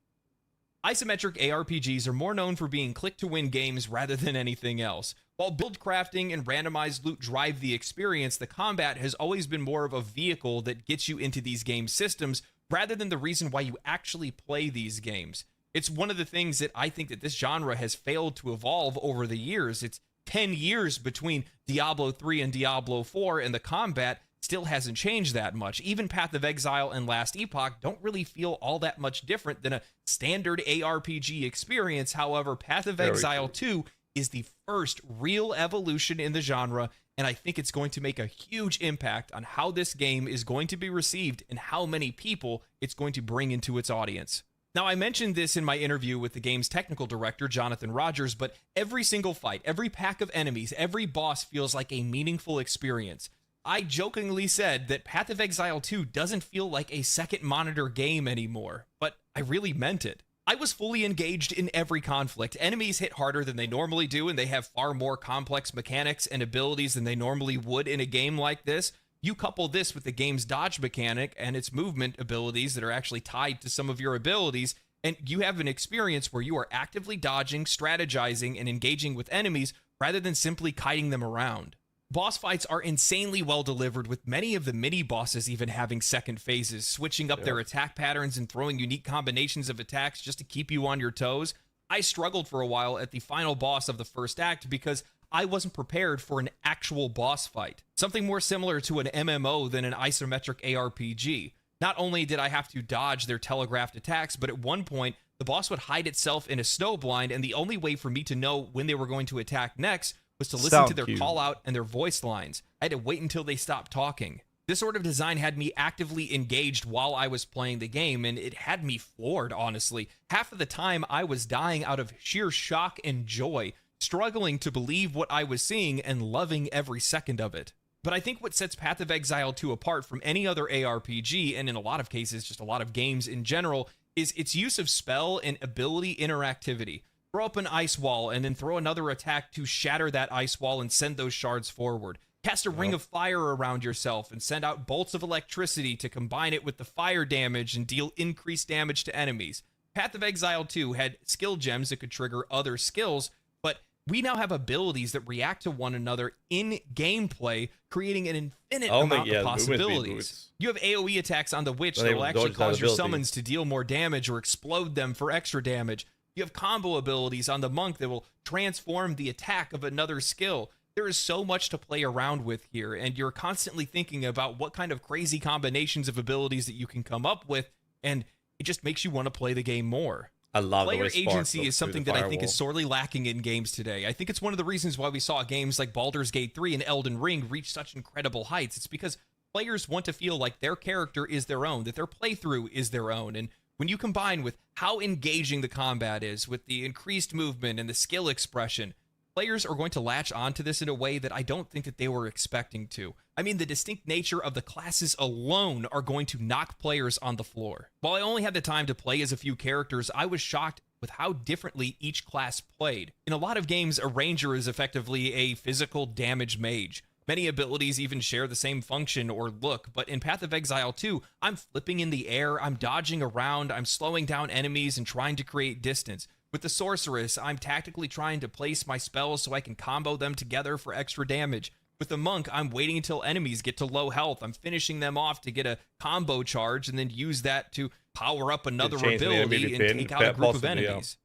Isometric ARPGs are more known for being click-to-win games rather than anything else. While build crafting and randomized loot drive the experience, the combat has always been more of a vehicle that gets you into these game systems rather than the reason why you actually play these games. It's one of the things that I think that this genre has failed to evolve over the years. It's 10 years between Diablo 3 and Diablo 4, and the combat still hasn't changed that much. Even Path of Exile and Last Epoch don't really feel all that much different than a standard ARPG experience. However, Path of Exile 2 is the first real evolution in the genre, and I think it's going to make a huge impact on how this game is going to be received and how many people it's going to bring into its audience. Now, I mentioned this in my interview with the game's technical director, Jonathan Rogers, but every single fight, every pack of enemies, every boss feels like a meaningful experience. I jokingly said that Path of Exile 2 doesn't feel like a second monitor game anymore, but I really meant it. I was fully engaged in every conflict. Enemies hit harder than they normally do, and they have far more complex mechanics and abilities than they normally would in a game like this. You couple this with the game's dodge mechanic and its movement abilities that are actually tied to some of your abilities, and you have an experience where you are actively dodging, strategizing, and engaging with enemies rather than simply kiting them around. Boss fights are insanely well delivered, with many of the mini-bosses even having second phases, switching up their attack patterns and throwing unique combinations of attacks just to keep you on your toes. I struggled for a while at the final boss of the first act because I wasn't prepared for an actual boss fight, something more similar to an MMO than an isometric ARPG. Not only did I have to dodge their telegraphed attacks, but at one point, the boss would hide itself in a snowblind, and the only way for me to know when they were going to attack next was to listen to their call out and their voice lines. I had to wait until they stopped talking. This sort of design had me actively engaged while I was playing the game, and it had me floored, honestly. Half of the time, I was dying out of sheer shock and joy, struggling to believe what I was seeing and loving every second of it. But I think what sets Path of Exile 2 apart from any other ARPG, and in a lot of cases, just a lot of games in general, is its use of spell and ability interactivity. Throw up an ice wall and then throw another attack to shatter that ice wall and send those shards forward. Cast a ring of fire around yourself and send out bolts of electricity to combine it with the fire damage and deal increased damage to enemies. Path of Exile 2 had skill gems that could trigger other skills, but we now have abilities that react to one another in gameplay, creating an infinite amount of possibilities. You have AoE attacks on the witch that will actually cause your summons to deal more damage or explode them for extra damage. You have combo abilities on the monk that will transform the attack of another skill. There is so much to play around with here, and you're constantly thinking about what kind of crazy combinations of abilities that you can come up with, and it just makes you want to play the game more. I love Player agency is something that I think is sorely lacking in games today. I think it's one of the reasons why we saw games like Baldur's Gate 3 and Elden Ring reach such incredible heights. It's because players want to feel like their character is their own, that their playthrough is their own, and when you combine with how engaging the combat is, with the increased movement and the skill expression, players are going to latch onto this in a way that I don't think that they were expecting to. I mean, the distinct nature of the classes alone are going to knock players on the floor. While I only had the time to play as a few characters, I was shocked with how differently each class played. In a lot of games, a ranger is effectively a physical damage mage. Many abilities even share the same function or look, but in Path of Exile 2, I'm flipping in the air, I'm dodging around, I'm slowing down enemies and trying to create distance. With the Sorceress, I'm tactically trying to place my spells so I can combo them together for extra damage. With the Monk, I'm waiting until enemies get to low health, I'm finishing them off to get a combo charge and then use that to power up another ability and take out a group of enemies.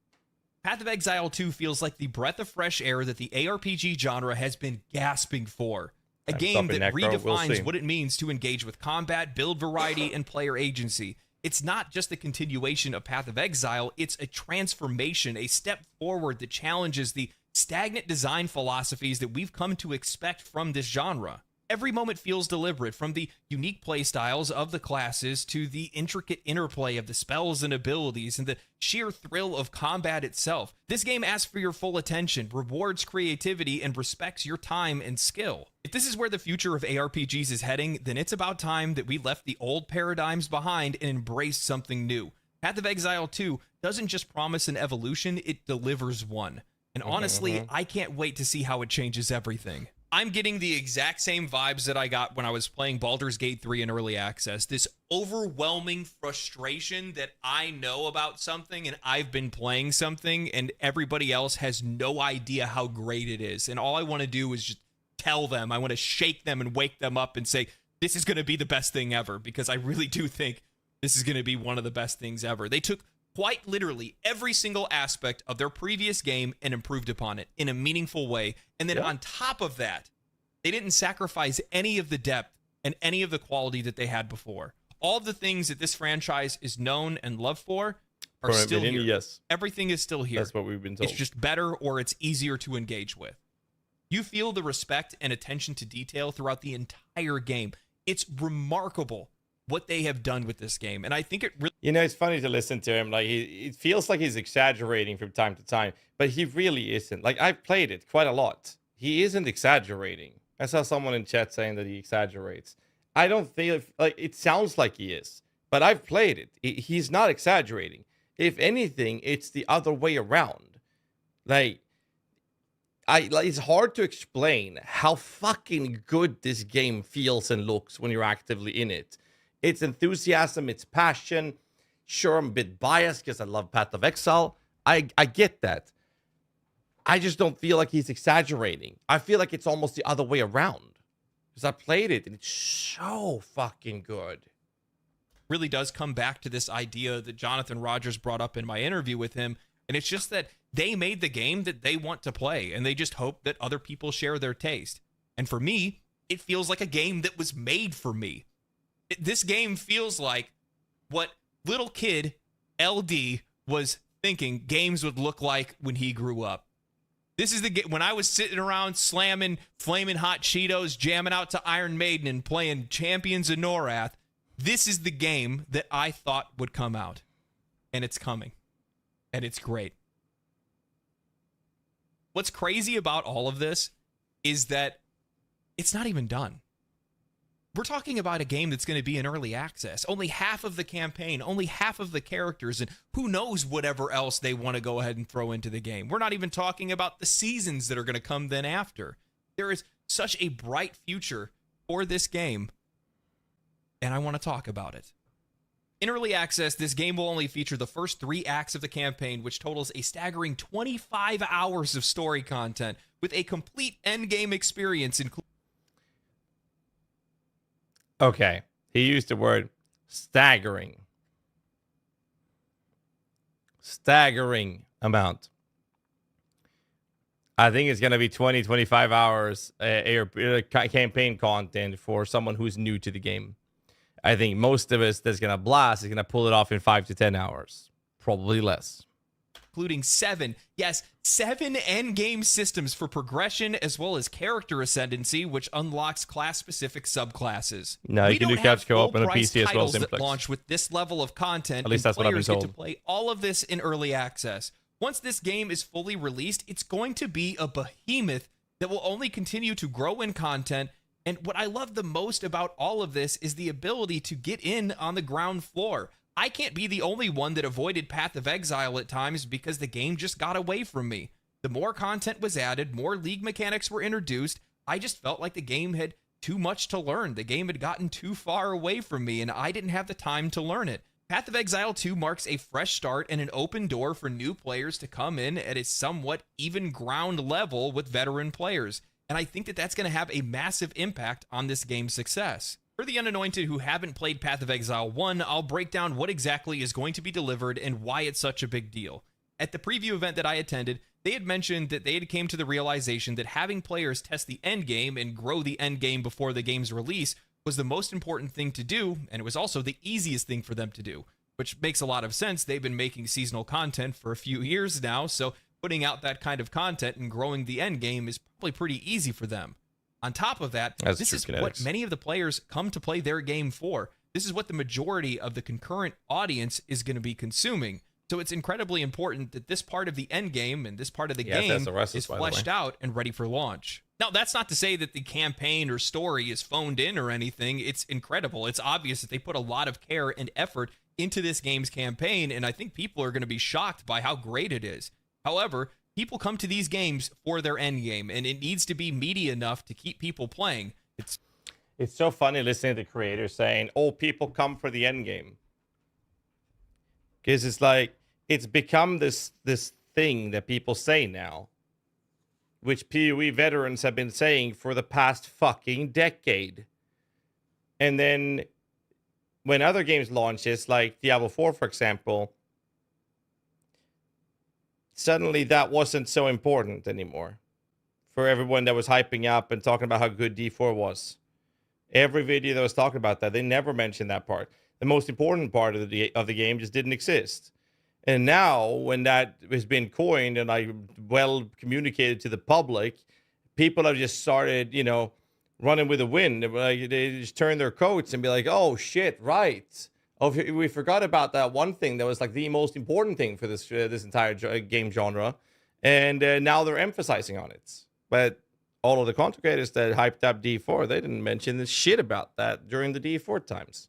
Path of Exile 2 feels like the breath of fresh air that the ARPG genre has been gasping for. A game that redefines what it means to engage with combat, build variety, and player agency. It's not just the continuation of Path of Exile, it's a transformation, a step forward that challenges the stagnant design philosophies that we've come to expect from this genre. Every moment feels deliberate, from the unique playstyles of the classes to the intricate interplay of the spells and abilities and the sheer thrill of combat itself. This game asks for your full attention, rewards creativity, and respects your time and skill. If this is where the future of ARPGs is heading, then it's about time that we left the old paradigms behind and embraced something new. Path of Exile 2 doesn't just promise an evolution, it delivers one. And honestly, I can't wait to see how it changes everything. I'm getting the exact same vibes that I got when I was playing Baldur's Gate 3 in early access. This overwhelming frustration that I know about something and I've been playing something and everybody else has no idea how great it is. And all I want to do is just tell them. I want to shake them and wake them up and say, this is going to be the best thing ever, because I really do think this is going to be one of the best things ever. They took quite literally every single aspect of their previous game and improved upon it in a meaningful way. And then on top of that, they didn't sacrifice any of the depth and any of the quality that they had before. All of the things that this franchise is known and loved for are still here. Yes. Everything is still here. That's what we've been told. It's just better, or it's easier to engage with. You feel the respect and attention to detail throughout the entire game. It's remarkable what they have done with this game. And I think it really... You know, it's funny to listen to him. Like, it feels like he's exaggerating from time to time, but he really isn't. Like, I've played it quite a lot. He isn't exaggerating. I saw someone in chat saying that he exaggerates. I don't feel like it sounds like he is, but I've played it. He's not exaggerating. If anything, it's the other way around. Like, it's hard to explain how fucking good this game feels and looks when you're actively in it. It's enthusiasm, it's passion. Sure, I'm a bit biased because I love Path of Exile. I get that. I just don't feel like he's exaggerating. I feel like it's almost the other way around. Because I played it and it's so fucking good. Really does come back to this idea that Jonathan Rogers brought up in my interview with him. And it's just that they made the game that they want to play, and they just hope that other people share their taste. And for me, it feels like a game that was made for me. This game feels like what little kid LD was thinking games would look like when he grew up. This is the game when I was sitting around slamming flaming hot Cheetos, jamming out to Iron Maiden and playing Champions of Norath. This is the game that I thought would come out. And it's coming. And it's great. What's crazy about all of this is that it's not even done. We're talking about a game that's going to be in early access. Only half of the campaign, only half of the characters, and who knows whatever else they want to go ahead and throw into the game. We're not even talking about the seasons that are going to come then after. There is such a bright future for this game, and I want to talk about it. In early access, this game will only feature the first 3 acts of the campaign, which totals a staggering 25 hours of story content with a complete endgame experience, including... Okay, he used the word staggering. Staggering amount. I think it's going to be 20, 25 hours campaign content for someone who's new to the game. I think most of us that's going to blast is going to pull it off in 5 to 10 hours. Probably less. Including 7 endgame systems for progression as well as character ascendancy, which unlocks class-specific subclasses. No, you can do couch co-op on a PC as well as Simplex. Launch with this level of content, at least that's what I've been told. Players get to play all of this in early access. Once this game is fully released, it's going to be a behemoth that will only continue to grow in content. And what I love the most about all of this is the ability to get in on the ground floor. I can't be the only one that avoided Path of Exile at times because the game just got away from me. The more content was added, more league mechanics were introduced, I just felt like the game had too much to learn. The game had gotten too far away from me, and I didn't have the time to learn it. Path of Exile 2 marks a fresh start and an open door for new players to come in at a somewhat even ground level with veteran players. And I think that that's going to have a massive impact on this game's success. For the unanointed who haven't played Path of Exile 1, I'll break down what exactly is going to be delivered and why it's such a big deal. At the preview event that I attended, they had mentioned that they had came to the realization that having players test the endgame and grow the endgame before the game's release was the most important thing to do, and it was also the easiest thing for them to do, which makes a lot of sense. They've been making seasonal content for a few years now, so putting out that kind of content and growing the endgame is probably pretty easy for them. On top of that, this is what many of the players come to play their game for. This is what the majority of the concurrent audience is going to be consuming. So it's incredibly important that this part of the end game and this part of the game is fleshed out and ready for launch. Now, that's not to say that the campaign or story is phoned in or anything. It's incredible. It's obvious that they put a lot of care and effort into this game's campaign, and I think people are going to be shocked by how great it is. However, People come to these games for their end game, and it needs to be meaty enough to keep people playing. It's so funny listening to creators saying, "Oh, people come for the end game," because it's like it's become this thing that people say now, which PoE veterans have been saying for the past fucking decade. And then when other games launches, like Diablo 4, for example, suddenly that wasn't so important anymore for everyone that was hyping up and talking about how good D4 was. Every video that was talking about that, they never mentioned that part. The most important part of the game just didn't exist. And now, when that has been coined and well communicated to the public, people have just started, running with the wind. They just turn their coats and be like, "Oh shit, right? Oh, we forgot about that one thing that was like the most important thing for this entire game genre," and now they're emphasizing on it. But all of the content creators that hyped up D4, they didn't mention the shit about that during the D4 times.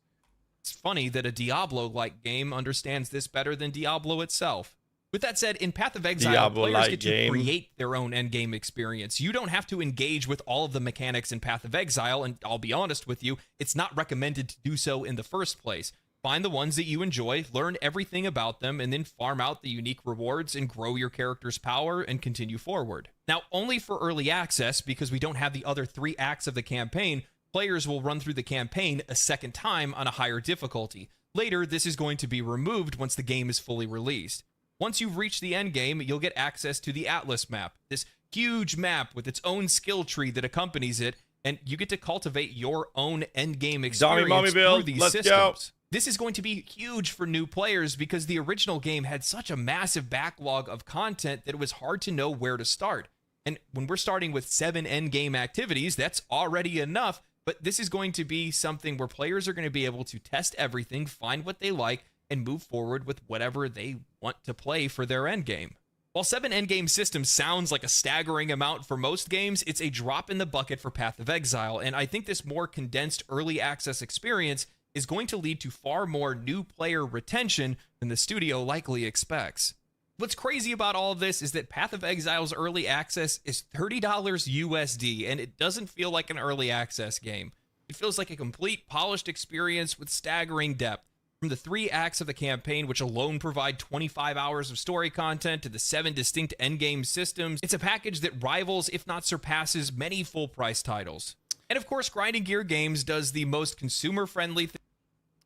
It's funny that a Diablo-like game understands this better than Diablo itself. With that said, in Path of Exile, players get to create their own endgame experience. You don't have to engage with all of the mechanics in Path of Exile, and I'll be honest with you, it's not recommended to do so in the first place. Find the ones that you enjoy, learn everything about them, and then farm out the unique rewards and grow your character's power and continue forward. Now, only for early access, because we don't have the other 3 acts of the campaign, players will run through the campaign a second time on a higher difficulty. Later, this is going to be removed once the game is fully released. Once you've reached the end game, you'll get access to the Atlas map, this huge map with its own skill tree that accompanies it, and you get to cultivate your own end game experience through these systems. This is going to be huge for new players because the original game had such a massive backlog of content that it was hard to know where to start. And when we're starting with 7 endgame activities, that's already enough, but this is going to be something where players are going to be able to test everything, find what they like, and move forward with whatever they want to play for their endgame. While 7 endgame systems sounds like a staggering amount for most games, it's a drop in the bucket for Path of Exile, and I think this more condensed early access experience is going to lead to far more new player retention than the studio likely expects. What's crazy about all of this is that Path of Exile's early access is $30 USD, and it doesn't feel like an early access game. It feels like a complete polished experience with staggering depth. From the 3 acts of the campaign, which alone provide 25 hours of story content, to the 7 distinct endgame systems, it's a package that rivals, if not surpasses, many full-price titles. And of course, Grinding Gear Games does the most consumer-friendly thing.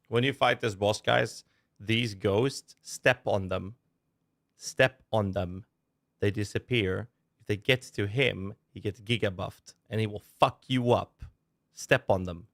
When you fight this boss, guys, these ghosts, step on them. Step on them. They disappear. If they get to him, he gets giga buffed, and he will fuck you up. Step on them.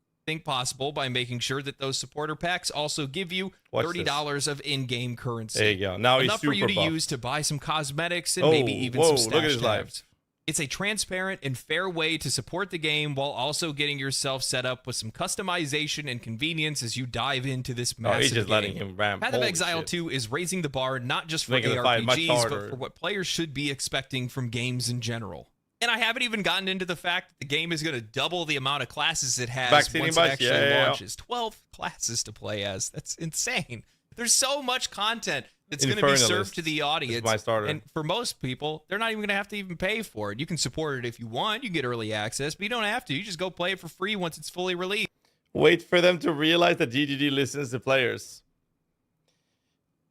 Possible by making sure that those supporter packs also give you $30 of in-game currency. There you go. Now enough he's super for you to buff. Use to buy some cosmetics and maybe even some stash look at his tabs. lives. It's a transparent and fair way to support the game while also getting yourself set up with some customization and convenience as you dive into this massive he's just game. letting him ramp. Path of Holy Exile shit. 2 is raising the bar not just for Making the fight much ARPGs, harder. but for what players should be expecting from games in general. And I haven't even gotten into the fact that the game is going to double the amount of classes it has Vaccine once it much? actually Yeah. launches. 12 classes to play as. That's insane. There's so much content that's going to be Infernalist served to the is audience. my starter. And for most people, they're not even going to have to even pay for it. You can support it if you want. You get early access, but you don't have to. You just go play it for free once it's fully released. Wait for them to realize that GGG listens to players.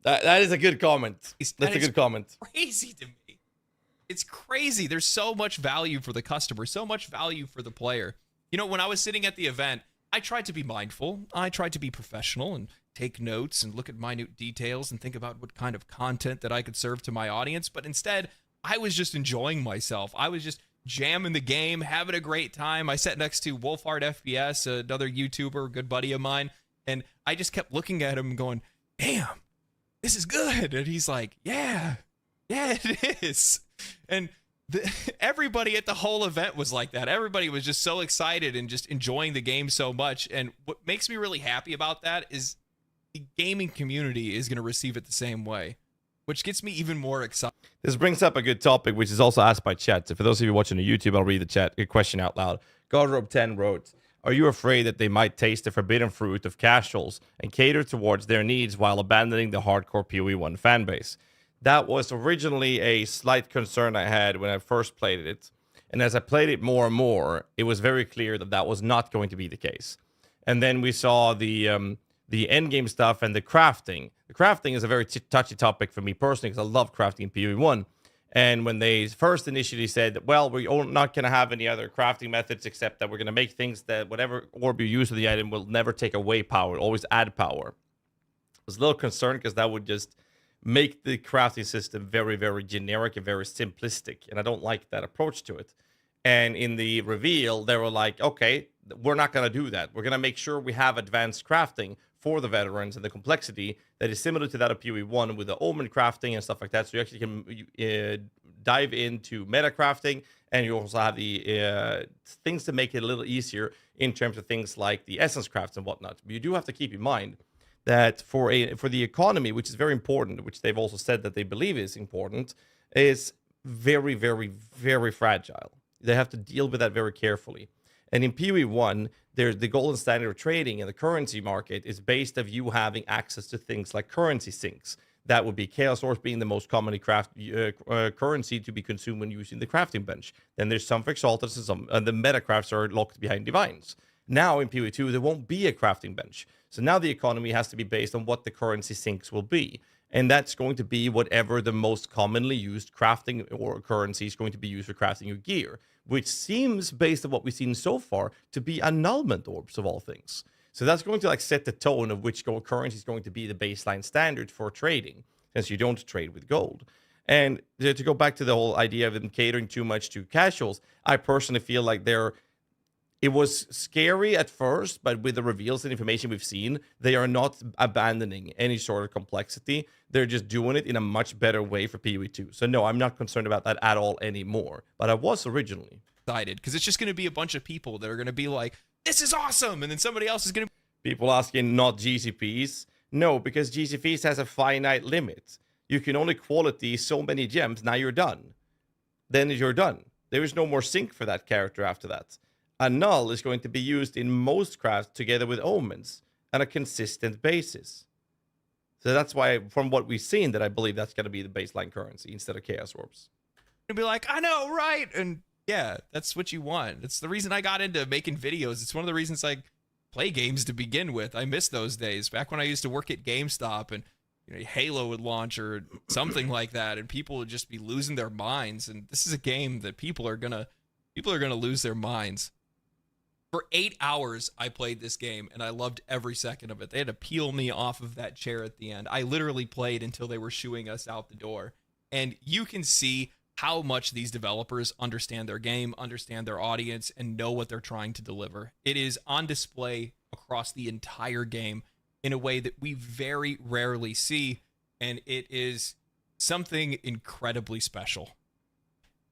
That is a good comment. That's a good comment. Crazy to me. It's crazy. There's so much value for the customer, so much value for the player. You know, when I was sitting at the event, I tried to be mindful. I tried to be professional and take notes and look at minute details and think about what kind of content that I could serve to my audience. But instead, I was just enjoying myself. I was just jamming the game, having a great time. I sat next to Wolfhard FPS, another YouTuber, a good buddy of mine, and I just kept looking at him and going, damn, this is good. And he's like, yeah, it is. And everybody at the whole event was like that. Everybody was just so excited and just enjoying the game so much. And what makes me really happy about that is the gaming community is going to receive it the same way, which gets me even more excited. This brings up a good topic, which is also asked by chat. So for those of you watching on YouTube, I'll read the chat. A question out loud. Godrobe10 wrote, "Are you afraid that they might taste the forbidden fruit of casuals and cater towards their needs while abandoning the hardcore PoE1 fanbase? That was originally a slight concern I had when I first played it. And as I played it more and more, it was very clear that that was not going to be the case. And then we saw the endgame stuff and the crafting. The crafting is a very touchy topic for me personally because I love crafting in PoE1. And when they first initially said, well, we're not going to have any other crafting methods except that we're going to make things that whatever orb you use for the item will never take away power, always add power. I was a little concerned because that would just make the crafting system very, very generic and very simplistic. And I don't like that approach to it. And in the reveal, they were like, okay, we're not going to do that. We're going to make sure we have advanced crafting for the veterans and the complexity that is similar to that of PoE1 with the omen crafting and stuff like that. So you actually can dive into meta crafting, and you also have the things to make it a little easier in terms of things like the essence crafts and whatnot. But you do have to keep in mind that for the economy, which is very important, which they've also said that they believe is important, is very, very, very fragile. They have to deal with that very carefully. And in PoE1, there's the golden standard of trading in the currency market is based of you having access to things like currency sinks. That would be Chaos Ores being the most commonly currency to be consumed when using the crafting bench. Then there's some for Exalted and some, and the meta crafts are locked behind Divines. Now in PoE2, there won't be a crafting bench. So now the economy has to be based on what the currency sinks will be. And that's going to be whatever the most commonly used crafting or currency is going to be used for crafting your gear, which seems, based on what we've seen so far, to be annulment orbs of all things. So that's going to like set the tone of which gold currency is going to be the baseline standard for trading, since you don't trade with gold. And to go back to the whole idea of them catering too much to casuals, I personally feel like it was scary at first, but with the reveals and information we've seen, they are not abandoning any sort of complexity. They're just doing it in a much better way for PoE2. So no, I'm not concerned about that at all anymore. But I was originally. Excited, because it's just going to be a bunch of people that are going to be like, this is awesome, and then somebody else is going to... People asking not GCPs. No, because GCPs has a finite limit. You can only quality so many gems, now you're done. Then you're done. There is no more sync for that character after that. A null is going to be used in most crafts together with omens on a consistent basis. So that's why, from what we've seen, that I believe that's going to be the baseline currency instead of Chaos Orbs. You'll be like, I know, right? And yeah, that's what you want. It's the reason I got into making videos. It's one of the reasons I play games to begin with. I miss those days. Back when I used to work at GameStop and Halo would launch or something like that, and people would just be losing their minds. And this is a game that people are gonna lose their minds. For 8 hours, I played this game, and I loved every second of it. They had to peel me off of that chair at the end. I literally played until they were shooing us out the door. And you can see how much these developers understand their game, understand their audience, and know what they're trying to deliver. It is on display across the entire game in a way that we very rarely see, and it is something incredibly special.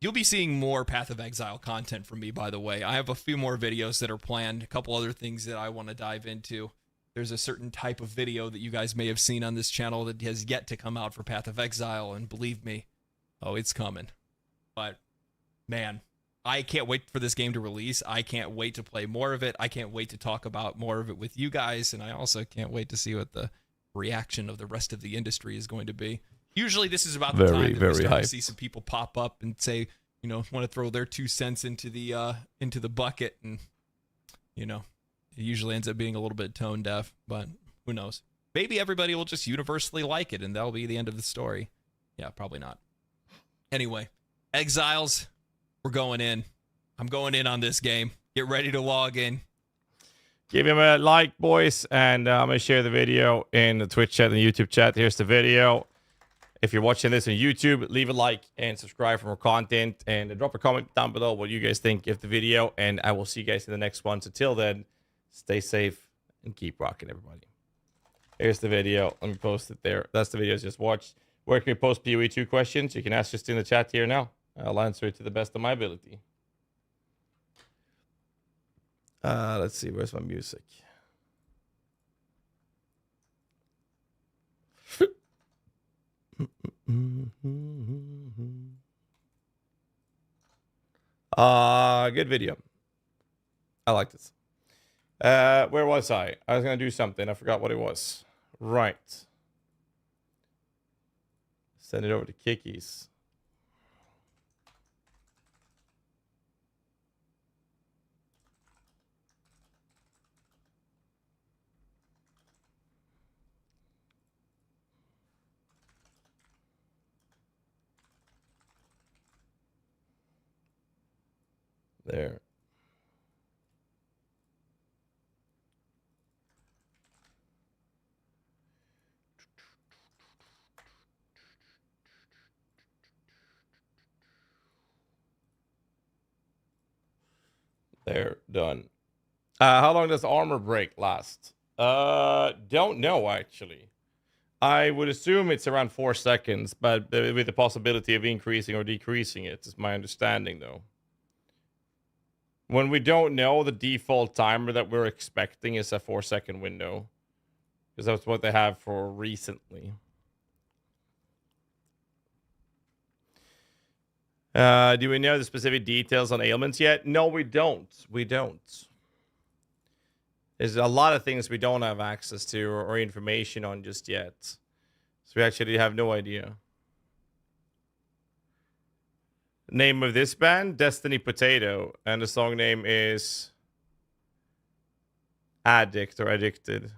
You'll be seeing more Path of Exile content from me, by the way. I have a few more videos that are planned, a couple other things that I want to dive into. There's a certain type of video that you guys may have seen on this channel that has yet to come out for Path of Exile, and believe me, oh, it's coming. But, man, I can't wait for this game to release. I can't wait to play more of it. I can't wait to talk about more of it with you guys, and I also can't wait to see what the reaction of the rest of the industry is going to be. Usually this is about the time that we start to see some people pop up and say, want to throw their 2 cents into the bucket, and it usually ends up being a little bit tone deaf, but who knows? Maybe everybody will just universally like it and that'll be the end of the story. Yeah, probably not. Anyway, Exiles, we're going in. I'm going in on this game. Get ready to log in. Give him a like, boys, and I'm going to share the video in the Twitch chat and the YouTube chat. Here's the video. If you're watching this on YouTube, leave a like and subscribe for more content, and drop a comment down below what you guys think of the video, and I will see you guys in the next one. So till then, stay safe and keep rocking, everybody. Here's the video. Let me post it there. That's the video I just watched. Where can we post PoE2 questions? You can ask just in the chat here now. I'll answer it to the best of my ability. Let's see. Where's my music? Good video. I like this. Where was I? I was gonna do something. I forgot what it was. Right. Send it over to Kikis. There. There, done. How long does armor break last? Don't know actually. I would assume it's around 4 seconds, but with the possibility of increasing or decreasing it, is my understanding though. When we don't know, the default timer that we're expecting is a 4-second window. Because that's what they have for recently. Do we know the specific details on ailments yet? No, we don't. We don't. There's a lot of things we don't have access to or information on just yet. So we actually have no idea. Name of this band, Destiny Potato, and the song name is Addict or Addicted.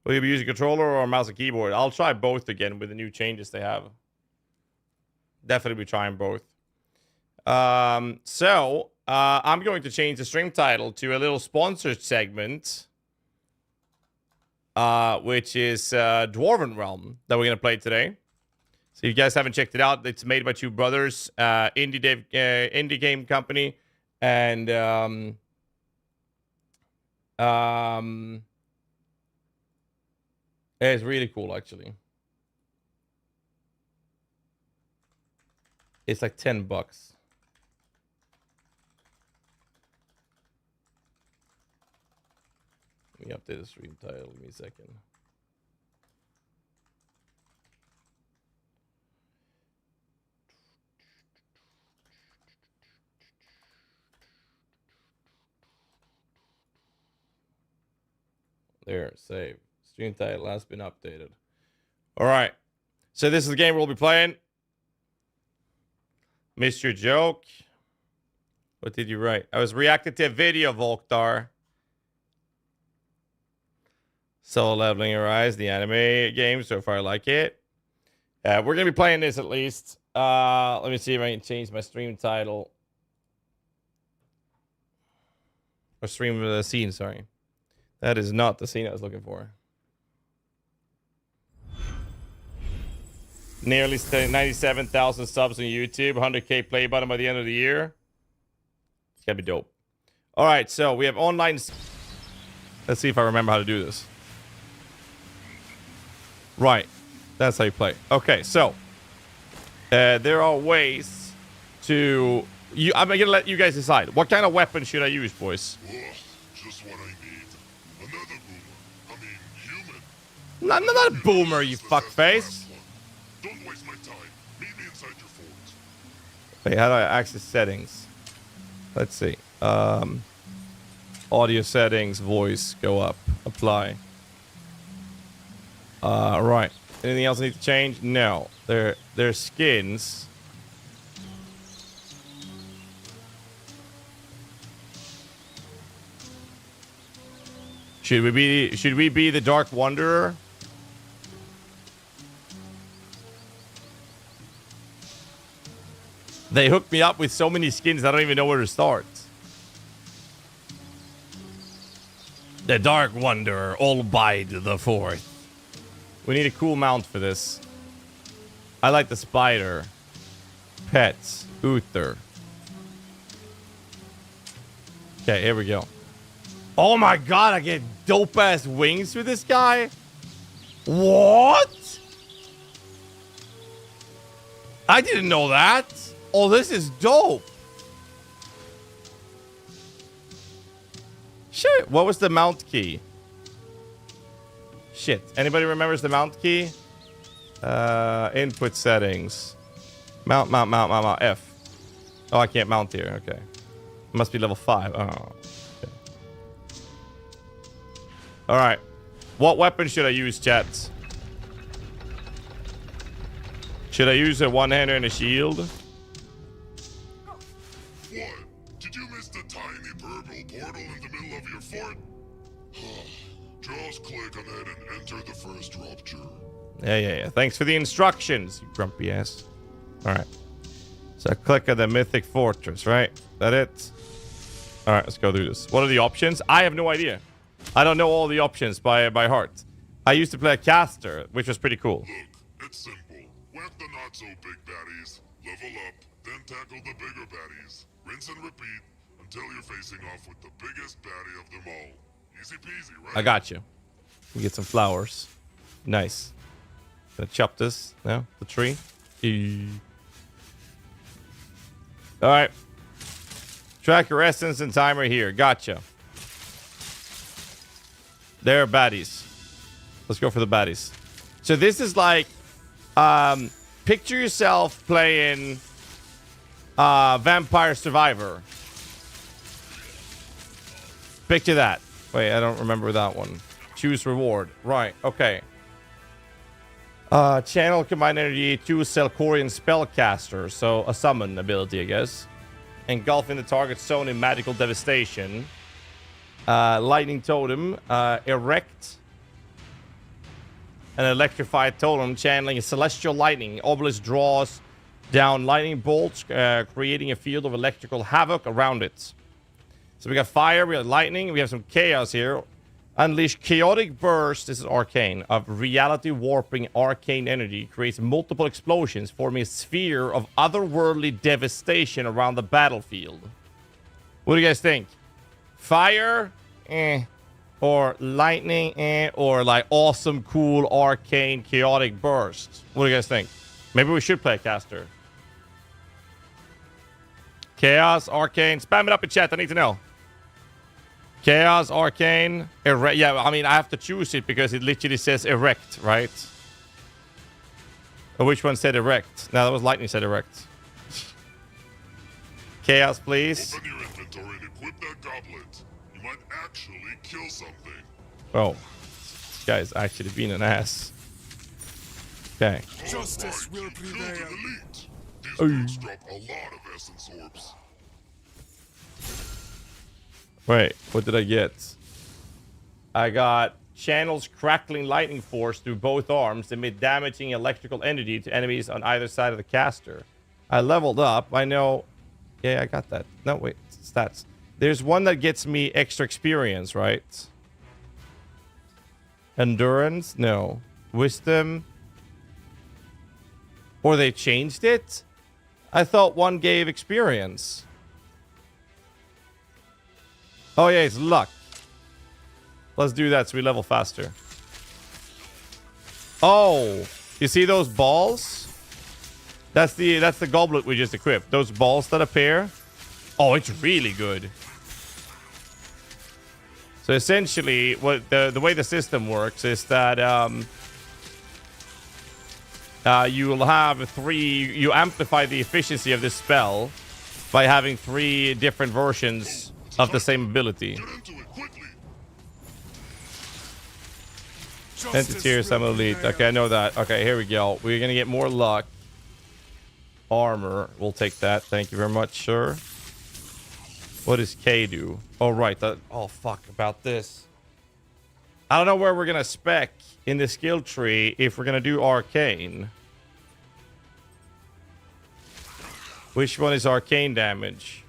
Will you be using a controller or a mouse and keyboard? I'll try both again with the new changes they have. Definitely be trying both. I'm going to change the stream title to a little sponsored segment, which is Dwarven Realm that we're going to play today. So if you guys haven't checked it out, it's made by two brothers, indie game company, and it's really cool actually. It's like $10. Let me update the stream title. Give me a second. There, save. Stream title has been updated. All right. So this is the game we'll be playing. Missed your joke. What did you write? I was reacting to a video, Volkdar. Soul Leveling Arise, the anime game. So far, I like it. We're going to be playing this at least. Let me see if I can change my stream title. Or stream the scene, sorry. That is not the scene I was looking for. Nearly 97,000 subs on YouTube. 100k play button by the end of the year. It's going to be dope. All right, so we have online. Let's see if I remember how to do this. Right. That's how you play. Okay, so. There are ways to... I'm going to let you guys decide. What kind of weapon should I use, boys? Just what I need. Another boomer. I mean, human. I'm not a boomer, you fuckface. Don't waste my time. Meet me inside your fort. Wait, how do I access settings? Let's see. Audio settings, voice, go up, apply. Right. Anything else I need to change? No. They're skins. Should we be the Dark Wanderer? They hooked me up with so many skins I don't even know where to start. The Dark Wanderer, Albide the Fourth. We need a cool mount for this. I like the spider. Pets. Uther. Okay, here we go. Oh my god, I get dope-ass wings with this guy? What? I didn't know that. Oh, this is dope. Shit, what was the mount key? Shit, anybody remembers the mount key? Input settings. Mount, F. Oh, I can't mount here, okay. Must be level 5. Oh, okay. Alright. What weapon should I use, chat? Should I use a one-hander and a shield? What? Did you miss the tiny purple portal in the middle of your fort? Just click on it and enter the first rupture. Yeah. Thanks for the instructions, you grumpy ass. All right. So click on the mythic fortress, right? That it? All right, let's go through this. What are the options? I have no idea. I don't know all the options by heart. I used to play a caster, which was pretty cool. Look, it's simple. Whack the not-so-big baddies, level up, then tackle the bigger baddies. Rinse and repeat until you're facing off with the biggest baddie of them all. Easy peasy, right? I got you. We get some flowers. Nice. Gonna chop this now. The tree. All right. Track your essence and timer here. Gotcha. There are baddies. Let's go for the baddies. So this is like, picture yourself playing Vampire Survivor. Picture that. Wait, I don't remember that one. Choose reward. Right, okay. Channel combined energy to Selkorian spellcaster. So a summon ability, I guess. Engulfing the target zone in magical devastation. Lightning totem. Erect an electrified totem, channeling a celestial lightning. Obelisk draws down lightning bolts, creating a field of electrical havoc around it. So we got fire, we got lightning, we have some chaos here. Unleash chaotic burst, this is arcane, of reality warping arcane energy. Creates multiple explosions, forming a sphere of otherworldly devastation around the battlefield. What do you guys think? Fire? Or lightning? Or like awesome, cool, arcane, chaotic burst? What do you guys think? Maybe we should play a caster. Chaos, arcane. Spam it up in chat, I need to know. Chaos, arcane, erect. Yeah, I mean, I have to choose it because it literally says erect, right? Or which one said erect? No, that was lightning said erect. Chaos, please. Open your inventory and equip that goblet. You might actually kill something. Oh, this guy's actually being an ass. Okay. Justice will prevail. These boots drop a lot of essence orbs. Wait, what did I get? I got channels crackling lightning force through both arms, emit damaging electrical energy to enemies on either side of the caster. I leveled up. I know. Yeah, I got that. No, wait. Stats. There's one that gets me extra experience, right? Endurance? No. Wisdom? Or they changed it? I thought one gave experience. Oh yeah, it's luck. Let's do that so we level faster. Oh, you see those balls? That's the goblet we just equipped. Those balls that appear. Oh, it's really good. So essentially, what the way the system works is that you will have you amplify the efficiency of this spell by having 3 different versions of the same ability. Tier some elite. Okay, I know that. Okay, here we go. We're gonna get more luck. Armor. We'll take that. Thank you very much, sir. What does K do? Oh, right. Oh, fuck about this. I don't know where we're gonna spec in the skill tree if we're gonna do arcane. Which one is arcane damage?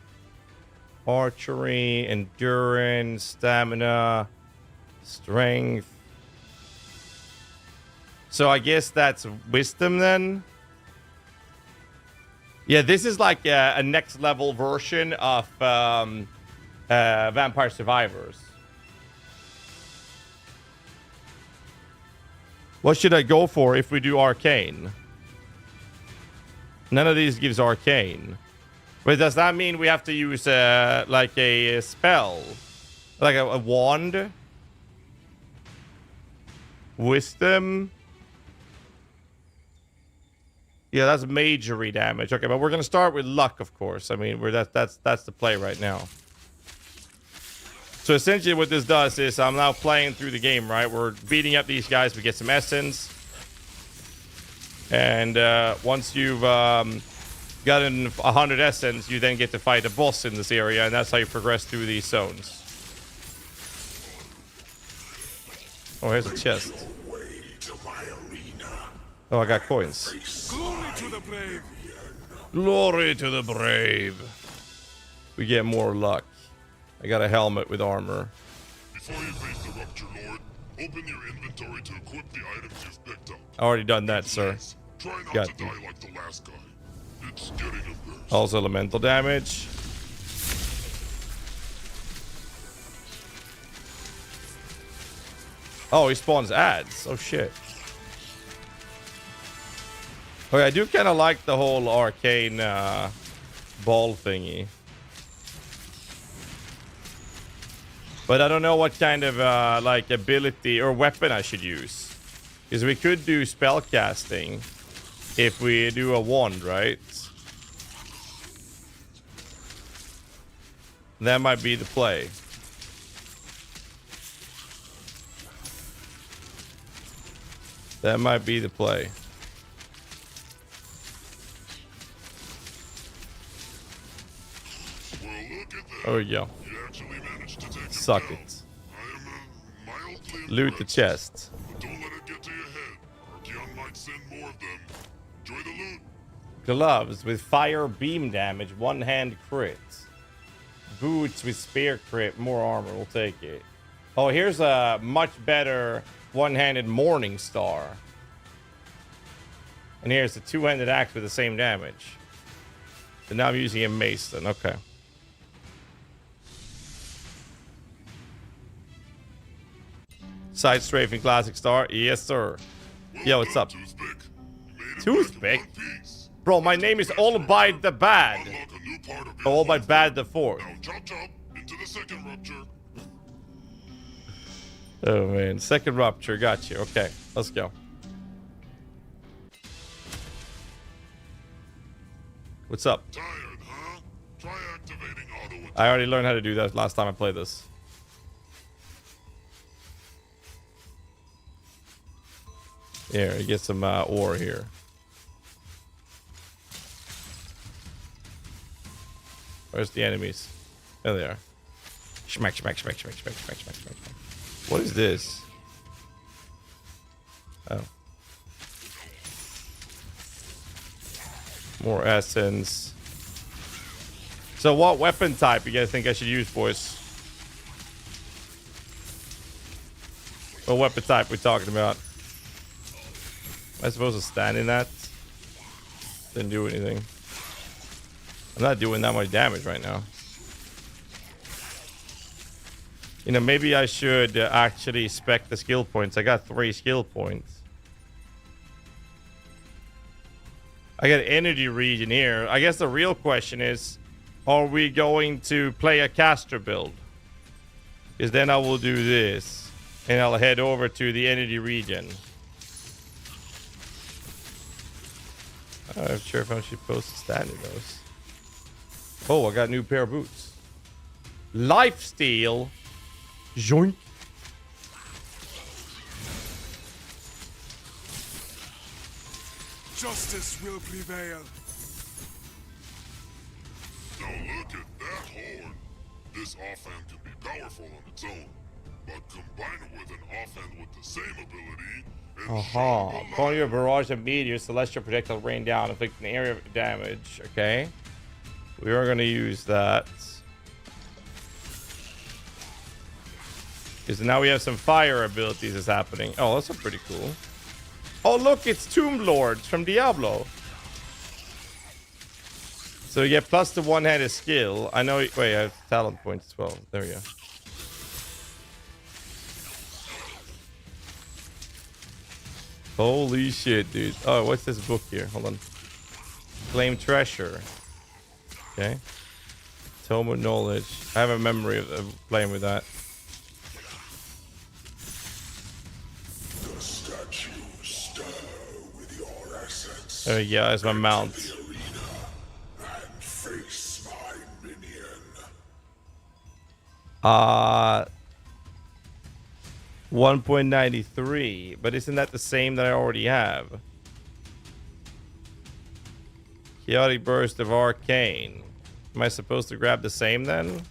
Archery, endurance, stamina, strength. So I guess that's wisdom then. Yeah, this is like a next level version of Vampire Survivors. What should I go for if we do arcane? None of these gives arcane. But does that mean we have to use like a spell? Like a wand? Wisdom? Yeah, that's majory damage. Okay, but we're gonna start with luck, of course. I mean, that's the play right now. So essentially what this does is I'm now playing through the game, right? We're beating up these guys, we get some essence. And once you've gotten 100 essence, you then get to fight a boss in this area, and that's how you progress through these zones. Oh, here's a chest. Oh, I got coins. Glory to the brave. Glory to the brave. We get more luck. I got a helmet with armor. Before you face the Rupture Lord, open your inventory to equip the items you've picked up. I already done that, sir. Try not Got to die like the last guy. It's getting a burst. Also elemental damage. Oh, he spawns ads. Oh shit. Okay, I do kind of like the whole arcane ball thingy. But I don't know what kind of like ability or weapon I should use. Because we could do spell casting if we do a wand, right? That might be the play. That might be the play. Oh yeah. Suck it. Loot the chest. Don't let it get to your head. Archeon might send more of them. Enjoy the loot. Gloves with fire beam damage, one hand crit. Boots with spear crit, more armor. We'll take it. Oh, here's a much better one-handed Morning Star. And here's the two-handed axe with the same damage. So now I'm using a mace then. Okay. Side strafing classic star. Yes, sir. Yo, what's up? Toothpick? Bro, my name is All by the Bad. All by Bad the Fourth. Into the second rupture. Oh man, second rupture. Got you. Okay, let's go. What's up? Tired, huh? Try activating auto. I already learned how to do that last time I played this. Here, you get some ore here. Where's the enemies? There they are. Schmack, schmack, schmack, schmack, schmack, schmack, schmack, schmack. What is this? Oh. More essence. So what weapon type you guys think I should use, boys? What weapon type we talking about? Am I supposed to stand in that? Didn't do anything. I'm not doing that much damage right now. You know, maybe I should actually spec the skill points. I got 3 skill points. I got energy regen here. I guess the real question is, are we going to play a caster build? Because then I will do this. And I'll head over to the energy regen. I'm not sure if I'm supposed to stand in those. Oh, I got a new pair of boots. Lifesteal. Joink. Justice will prevail. Now look at that horn. This offhand can be powerful on its own, but combine it with an offhand with the same ability. Calling your barrage of meteors, celestial projectile rain down, inflict an area of damage. Okay. We are going to use that. Because now we have some fire abilities that's happening. Oh, that's pretty cool. Oh, look, it's Tomb Lords from Diablo. So you get plus the one-handed skill. I know. Wait, I have talent points as well. There we go. Holy shit, dude. Oh, what's this book here? Hold on. Claim treasure. Okay. Tome of knowledge. I have a memory of playing with that. The statues stir with your essence. Oh yeah, that's my mount. And face my minion. 1.93, but isn't that the same that I already have? Chaotic Burst of Arcane. Am I supposed to grab the same then?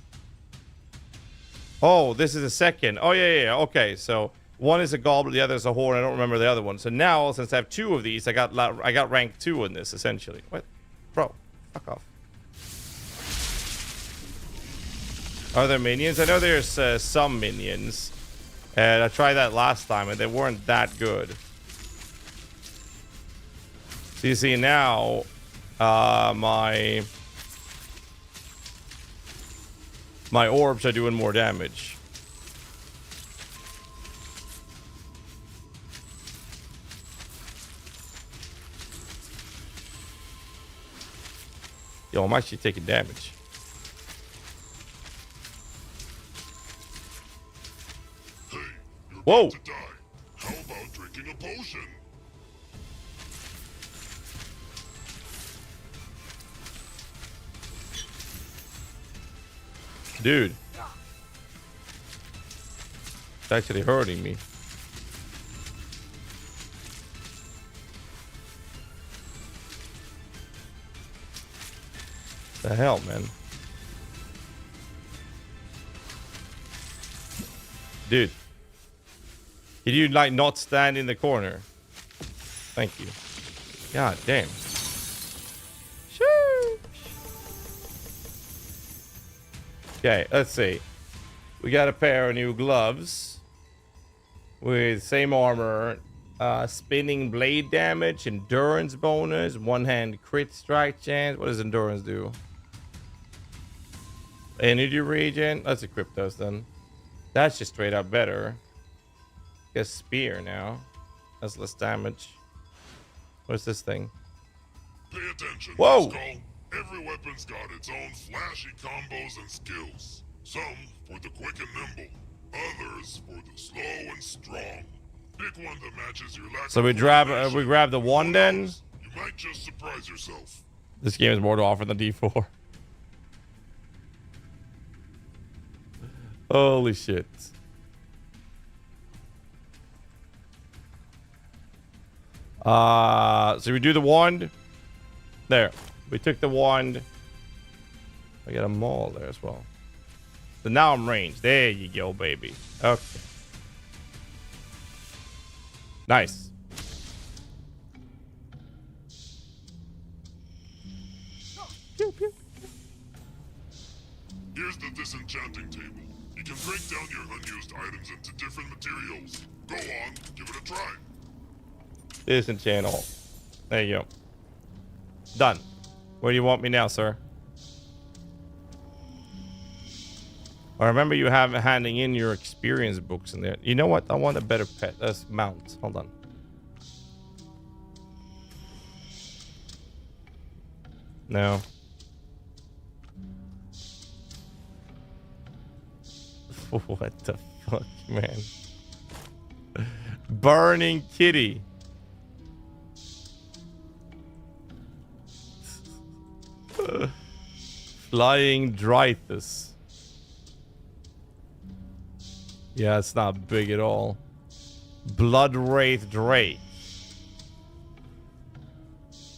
Oh, this is a second. Oh, yeah. Okay, so one is a Goblin, the other is a Horn. I don't remember the other one. So now, since I have 2 of these, I got rank 2 in this, essentially. What? Bro, fuck off. Are there minions? I know there's some minions. And I tried that last time, and they weren't that good. So you see now, my orbs are doing more damage. Yo, I'm actually taking damage. Whoa! How about drinking a potion? Dude. It's actually hurting me. The hell, man? Dude. Can you, like, not stand in the corner? Thank you. God damn. Okay, let's see. We got a pair of new gloves with same armor, spinning blade damage, endurance bonus, one-hand crit strike chance. What does endurance do? Energy regen. Let's equip those then. That's just straight up better. Get spear now. That's less damage. What's this thing? Pay attention. Whoa! Skull. Every weapon's got its own flashy combos and skills. Some for the quick and nimble, others for the slow and strong. Pick one that matches your lack So of we grab the one then. You might just surprise yourself. This game is more to offer than D4. Holy shit. So we do the wand. There. We took the wand. I got a maul there as well. So now I'm ranged. There you go, baby. Okay. Nice. Here's the disenchanting table. You can break down your unused items into different materials. Go on, give it a try. Disenchant all. There you go. Done. Where do you want me now, sir? I remember you have handing in your experience books in there. You know what? I want a better pet. Let's mount. Hold on. No. What the fuck, man? Burning kitty. Flying Dreythus. Yeah, it's not big at all. Blood Wraith Drake.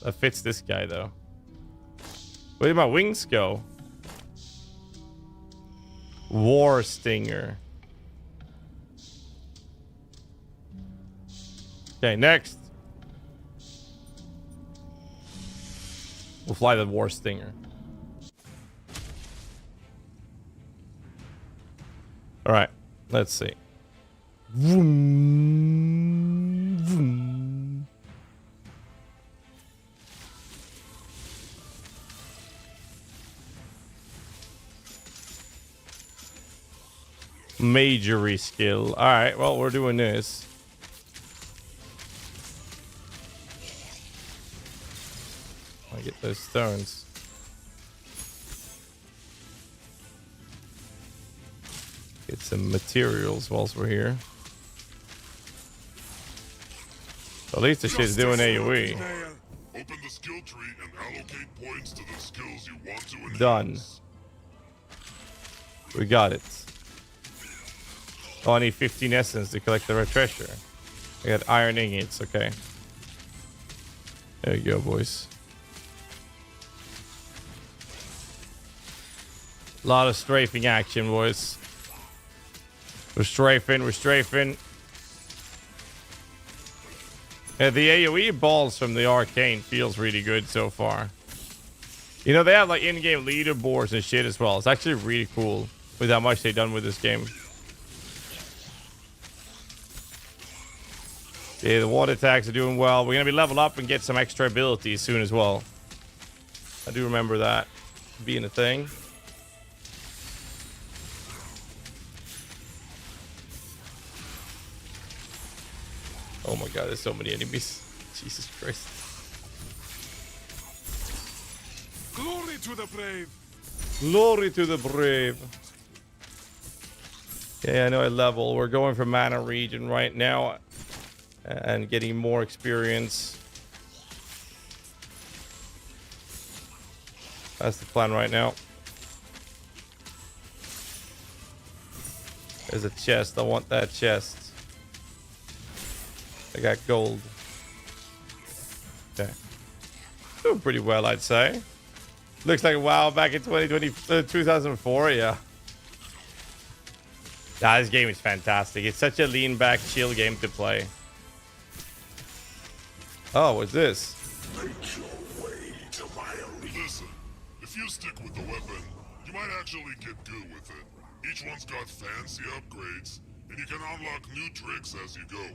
That fits this guy though. Where did my wings go? War Stinger. Okay, next. We'll fly the War Stinger. All right, let's see. Vroom, vroom. Majory skill. All right, well, we're doing this. I get those stones. Get some materials whilst we're here. At least the shit's doing AoE. Open the skill tree and allocate points to the skills you want to enhance. Done. We got it. Oh, I need 15 essence to collect the red treasure. I got iron ingots, okay. There you go, boys. A lot of strafing action, boys. We're strafing. Yeah, the AoE balls from the Arcane feels really good so far. You know, they have like in-game leaderboards and shit as well. It's actually really cool with how much they've done with this game. Yeah, the water attacks are doing well. We're going to be level up and get some extra abilities soon as well. I do remember that being a thing. Oh my god, there's so many enemies. Jesus Christ. Glory to the brave. Glory to the brave. Yeah, I know I level. We're going for mana region right now and getting more experience. That's the plan right now. There's a chest. I want that chest. I got gold. Okay. Doing pretty well, I'd say. Looks like WoW back in 2004, yeah. Nah, this game is fantastic. It's such a lean back, chill game to play. Oh, what's this? Listen, if you stick with the weapon, you might actually get good with it. Each one's got fancy upgrades, and you can unlock new tricks as you go.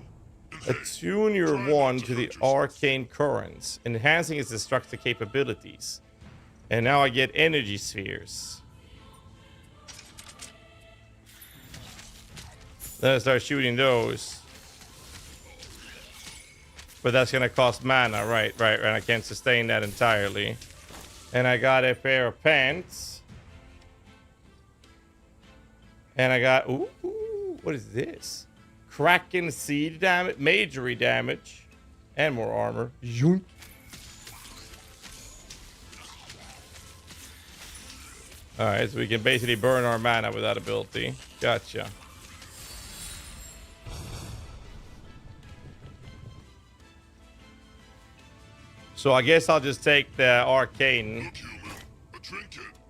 Attune your wand to the arcane currents, enhancing its destructive capabilities. And now I get energy spheres. Then I start shooting those. But that's gonna cost mana, right, and I can't sustain that entirely. And I got a pair of pants. And I got, ooh, what is this? Kraken seed damage, majory damage, and more armor. Yoink. Alright, so we can basically burn our mana with that ability. Gotcha. So I guess I'll just take the arcane.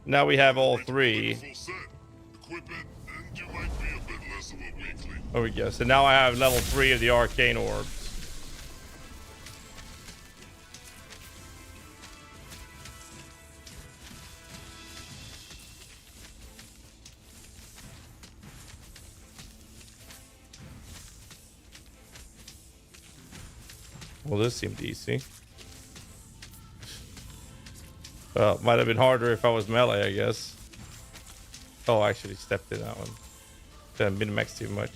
Now we have all three. There we go. So now I have level 3 of the arcane orbs. Well, this seemed easy. Well, it might have been harder if I was melee, I guess. Oh, I actually stepped in that one. Didn't min-max too much.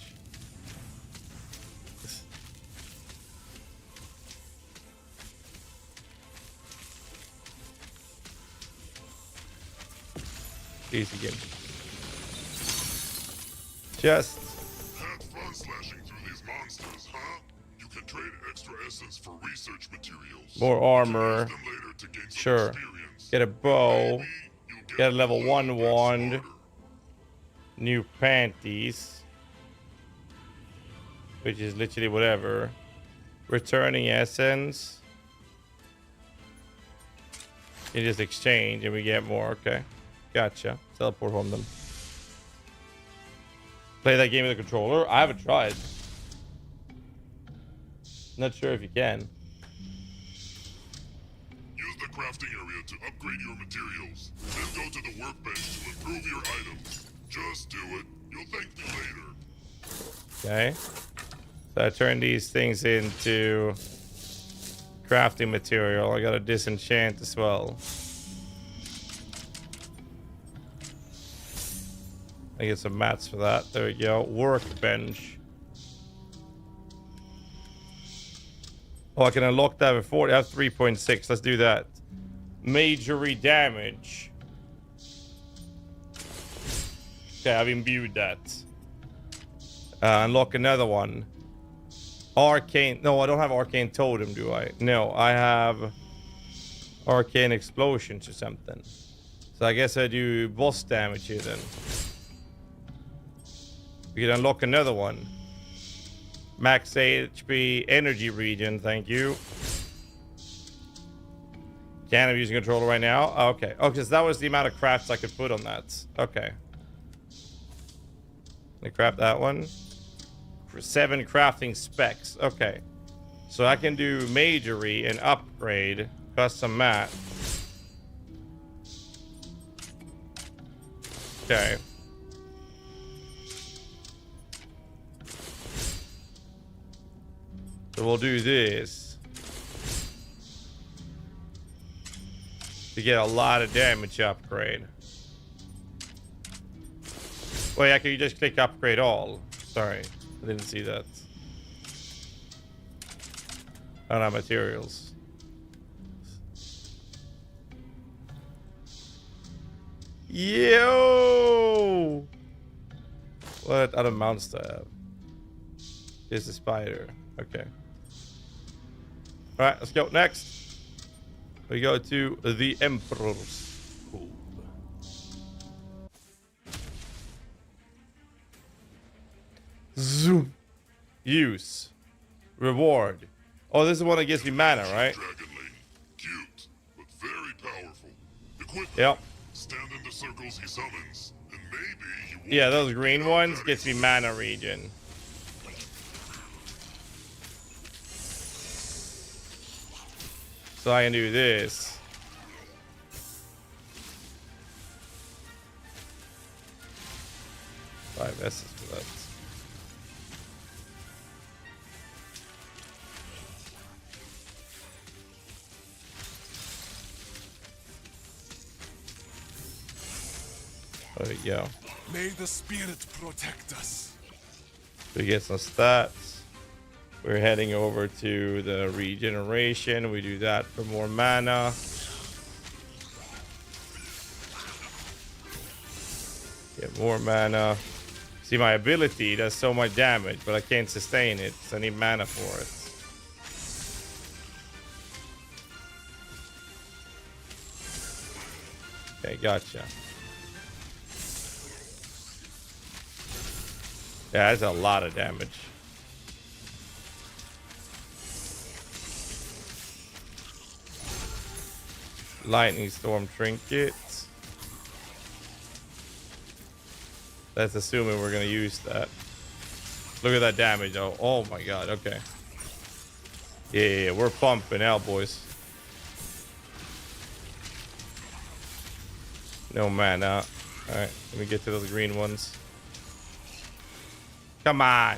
Easy game. Just. Had fun slashing through these monsters, huh? You can trade extra essence for research materials. More armor. Sure. Get a bow. Get a level 1 wand. New panties. Which is literally whatever. Returning essence. You just exchange and we get more. Okay. Gotcha. Teleport home them. Play that game with a controller? I haven't tried. Not sure if you can. Use the crafting area to upgrade your materials. Then go to the workbench to improve your items. Just do it. You'll thank me later. Okay. So I turn these things into crafting material. I got a disenchant as well. I get some mats for that. There we go. Workbench. Oh, I can unlock that before. I have 3.6. Let's do that. Majory damage. Okay, I've imbued that. Unlock another one. Arcane. No, I don't have arcane totem, do I? No, I have arcane explosions or something. So I guess I do boss damage here then. We can unlock another one. Max HP energy region, thank you. Can I use a controller right now? Oh, okay. Oh, because that was the amount of crafts I could put on that. Okay. Let me craft that one. For 7 crafting specs. Okay. So I can do majory and upgrade. Custom mat. Okay. So we'll do this. To get a lot of damage upgrade. Wait, I can just click upgrade all. Sorry, I didn't see that. I don't have materials. Yo! What other mounts do I have? Here's the spider. Okay. Alright, let's go. Next. We go to the Emperor's Cove. Zoom. Use. Reward. Oh, this is the one that gives me mana, right? Cute, but very powerful. Equip Yep. Stand in the circles he summons, and maybe he won't. Yeah, those green ones gets me mana regen. So I can do this. 5 S's for that. There we go. May the spirit protect us. We get some stats. We're heading over to the regeneration. We do that for more mana. Get more mana. See, my ability does so much damage, but I can't sustain it, so I need mana for it. Okay, gotcha. Yeah, that's a lot of damage. Lightning Storm Trinket. That's assuming we're going to use that. Look at that damage. Oh my god. Okay. Yeah, we're pumping out, boys. No mana. Alright, let me get to those green ones. Come on.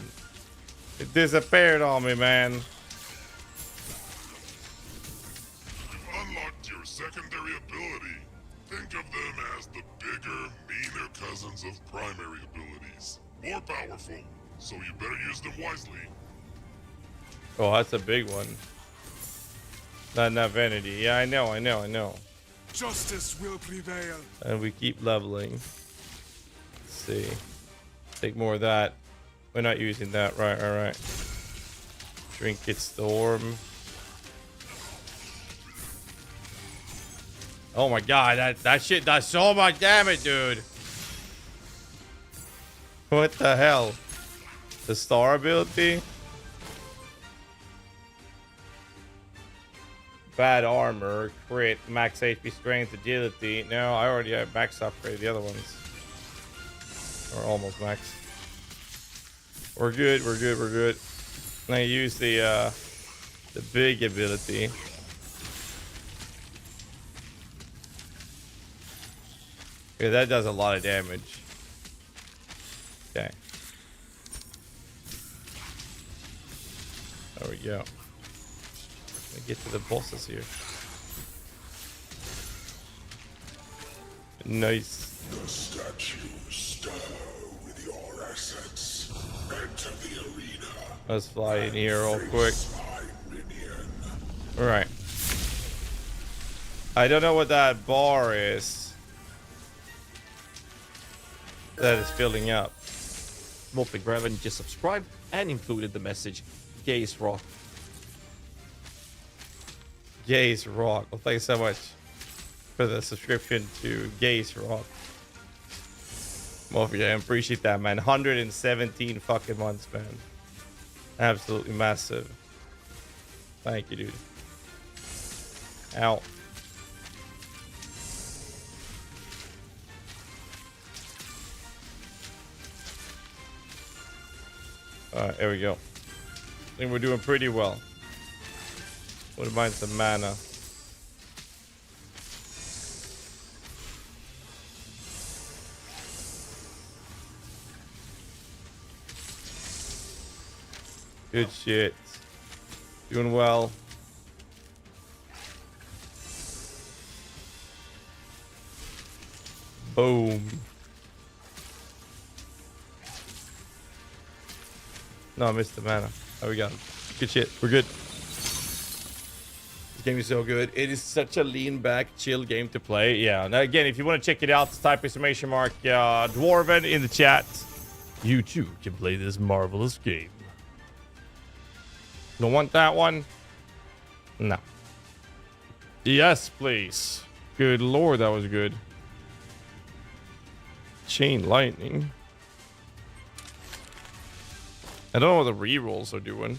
It disappeared on me, man. You've unlocked your secondary ability. Think of them as the bigger, meaner cousins of primary abilities. More powerful, so you better use them wisely. Oh, that's a big one. Not enough vanity. Yeah, I know. Justice will prevail. And we keep leveling. Let's see. Take more of that. We're not using that. Right. Trinket Storm. Oh my god, that shit does so much damage, dude. What the hell? The star ability? Bad armor, crit, max HP strength, agility. No, I already have max upgrade the other ones. Or almost max. We're good. And I use the big ability. Yeah, that does a lot of damage. Okay. There we go. Let me get to the bosses here. Nice. The statues stir with your assets. Enter the arena. Let's fly in here real quick. Alright. I don't know what that bar is. That is filling up. Morphic Revan just subscribed and included the message Gaze Rock. Gaze Rock. Well, thanks so much for the subscription to Gaze Rock. Morphic, I appreciate that, man. 117 fucking months, man. Absolutely massive. Thank you, dude. Ow. Alright, there we go. I think we're doing pretty well. Wouldn't mind some mana. Good shit. Doing well. Boom. No, I missed the mana. Oh, we got him. Good shit. We're good. This game is so good. It is such a lean back, chill game to play. Yeah. Now, again, if you want to check it out, type exclamation mark Dwarven in the chat. You too can play this marvelous game. Don't want that one? No. Yes, please. Good lord, that was good. Chain lightning. I don't know what the rerolls are doing.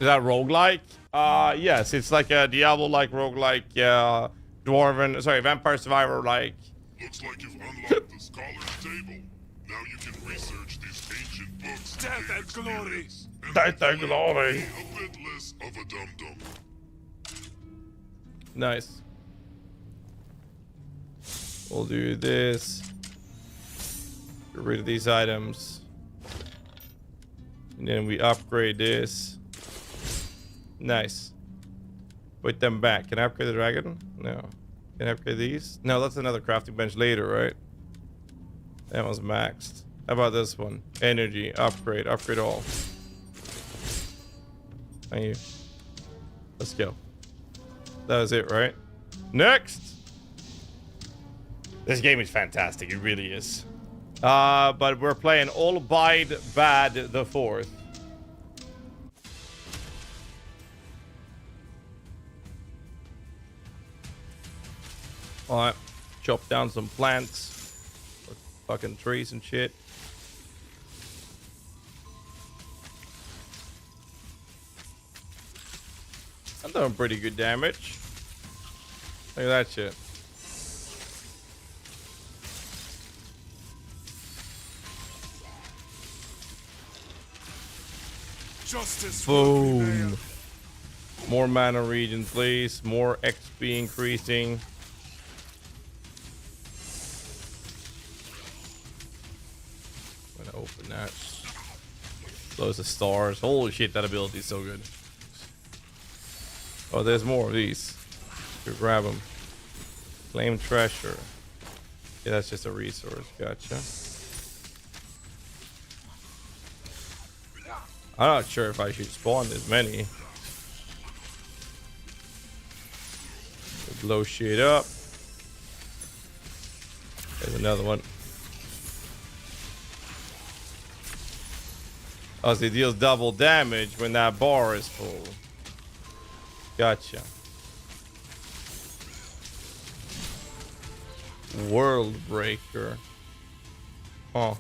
Is that roguelike? Yes, it's like a Diablo-like roguelike, Dwarven, sorry, Vampire Survivor-like. Looks like you've unlocked the Scholar's Table. Now you can research these ancient books. Death and glory. Death and glory. A bit less of a dum-dum. Nice. We'll do this. Get rid of these items. And then we upgrade this. Nice. Put them back. Can I upgrade the dragon? No. Can I upgrade these? No, that's another crafting bench later, right? That one's maxed. How about this one? Energy. Upgrade. Upgrade all. Thank you. Let's go. That was it, right? Next! This game is fantastic. It really is. But we're playing All Bide Bad the 4th. Alright. Chop down some plants. Fucking trees and shit. I'm doing pretty good damage. Look at that shit. Justice. Boom. More mana region, please. More XP increasing. I'm gonna open that. Those are stars. Holy shit, that ability is so good. Oh, there's more of these. You grab them. Claim treasure. Yeah, that's just a resource. Gotcha. I'm not sure if I should spawn this many. Blow shit up. There's another one. Oh, so it deals double damage when that bar is full. Gotcha. World Breaker. Oh.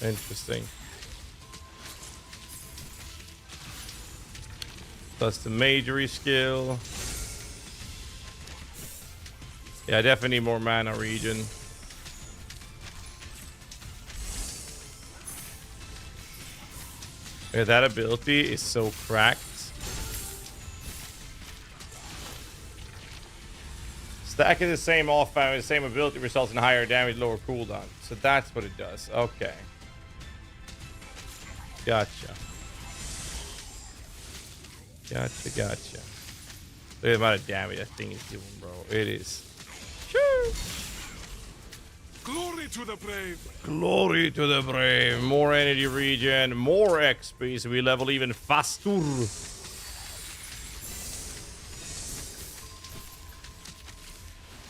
Interesting. Plus the magery skill. Yeah, I definitely need more mana region. Yeah, that ability is so cracked. Stacking the same offense, the same ability results in higher damage, lower cooldown. So that's what it does. Okay. Gotcha. Gotcha. Look at the amount of damage that thing is doing, bro. It is. Shoo. Glory to the brave. Glory to the brave. More energy regen, more XP, so we level even faster.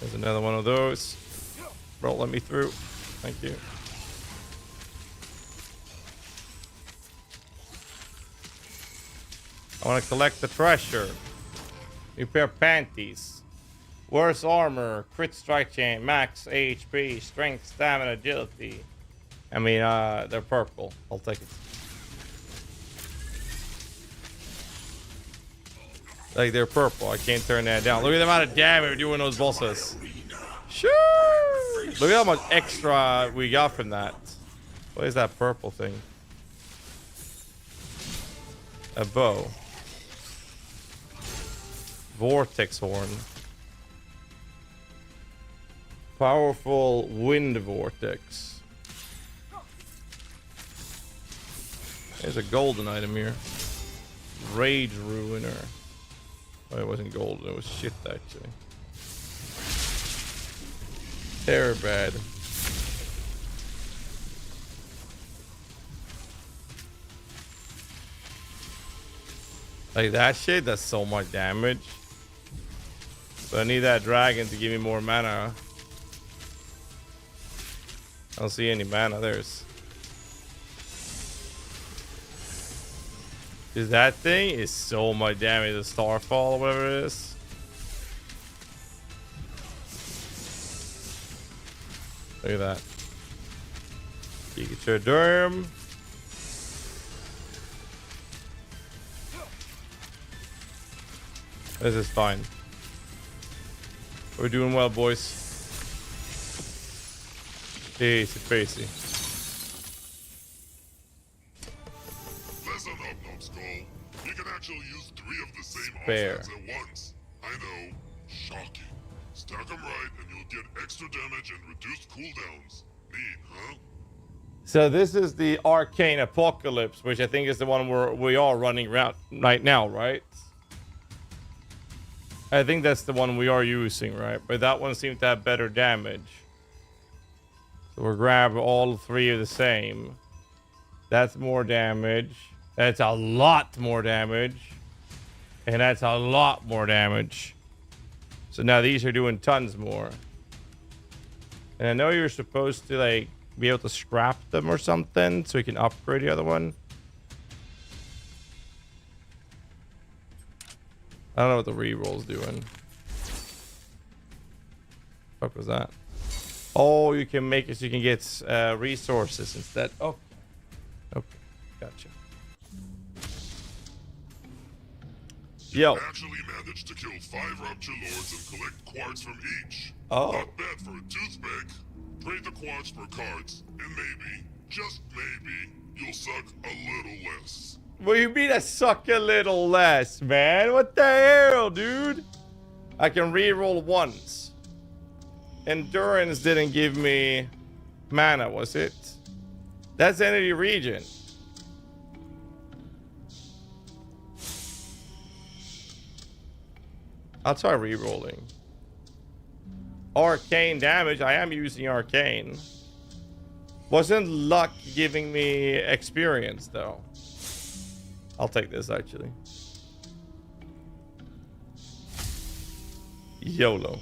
There's another one of those. Bro, let me through. Thank you. I want to collect the treasure. Repair panties. Worse armor. Crit strike chain. Max HP. Strength, stamina, agility. I mean, they're purple. I'll take it. Like, they're purple. I can't turn that down. Look at the amount of damage we're doing those bosses. Sure. Look at how much extra we got from that. What is that purple thing? A bow. Vortex horn. Powerful wind vortex. There's a golden item here. Rage ruiner. Oh, it wasn't golden, it was shit actually. Terror bad. Like that shit does so much damage. So I need that dragon to give me more mana. I don't see any mana. There's. Is that thing is so much damage. The Starfall or whatever it is. Look at that. You get your derm. This is fine. We're doing well, boys. Easy peasy. Listen up, numbskull. You can actually use 3 of the same Spare. offense at once. I know. Shocking. Stack them right and you'll get extra damage and reduced cooldowns. Neat, huh? So this is the Arcane Apocalypse, which I think is the one we are running around right now, right? I think that's the one we are using, right? But that one seems to have better damage. So we'll grab all 3 of the same. That's more damage. That's a lot more damage. And that's a lot more damage. So now these are doing tons more. And I know you're supposed to like be able to scrap them or something so you can upgrade the other one. I don't know what the reroll's doing. What was that? Oh, you can make it so you can get resources instead. Oh, okay, gotcha. Yo. Actually managed to kill 5 Rupture Lords and collect quartz from each. Oh. Not bad for a toothpick. Trade the quartz for cards, and maybe, just maybe, you'll suck a little less. What do you mean I suck a little less, man? What the hell, dude? I can reroll once. Endurance didn't give me mana, was it? That's Entity Region. I'll try rerolling. Arcane damage. I am using Arcane. Wasn't luck giving me experience, though. I'll take this, actually. YOLO.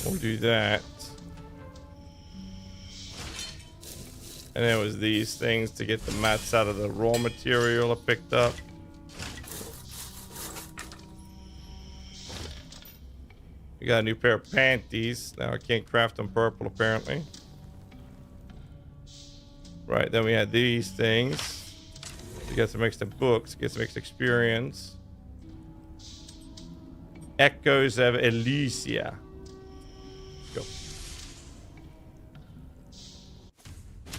We'll do that. And then it was these things to get the mats out of the raw material I picked up. We got a new pair of panties. Now I can't craft them purple, apparently. Right, then we had these things. We got some extra books, get some extra experience. Echoes of Elysia. Go.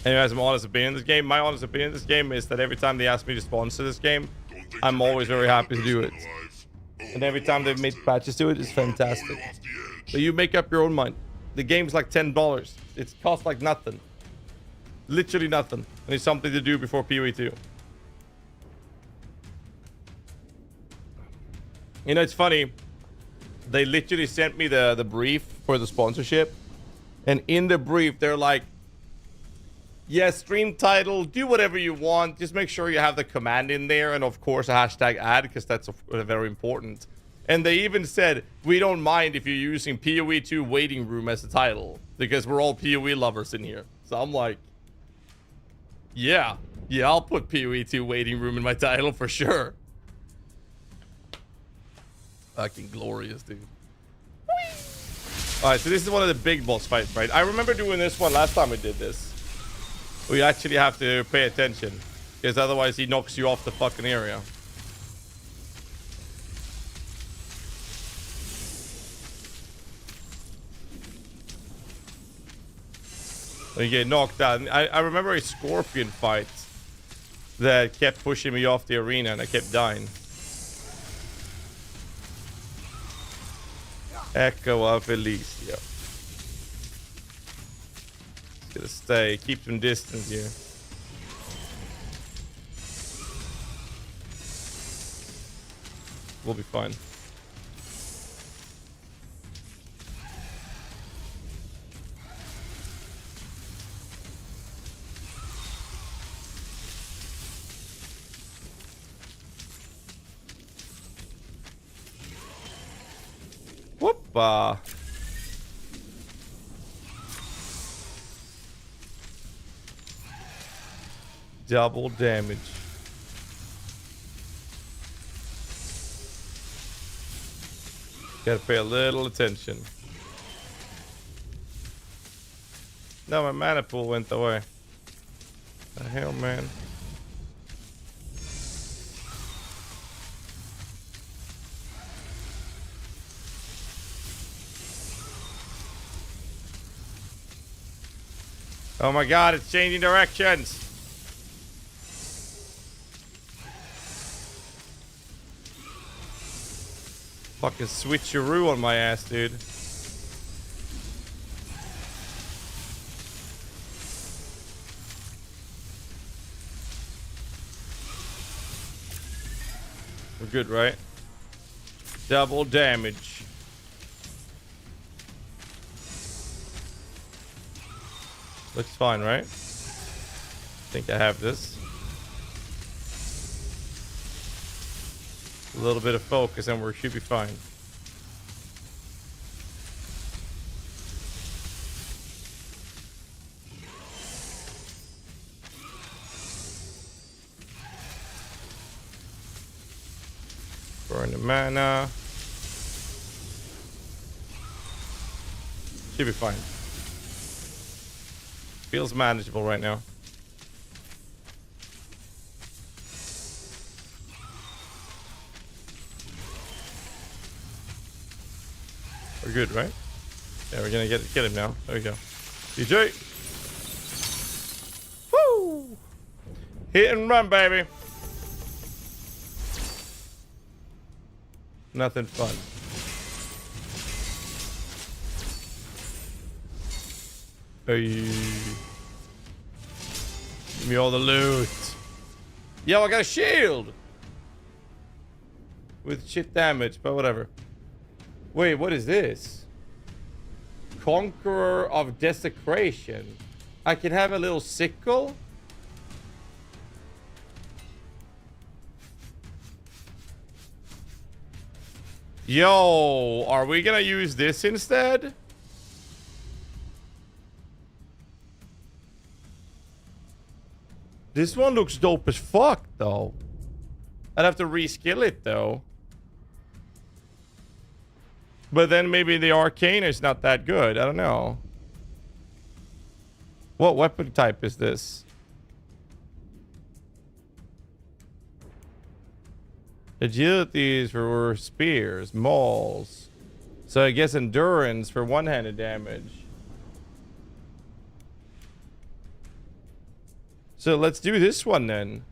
Anyways, my honest opinion in this game. My honest opinion in this game is that every time they ask me to sponsor this game, I'm always very happy to do it. And every time they've made patches to it, it's fantastic. So you make up your own mind. The game's like $10. It costs like nothing. Literally nothing. And it's something to do before PoE 2. You know, it's funny. They literally sent me the brief for the sponsorship. And in the brief, they're like, yeah, stream title, do whatever you want. Just make sure you have the command in there. And of course, a hashtag ad, because that's very important. And they even said, we don't mind if you're using PoE 2 waiting room as a title. Because we're all PoE lovers in here. So I'm like, yeah, I'll put PoE 2 waiting room in my title for sure. Fucking glorious, dude. Alright, so this is one of the big boss fights, right? I remember doing this one last time we did this. We actually have to pay attention, because otherwise he knocks you off the fucking area. You get knocked out. I remember a scorpion fight that kept pushing me off the arena and I kept dying. Echo of Felicia. Gonna stay. Keep some distance here. We'll be fine. Whoop! Double damage. Gotta pay a little attention. No, my mana pool went away. The hell, man. Oh my god, it's changing directions. Fucking switcheroo on my ass, dude. We're good, right? Double damage. Looks fine, right? I think I have this. A little bit of focus and we should be fine. Burn the mana. Should be fine. Feels manageable right now. We're good, right? Yeah, we're gonna get him now. There we go. DJ. Woo! Hit and run, baby. Nothing fun. Hey. Give me all the loot. Yo, I got a shield! With shit damage, but whatever. Wait, what is this? Conqueror of Desecration. I can have a little sickle? Yo, are we gonna use this instead? This one looks dope as fuck, though. I'd have to reskill it, though. But then maybe the arcane is not that good. I don't know. What weapon type is this? Agility is for spears, mauls. So I guess endurance for one-handed damage. So let's do this one then.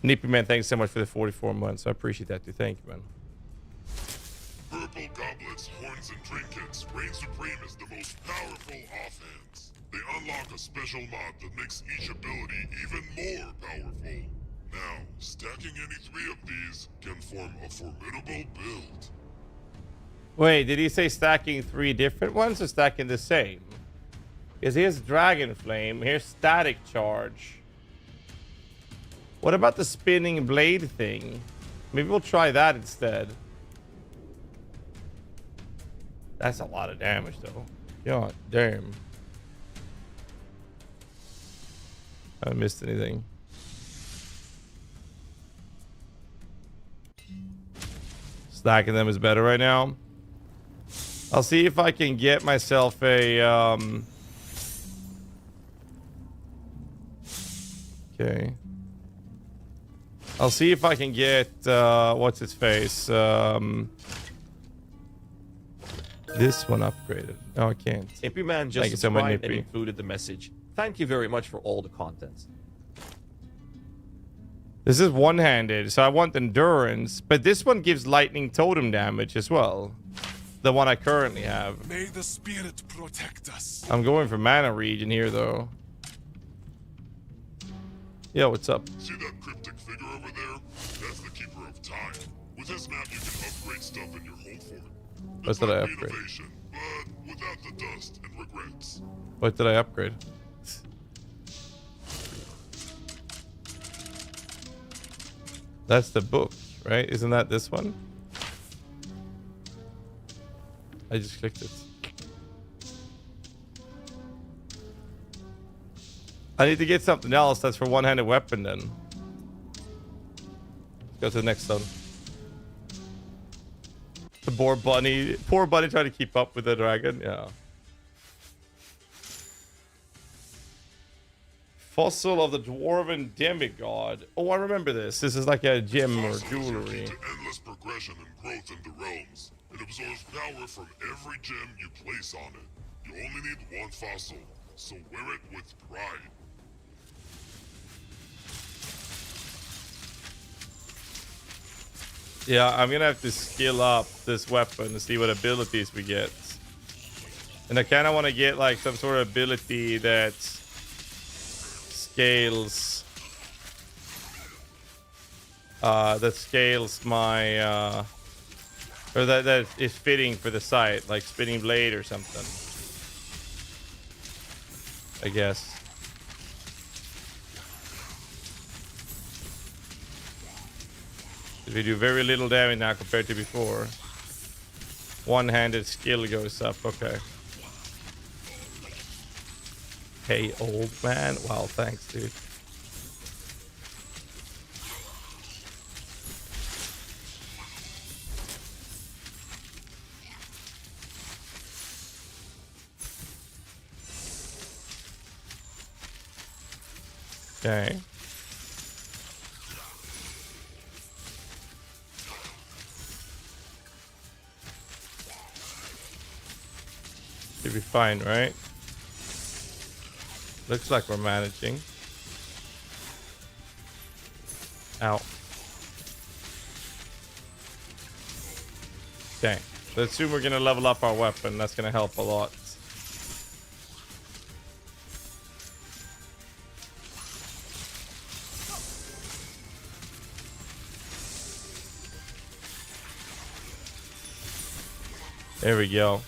Nippy man, thanks so much for the 44 months. I appreciate that too. Thank you, man. Purple goblets, horns, and trinkets reign supreme as the most powerful offhand. They unlock a special mod that makes each ability even more powerful. Now, stacking any 3 of these can form a formidable build. Wait, did he say stacking 3 different ones or stacking the same? Because here's Dragon Flame, here's Static Charge. What about the spinning blade thing? Maybe we'll try that instead. That's a lot of damage, though. God damn. I haven't missed anything. Stacking them is better right now. I'll see if I can get myself a okay. I'll see if I can get what's his face? This one upgraded. No, I can't. Nippy Man just Thank you so much, subscribed and Nippy. included the message. Thank you very much for all the content. This is one-handed, so I want endurance, but this one gives lightning totem damage as well. The one I currently have. May the spirit protect us. I'm going for mana regen here, though. Yeah, what's up? See that cryptic figure over there? That's the Keeper of Time. With his map, you can upgrade stuff in your home fort. What did I upgrade? Innovation, but without the dust and regrets. What did I upgrade? That's the book, right? Isn't that this one? I just clicked it. I need to get something else that's for one-handed weapon then. Let's go to the next one. The poor bunny trying to keep up with the dragon. Yeah. Fossil of the Dwarven Demigod. Oh, I remember this. This is like a gem or jewelry. Endless progression and growth in the realms. It absorbs power from every gem you place on it. You only need one fossil, so wear it with pride. Yeah, I'm gonna have to skill up this weapon to see what abilities we get. And I kind of want to get like some sort of ability that scales my or that is fitting for the site, like spinning blade or something, I guess. We do very little damage now compared to before. One-handed skill goes up. Okay. Hey, old man. Wow, thanks, dude. Okay. Should be fine, right? Looks like we're managing. Ow. Okay. Let's assume we're gonna level up our weapon. That's gonna help a lot. There we go.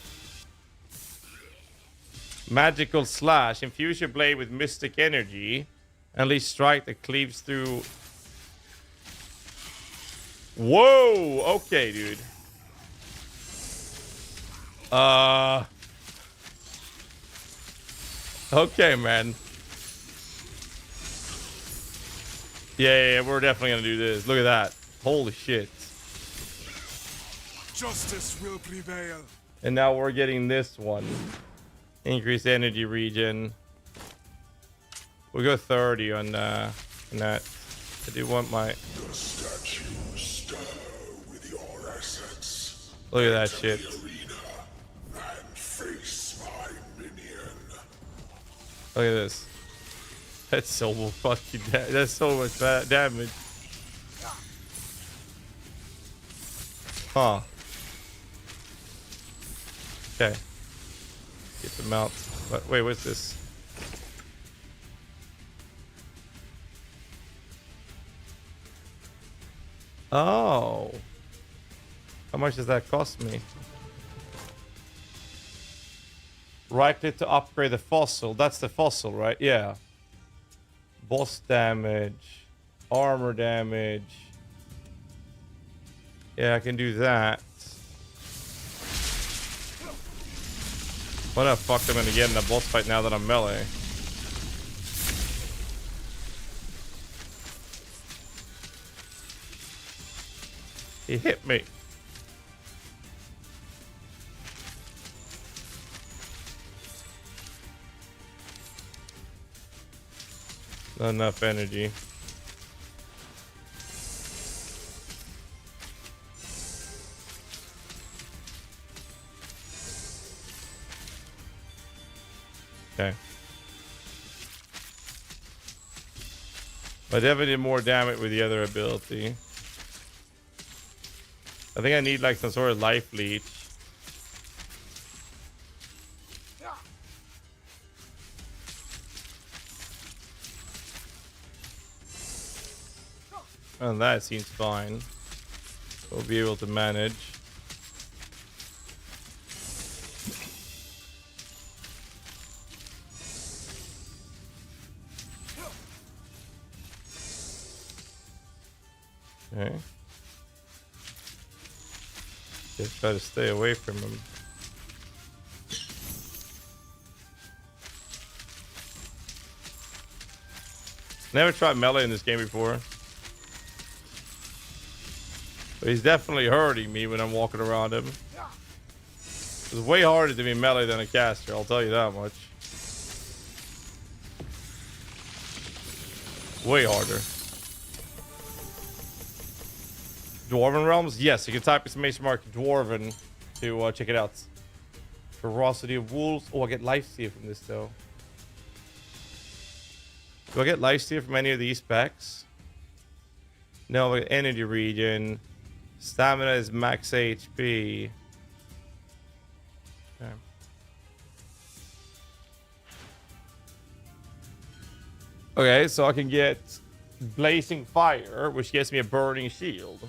Magical slash. Infuse your blade with mystic energy. Unleash strike that cleaves through. Whoa! Okay, dude. Okay, man. Yeah, we're definitely gonna do this. Look at that. Holy shit. Justice will prevail. And now we're getting this one. Increase energy regen. We'll go 30 on that. I do want my. The statues stir with your essence. Look at that shit. And face my minion. Look at this. That's so fucking. That's so much damage. Huh. Okay. Get them out. Wait, what's this? Oh. How much does that cost me? Right click to upgrade the fossil. That's the fossil, right? Yeah. Boss damage. Armor damage. Yeah, I can do that. What the fuck am I gonna get in a boss fight now that I'm melee? He hit me. Not enough energy. I definitely did more damage with the other ability. I think I need like some sort of life leech. And that seems fine. We'll be able to manage. Okay. Just try to stay away from him. Never tried melee in this game before. But he's definitely hurting me when I'm walking around him. It's way harder to be melee than a caster, I'll tell you that much. Way harder. Dwarven Realms? Yes, you can type exclamation mark Dwarven to check it out. Ferocity of Wolves. Oh, I get lifesteal from this though. Do I get lifesteal from any of these packs? No, I get energy regen. Stamina is max HP. Okay. Okay, so I can get Blazing Fire, which gives me a burning shield.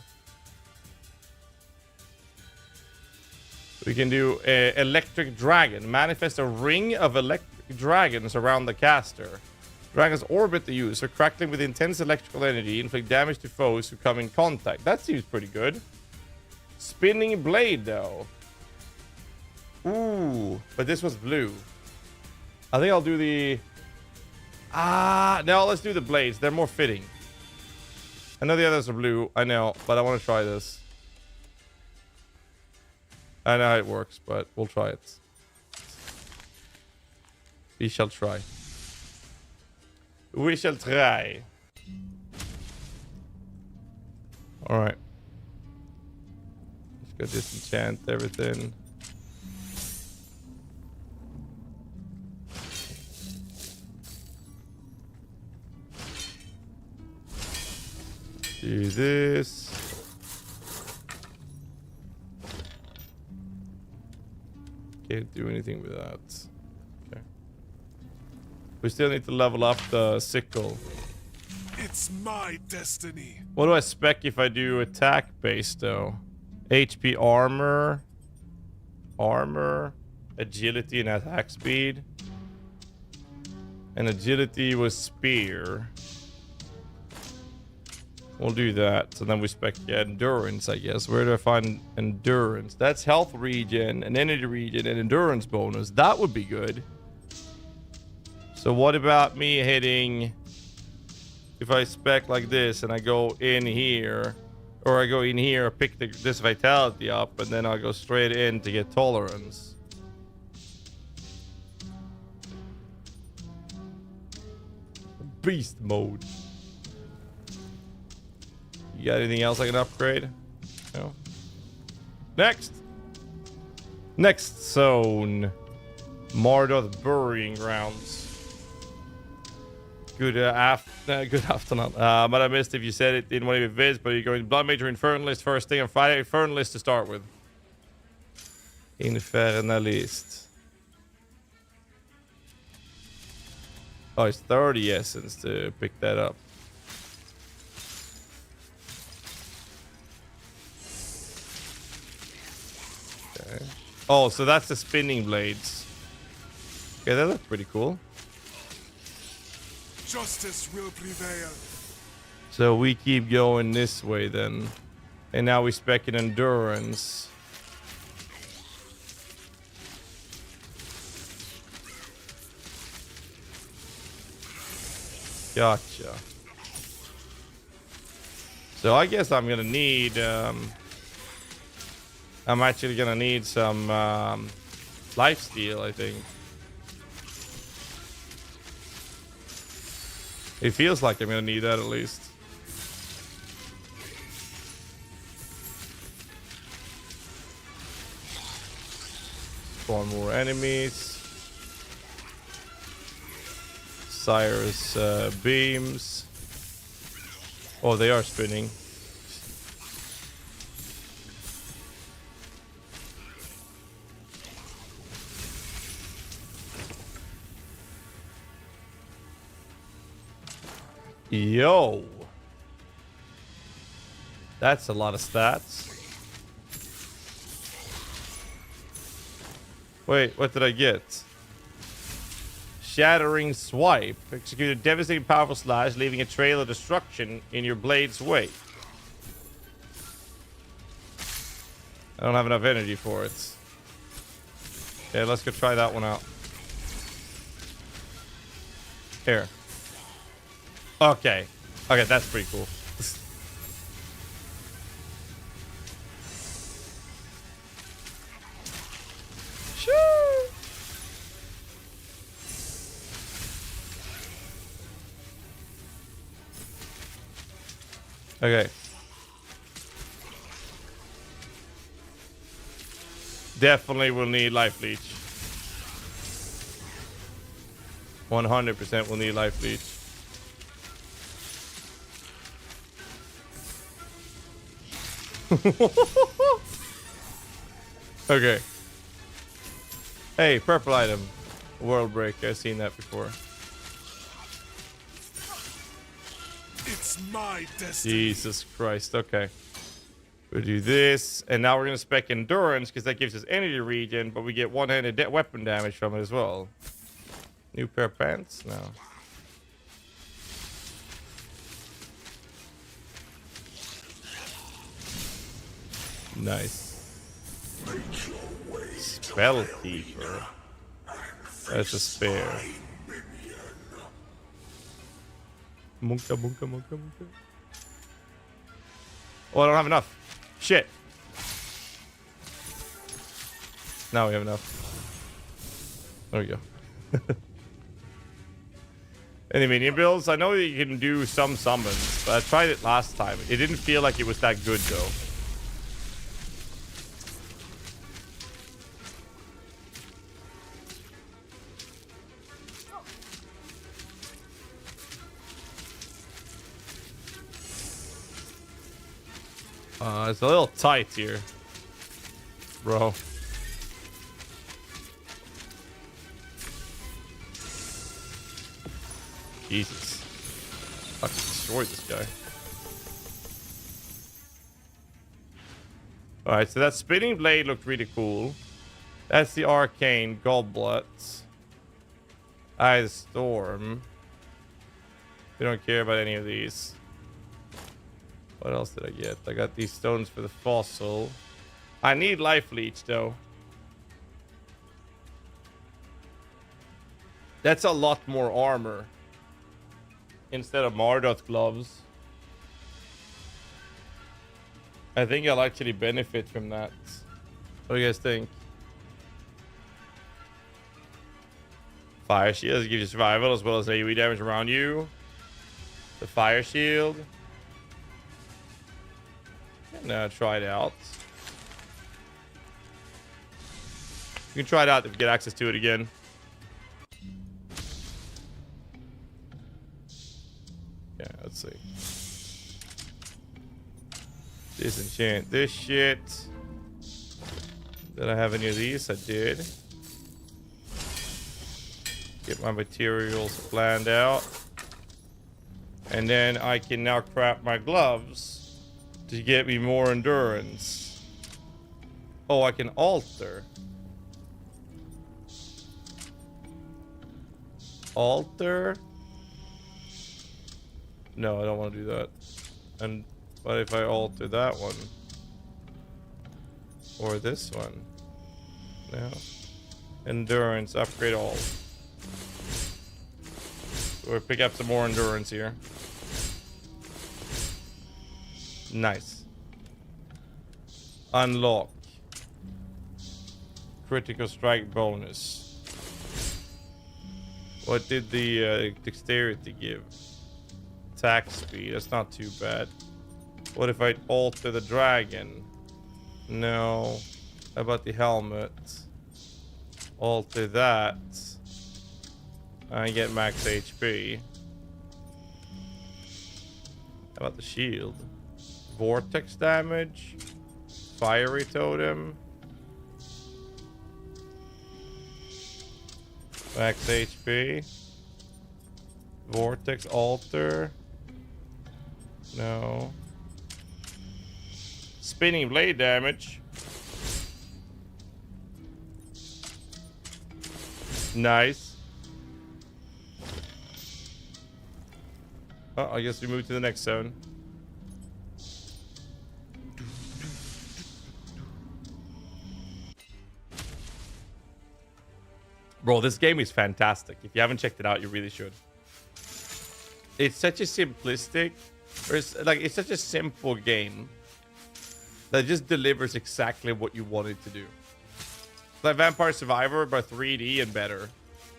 We can do Electric Dragon. Manifest a ring of electric dragons around the caster. Dragons orbit the user, crackling with intense electrical energy, inflict damage to foes who come in contact. That seems pretty good. Spinning Blade, though. Ooh, but this was blue. I think I'll do the... no, let's do the blades. They're more fitting. I know the others are blue. I know, but I want to try this. I know how it works, but we'll try it. We shall try. We shall try. Alright. Let's go disenchant everything. Do this. Can't do anything with that. Okay. We still need to level up the sickle. It's my destiny. What do I spec if I do attack based though? HP armor, agility and attack speed. And agility was spear. We'll do that. So then we spec endurance, I guess. Where do I find endurance? That's health regen, an energy regen, and endurance bonus. That would be good. So what about me hitting... If I spec like this and I go in here, or I go in here, pick this vitality up, and then I'll go straight in to get tolerance. Beast mode. You got anything else I can upgrade? No. Next. Next zone. Mardoth Burying Grounds. Good afternoon. But I missed if you said it in one of your vids, but you're going Blood Major Infernalist first thing on Friday. Infernalist to start with. Infernalist. Oh, it's 30 essence to pick that up. Okay. Oh, so that's the spinning blades. Okay, that looks pretty cool. Justice will prevail. So we keep going this way then. And now we spec in endurance. Gotcha. So I guess I'm gonna need I'm actually gonna need some lifesteal, I think. It feels like I'm gonna need that at least. Spawn more enemies. Sire's beams. Oh, they are spinning. Yo. That's a lot of stats. Wait, what did I get? Shattering Swipe. Execute a devastating powerful slash, leaving a trail of destruction in your blade's wake. I don't have enough energy for it. Yeah, let's go try that one out. Here. Okay. Okay, that's pretty cool. Okay. Definitely will need life leech. 100% will need life leech. Okay. Hey, purple item. World break. I've seen that before. It's my destiny. Jesus Christ. Okay. We'll do this. And now we're going to spec endurance because that gives us energy regen, but we get one-handed weapon damage from it as well. New pair of pants? No. Nice. Spell Keeper. That's a spare. Munka, munka, munka, munka. Oh, I don't have enough. Shit. Now we have enough. There we go. Any minion builds? I know you can do some summons, but I tried it last time. It didn't feel like it was that good though. It's a little tight here, bro. Jesus. I can destroy this guy. Alright, so that spinning blade looked really cool. That's the arcane goblet. Eye of the storm. We don't care about any of these. What else did I get? I got these stones for the fossil. I need life leech though. That's a lot more armor instead of Mardot gloves. I think I'll actually benefit from that. What do you guys think? Fire shields give you survival as well as AoE damage around you. The fire shield. No, try it out. You can try it out if you get access to it again. Yeah, let's see. Disenchant this shit. Did I have any of these? I did. Get my materials planned out. And then I can now craft my gloves to get me more endurance. Oh, I can alter. Alter? No, I don't want to do that. And what if I alter that one? Or this one? No. Endurance, upgrade all. We'll pick up some more endurance here. Nice. Unlock. Critical strike bonus. What did the dexterity give? Attack speed. That's not too bad. What if I alter the dragon? No. How about the helmet? Alter that. I get max HP. How about the shield? Vortex damage. Fiery totem. Max HP. Vortex altar. No. Spinning blade damage. Nice. Oh, I guess we move to the next zone. Bro, this game is fantastic. If you haven't checked it out, you really should. It's such a simplistic, or it's such a simple game that just delivers exactly what you want it to do. It's like Vampire Survivor, but 3D and better.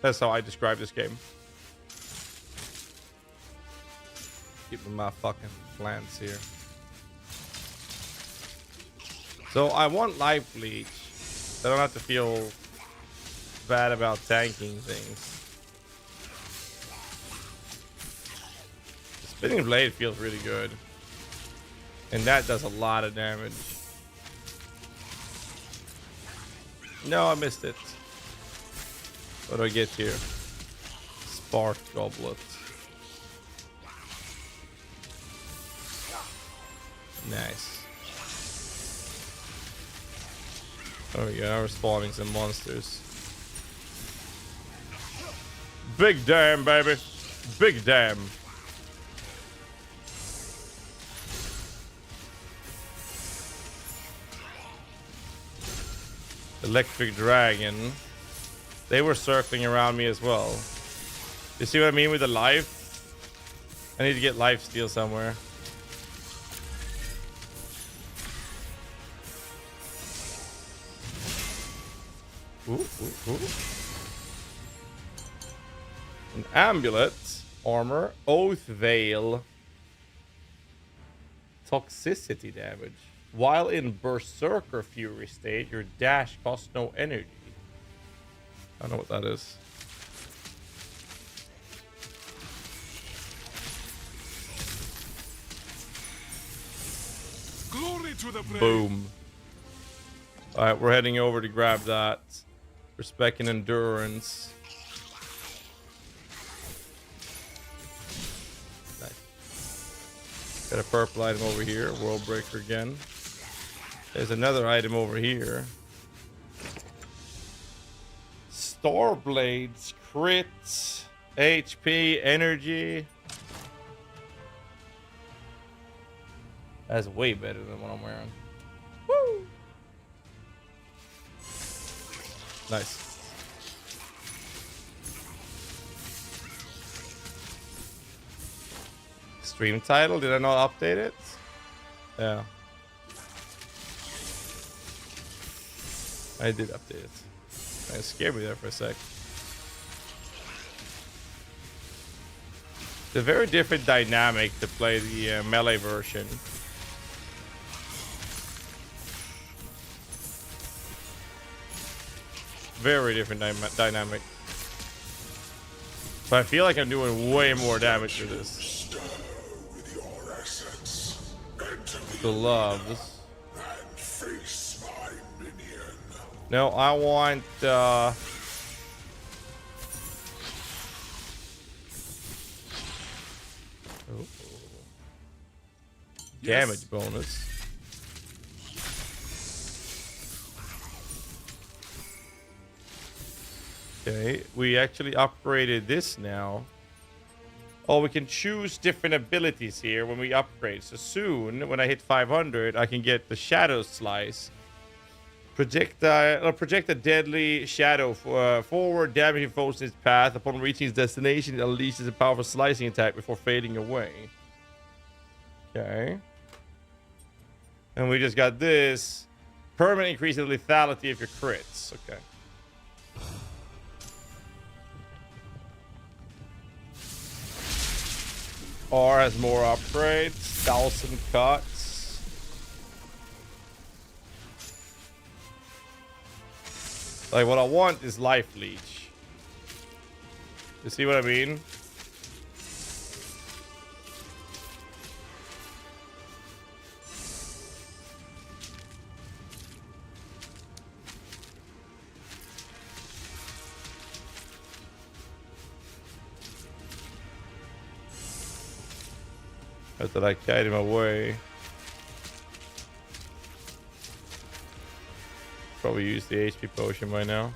That's how I describe this game. Keeping my fucking plants here. So I want life leech. I don't have to feel bad about tanking things. The spinning blade feels really good. And that does a lot of damage. No, I missed it. What do I get here? Spark Goblet. Nice. Oh yeah, now we're spawning some monsters. Big damn, baby. Big damn. Electric Dragon. They were circling around me as well. You see what I mean with the life? I need to get life steal somewhere. Ooh, ooh, ooh. An amulet, armor, oath veil, toxicity damage. While in Berserker Fury state, your dash costs no energy. I don't know what that is. Glory to the brave. Boom. All right, we're heading over to grab that. Respect and endurance. Nice. Got a purple item over here. World Breaker again. There's another item over here. Star Blades, crits, HP, energy. That's way better than what I'm wearing. Woo! Nice. Stream title, did I not update it? Yeah. I did update it. It scared me there for a sec. It's a very different dynamic to play the melee version. Very different dynamic. But I feel like I'm doing way more damage to this. Gloves. No, I want oh. Damage bonus. Okay, we actually upgraded this now. Oh, we can choose different abilities here when we upgrade. So soon, when I hit 500, I can get the Shadow Slice. Project a deadly shadow forward, damaging foes in its path. Upon reaching its destination, it unleashes a powerful slicing attack before fading away. Okay. And we just got this. Permanent increase in lethality of your crits. Okay. R has more upgrades. 1,000 cuts. Like, what I want is life leech. You see what I mean? I thought I carried him away. Probably use the HP potion by now.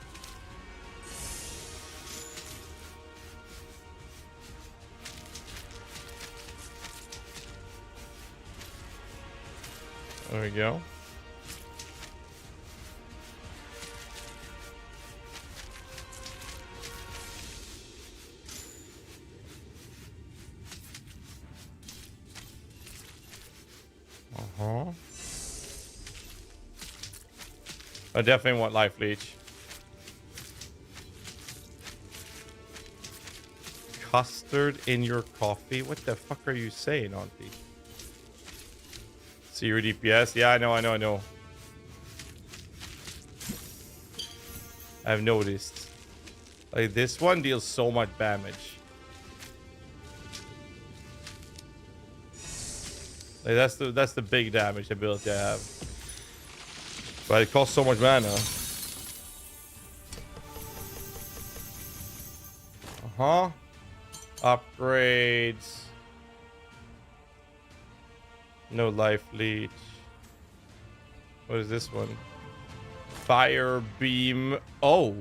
There we go. I definitely want life leech. Custard in your coffee? What the fuck are you saying, Auntie? See your DPS? Yeah, I know. I've noticed. Like, this one deals so much damage. Like, that's the big damage ability I have. But it costs so much mana. Upgrades. No life leech. What is this one? Fire beam. Oh.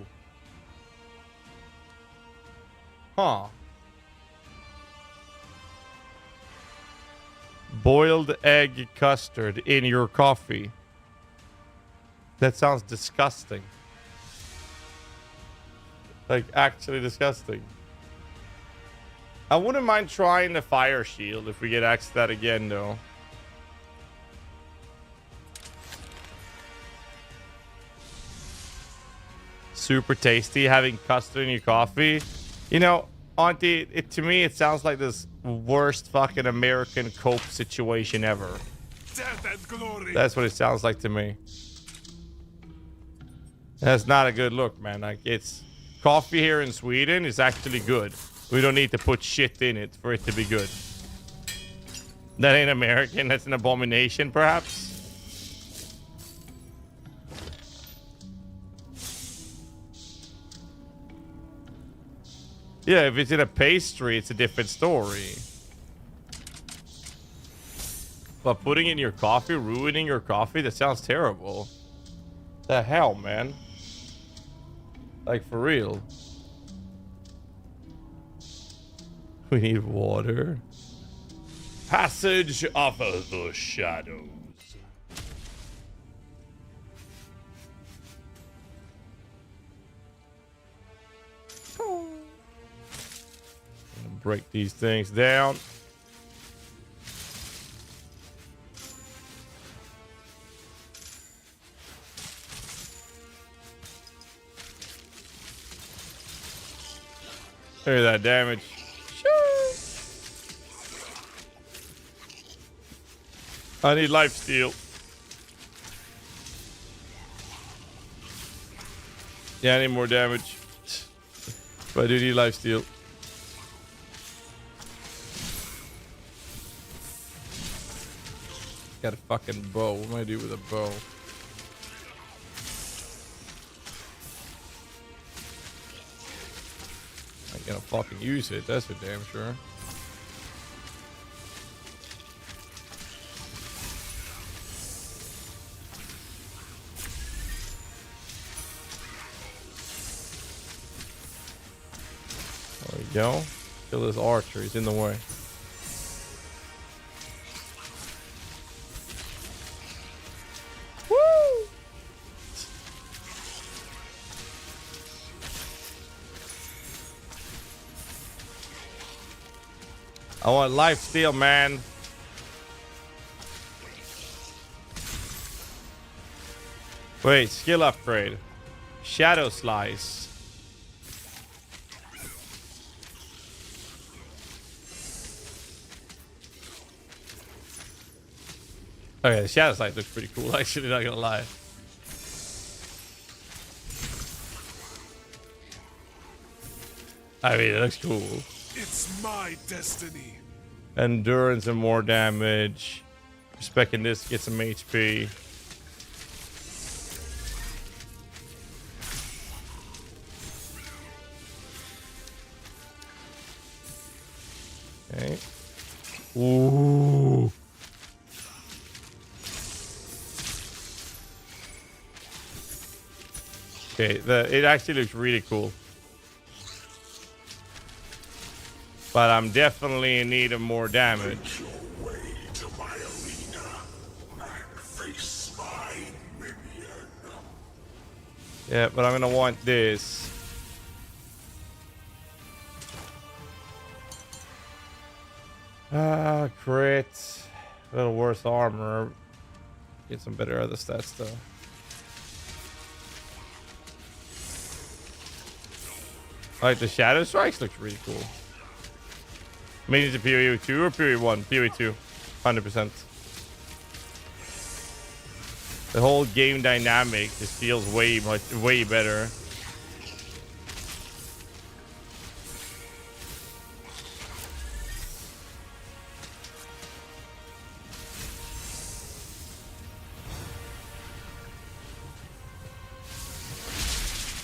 Boiled egg custard in your coffee. That sounds disgusting. Like, actually disgusting. I wouldn't mind trying the fire shield if we get access to that again, though. Super tasty having custard in your coffee. You know, Auntie, to me, it sounds like this worst fucking American Coke situation ever. Death and glory. That's what it sounds like to me. That's not a good look, man. Like, it's coffee here in Sweden is actually good. We don't need to put shit in it for it to be good. That ain't American. That's an abomination, perhaps. Yeah, if it's in a pastry, it's a different story. But putting in your coffee, ruining your coffee, that sounds terrible. The hell, man? Like, for real. We need water. Passage of the shadows. Break these things down. Look at that damage. I need life steal. Yeah, I need more damage. But I do need life steal. Got a fucking bow. What am I do with a bow? I'm gonna fucking use it. That's for damn sure. There we go. Kill this archer. He's in the way. I want life steal, man. Wait, skill upgrade. Shadow slice. Okay, the shadow slice looks pretty cool, actually, not gonna lie. I mean, it looks cool. It's my destiny. Endurance and more damage. Respecting this, get some HP. Okay. Ooh. Okay, it actually looks really cool. But I'm definitely in need of more damage. Yeah, but I'm gonna want this. Crit. A little worse armor. Get some better other stats though. Like the Shadow Strikes looks really cool. Maybe it's a PoE 2 or PoE 1? PoE 2. 100%. The whole game dynamic just feels way better.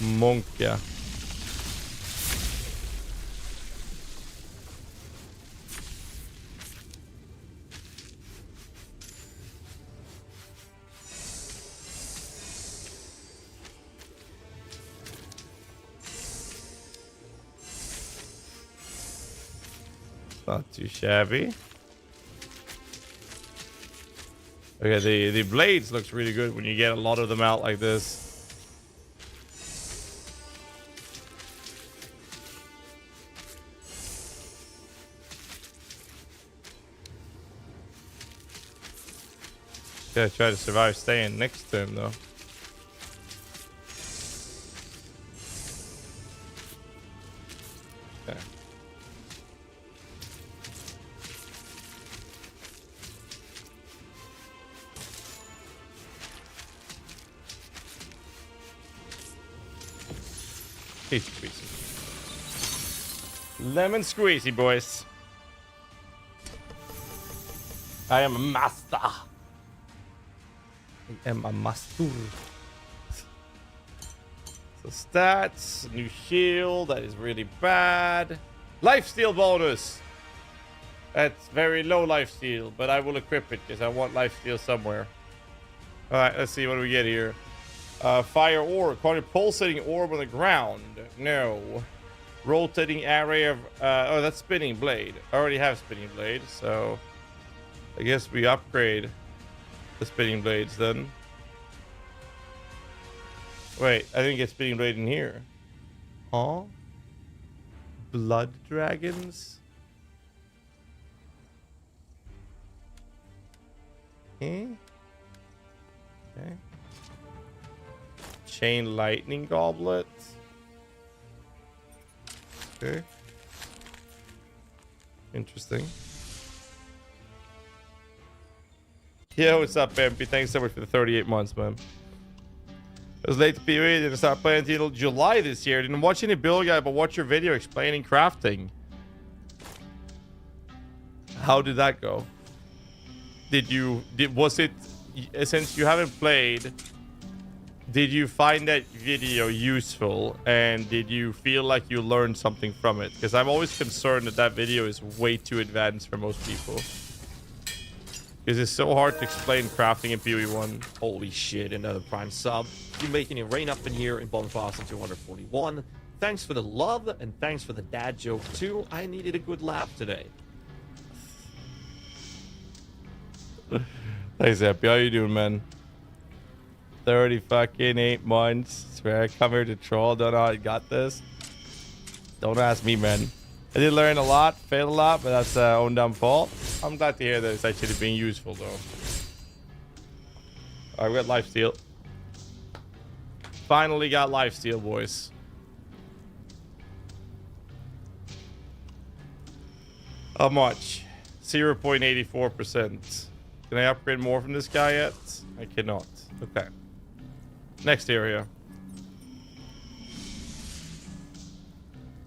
Monk, yeah. Not too shabby. Okay, the blades looks really good when you get a lot of them out like this. Gotta try to survive staying next to him though. Okay. Easy squeezy. Lemon squeezy, boys. I am a master. I am a master. So stats, new shield, that is really bad. Lifesteal bonus. That's very low lifesteal, but I will equip it because I want lifesteal somewhere. All right, let's see what we get here. Fire orb, quantity pulsating orb on the ground. No. Rotating array of oh, that's spinning blade. I already have spinning blade, so I guess we upgrade the spinning blades then. Wait, I didn't get spinning blade in here. Huh? Blood dragons? Okay. Okay. Chain lightning goblet. Okay. Interesting. Yo, what's up, MP? Thanks so much for the 38 months, man. It was late to PoE, didn't start playing until July this year. Didn't watch any build guide, but watch your video explaining crafting. How did that go? Was it, since you haven't played, did you find that video useful, and did you feel like you learned something from it? Because I'm always concerned that that video is way too advanced for most people. Because it's so hard to explain crafting in PoE 1. Holy shit, another Prime sub. You making it rain up in here in Bomb 241. Thanks for the love, and thanks for the dad joke too. I needed a good laugh today. Thanks, Happy. How you doing, man? 8 months. Swear I come here to troll. Don't know how I got this. Don't ask me, man. I did learn a lot, failed a lot, but that's own dumb fault. I'm glad to hear that it's actually being useful, though. All right, we got lifesteal. Finally got lifesteal, boys. How much? 0.84%. Can I upgrade more from this guy yet? I cannot. Okay. Next area.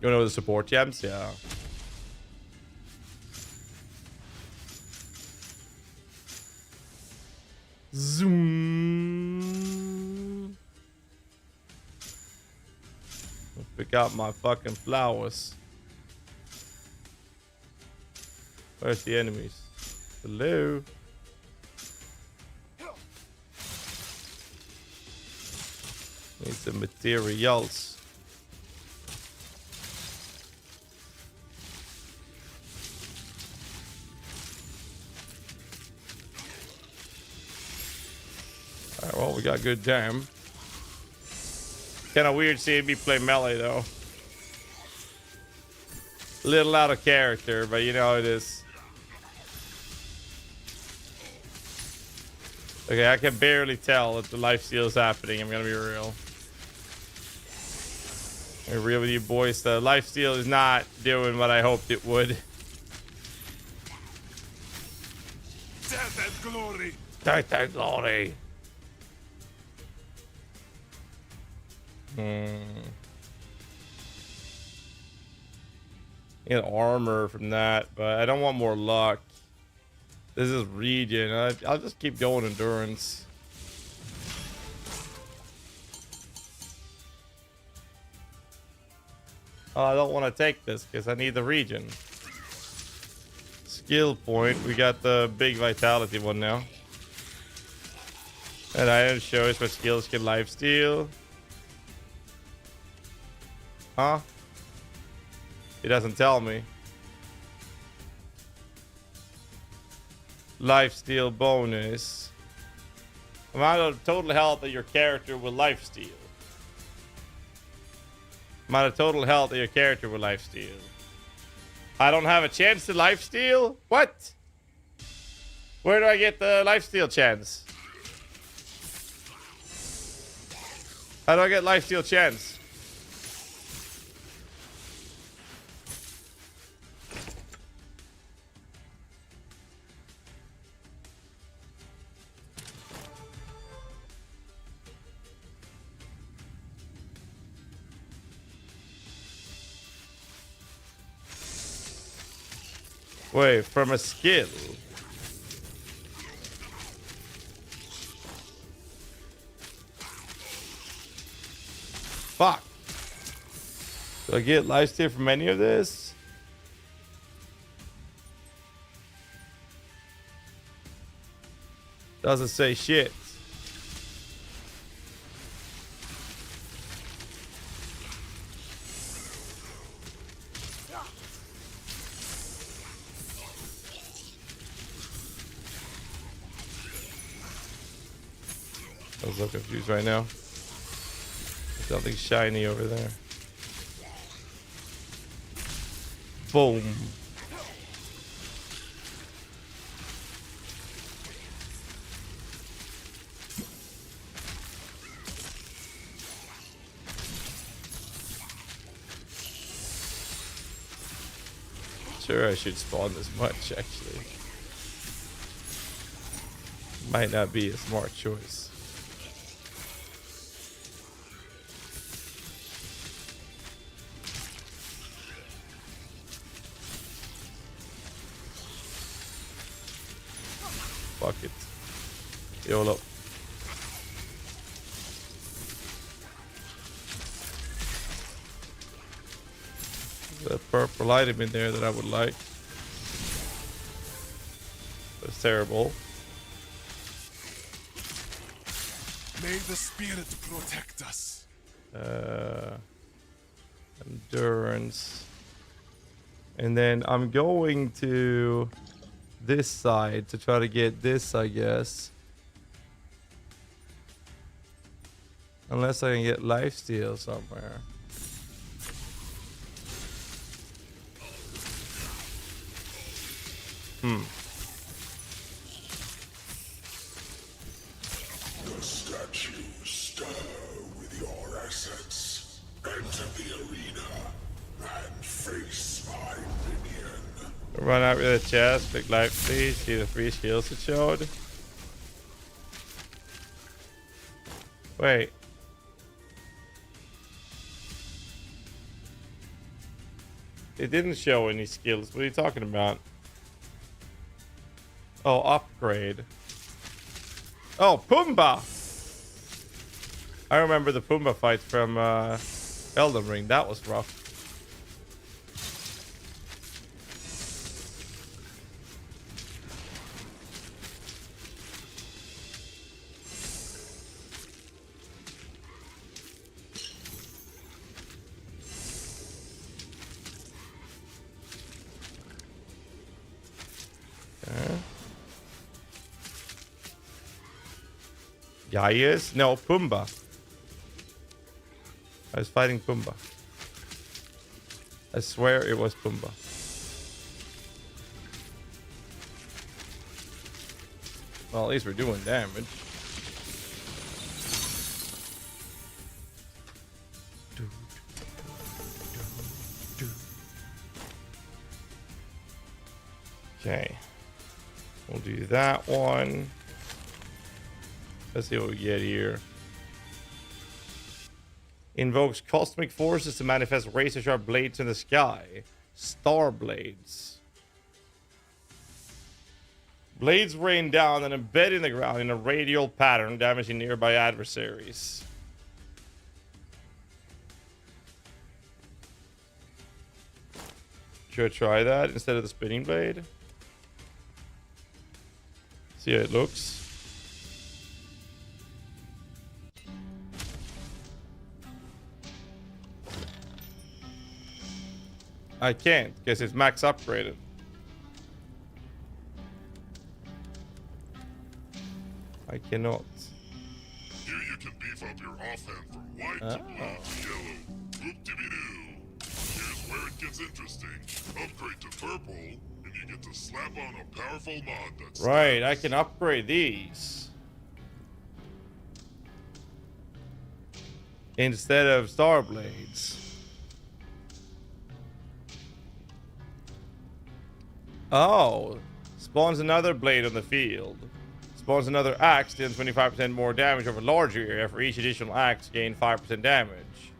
You know the support gems? Yeah. Zoom. Pick out my fucking flowers. Where's the enemies? Hello? Need some materials. Alright, well, we got good time. Kind of weird seeing me play melee, though. A little out of character, but you know how it is. Okay, I can barely tell if the lifesteal is happening. I'm gonna be real. I'm real with you boys. The lifesteal is not doing what I hoped it would. Death and glory. Death and glory. Get armor from that, but I don't want more luck. This is regen. I'll just keep going endurance. Oh, I don't want to take this because I need the regen. Skill point. We got the big vitality one now. And item shows what skills can lifesteal. Huh? It doesn't tell me. Lifesteal bonus. Amount of total health that your character will lifesteal. Amount of total health that your character will lifesteal. I don't have a chance to lifesteal? What? Where do I get the lifesteal chance? How do I get lifesteal chance? Wait, from a skill. Fuck. Do I get lifesteal from any of this? Doesn't say shit. I was so confused right now. There's something shiny over there. Boom. Sure, I should spawn this much, actually. Might not be a smart choice. Fuck it. YOLO. There's a purple item in there that I would like. That's terrible. May the spirit protect us. Endurance. And then I'm going to this side to try to get this, I guess. Unless I can get lifesteal somewhere. The statues stir with your essence. Enter the arena and face my minion. Run out with a chest, big life please. See the 3 skills it showed. Wait. It didn't show any skills. What are you talking about? Oh, upgrade. Oh, Pumbaa! I remember the Pumbaa fight from Elden Ring. That was rough. Yeah, he is. No, Pumbaa. I was fighting Pumbaa. I swear it was Pumbaa. Well, at least we're doing damage. Okay. We'll do that one. Let's see what we get here. Invokes cosmic forces to manifest razor-sharp blades in the sky. Star blades. Blades rain down and embed in the ground in a radial pattern, damaging nearby adversaries. Should I try that instead of the spinning blade? See how it looks. I can't, because it's max upgraded. I cannot. Here you can beef up your offhand from white to blue to yellow. Whoop-de-be-doo. Here's where it gets interesting. Upgrade to purple, and you get to slap on a powerful mod that's... Right, I can upgrade these. Instead of star blades. Oh, spawns another blade on the field. Spawns another axe, dealing 25% more damage over a larger area. For each additional axe, gain 5% damage.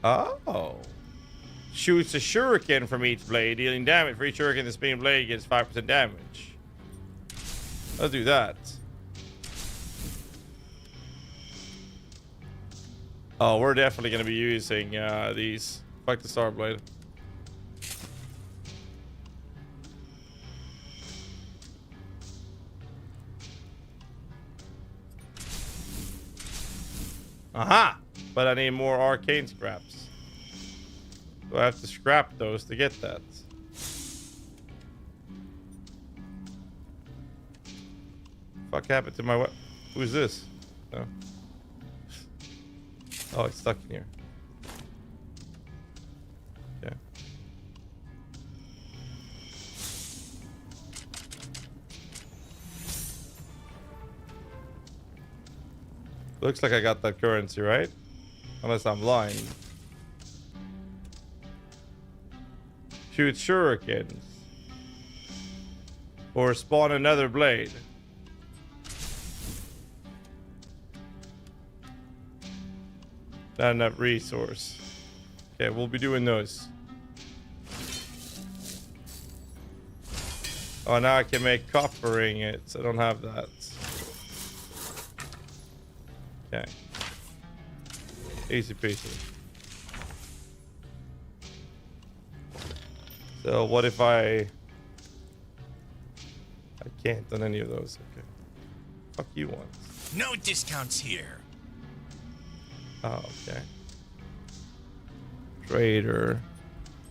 Oh. Shoots a shuriken from each blade, dealing damage. For each shuriken, the spinning blade gets 5% damage. Let's do that. Oh, we're definitely going to be using these. Fuck the star blade. Aha! But I need more arcane scraps. Do I have to scrap those to get that? Fuck happened to my weapon? Who's this? Oh. Oh, it's stuck in here. Okay. Looks like I got that currency, right? Unless I'm blind. Shoot shurikens. Or spawn another blade. Not enough resource. Okay, we'll be doing those. Oh, now I can make copper ingots. I don't have that. Okay. Easy peasy. So what if I can't on any of those? Okay. Fuck you once. No discounts here. Oh, okay. Trader.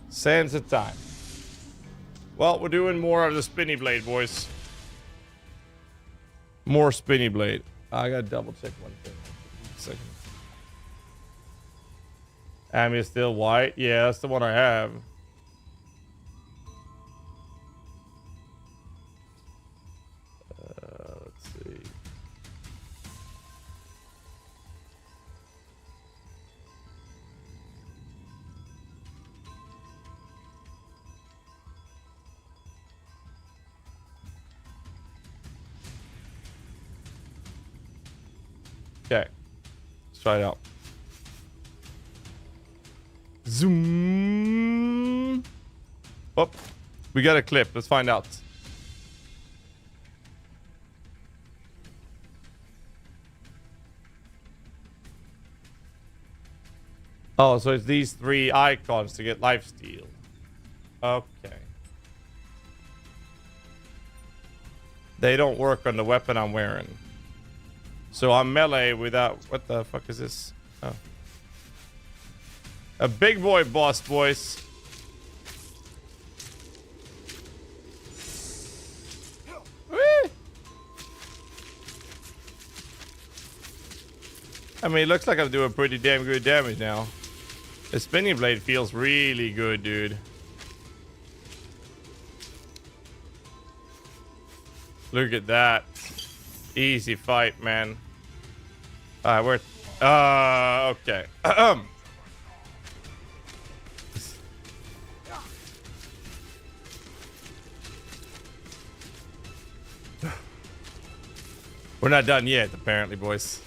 Sands of time. Well, we're doing more of the spinny blade, boys. More spinny blade. I gotta double check one thing. Second. Am is still white? Yeah, that's the one I have. Let's see. Okay. Let's try it out. Zoom. Oh, we got a clip. Let's find out. Oh, so it's these three icons to get lifesteal. Okay. They don't work on the weapon I'm wearing. So I'm melee without... What the fuck is this? Oh. A big boy boss, boys. Whee! I mean, it looks like I'm doing pretty damn good damage now. The spinning blade feels really good, dude. Look at that. Easy fight, man. Alright, we're... okay. We're not done yet, apparently, boys.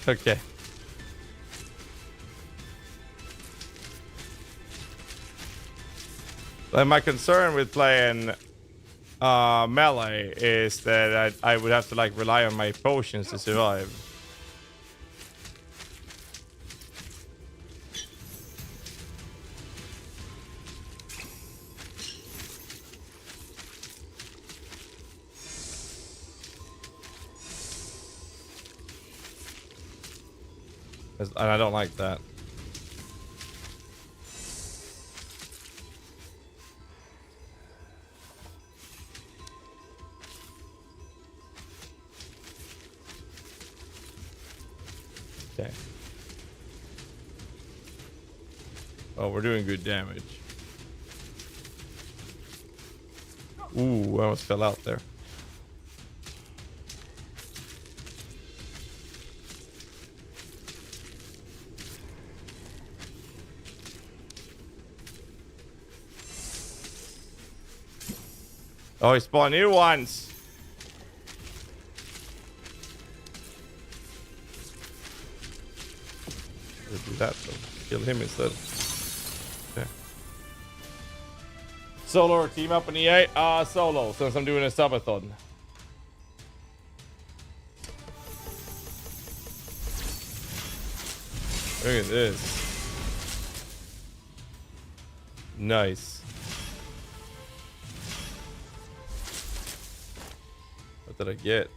Okay. Like, my concern with playing melee is that I would have to like rely on my potions to survive. And I don't like that. Okay. Oh, we're doing good damage. Ooh, I almost fell out there. Oh, he spawned new ones. Let's do that though. Kill him instead. Okay. Solo or team up in EA? Solo, since I'm doing a subathon. Look at this. Nice. What did I get?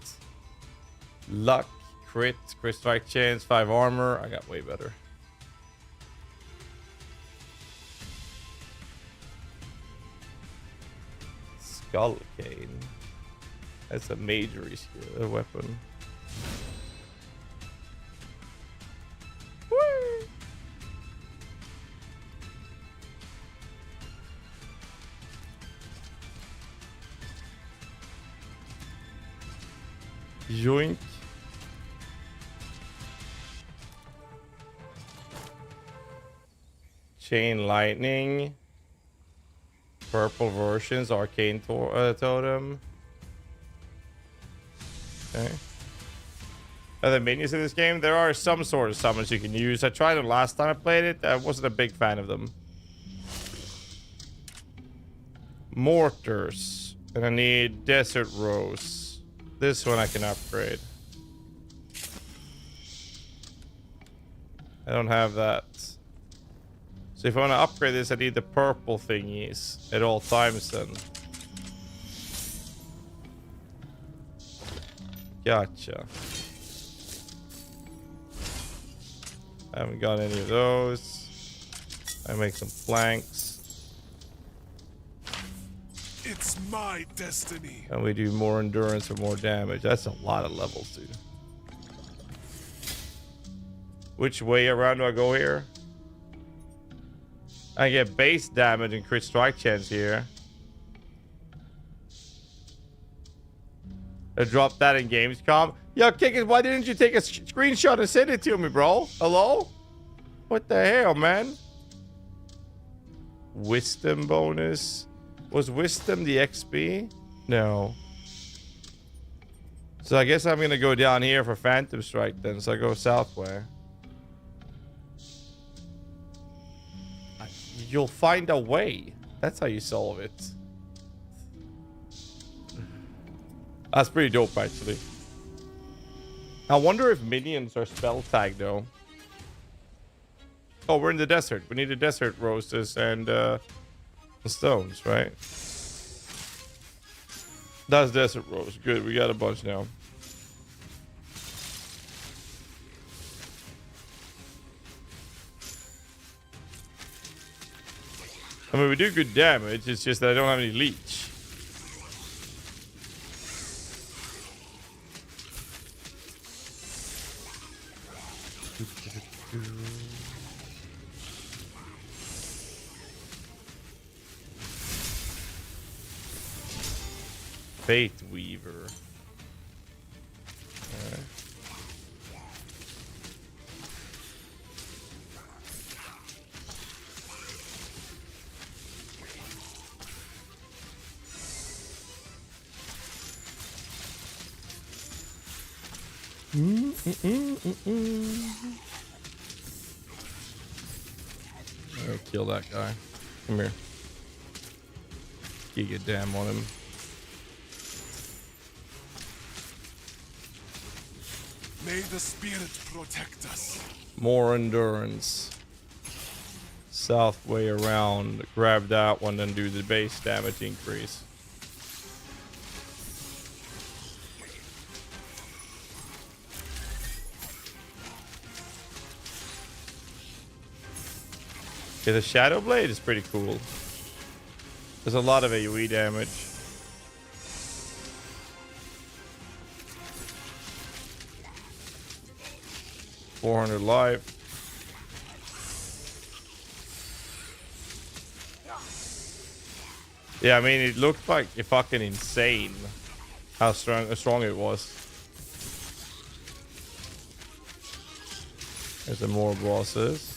Luck, crit strike chance, 5 armor. I got way better. Skull cane. That's a major weapon. Whee! Yoink. Chain lightning. Purple versions, arcane totem. Okay. Are there minions in this game? There are some sort of summons you can use. I tried them last time I played it. I wasn't a big fan of them. Mortars. And I need desert rose. This one I can upgrade. I don't have that. So if I want to upgrade this, I need the purple thingies at all times then. Gotcha. I haven't got any of those. I make some planks. It's my destiny. And we do more endurance or more damage. That's a lot of levels, dude. Which way around do I go here? I get base damage and crit strike chance here. I dropped that in Gamescom. Yo, Kickers, why didn't you take a screenshot and send it to me, bro? Hello? What the hell, man? Wisdom bonus. Was wisdom the XP? No. So I guess I'm gonna go down here for Phantom Strike then. So I go southway. You'll find a way. That's how you solve it. That's pretty dope, actually. I wonder if minions are spell tagged, though. Oh, we're in the desert. We need the desert roses and stones, right? That's desert rose. Good, we got a bunch now. I mean, we do good damage. It's just that I don't have any leech. Fate Weaver. I'll kill that guy. Come here. Giga damn on him. May the spirit protect us. More endurance. South way around. Grab that one and do the base damage increase. Okay, the Shadow Blade is pretty cool. There's a lot of AoE damage. $400 life. Yeah, I mean, it looked like fucking insane how strong it was. There's some more bosses.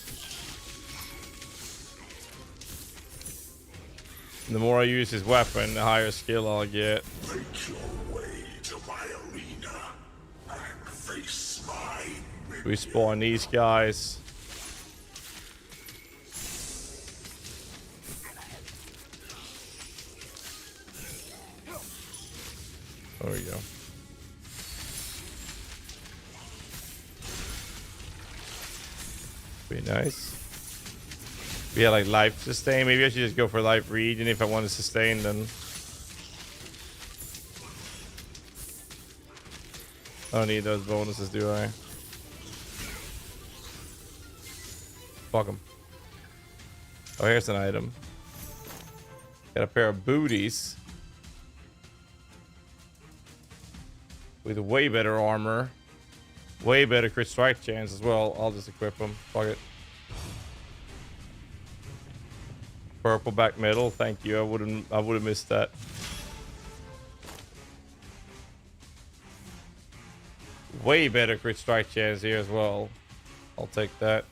And the more I use his weapon, the higher skill I'll get. Make your way to my arena and face my We spawn these guys. There we go. Pretty nice. Yeah, like life sustain. Maybe I should just go for life read, and if I want to sustain, then I don't need those bonuses, do I? Fuck them. Oh, here's an item. Got a pair of booties with way better armor, way better crit strike chance as well. I'll just equip them. Fuck it. Purple back metal, thank you. I would have missed that. Way better crit strike chance here as well. I'll take that.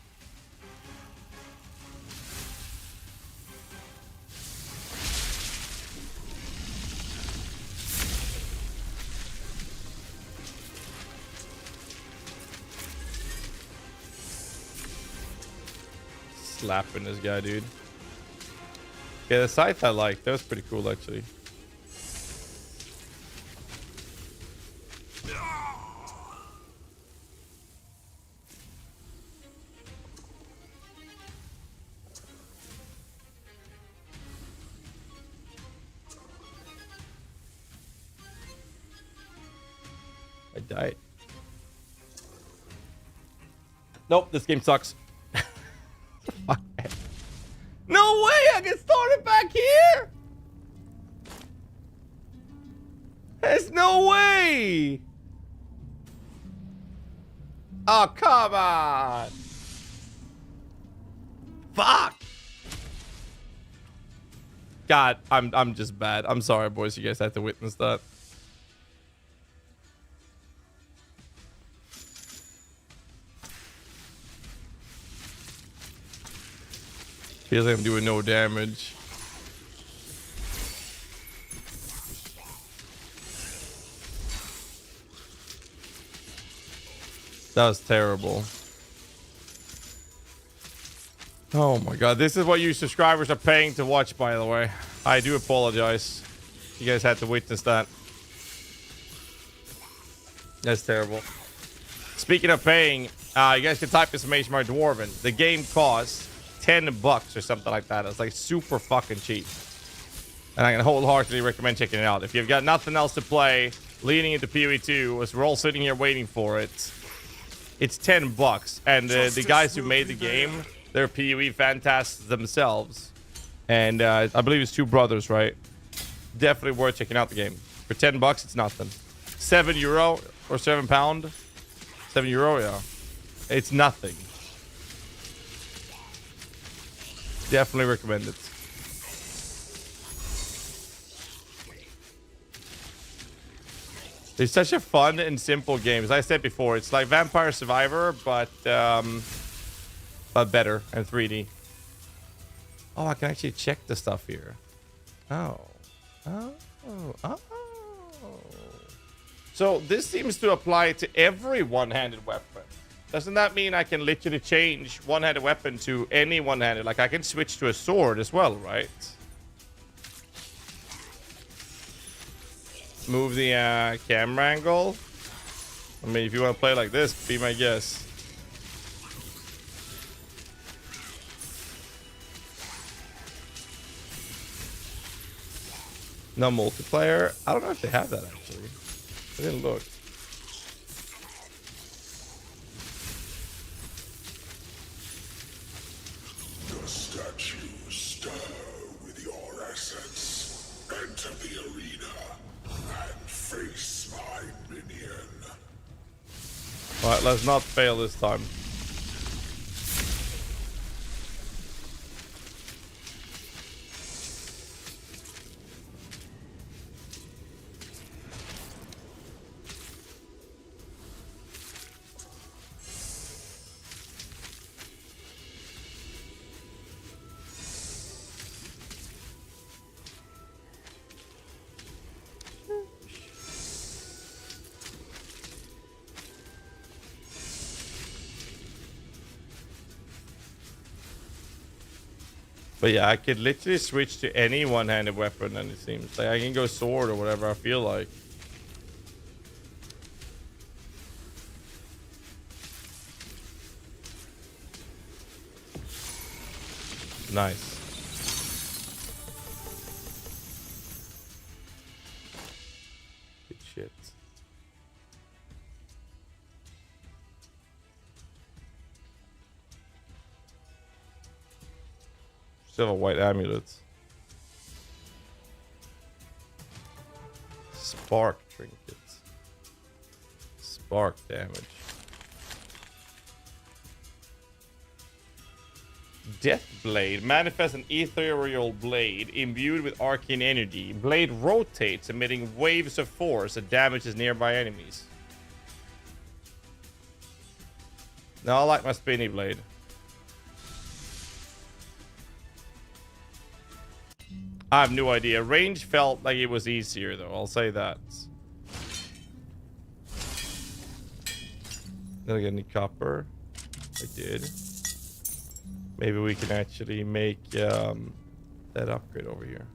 Slapping this guy, dude. Yeah, the scythe I like. That was pretty cool, actually. I died. Nope, this game sucks. Fuck it. No way I can start it back here. There's no way. Oh, come on. Fuck. God, I'm just bad. I'm sorry, boys. You guys had to witness that. Feels like I'm doing no damage. That was terrible. Oh my god, this is what you subscribers are paying to watch, by the way. I do apologize. You guys had to witness that. That's terrible. Speaking of paying, you guys can type exclamation mark Dwarven. The game costs $10 or something like that. It's like super fucking cheap. And I can wholeheartedly recommend checking it out. If you've got nothing else to play, leading into PoE 2, as we're all sitting here waiting for it, it's $10. And the guys who made the game, they're PoE fantasts themselves. And I believe it's two brothers, right? Definitely worth checking out the game. For $10, it's nothing. €7 or £7. €7, yeah. It's nothing. Definitely recommend it. It's such a fun and simple game. As I said before, it's like Vampire Survivor, but better and 3D. Oh, I can actually check the stuff here. Oh. So this seems to apply to every one-handed weapon. Doesn't that mean I can literally change one-handed weapon to any one-handed? Like I can switch to a sword as well, right? Move the camera angle. I mean, if you want to play like this, be my guest. No multiplayer. I don't know if they have that actually. I didn't look. The statues stir with your essence. Enter the arena and face my minion. Alright, let's not fail this time. But yeah, I could literally switch to any one-handed weapon, and it seems like I can go sword or whatever I feel like. Nice. Good shit. Still have a white amulet. Spark trinket. Spark damage. Death Blade. Manifests an ethereal blade imbued with arcane energy. Blade rotates, emitting waves of force that damages nearby enemies. No, I like my spinny blade. I have no idea. Range felt like it was easier, though. I'll say that. Did I get any copper? I did. Maybe we can actually make that upgrade over here.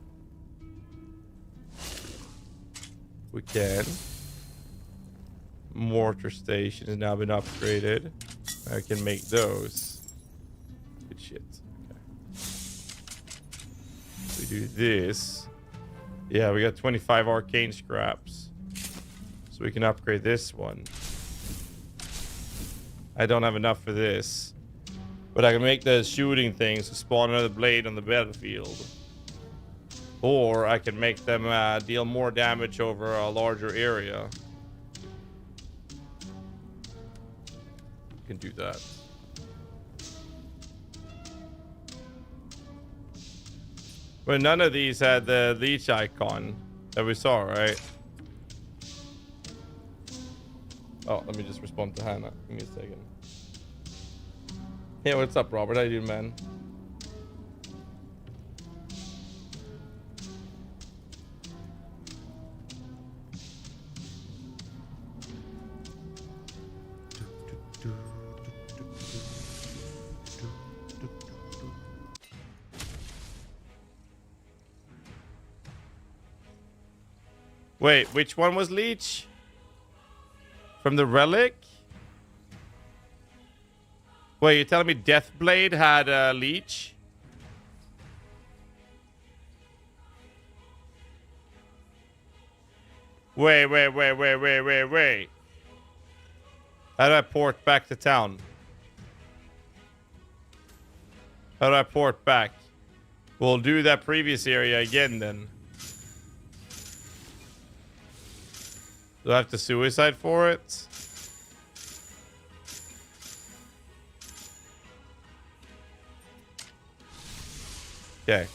We can. Mortar station has now been upgraded. I can make those. Good shit. We do this. Yeah, we got 25 arcane scraps. So we can upgrade this one. I don't have enough for this. But I can make the shooting things to spawn another blade on the battlefield. Or I can make them deal more damage over a larger area. Can do that. But none of these had the leech icon that we saw, right? Oh, let me just respond to Hannah. Give me a second. Hey, what's up, Robert? How you doing, man? Wait, which one was leech? From the relic? Wait, you're telling me Deathblade had a leech? Wait. How do I port back to town? How do I port back? We'll do that previous area again then. Do I have to suicide for it? Okay.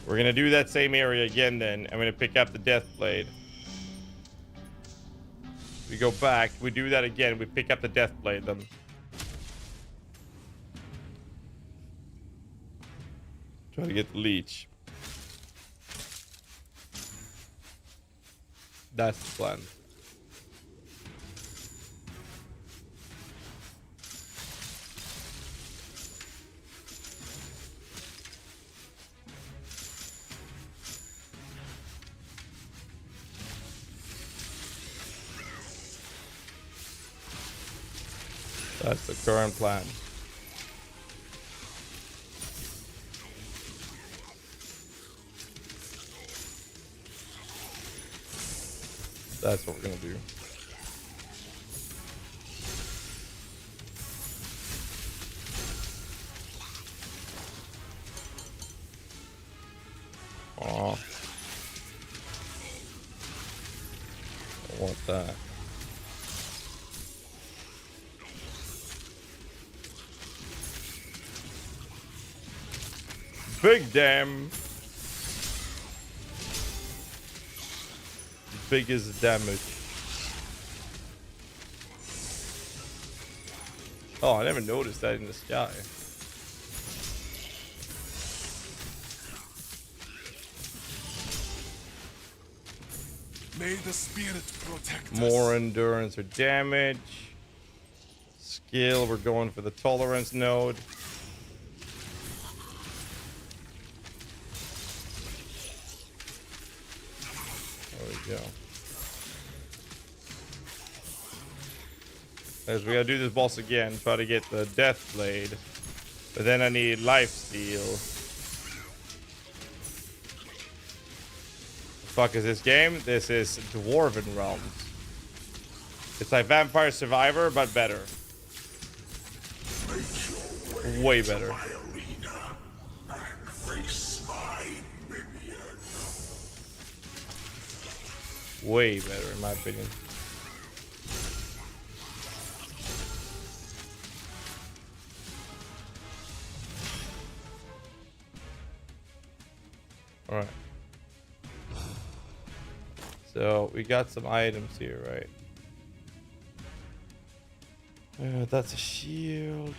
We're gonna do that same area again then. I'm gonna pick up the Death Blade. We go back, we do that again, we pick up the Death Blade then. Try to get the leech. That's the plan. That's the current plan. That's what we're gonna do. Oh, I want that. Big damn. Biggest damage. Oh, I never noticed that in the sky. May the spirit protect us. More endurance or damage. Skill, we're going for the tolerance node. There we go. As we gotta do this boss again, try to get the Death Blade. But then I need Life Steal. Fuck is this game? This is Dwarven Realms. It's like Vampire Survivor, but better. Way better. Way better, in my opinion. All right. So we got some items here, right? That's a shield.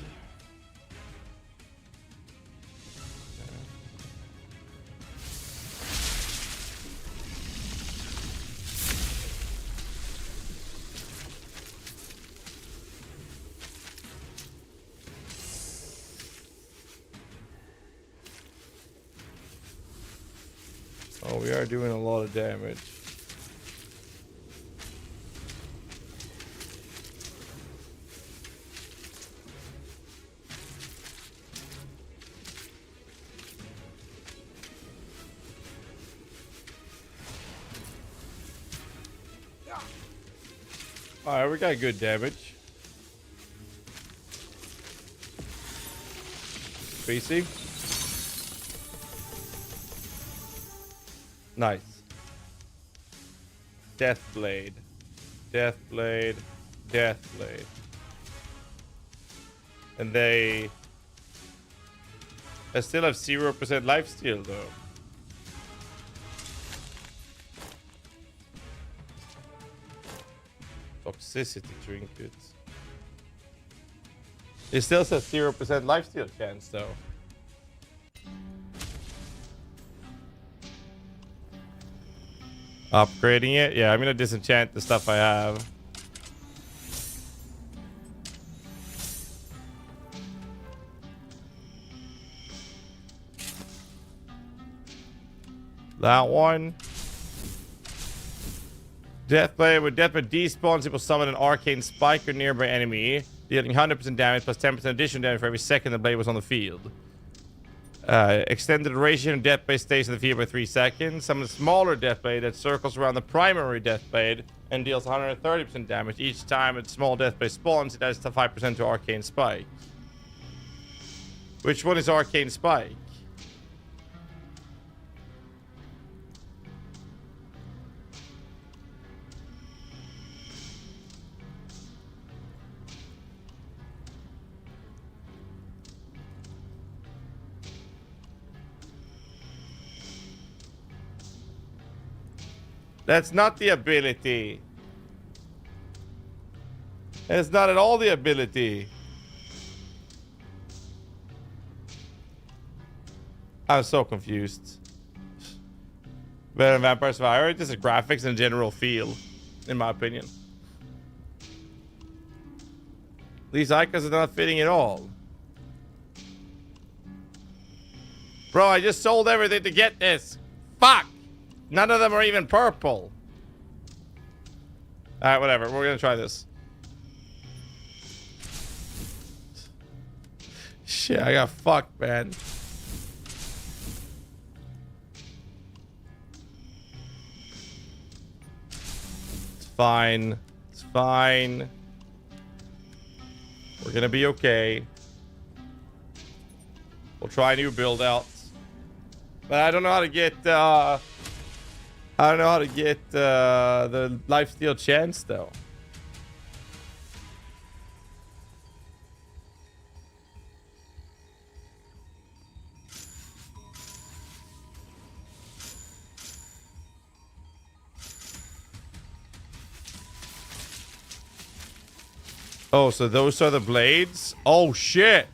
Oh, we are doing a lot of damage. Alright, we got good damage. Spacey. Nice. Death Blade. Death Blade. Death Blade. And they still have 0% lifesteal though. Toxicity trinkets. It still says 0% lifesteal chance though. Upgrading it? Yeah, I'm gonna disenchant the stuff I have. That one. Deathblade. With Deathblade despawns, it will summon an arcane spike or nearby enemy, dealing 100% damage plus 10% additional damage for every second the blade was on the field. Extended duration of Deathblade stays in the field by 3 seconds. Summon a smaller Deathblade that circles around the primary Deathblade and deals 130% damage. Each time a small Deathblade spawns, it adds 5% to Arcane Spike. Which one is Arcane Spike? That's not the ability. It's not at all the ability. I'm so confused. Better than Vampire Survivor, just the graphics and general feel, in my opinion. These icons are not fitting at all. Bro, I just sold everything to get this. Fuck! None of them are even purple. Alright, whatever. We're gonna try this. Shit, I got fucked, man. It's fine. It's fine. We're gonna be okay. We'll try new build outs. But I don't know how to get the lifesteal chance though. Oh, so those are the blades? Oh shit.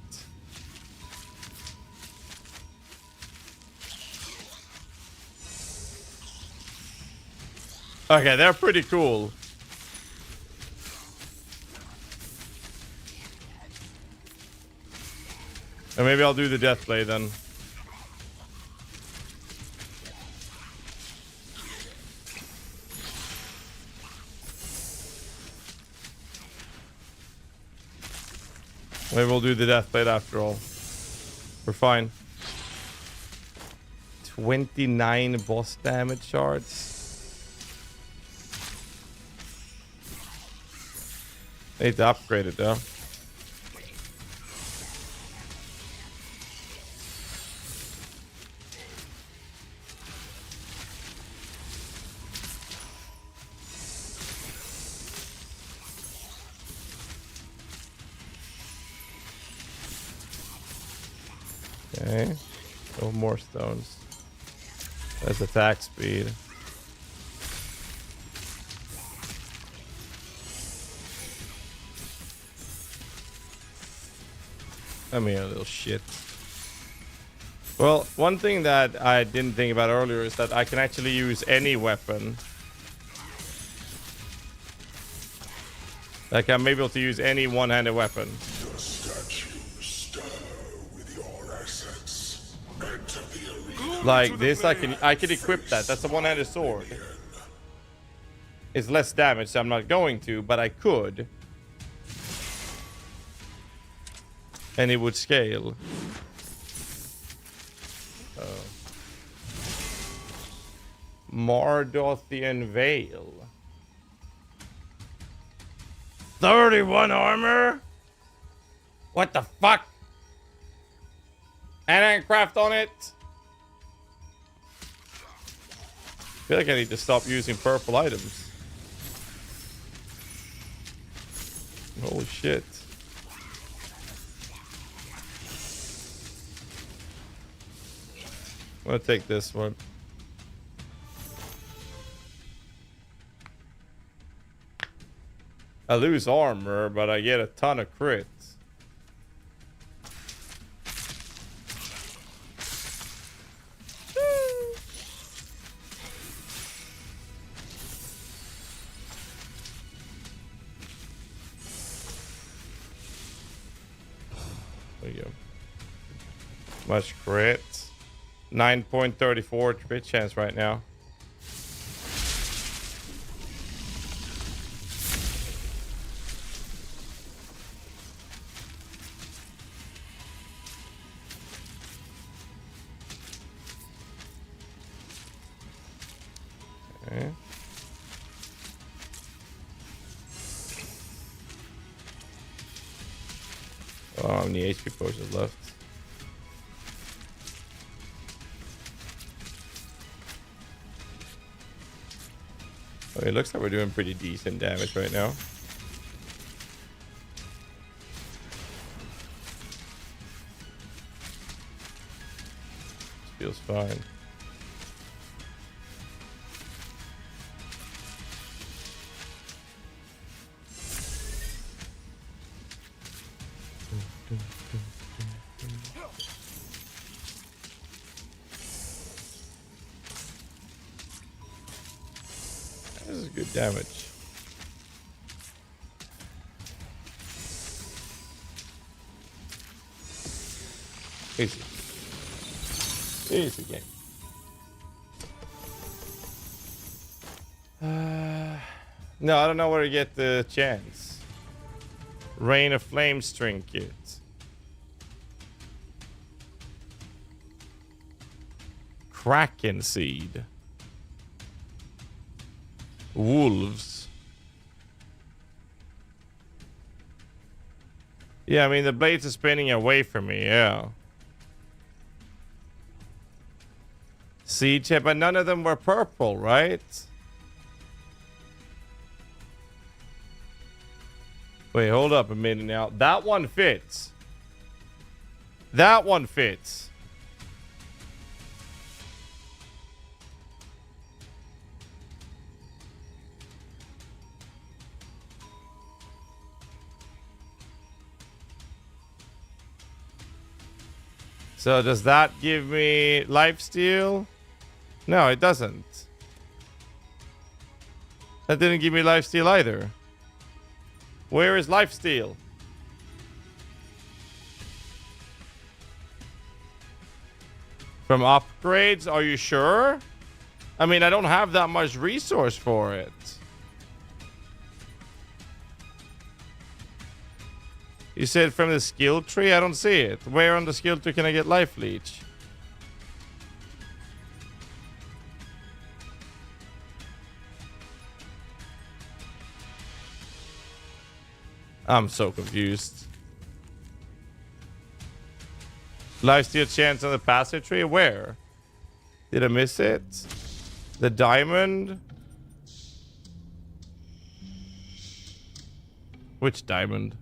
Okay, they're pretty cool. And maybe I'll do the death blade then. Maybe we'll do the death blade after all. We're fine. 29 boss damage shards. I need to upgrade it though. Okay. No more stones. That's attack speed. I mean, a little shit. Well, one thing that I didn't think about earlier is that I can actually use any weapon. Like, I'm able to use any one-handed weapon. Your statues stir with your assets. Enter the arena. Like this, I can equip that. That's a one-handed sword. It's less damage, so I'm not going to, but I could. And it would scale. Oh. Mardothian Veil. 31 armor? What the fuck? And craft on it? I feel like I need to stop using purple items. Holy shit. I'm gonna take this one. I lose armor, but I get a ton of crits. There you go. Much crit. 9.34 crit chance right now. Okay. Oh, how many HP potions left? Oh, it looks like we're doing pretty decent damage right now. Feels fine. This is good damage. Easy. Easy game. No, I don't know where to get the chance. Rain of Flames trinket. Kraken seed. Wolves. Yeah, I mean the blades are spinning away from me, yeah. Siege, but none of them were purple, right? Wait, hold up a minute now. That one fits. That one fits. So does that give me lifesteal? No, it doesn't. That didn't give me lifesteal either. Where is lifesteal? From upgrades? Are you sure? I mean, I don't have that much resource for it. You said from the skill tree? I don't see it. Where on the skill tree can I get life leech? I'm so confused. Lifesteal chance on the passive tree? Where? Did I miss it? The diamond? Which diamond?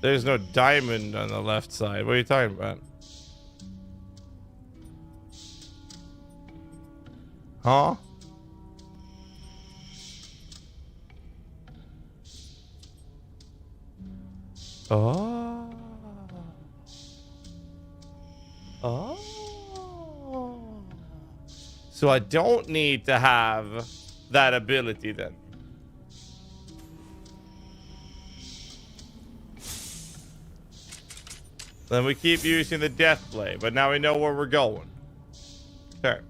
There's no diamond on the left side. What are you talking about? Huh? Oh. Oh. So I don't need to have that ability then. Then we keep using the death blade, but now we know where we're going. Okay.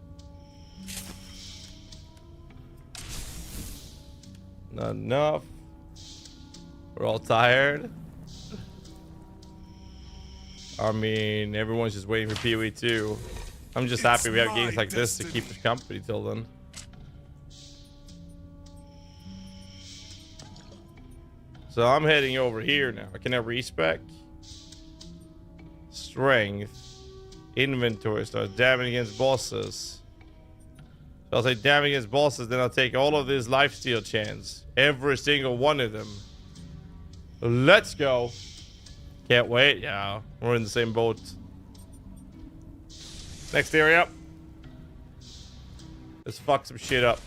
Not enough. We're all tired. I mean, everyone's just waiting for PoE 2. I'm just happy we have games like this to keep us company till then. So I'm heading over here now. Can I respec? Strength. Inventory starts. Damage against bosses. So I'll say damage against bosses, then I'll take all of this lifesteal chance. Every single one of them. Let's go. Can't wait. Yeah, we're in the same boat. Next area. Let's fuck some shit up.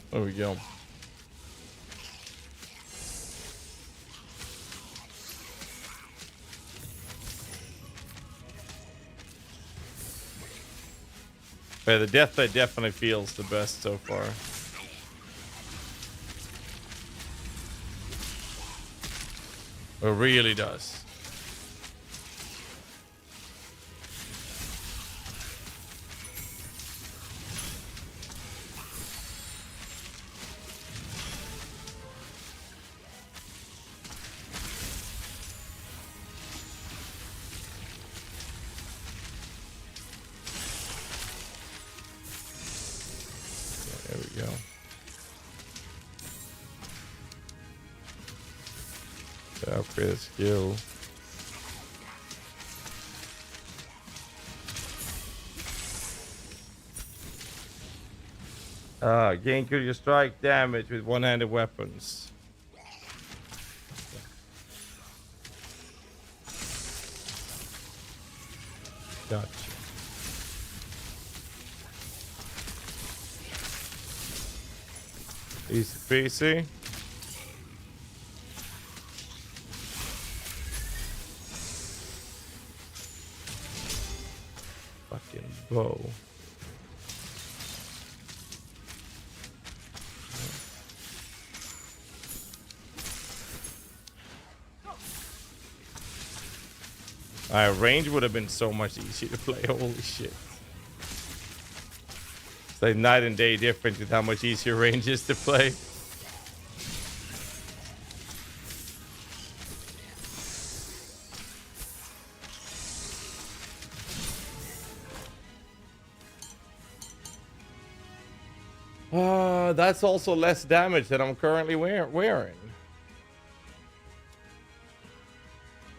There we go. Yeah, the death blade definitely feels the best so far. It really does. There we go. Upgrade skill. Gain critical strike damage with one-handed weapons. Gotcha. Easy peasy. Fucking bow. Range would have been so much easier to play. Holy shit. It's like night and day difference with how much easier range is to play. That's also less damage than I'm currently wearing.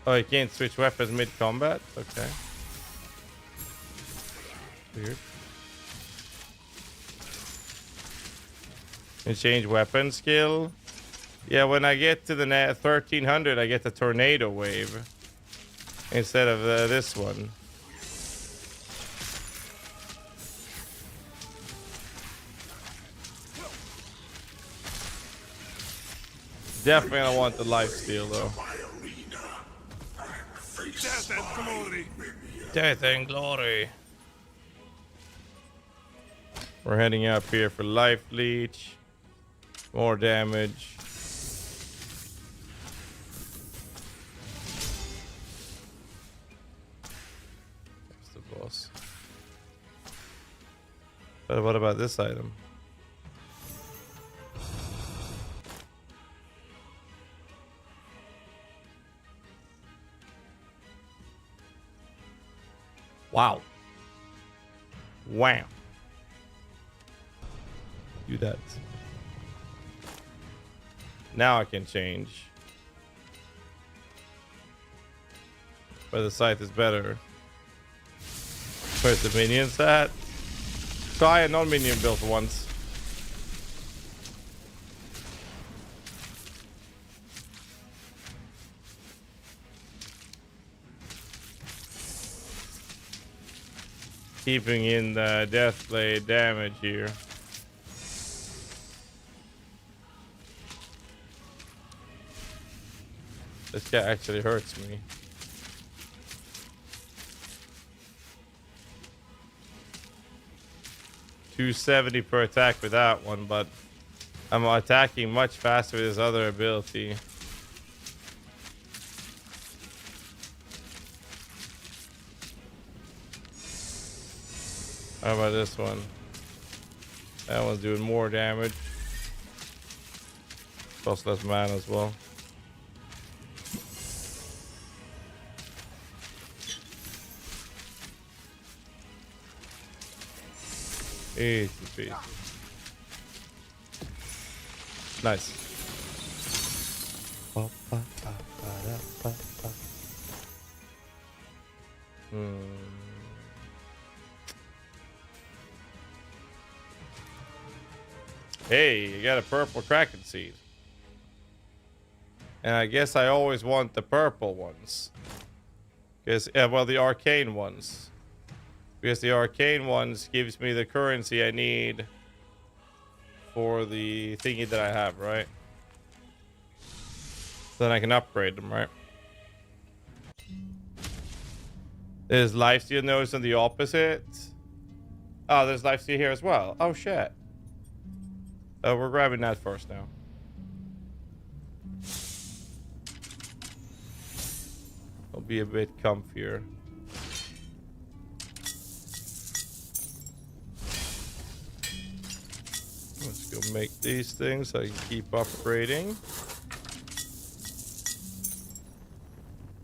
Oh, you can't switch weapons mid-combat? Okay. Weird. And change weapon skill. Yeah, when I get to the 1300, I get the tornado wave. Instead of this one. Definitely don't want the lifesteal though. Death and glory. Death and glory. We're heading up here for life leech. More damage. That's the boss. But what about this item? Wow. Wow. Do that. Now I can change. Where the scythe is better. Where's the minions at? Try a non-minion build for once. Keeping in the Deathblade damage here. This guy actually hurts me. $270 per attack with that one, but I'm attacking much faster with his other ability. How about this one? That one's doing more damage. Plus less mana as well. Easy peasy. Nice. Hey, you got a purple Kraken seed. And I guess I always want the purple ones. Because, yeah, well, the arcane ones. Because the arcane ones gives me the currency I need for the thingy that I have, right? Then I can upgrade them, right? There's lifesteal nodes on the opposite. Oh, there's lifesteal here as well. Oh, shit. We're grabbing that first now. It'll be a bit comfier. Let's go make these things so I can keep upgrading.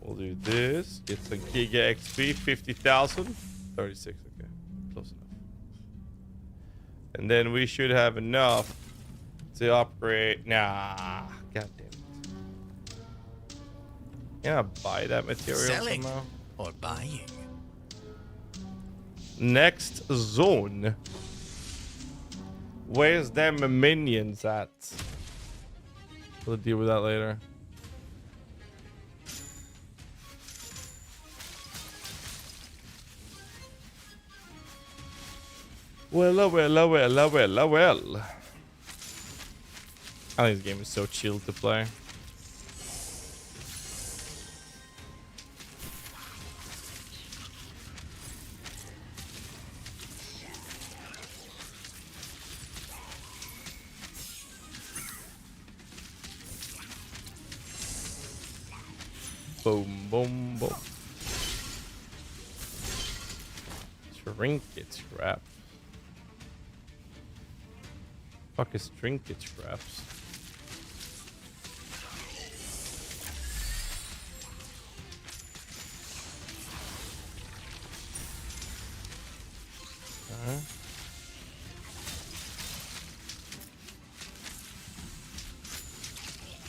We'll do this. Get some Giga XP, 50,000. 36, okay. Close enough. And then we should have enough to upgrade. Nah, god damn it. Can I buy that material Selling somehow? or buying? Next zone. Where's them minions at? We'll deal with that later. Well. I think this game is so chill to play. Boom, boom, boom. Trinket scrap. Fuck is trinket scraps?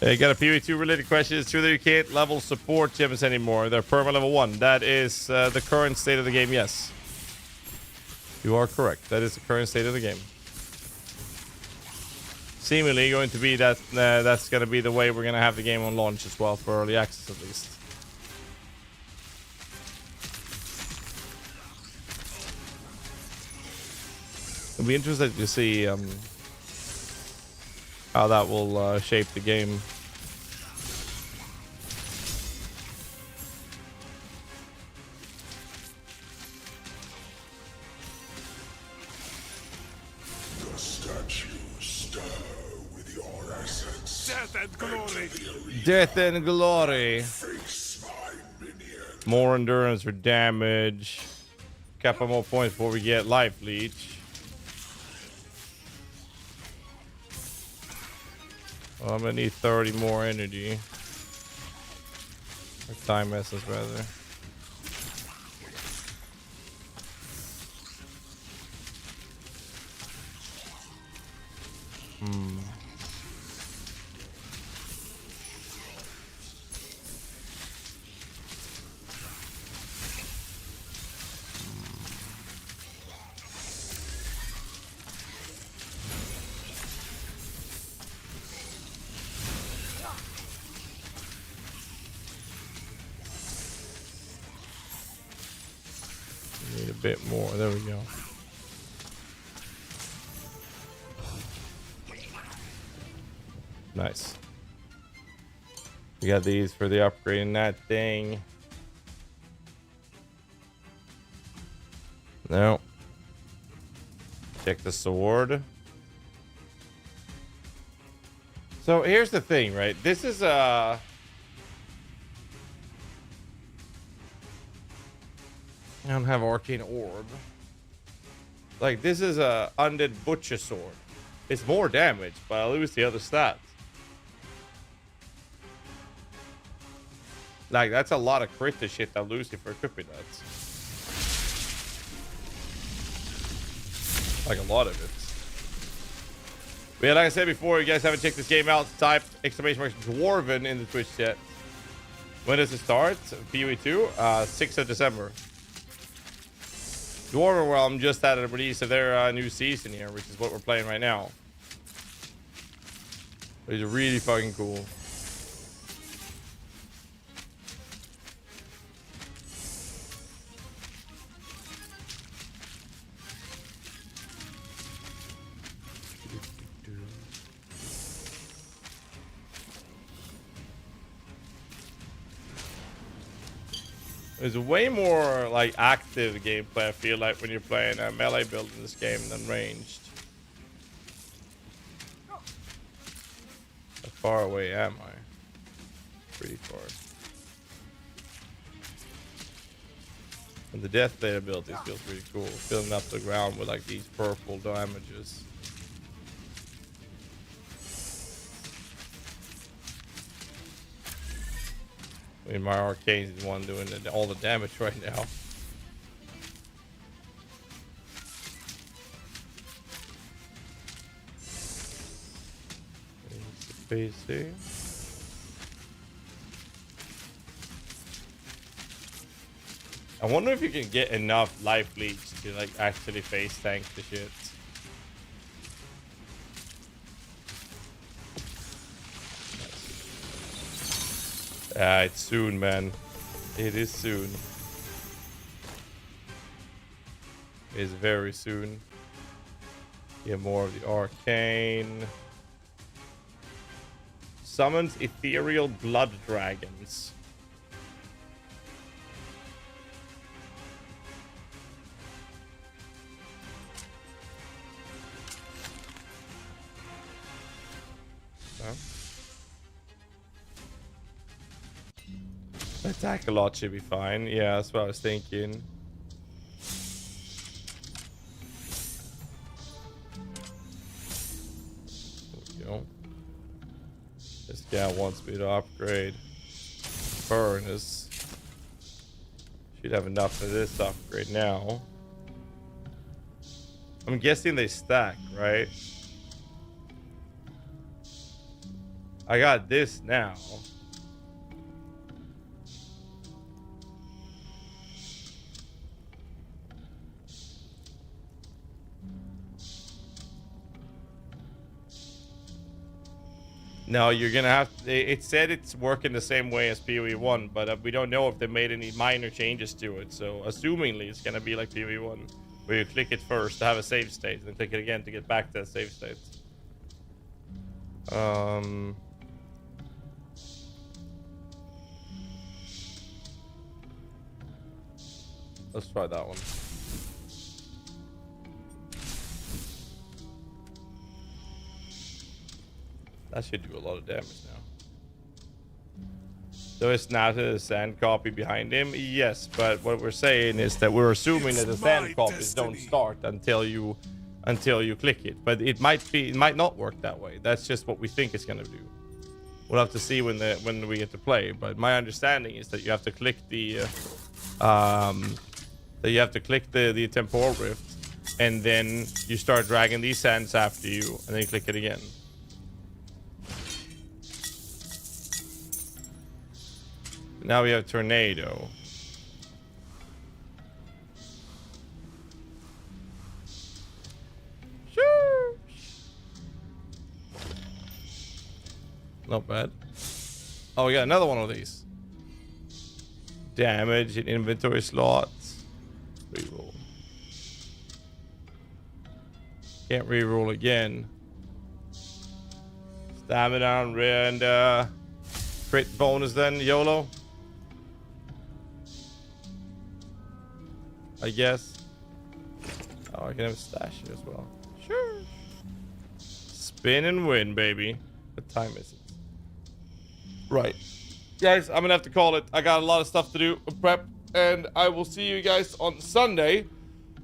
Hey, got a PvE2 related question. It's true that you can't level support gems anymore. They're perma level 1. That is the current state of the game, yes. You are correct. That is the current state of the game. Seemingly going to be that that's going to be the way we're going to have the game on launch as well, for early access at least. It'll be interesting to see how that will shape the game. The statues stir with your essence. Death and glory. Death and glory. Face my minion. More endurance for damage. Couple more points before we get life leech. Well, I'm gonna need 30 more energy. Or time essence, rather. Need a bit more. There we go. Nice. We got these for the upgrade in that thing. No. Check the sword. So here's the thing, right? This is I don't have arcane orb. Like, this is a undead butcher sword. It's more damage, but I lose the other stats. Like, that's a lot of crit shit I lose if I equip that. Like, a lot of it. But yeah, like I said before, you guys haven't checked this game out, type !Dwarven in the Twitch chat. When does it start? PoE2? 6th of December. Dwarven Realms just had a release of their new season here, which is what we're playing right now. It's really fucking cool. There's way more like active gameplay, I feel like, when you're playing a melee build in this game than ranged. How far away am I? Pretty far. And the death data ability feels pretty cool. Filling up the ground with like these purple damages. I mean, my arcane is the one doing all the damage right now. PC. I wonder if you can get enough life leech to like actually face tank the shit. It's soon, man. It is soon. It's very soon. Get more of the arcane. Summons ethereal blood dragons. Huh? Attack a lot should be fine. Yeah, that's what I was thinking. This guy wants me to upgrade furnace. Should have enough for this upgrade now. I'm guessing they stack, right? I got this now. No, you're gonna have to, it said it's working the same way as PoE 1, but we don't know if they made any minor changes to it. So assumingly it's gonna be like PoE 1, where you click it first to have a save state, and then click it again to get back to that save state. Let's try that one. That should do a lot of damage now. So it's not a sand copy behind him? Yes, but what we're saying is that we're assuming that the sand copies don't start until you click it. But it might not work that way. That's just what we think it's gonna do. We'll have to see when we get to play. But my understanding is that you have to click the temporal rift, and then you start dragging these sands after you, and then you click it again. Now we have tornado. Sure. Not bad. Oh, we got another one of these. Damage in inventory slots. Reroll. Can't reroll again. Stamina and crit bonus then, YOLO. I guess. Oh, I can have a stash here as well. Sure. Spin and win, baby. What time is it? Right. Guys, I'm gonna have to call it. I got a lot of stuff to do, prep, and I will see you guys on Sunday,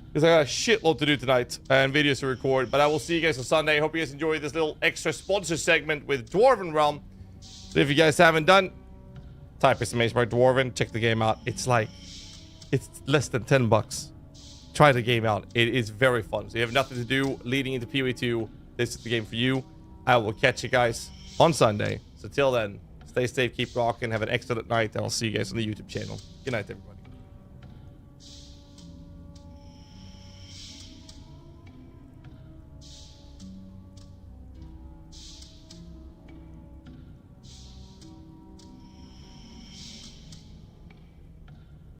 because I got a shitload to do tonight and videos to record. But I will see you guys on Sunday. Hope you guys enjoyed this little extra sponsor segment with Dwarven Realm. So if you guys haven't done, type !Dwarven, check the game out. It's less than 10 bucks. Try the game out. It is very fun. So you have nothing to do leading into PoE 2. This is the game for you. I will catch you guys on Sunday. So till then, stay safe, keep rocking, have an excellent night, and I'll see you guys on the YouTube channel. Good night, everybody.